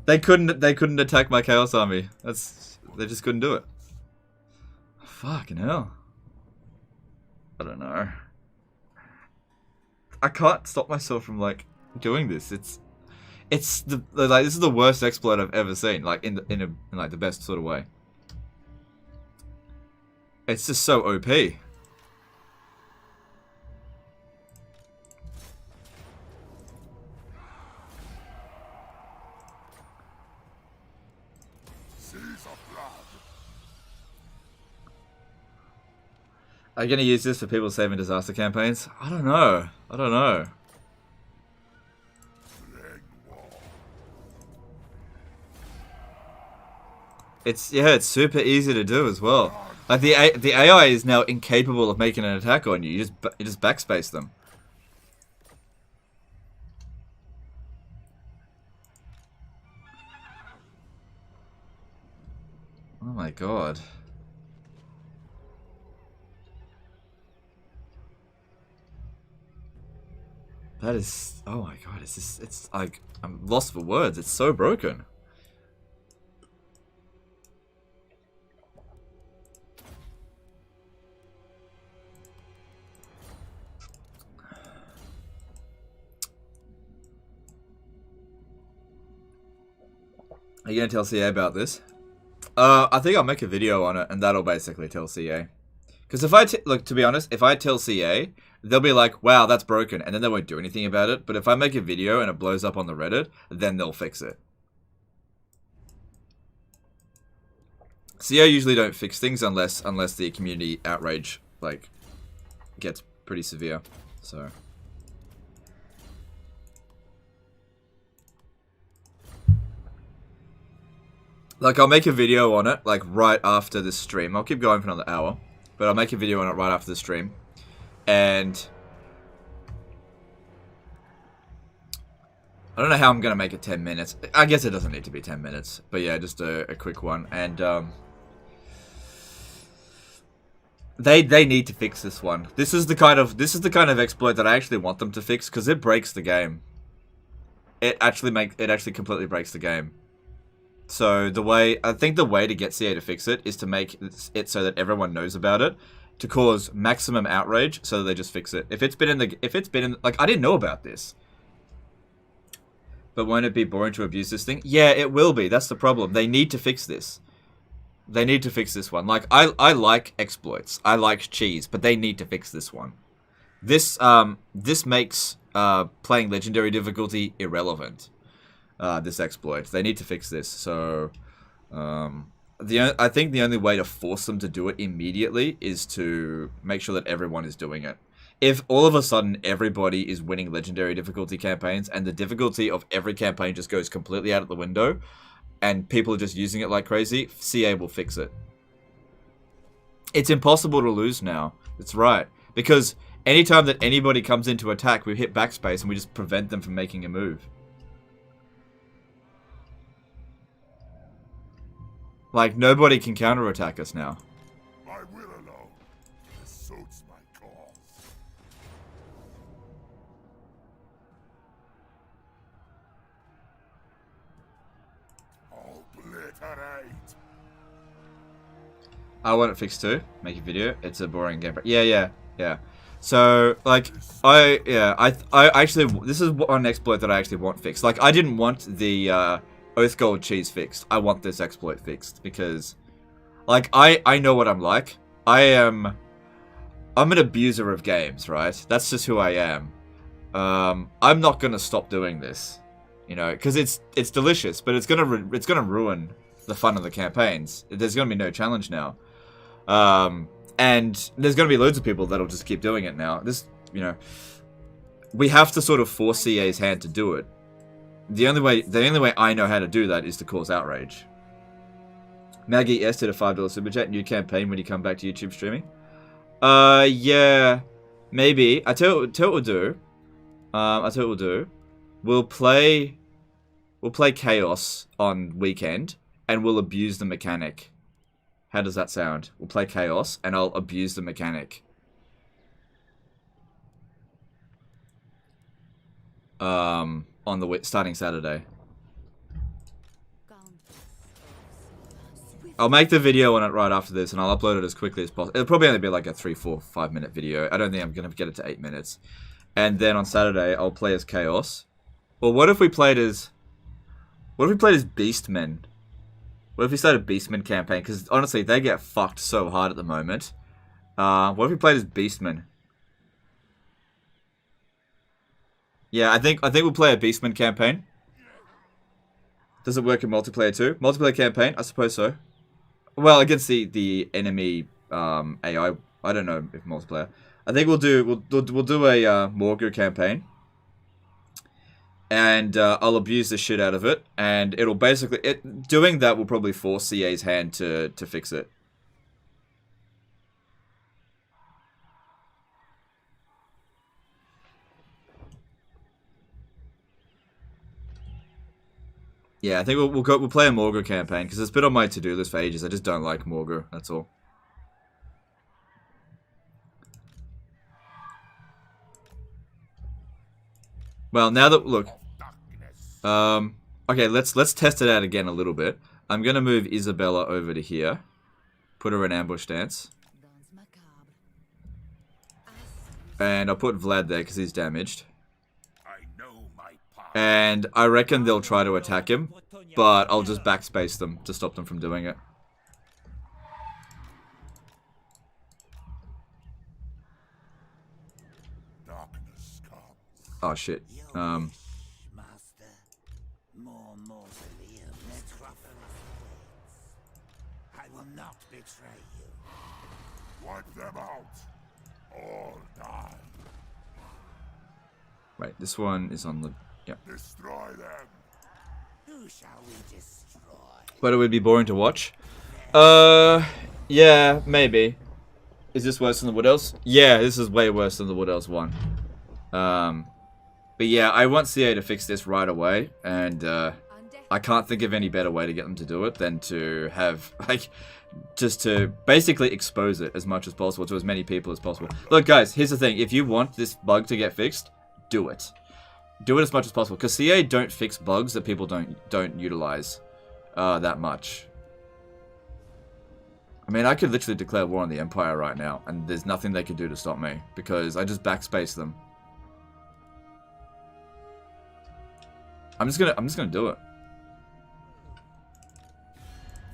They couldn't attack my Chaos Army. They just couldn't do it. Fucking hell. I don't know. I can't stop myself from like doing this. It's the like this is the worst exploit I've ever seen. Like in like the best sort of way. It's just so OP. Seize of blood. Are you gonna use this for people saving disaster campaigns? I don't know. I don't know. It's super easy to do as well. Like the AI is now incapable of making an attack on you. You just backspace them. Oh my god. That is, oh my god, it's like I'm lost for words. It's so broken. Are you gonna tell CA about this? I think I'll make a video on it, and that'll basically tell CA. Because if look, to be honest, if I tell CA, they'll be like, "Wow, that's broken," and then they won't do anything about it. But if I make a video and it blows up on the Reddit, then they'll fix it. CA usually don't fix things unless the community outrage like gets pretty severe. So. Like, I'll make a video on it, like, right after this stream. I'll keep going for another hour. But I'll make a video on it right after the stream. And I don't know how I'm gonna make it 10 minutes. I guess it doesn't need to be 10 minutes, but yeah, just a quick one. And they need to fix this one. This is the kind of exploit that I actually want them to fix because it breaks the game. It actually completely breaks the game. So I think the way to get CA to fix it is to make it so that everyone knows about it, to cause maximum outrage, so that they just fix it. If it's been in like, I didn't know about this. But won't it be boring to abuse this thing? Yeah, it will be. That's the problem. They need to fix this. They need to fix this one. Like, I like exploits. I like cheese, but they need to fix this one. This makes playing legendary difficulty irrelevant. This exploit. They need to fix this. So, I think the only way to force them to do it immediately is to make sure that everyone is doing it. If all of a sudden everybody is winning legendary difficulty campaigns and the difficulty of every campaign just goes completely out of the window and people are just using it like crazy, CA will fix it. It's impossible to lose now. It's right. Because anytime that anybody comes into attack, we hit backspace and we just prevent them from making a move. Like, nobody can counterattack us now. My will alone. This suits my cause. Obliterate. I want it fixed too. Make a video. It's a boring game. Yeah. So, like, I actually, this is one exploit that I actually want fixed. Like, I didn't want the, Oath Gold cheese fixed. I want this exploit fixed because, like, I know what I'm like. I'm an abuser of games, right? That's just who I am. I'm not gonna stop doing this, you know, because it's delicious, but it's gonna ruin the fun of the campaigns. There's gonna be no challenge now, and there's gonna be loads of people that'll just keep doing it now. This, you know, we have to sort of force CA's hand to do it. The only way I know how to do that is to cause outrage. Maggie S did a $5 super chat. New campaign when you come back to YouTube streaming. Yeah, maybe. I tell you what we'll do. We'll play Chaos on weekend, and we'll abuse the mechanic. How does that sound? We'll play Chaos, and I'll abuse the mechanic. On the starting Saturday. I'll make the video on it right after this, and I'll upload it as quickly as possible. It'll probably only be like a 3, 4, 5 minute video. I don't think I'm gonna get it to 8 minutes. And then on Saturday, I'll play as Chaos. Well, what if we played as Beastmen? What if we started a Beastmen campaign? Because honestly, they get fucked so hard at the moment. What if we played as Beastmen? Yeah, I think we'll play a Beastman campaign. Does it work in multiplayer too? Multiplayer campaign? I suppose so. Well, against the enemy AI, I don't know if multiplayer. I think we'll do a Morgul campaign, and I'll abuse the shit out of it, and it'll basically doing that will probably force CA's hand to fix it. Yeah, I think we'll play a Morgul campaign because it's been on my to-do list for ages. I just don't like Morgul. That's all. Well, now that look, okay, let's test it out again a little bit. I'm gonna move Isabella over to here, put her in ambush stance, and I'll put Vlad there because he's damaged. And I reckon they'll try to attack him, but I'll just backspace them to stop them from doing it. Oh shit. I will not betray you. Wipe them out. Or die. Right, this one is on the... Yeah. Destroy them. Who shall we destroy? But it would be boring to watch. Yeah, maybe. Is this worse than the Wood Elves? Yeah, this is way worse than the Wood Elves one. But yeah, I want CA to fix this right away, and I can't think of any better way to get them to do it than to have, like, just to basically expose it as much as possible to as many people as possible. Look, guys, here's the thing. If you want this bug to get fixed, do it. Do it as much as possible, because CA don't fix bugs that people don't utilize that much. I mean, I could literally declare war on the Empire right now, and there's nothing they could do to stop me, because I just backspace them. I'm just gonna do it.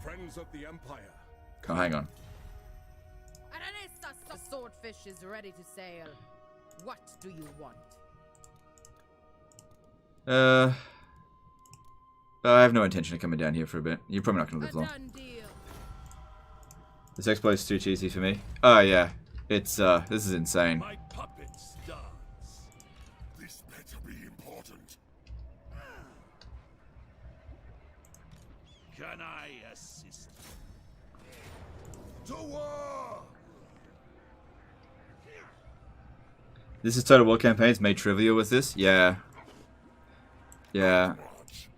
Friends of the Empire. Oh, hang on. The swordfish is ready to sail. What do you want? I have no intention of coming down here for a bit. You're probably not gonna live long. Done deal. This exploit's too cheesy for me. Oh yeah, it's this is insane. My puppet starts. This better be important. Can I assist? To war! This is Total War campaigns made trivial with this. Yeah. Yeah. Watch.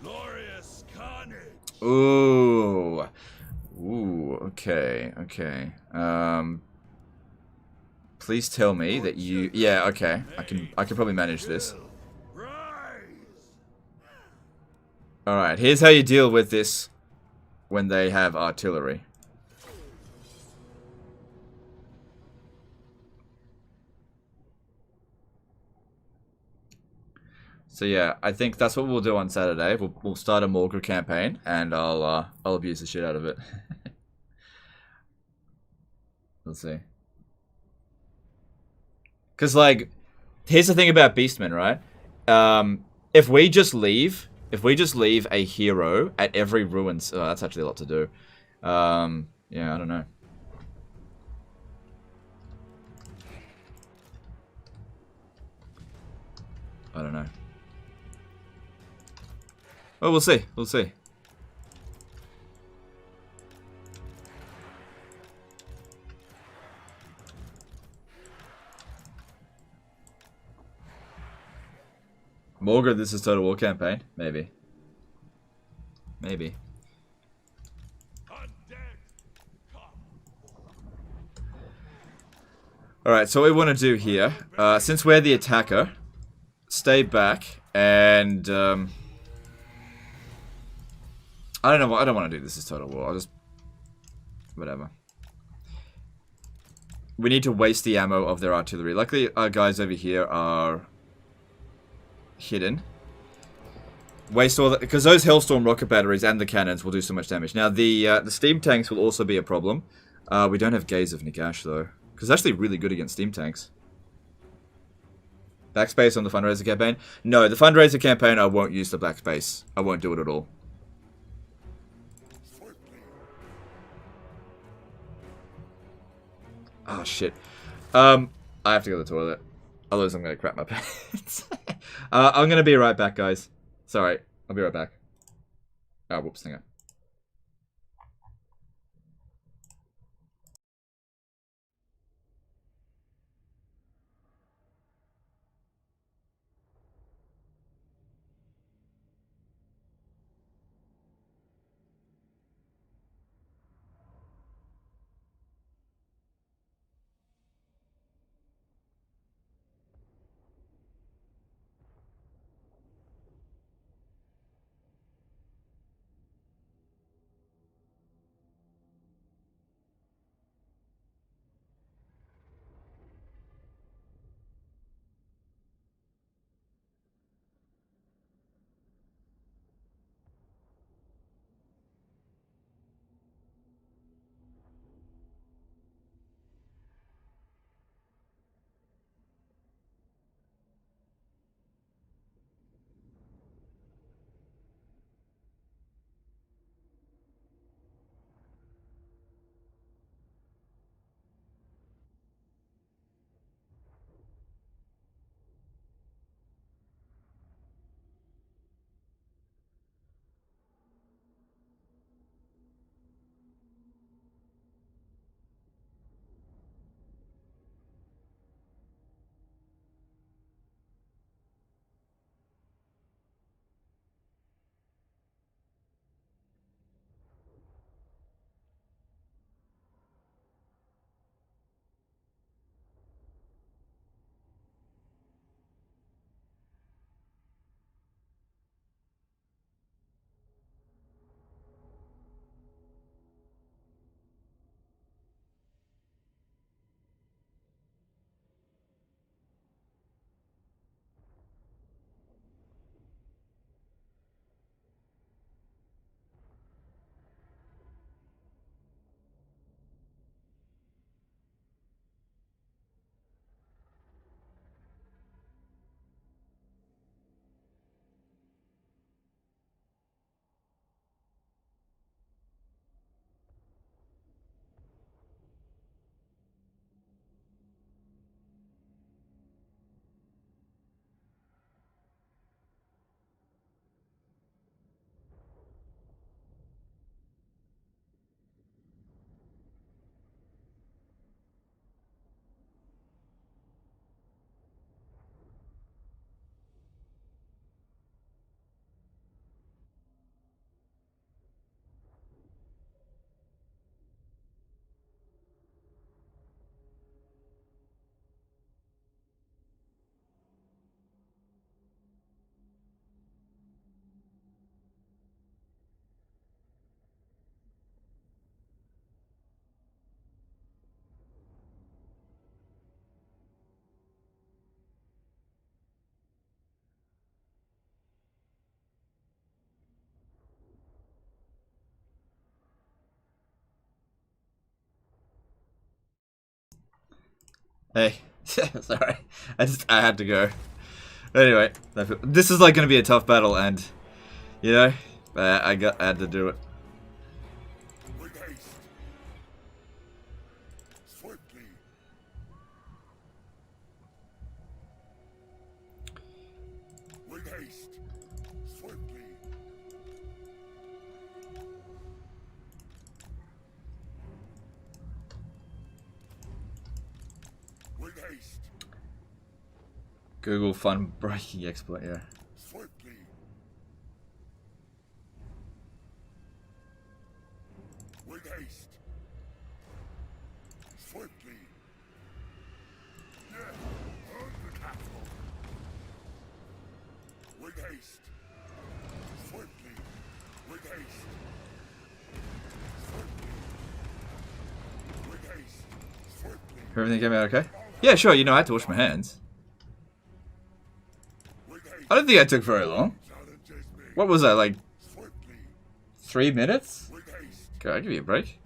Glorious carnage. Ooh. Ooh. Okay. Okay. Please tell me that you. Yeah. Okay. I can probably manage this. Rise! All right. Here's how you deal with this when they have artillery. So yeah, I think that's what we'll do on Saturday. We'll start a Morgul campaign, and I'll abuse the shit out of it. Let's see. Cause like, here's the thing about Beastmen, right? If we just leave a hero at every ruins, oh, that's actually a lot to do. Yeah, I don't know. I don't know. Well, we'll see. We'll see. Morgan, this is Total War campaign? Maybe. Maybe. Alright, so what we want to do here, since we're the attacker, stay back and... I don't know. I don't want to do this as Total War. I'll just... Whatever. We need to waste the ammo of their artillery. Luckily, our guys over here are... hidden. Waste all that... Because those Hellstorm rocket batteries and the cannons will do so much damage. Now, the steam tanks will also be a problem. We don't have Gaze of Nagash, though. Because it's actually really good against steam tanks. Backspace on the fundraiser campaign? No, the fundraiser campaign, I won't use the backspace. I won't do it at all. Oh, shit. I have to go to the toilet. Otherwise, I'm going to crap my pants. I'm going to be right back, guys. Sorry. I'll be right back. Oh, whoops. Hang on. Hey. Sorry. I had to go. Anyway, this is like going to be a tough battle, and you know, I had to do it. With haste. Swiftly. With haste. Swiftly. With haste. Google fun breaking exploit, yeah. Swiftly. With haste. Swiftly. Yeah, herd the cattle. With haste. Swiftly. With haste. Swiftly. With haste. Swiftly. Everything came out okay? Yeah, sure. You know, I had to wash my hands. With haste. I don't think it took very long. Challenges me. What was that, like Swiftly. 3 minutes? With haste. Okay, I'll give you a break.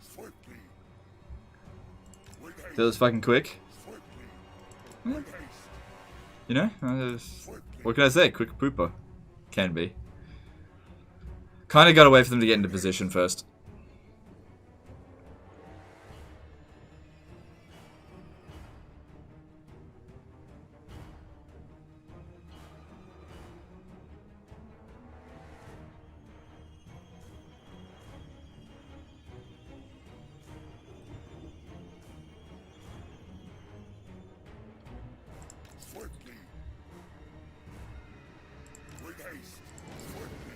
Swiftly. With haste. That was fucking quick. Swiftly. With haste. You know? What can I say? Quick pooper. Can be. Kinda gotta wait for them to get into position first. Swiftly. With haste. Swiftly.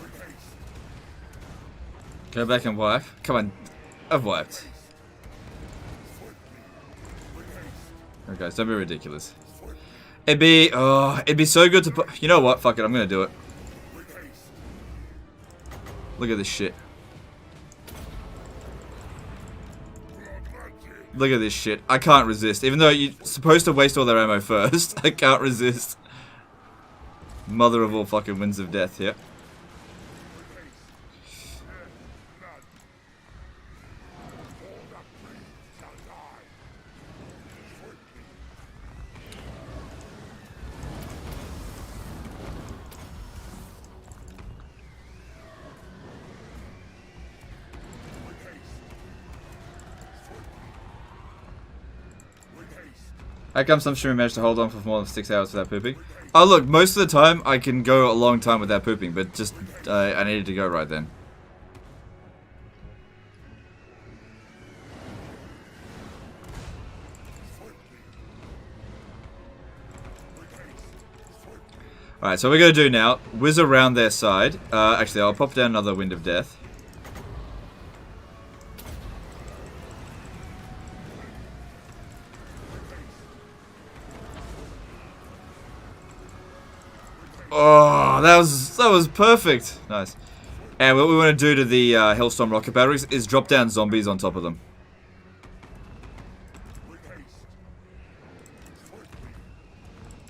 With haste. Go back and wipe. Come on. I've wiped. Swiftly. With haste. Okay, guys, don't be ridiculous. Swiftly. It'd be so good to put. You know what? Fuck it, I'm gonna do it. With haste. Look at this shit. Blood magic. Look at this shit. I can't resist. Even though you're supposed to waste all their ammo first, I can't resist. Mother of all fucking winds of death here. Blood. All that breathes shall die. Swiftly. With haste. Swiftly. With haste. How come some streamer managed to hold on for more than 6 hours without pooping? Oh look, most of the time I can go a long time without pooping, but just I needed to go right then. Alright, so what we're gonna do now, whiz around their side. Actually, I'll pop down another Wind of Death. Oh, that was perfect. Nice. And what we want to do to the Hellstorm rocket batteries is drop down zombies on top of them.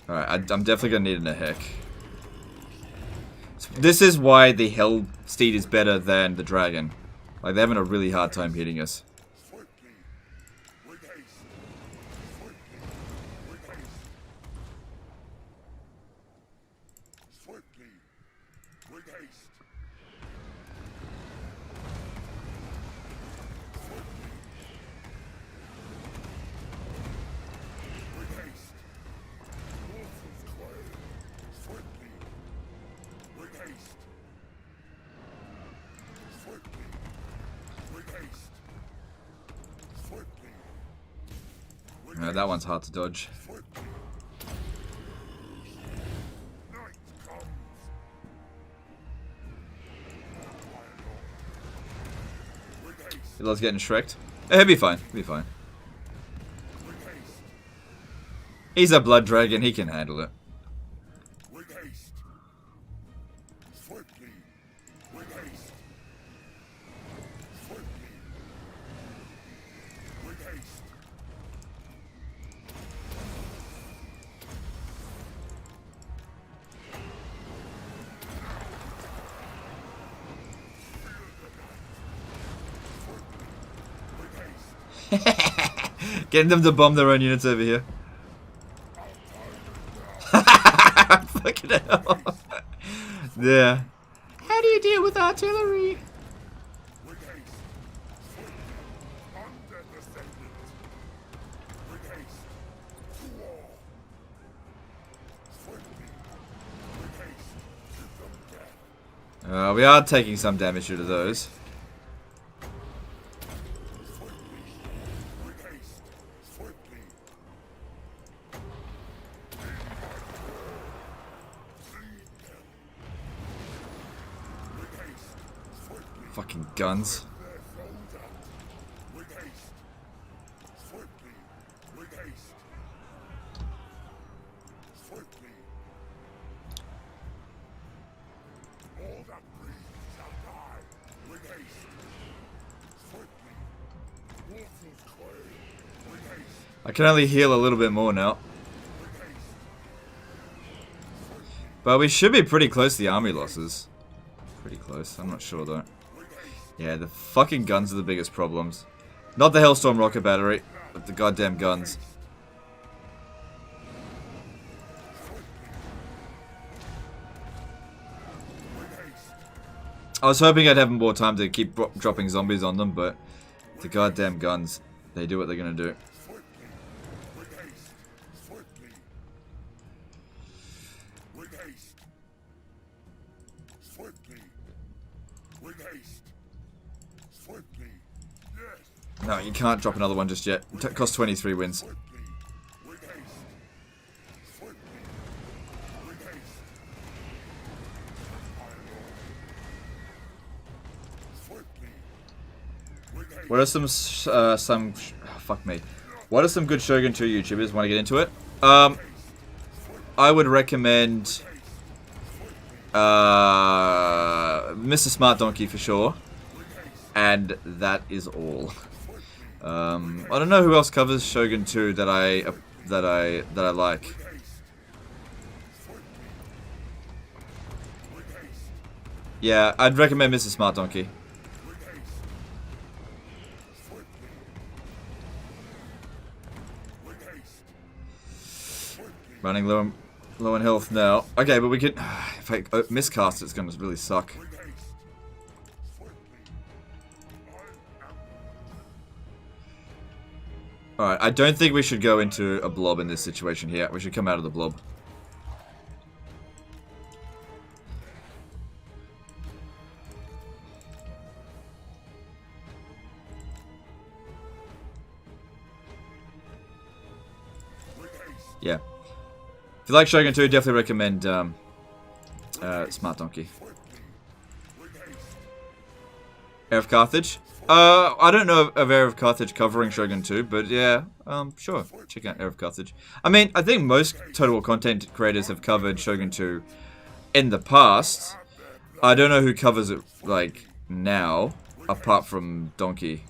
Alright, I'm definitely going to need a heck. This is why the Hell Steed is better than the Dragon. Like, they're having a really hard time hitting us. Swiftly. With haste. Swiftly. With haste. Swiftly. With haste. Swiftly. With haste. Wolf's clay. Swiftly. With haste. Swiftly. With haste. Swiftly. That one's hard to dodge. Swiftly. Night comes. With haste. He loves getting shreked. He'll be fine. He'll be fine. With haste. He's a blood dragon. He can handle it. With haste. Swiftly. With haste. Swiftly. With haste. With haste. Getting them to bomb their own units over here. Fucking hell. Yeah. How do you deal with artillery? With haste. Undead descendant. With haste. To war. Swiftly. With haste. Give them death. We are taking some damage due to those. Swiftly. With haste. Swiftly. Lead them. With haste. Swiftly. Fucking guns. Their foes out. With haste. Swiftly. With haste. Swiftly. All that breathe shall die. With haste. Swiftly. Mortals clay. With haste. I can only heal a little bit more now. With haste. But we should be pretty close to the army losses. Pretty close. I'm not sure though. Yeah, the fucking guns are the biggest problems. Not the Hellstorm rocket battery, but the goddamn guns. I was hoping I'd have more time to keep dropping zombies on them, but the goddamn guns, they do what they're gonna do. Swiftly. With haste. Swiftly. With haste. Swiftly. With haste. Swiftly. Yes. No, you can't drop another one just yet. It costs 23 wins. Swiftly. With haste. Swiftly. With haste. My lord. Swiftly. With haste. What are fuck me. What are some good Shogun 2 YouTubers? Want to get into it? I would recommend Mr. Smart Donkey for sure, and that is all. I don't know who else covers Shogun 2 that I like. Yeah, I'd recommend Mr. Smart Donkey. Running low on health now. Okay, but we could. If I miscast, it's gonna really suck. Alright, I don't think we should go into a blob in this situation here. We should come out of the blob. Yeah. If you like Shogun 2, definitely recommend Smart Donkey. Heir of Carthage? I don't know of Heir of Carthage covering Shogun 2, but yeah, sure. Check out Heir of Carthage. I mean, I think most Total War content creators have covered Shogun 2 in the past. I don't know who covers it, like, now, apart from Donkey.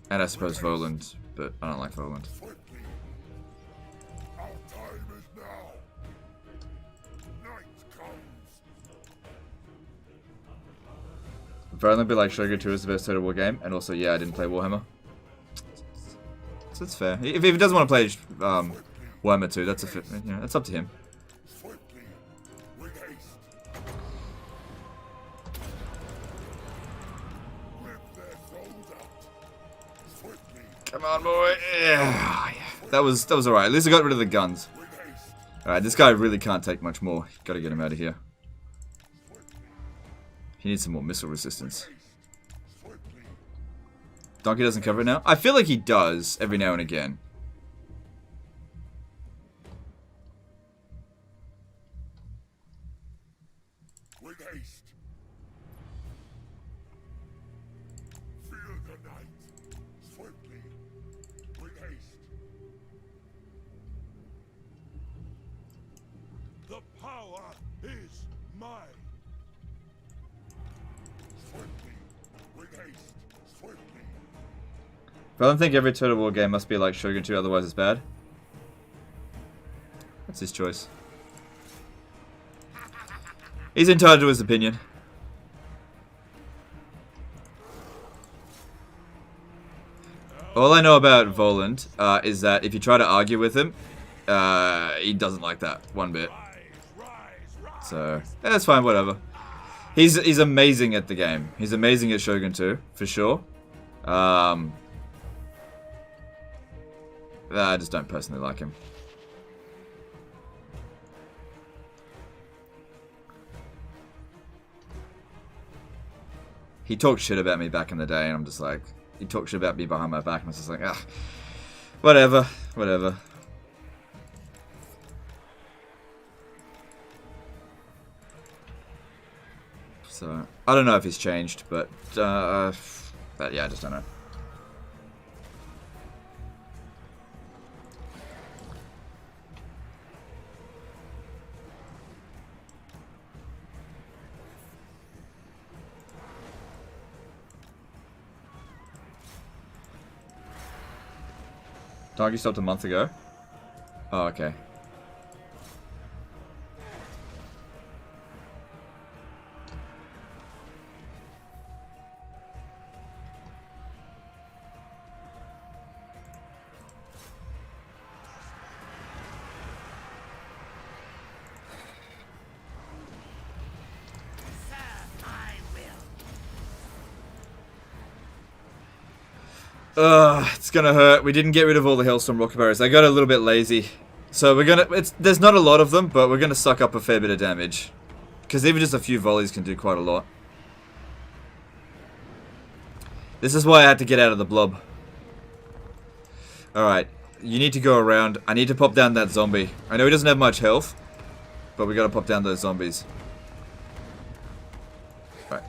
And I suppose Voland, but I don't like Voland. Our time is now. Night comes. Voland be like Shogun 2 is the best Total War game, and also, yeah, I didn't play Warhammer. So it's fair. If he doesn't want to play Warhammer 2, that's that's up to him. Swiftly. With haste. Rip their souls out. Swiftly. Come on, boy. Yeah. That was alright. At least I got rid of the guns. With haste. Alright, this guy really can't take much more. Gotta get him out of here. He needs some more missile resistance. Swiftly. Donkey doesn't cover it now? I feel like he does every now and again. With haste. Feel the night. Swiftly. With haste. The power is mine. Swiftly. With haste. Swiftly. But I don't think every Total War game must be like Shogun 2, otherwise it's bad. That's his choice. He's entitled to his opinion. All I know about Voland is that if you try to argue with him, he doesn't like that one bit. So, yeah, that's fine, whatever. He's amazing at the game. He's amazing at Shogun 2, for sure. I just don't personally like him. He talked shit about me back in the day, and I'm just like, he talked shit about me behind my back, and I was just like, ah, whatever, whatever. So, I don't know if he's changed, but yeah, I just don't know. Doggy stopped a month ago? Oh, okay. It's gonna hurt. We didn't get rid of all the Hailstorm Rocket Barriers. I got a little bit lazy. So we're gonna... there's not a lot of them, but we're gonna suck up a fair bit of damage. Because even just a few volleys can do quite a lot. This is why I had to get out of the blob. Alright. You need to go around. I need to pop down that zombie. I know he doesn't have much health, but we gotta pop down those zombies. Alright.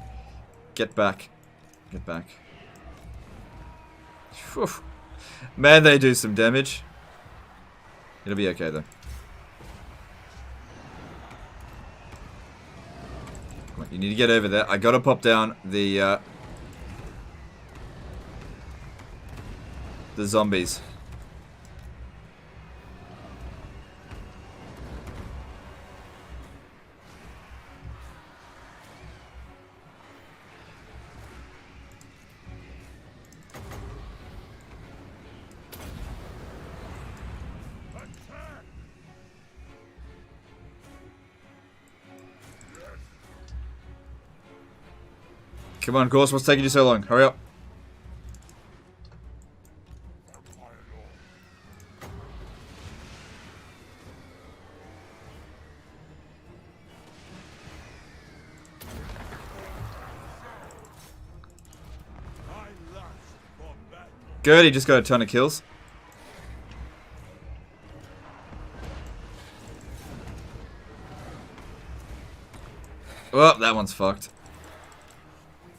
Get back. Get back. Whew. Man, they do some damage. It'll be okay though. Come on, you need to get over there. I gotta pop down the zombies. Come on, Gorse, what's taking you so long? Hurry up. Good, he just got a ton of kills. Well, that one's fucked.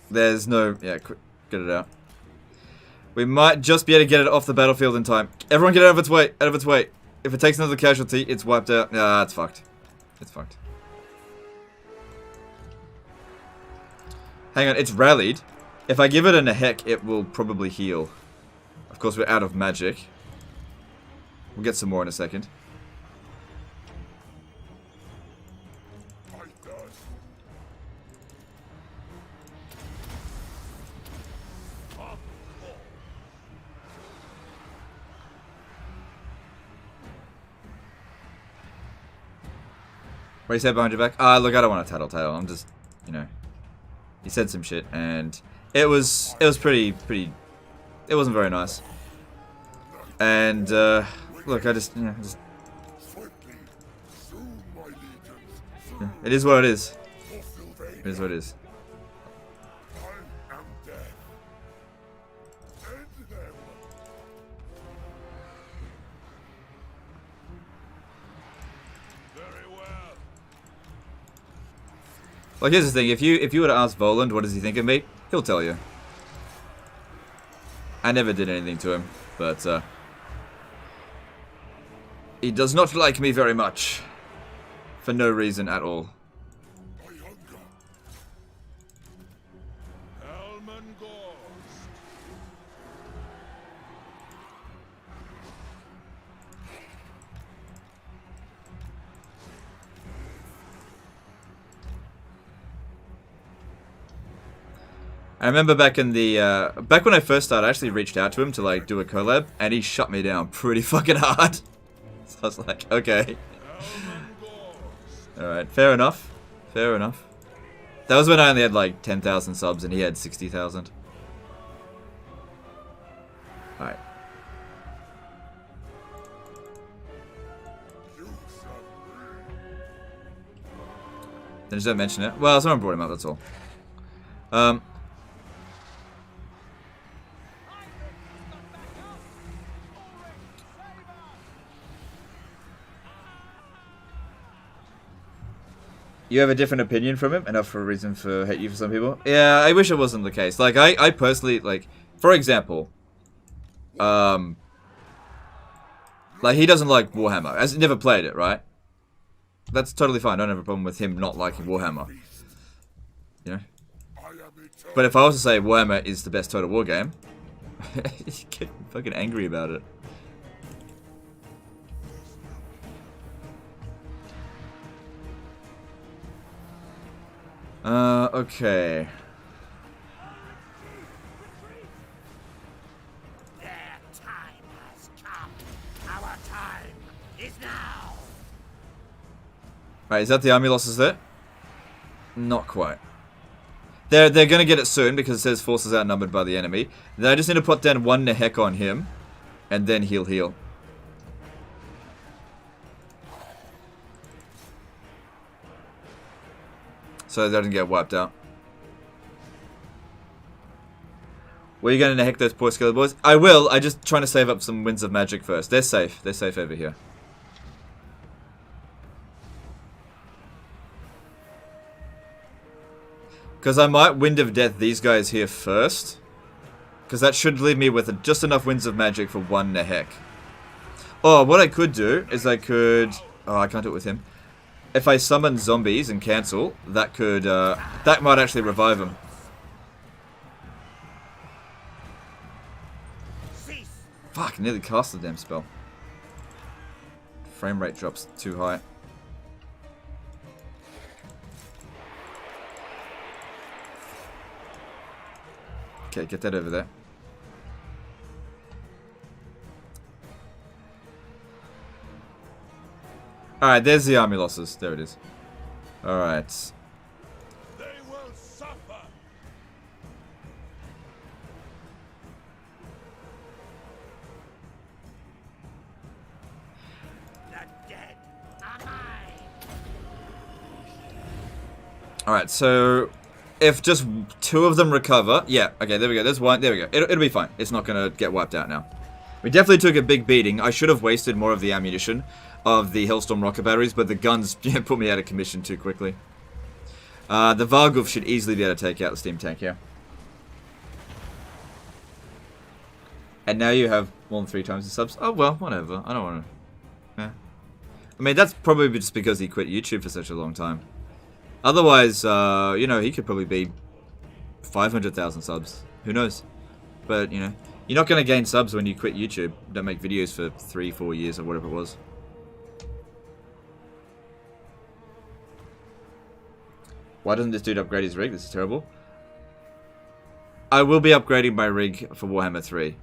There's no... yeah, quick, get it out. We might just be able to get it off the battlefield in time. Everyone get out of its way, out of its way. If it takes another casualty, it's wiped out. Ah, it's fucked. It's fucked. Hang on, it's rallied. If I give it a heck, it will probably heal. Of course, we're out of magic. We'll get some more in a second. What do you say behind your back? Look, I don't want to tattle. I'm just, you know, he said some shit, and it was pretty, it wasn't very nice. And, look, I just, you know, yeah, it is what it is. It is what it is. Like, here's the thing, if you were to ask Voland what does he think of me, he'll tell you. I never did anything to him, but he does not like me very much. For no reason at all. I remember back in the back when I first started, I actually reached out to him to like do a collab, and he shut me down pretty fucking hard. So I was like, okay, all right, fair enough, fair enough. That was when I only had like 10,000 subs, and he had 60,000. All right. Then just don't mention it. Well, someone brought him up. That's all. You have a different opinion from him, enough for a reason for hate you for some people. Yeah, I wish it wasn't the case. Like, I personally, like, for example, like, he doesn't like Warhammer. As he never played it, right? That's totally fine. I don't have a problem with him not liking Warhammer. You know? But if I was to say Warhammer is the best Total War game, you get fucking angry about it. Okay. Their time has come. Our time is now. Right, is that the army losses there? Not quite. They're gonna get it soon because it says forces outnumbered by the enemy. Then I just need to put down 1 Nehek on him, and then he'll heal. So that doesn't get wiped out. Were you going to heck those poor skeleton boys? I will. I'm just trying to save up some Winds of Magic first. They're safe. They're safe over here. Because I might Wind of Death these guys here first. Because that should leave me with just enough Winds of Magic for 1 Nehek. Oh, what I could do is I could... Oh, I can't do it with him. If I summon zombies and cancel, that could, that might actually revive him. Fuck, nearly cast the damn spell. Frame rate drops too high. Okay, get that over there. Alright, there's the army losses. There it is. Alright. They will suffer. The dead are mine. Alright, so if just 2 of them recover, yeah, okay, there we go. There's 1. There we go. It'll be fine. It's not gonna get wiped out now. We definitely took a big beating. I should have wasted more of the ammunition of the Hellstorm rocket batteries, but the guns put me out of commission too quickly. The Vargulf should easily be able to take out the steam tank here. And now you have more than 3 times the subs. Oh well, whatever. I don't want to. Yeah. I mean, that's probably just because he quit YouTube for such a long time. Otherwise, you know, he could probably be 500,000 subs. Who knows? But, you know, you're not going to gain subs when you quit YouTube. Don't make videos for 3-4 years or whatever it was. Why doesn't this dude upgrade his rig? This is terrible. I will be upgrading my rig for Warhammer 3.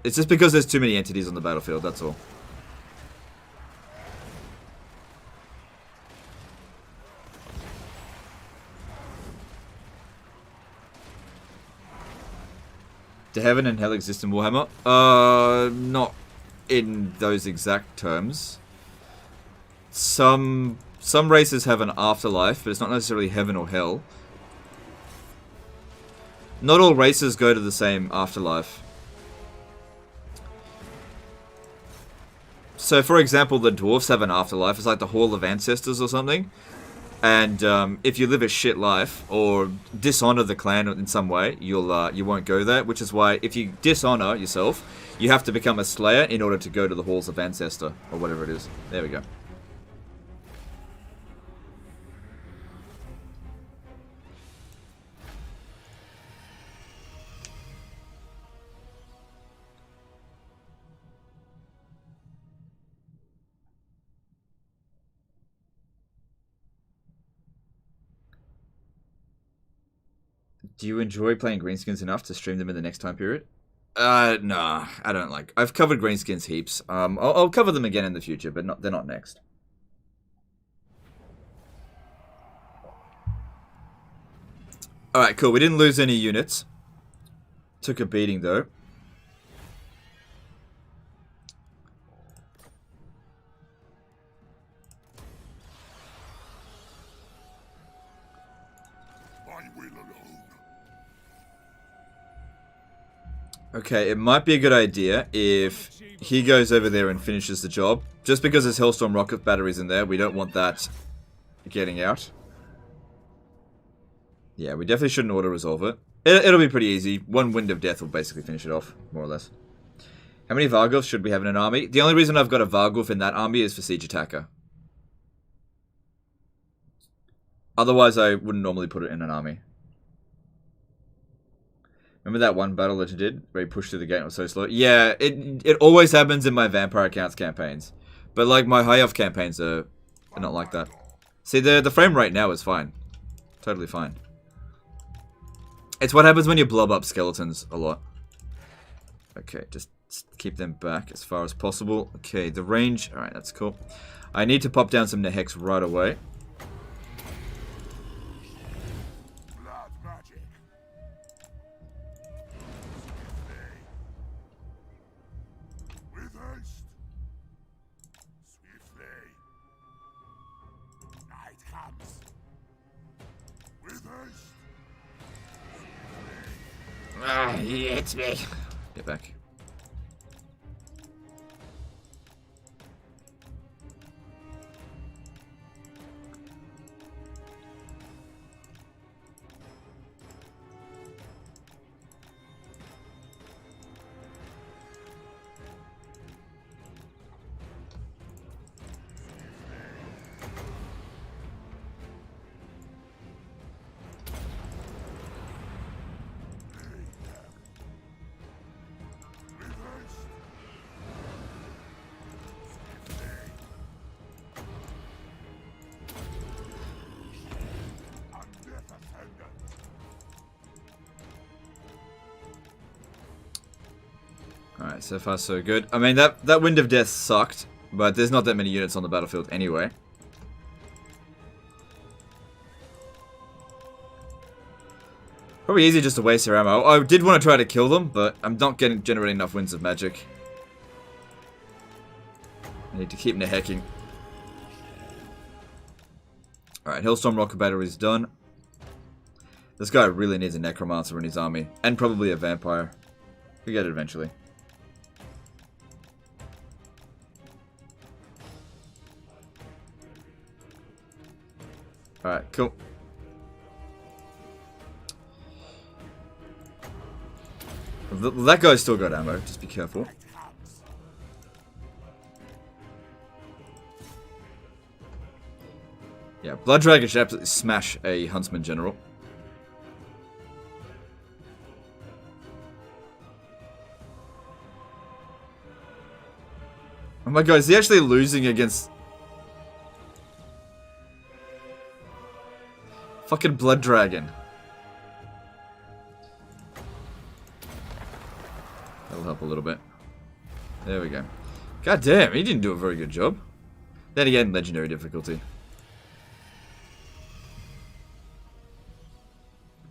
It's just because there's too many entities on the battlefield, that's all. Do heaven and hell exist in Warhammer? Not in those exact terms. Some races have an afterlife, but it's not necessarily heaven or hell. Not all races go to the same afterlife. So, for example, the dwarves have an afterlife. It's like the Hall of Ancestors or something. And if you live a shit life or dishonor the clan in some way, you won't go there. Which is why if you dishonor yourself, you have to become a slayer in order to go to the Halls of Ancestor or whatever it is. There we go. Do you enjoy playing greenskins enough to stream them in the next time period? Nah, I don't like. I've covered greenskins heaps. I'll cover them again in the future, but they're not next. Alright, cool. We didn't lose any units. Took a beating, though. Okay, it might be a good idea if he goes over there and finishes the job. Just because there's Hellstorm rocket batteries in there, we don't want that getting out. Yeah, we definitely shouldn't auto-resolve it. It'll be pretty easy. One Wind of Death will basically finish it off, more or less. How many Vargulfs should we have in an army? The only reason I've got a Vargulf in that army is for Siege Attacker. Otherwise, I wouldn't normally put it in an army. Remember that one battle that you did, where he pushed through the gate and it was so slow? Yeah, it always happens in my Vampire Accounts campaigns. But like my High Elf campaigns are not like that. See, the frame rate now is fine. Totally fine. It's what happens when you blob up skeletons a lot. Okay, just keep them back as far as possible. Okay, the range. Alright, that's cool. I need to pop down some Nehex right away. Blood magic. With haste. Swiftly. Night comes. With haste. Ah, he hits me. Get back. Alright, so far so good. I mean, that Wind of Death sucked, but there's not that many units on the battlefield anyway. Probably easy just to waste their ammo. I did want to try to kill them, but I'm not generating enough Winds of Magic. I need to keep nehecking. Alright, Hellstorm Rocket Battery is done. This guy really needs a Necromancer in his army, and probably a Vampire. We get it eventually. Alright, cool. That guy's still got ammo, just be careful. Yeah, Blood Dragon should absolutely smash a Huntsman General. Oh my god, is he actually losing against... Fucking Blood Dragon. That'll help a little bit. There we go. God damn, he didn't do a very good job. Then again, legendary difficulty.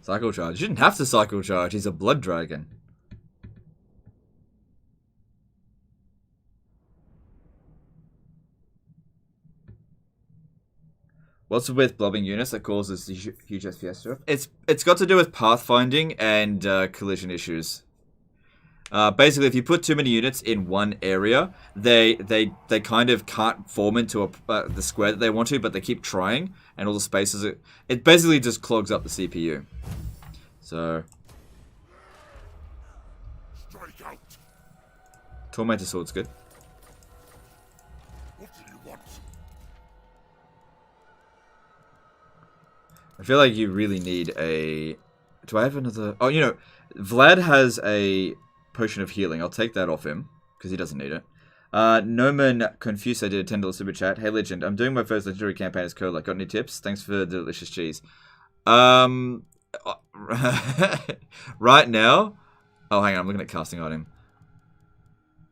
Cycle charge. You didn't have to cycle charge, he's a Blood Dragon. What's with blobbing units that causes the huge FPS drop? It's got to do with pathfinding and collision issues. Basically, if you put too many units in one area, they kind of can't form into the square that they want to, but they keep trying, and all the spaces it basically just clogs up the CPU. So, Strike out. Tormentor Sword's good. What do you want? I feel like you really need a... Do I have another... Oh, you know, Vlad has a potion of healing. I'll take that off him, because he doesn't need it. Noman Confused, I did a $10 super chat. Hey, Legend, I'm doing my first legendary campaign as Cola. Got any tips? Thanks for the delicious cheese. Right now... Oh, hang on, I'm looking at casting on him.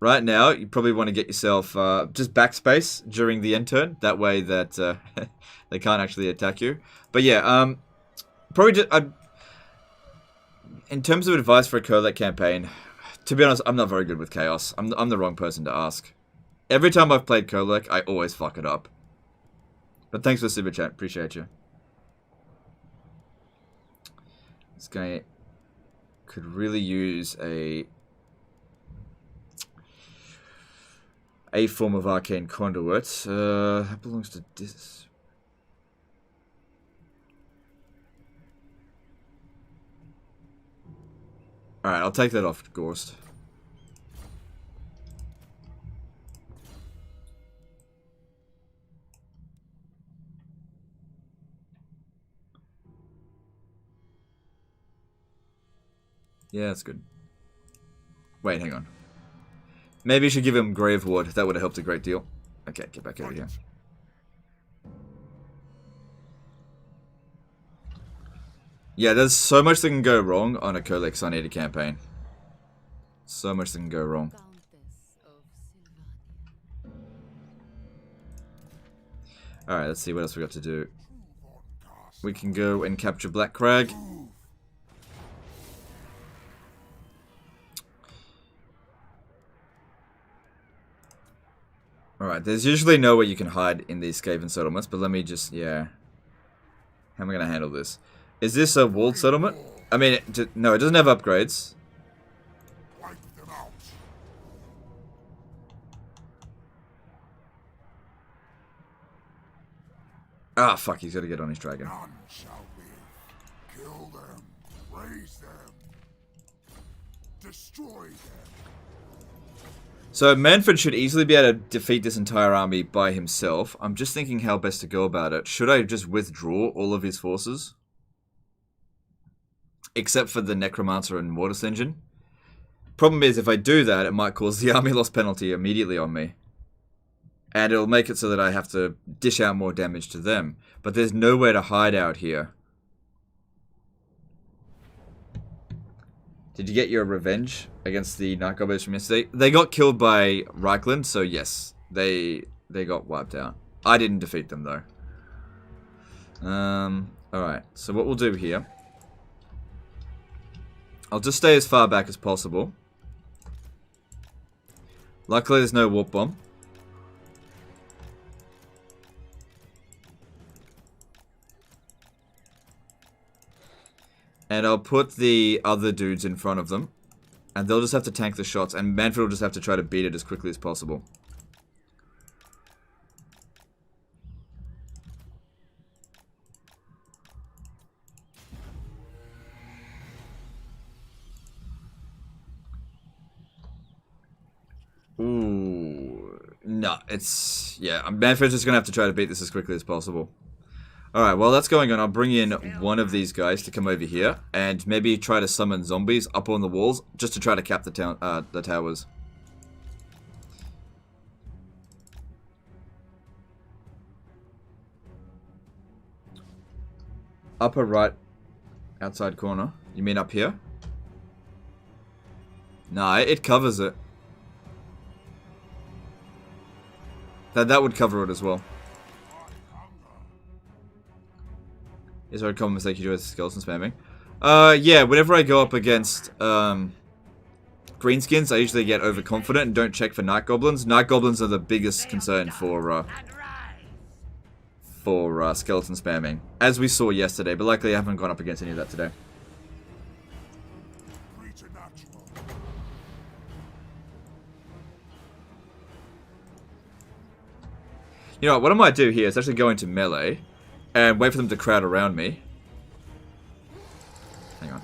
Right now, you probably want to get yourself just backspace during the end turn. That way that they can't actually attack you. But yeah, probably just... in terms of advice for a Kolek campaign, to be honest, I'm not very good with Chaos. I'm the wrong person to ask. Every time I've played Kolek, I always fuck it up. But thanks for the super chat. Appreciate you. This guy could really use a form of arcane conduit. That belongs to this. Alright, I'll take that off, Gorst. Yeah, that's good. Wait, hang on. Maybe you should give him Gravewood. That would have helped a great deal. Okay, get back over here. Yeah, there's so much that can go wrong on a Kolek Sunnated campaign. So much that can go wrong. Alright, let's see what else we got to do. We can go and capture Black Crag. Alright, there's usually nowhere you can hide in these Skaven settlements, but let me just, yeah. How am I going to handle this? Is this a walled settlement? I mean, no, it doesn't have upgrades. Wipe them out. Ah, fuck, he's got to get on his dragon. None shall live. Kill them. Raise them. Destroy them. So, Mannfred should easily be able to defeat this entire army by himself. I'm just thinking how best to go about it. Should I just withdraw all of his forces? Except for the Necromancer and Mortis Engine. Problem is, if I do that, it might cause the army loss penalty immediately on me. And it'll make it so that I have to dish out more damage to them. But there's nowhere to hide out here. Did you get your revenge against the Night Goblins from yesterday? They got killed by Reichland, so yes. They got wiped out. I didn't defeat them, though. Alright, so what we'll do here... I'll just stay as far back as possible. Luckily, there's no warp bomb. And I'll put the other dudes in front of them. And they'll just have to tank the shots. And Mannfred will just have to try to beat it as quickly as possible. Ooh. No, it's... Yeah, Mannfred's just going to have to try to beat this as quickly as possible. Alright, while that's going on, I'll bring in one of these guys to come over here. And maybe try to summon zombies up on the walls. Just to try to cap the towers. Upper right outside corner. You mean up here? Nah, it covers it. That would cover it as well. Is there a common mistake you do with skeleton spamming? Yeah, whenever I go up against greenskins, I usually get overconfident and don't check for night goblins. Night goblins are the biggest concern for skeleton spamming, as we saw yesterday. But luckily, I haven't gone up against any of that today. You know what I might do here is actually go into melee and wait for them to crowd around me. Hang on.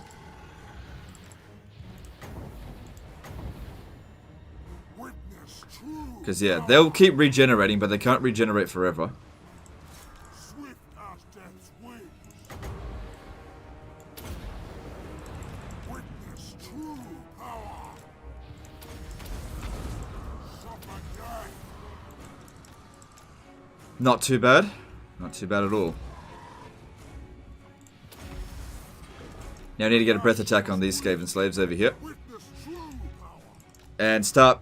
Because, yeah, they'll keep regenerating, but they can't regenerate forever. Swift as death's wings. Witness true power. Suffer death. Not too bad. Not too bad at all. Now I need to get a breath attack on these Skaven slaves over here. Witness true power. And start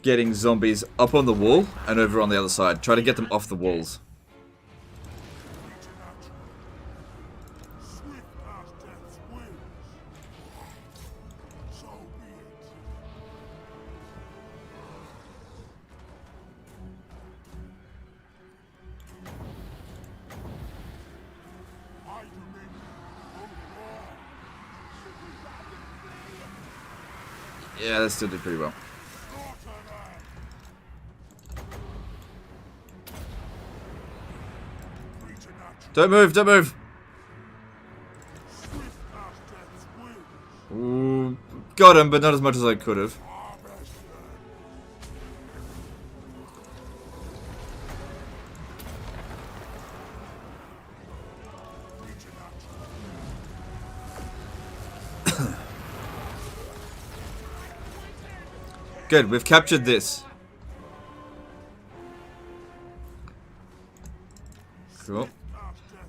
getting zombies up on the wall and over on the other side. Try to get them off the walls. Swift as death's wings. So be it. My dominion will roar. Yeah, that still did pretty well. Slaughter them. Preternatural. Don't move, don't move! Swift as death's wings. Ooh, got him, but not as much as I could have. Harvest them. Preternatural. Good, we've captured this. Cool.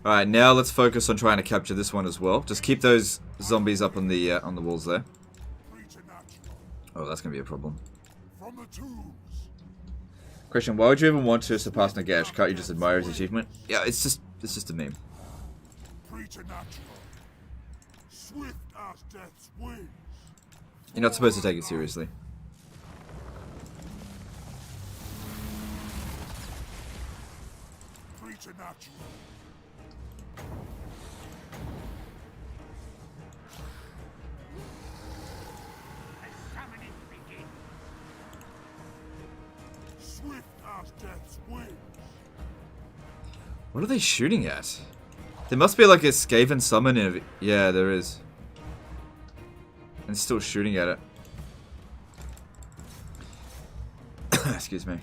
Alright, now let's focus on trying to capture this one as well. Just keep those zombies up on the walls there. Preternatural. Oh, that's gonna be a problem. From the tombs. Question, why would you even want to surpass Nagash? Can't you just admire his achievement? Yeah, it's just a meme. Preternatural. Swift as death's wings. You're not supposed to take it seriously. Preternatural. Swift as death's wings. What are they shooting at? There must be like a Skaven summon in it. Yeah, there is. And it's still shooting at it. Excuse me.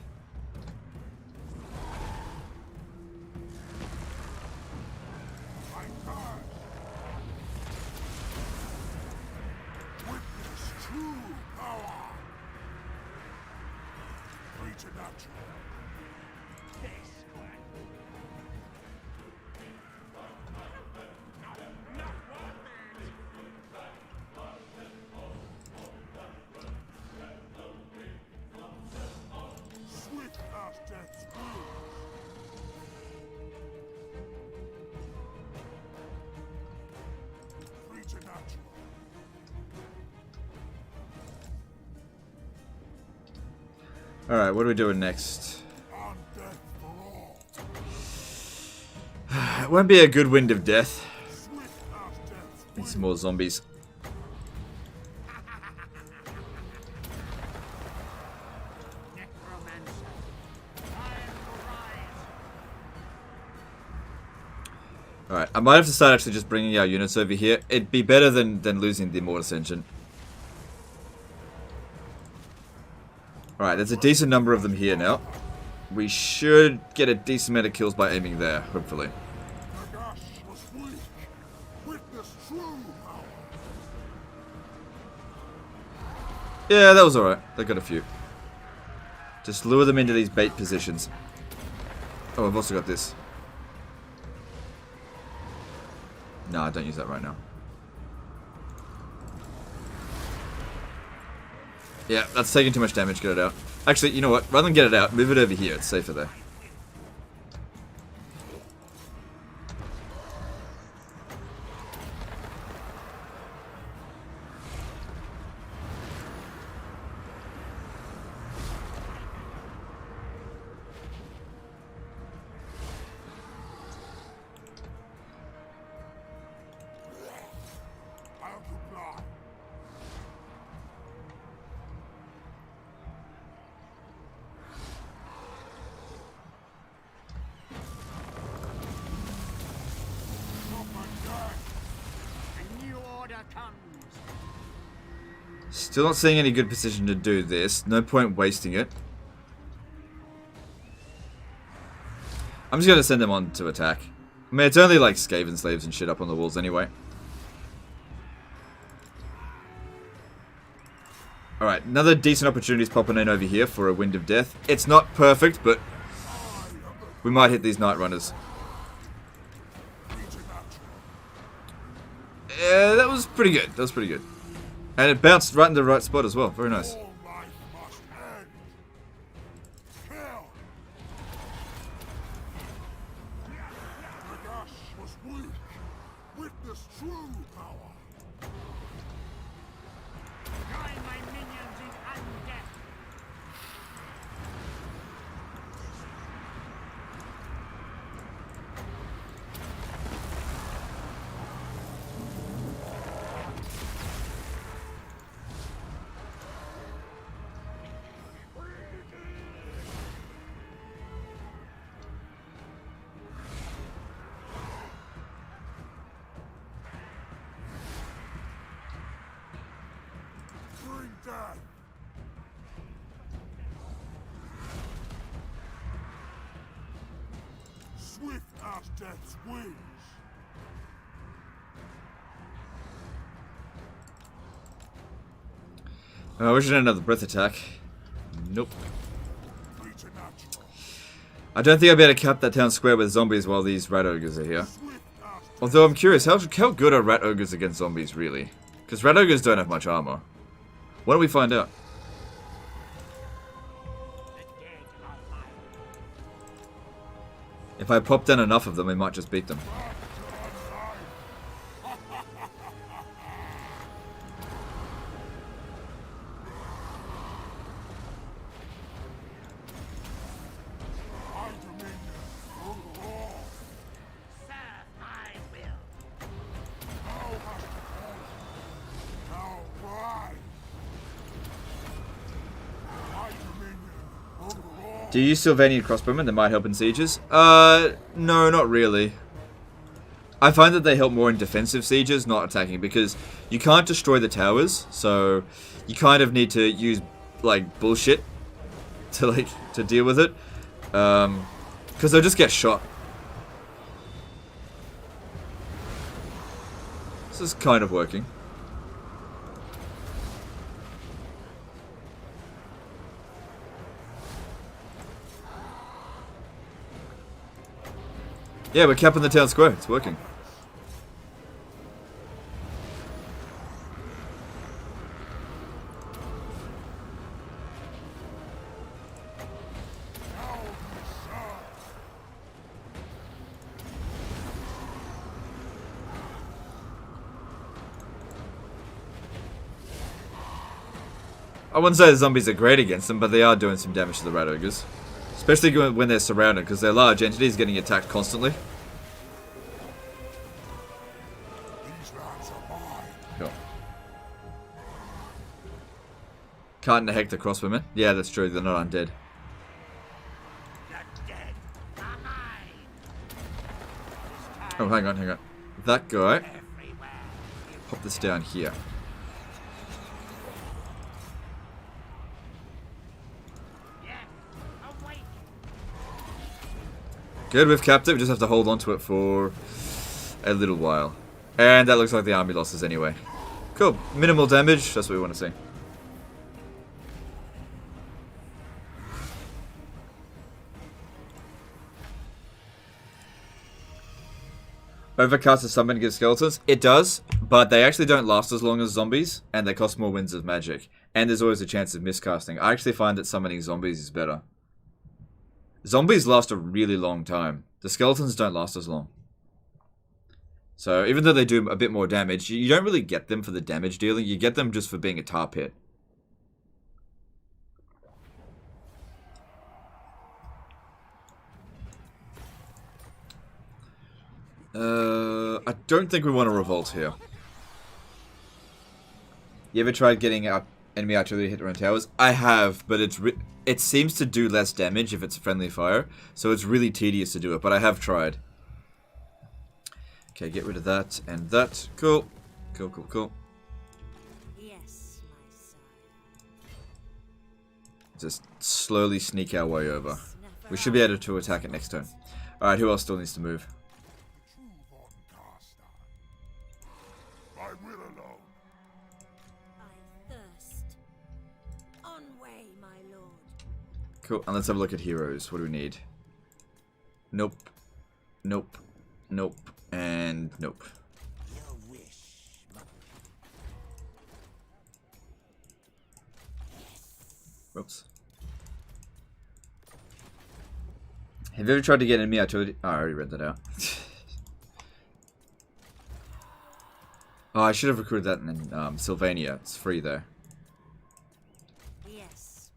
Witness true power. Preternatural. Swift as death's wings. Preternatural. Alright, what are we doing next? And death for all. It won't be a good wind of death. Swift as death's Need some more zombies. Necromancer. Time will rise. Alright, I might have to start actually just bringing our units over here. It'd be better than losing the Mortis engine. Alright, there's a decent number of them here now. We should get a decent amount of kills by aiming there, hopefully. Nagash was weak. Witness true power. Yeah, that was alright. They got a few. Just lure them into these bait positions. Oh, I've also got this. No, don't use that right now. Yeah, that's taking too much damage. Get it out. Actually, you know what? Rather than get it out, move it over here. It's safer there. I'll comply. A new order comes. Still not seeing any good position to do this. No point wasting it. I'm just gonna send them on to attack. I mean, it's only like Skaven slaves and shit up on the walls anyway. Alright, another decent opportunity is popping in over here for a Wind of Death. It's not perfect, but we might hit these Night Runners. pretty good. That was pretty good. And it bounced right in the right spot as well. Very nice. All life must end. Kill. Nagash was weak. Witness true power. Join my minions in undeath. Bring death. Swift as death's wings. I wish I had another breath attack. Nope. Preternatural. I don't think I'll be able to cap that town square with zombies while these rat ogres are here. Swift as Although I'm curious, how good are rat ogres against zombies, really? Because rat ogres don't have much armor. Why don't we find out? If I pop down enough of them, we might just beat them. my dominion over all. Serve my will. Thou hast fallen. Now rise. My dominion over all. Do you use Sylvanian crossbowmen that might help in sieges? No, not really. I find that they help more in defensive sieges, not attacking, because you can't destroy the towers, so you kind of need to use, like, bullshit to deal with it. Because they'll just get shot. This is kind of working. Yeah, we're capping the town square. It's working. I wouldn't say the zombies are great against them, but they are doing some damage to the rat ogres. Especially when they're surrounded, because they're large entities getting attacked constantly. These lands are mine. Cool. Can't hack the crossbowmen. Yeah, that's true. They're not undead. The dead are mine. Oh, hang on, hang on. That guy. Everywhere. Pop this down here. Yes. Awake. Good, we've capped it. We just have to hold on to it for a little while. And that looks like the army losses anyway. Cool. Minimal damage. That's what we want to see. Overcast a summon against skeletons? It does, but they actually don't last as long as zombies, and they cost more winds of magic. And there's always a chance of miscasting. I actually find that summoning zombies is better. Zombies last a really long time. The skeletons don't last as long. So even though they do a bit more damage, you don't really get them for the damage dealing. You get them just for being a tar pit. I don't think we want to revolt here. You ever tried getting our enemy artillery hit around towers? I have, but it seems to do less damage if it's friendly fire, so it's really tedious to do it, but I have tried. Okay, get rid of that and that. Cool. Cool, cool, cool. Yes, my son. Just slowly sneak our way over. We should be able to attack it next turn. Alright, who else still needs to move? True von Carstein. My will alone. I thirst. On way, my lord. Cool, and let's have a look at heroes. What do we need? Nope. Nope. Nope. And nope. Your wish. Whoops. Have you ever tried to get enemy artillery? Oh, I already read that out. Oh, I should have recruited that in Sylvania. It's free there. Yes.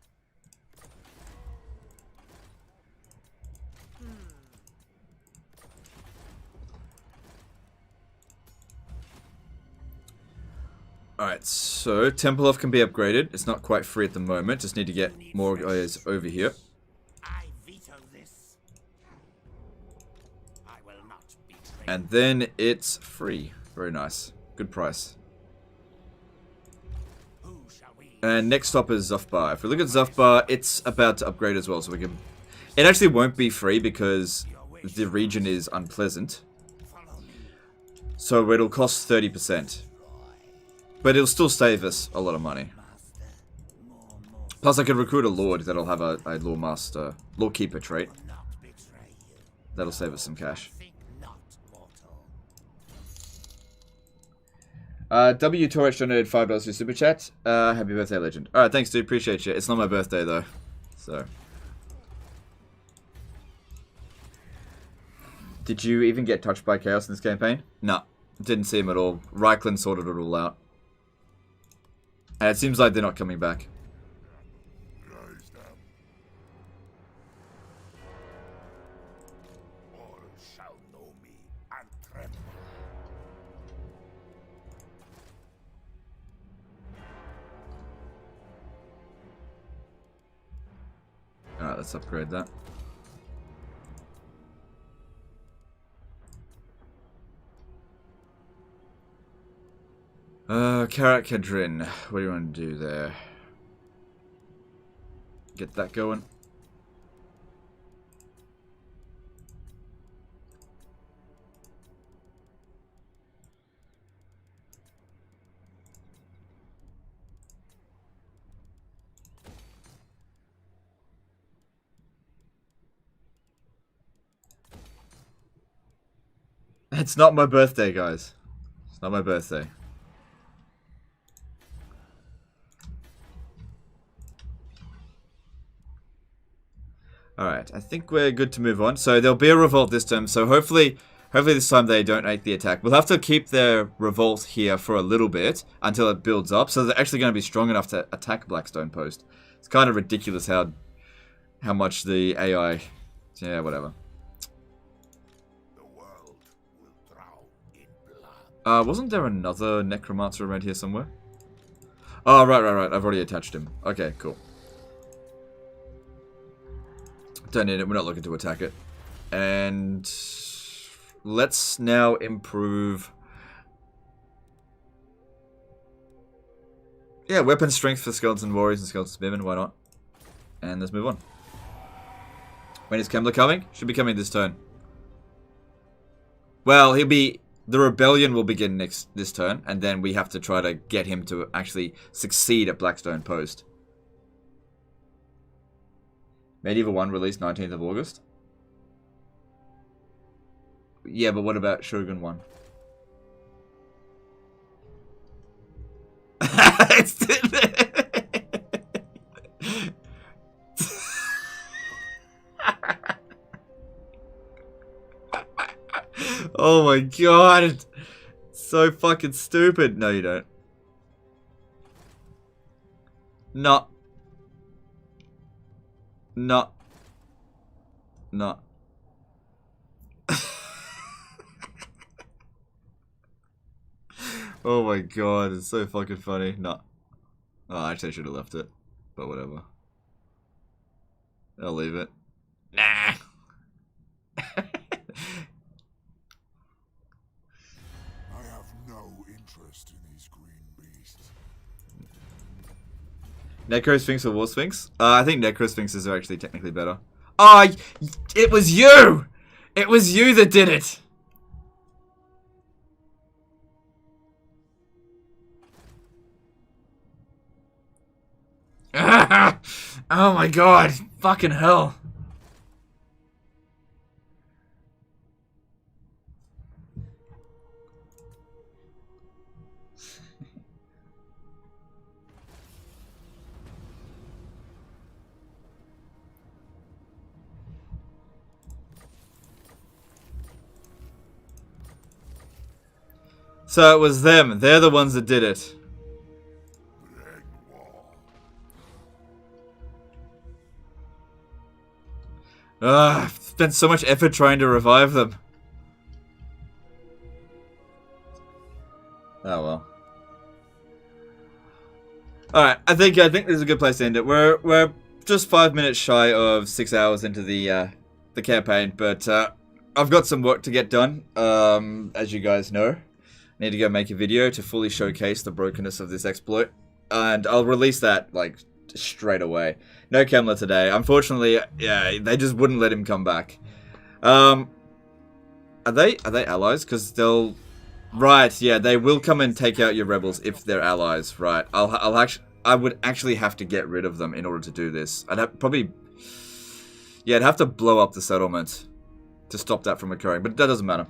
Alright, so Templehof can be upgraded. It's not quite free at the moment. Just need to get more guys over here. I veto this. I will not betray. And then it's free. Very nice. Good price. Who shall we? And next stop is Zufbar. If we look at Zufbar, it's about to upgrade as well, so we can... It actually won't be free because the region is unpleasant. Follow me. So it'll cost 30%. But it'll still save us a lot of money. Plus I could recruit a Lord that'll have a Lord Master, Lord Keeper trait. Not betray you. That'll save us some cash. Think not, mortal. W Torch donated $5 to Super Chat. Happy birthday, legend. Alright, thanks dude, appreciate you. It's not my birthday though. So. Did you even get touched by chaos in this campaign? No. Didn't see him at all. Reichland sorted it all out. And it seems like they're not coming back. Raise them. All shall know me and tremble. Alright, let's upgrade that. Karat Kedrin. What do you want to do there? Get that going. It's not my birthday, guys. It's not my birthday. Alright, I think we're good to move on. So there'll be a revolt this time, so hopefully this time they don't make the attack. We'll have to keep their revolt here for a little bit until it builds up, so they're actually going to be strong enough to attack Blackstone Post. It's kind of ridiculous how much the AI... Yeah, whatever. The world will drown in blood. Wasn't there another Necromancer around here somewhere? Oh, right. I've already attached him. Okay, cool. Don't need it. We're not looking to attack it. And let's now improve. Yeah, weapon strength for skeleton warriors and skeleton spearmen. Why not? And let's move on. When is Kembler coming? Should be coming this turn. Well, he'll be. The rebellion will begin this turn, and then we have to try to get him to actually succeed at Blackstone Post. Medieval 1 released 19th of August. Yeah, but what about Shogun 1? Oh my god. So fucking stupid. No, you don't. No. No. No. Oh my god, it's so fucking funny. No. Oh, actually I should have left it. But whatever. I'll leave it. Nah. I have no interest in these green beasts. Necro Sphinx or War Sphinx? I think Necro Sphinxes are actually technically better. Oh, it was you! It was you that did it! Oh my god, fucking hell. So it was them. They're the ones that did it. Bring war. I've spent so much effort trying to revive them. Oh well. Alright, I think this is a good place to end it. We're just 5 minutes shy of 6 hours into the campaign, but I've got some work to get done, as you guys know. I need to go make a video to fully showcase the brokenness of this exploit, and I'll release that like straight away. No Kemmler today. Unfortunately, yeah, they just wouldn't let him come back. Are they allies? Because they'll... Right, yeah, they will come and take out your rebels if they're allies. Right, I would actually have to get rid of them in order to do this. I'd have to blow up the settlement to stop that from occurring, but that doesn't matter.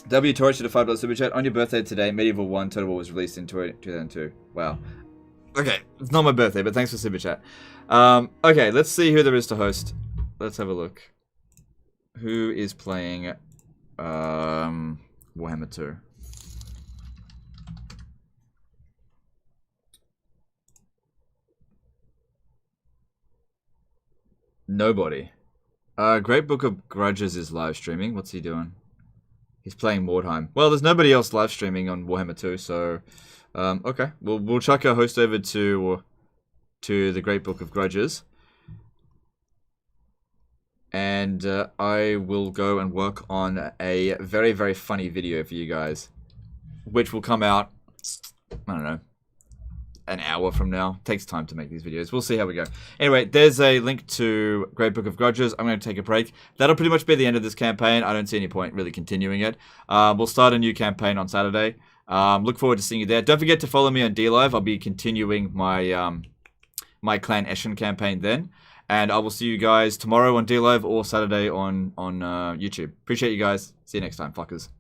W Torch to the $5 super chat. On your birthday today, Medieval 1 Total War was released in 2002. Wow. Okay, it's not my birthday, but thanks for super chat. Okay, let's see who there is to host. Let's have a look. Who is playing Warhammer 2? Nobody. Great Book of Grudges is live streaming. What's he doing? He's playing Mordheim. Well, there's nobody else live streaming on Warhammer 2, so okay. We'll chuck our host over to the Great Book of Grudges, and I will go and work on a very, very funny video for you guys, which will come out, I don't know, an hour from now. Takes time to make these videos. We'll see how we go. Anyway, there's a link to Great Book of Grudges. I'm going to take a break. That'll pretty much be the end of this campaign. I don't see any point really continuing it. We'll start a new campaign on Saturday. Look forward to seeing you there. Don't forget to follow me on DLive. I'll be continuing my my Clan Eshin campaign then. And I will see you guys tomorrow on DLive or Saturday on YouTube. Appreciate you guys. See you next time, fuckers.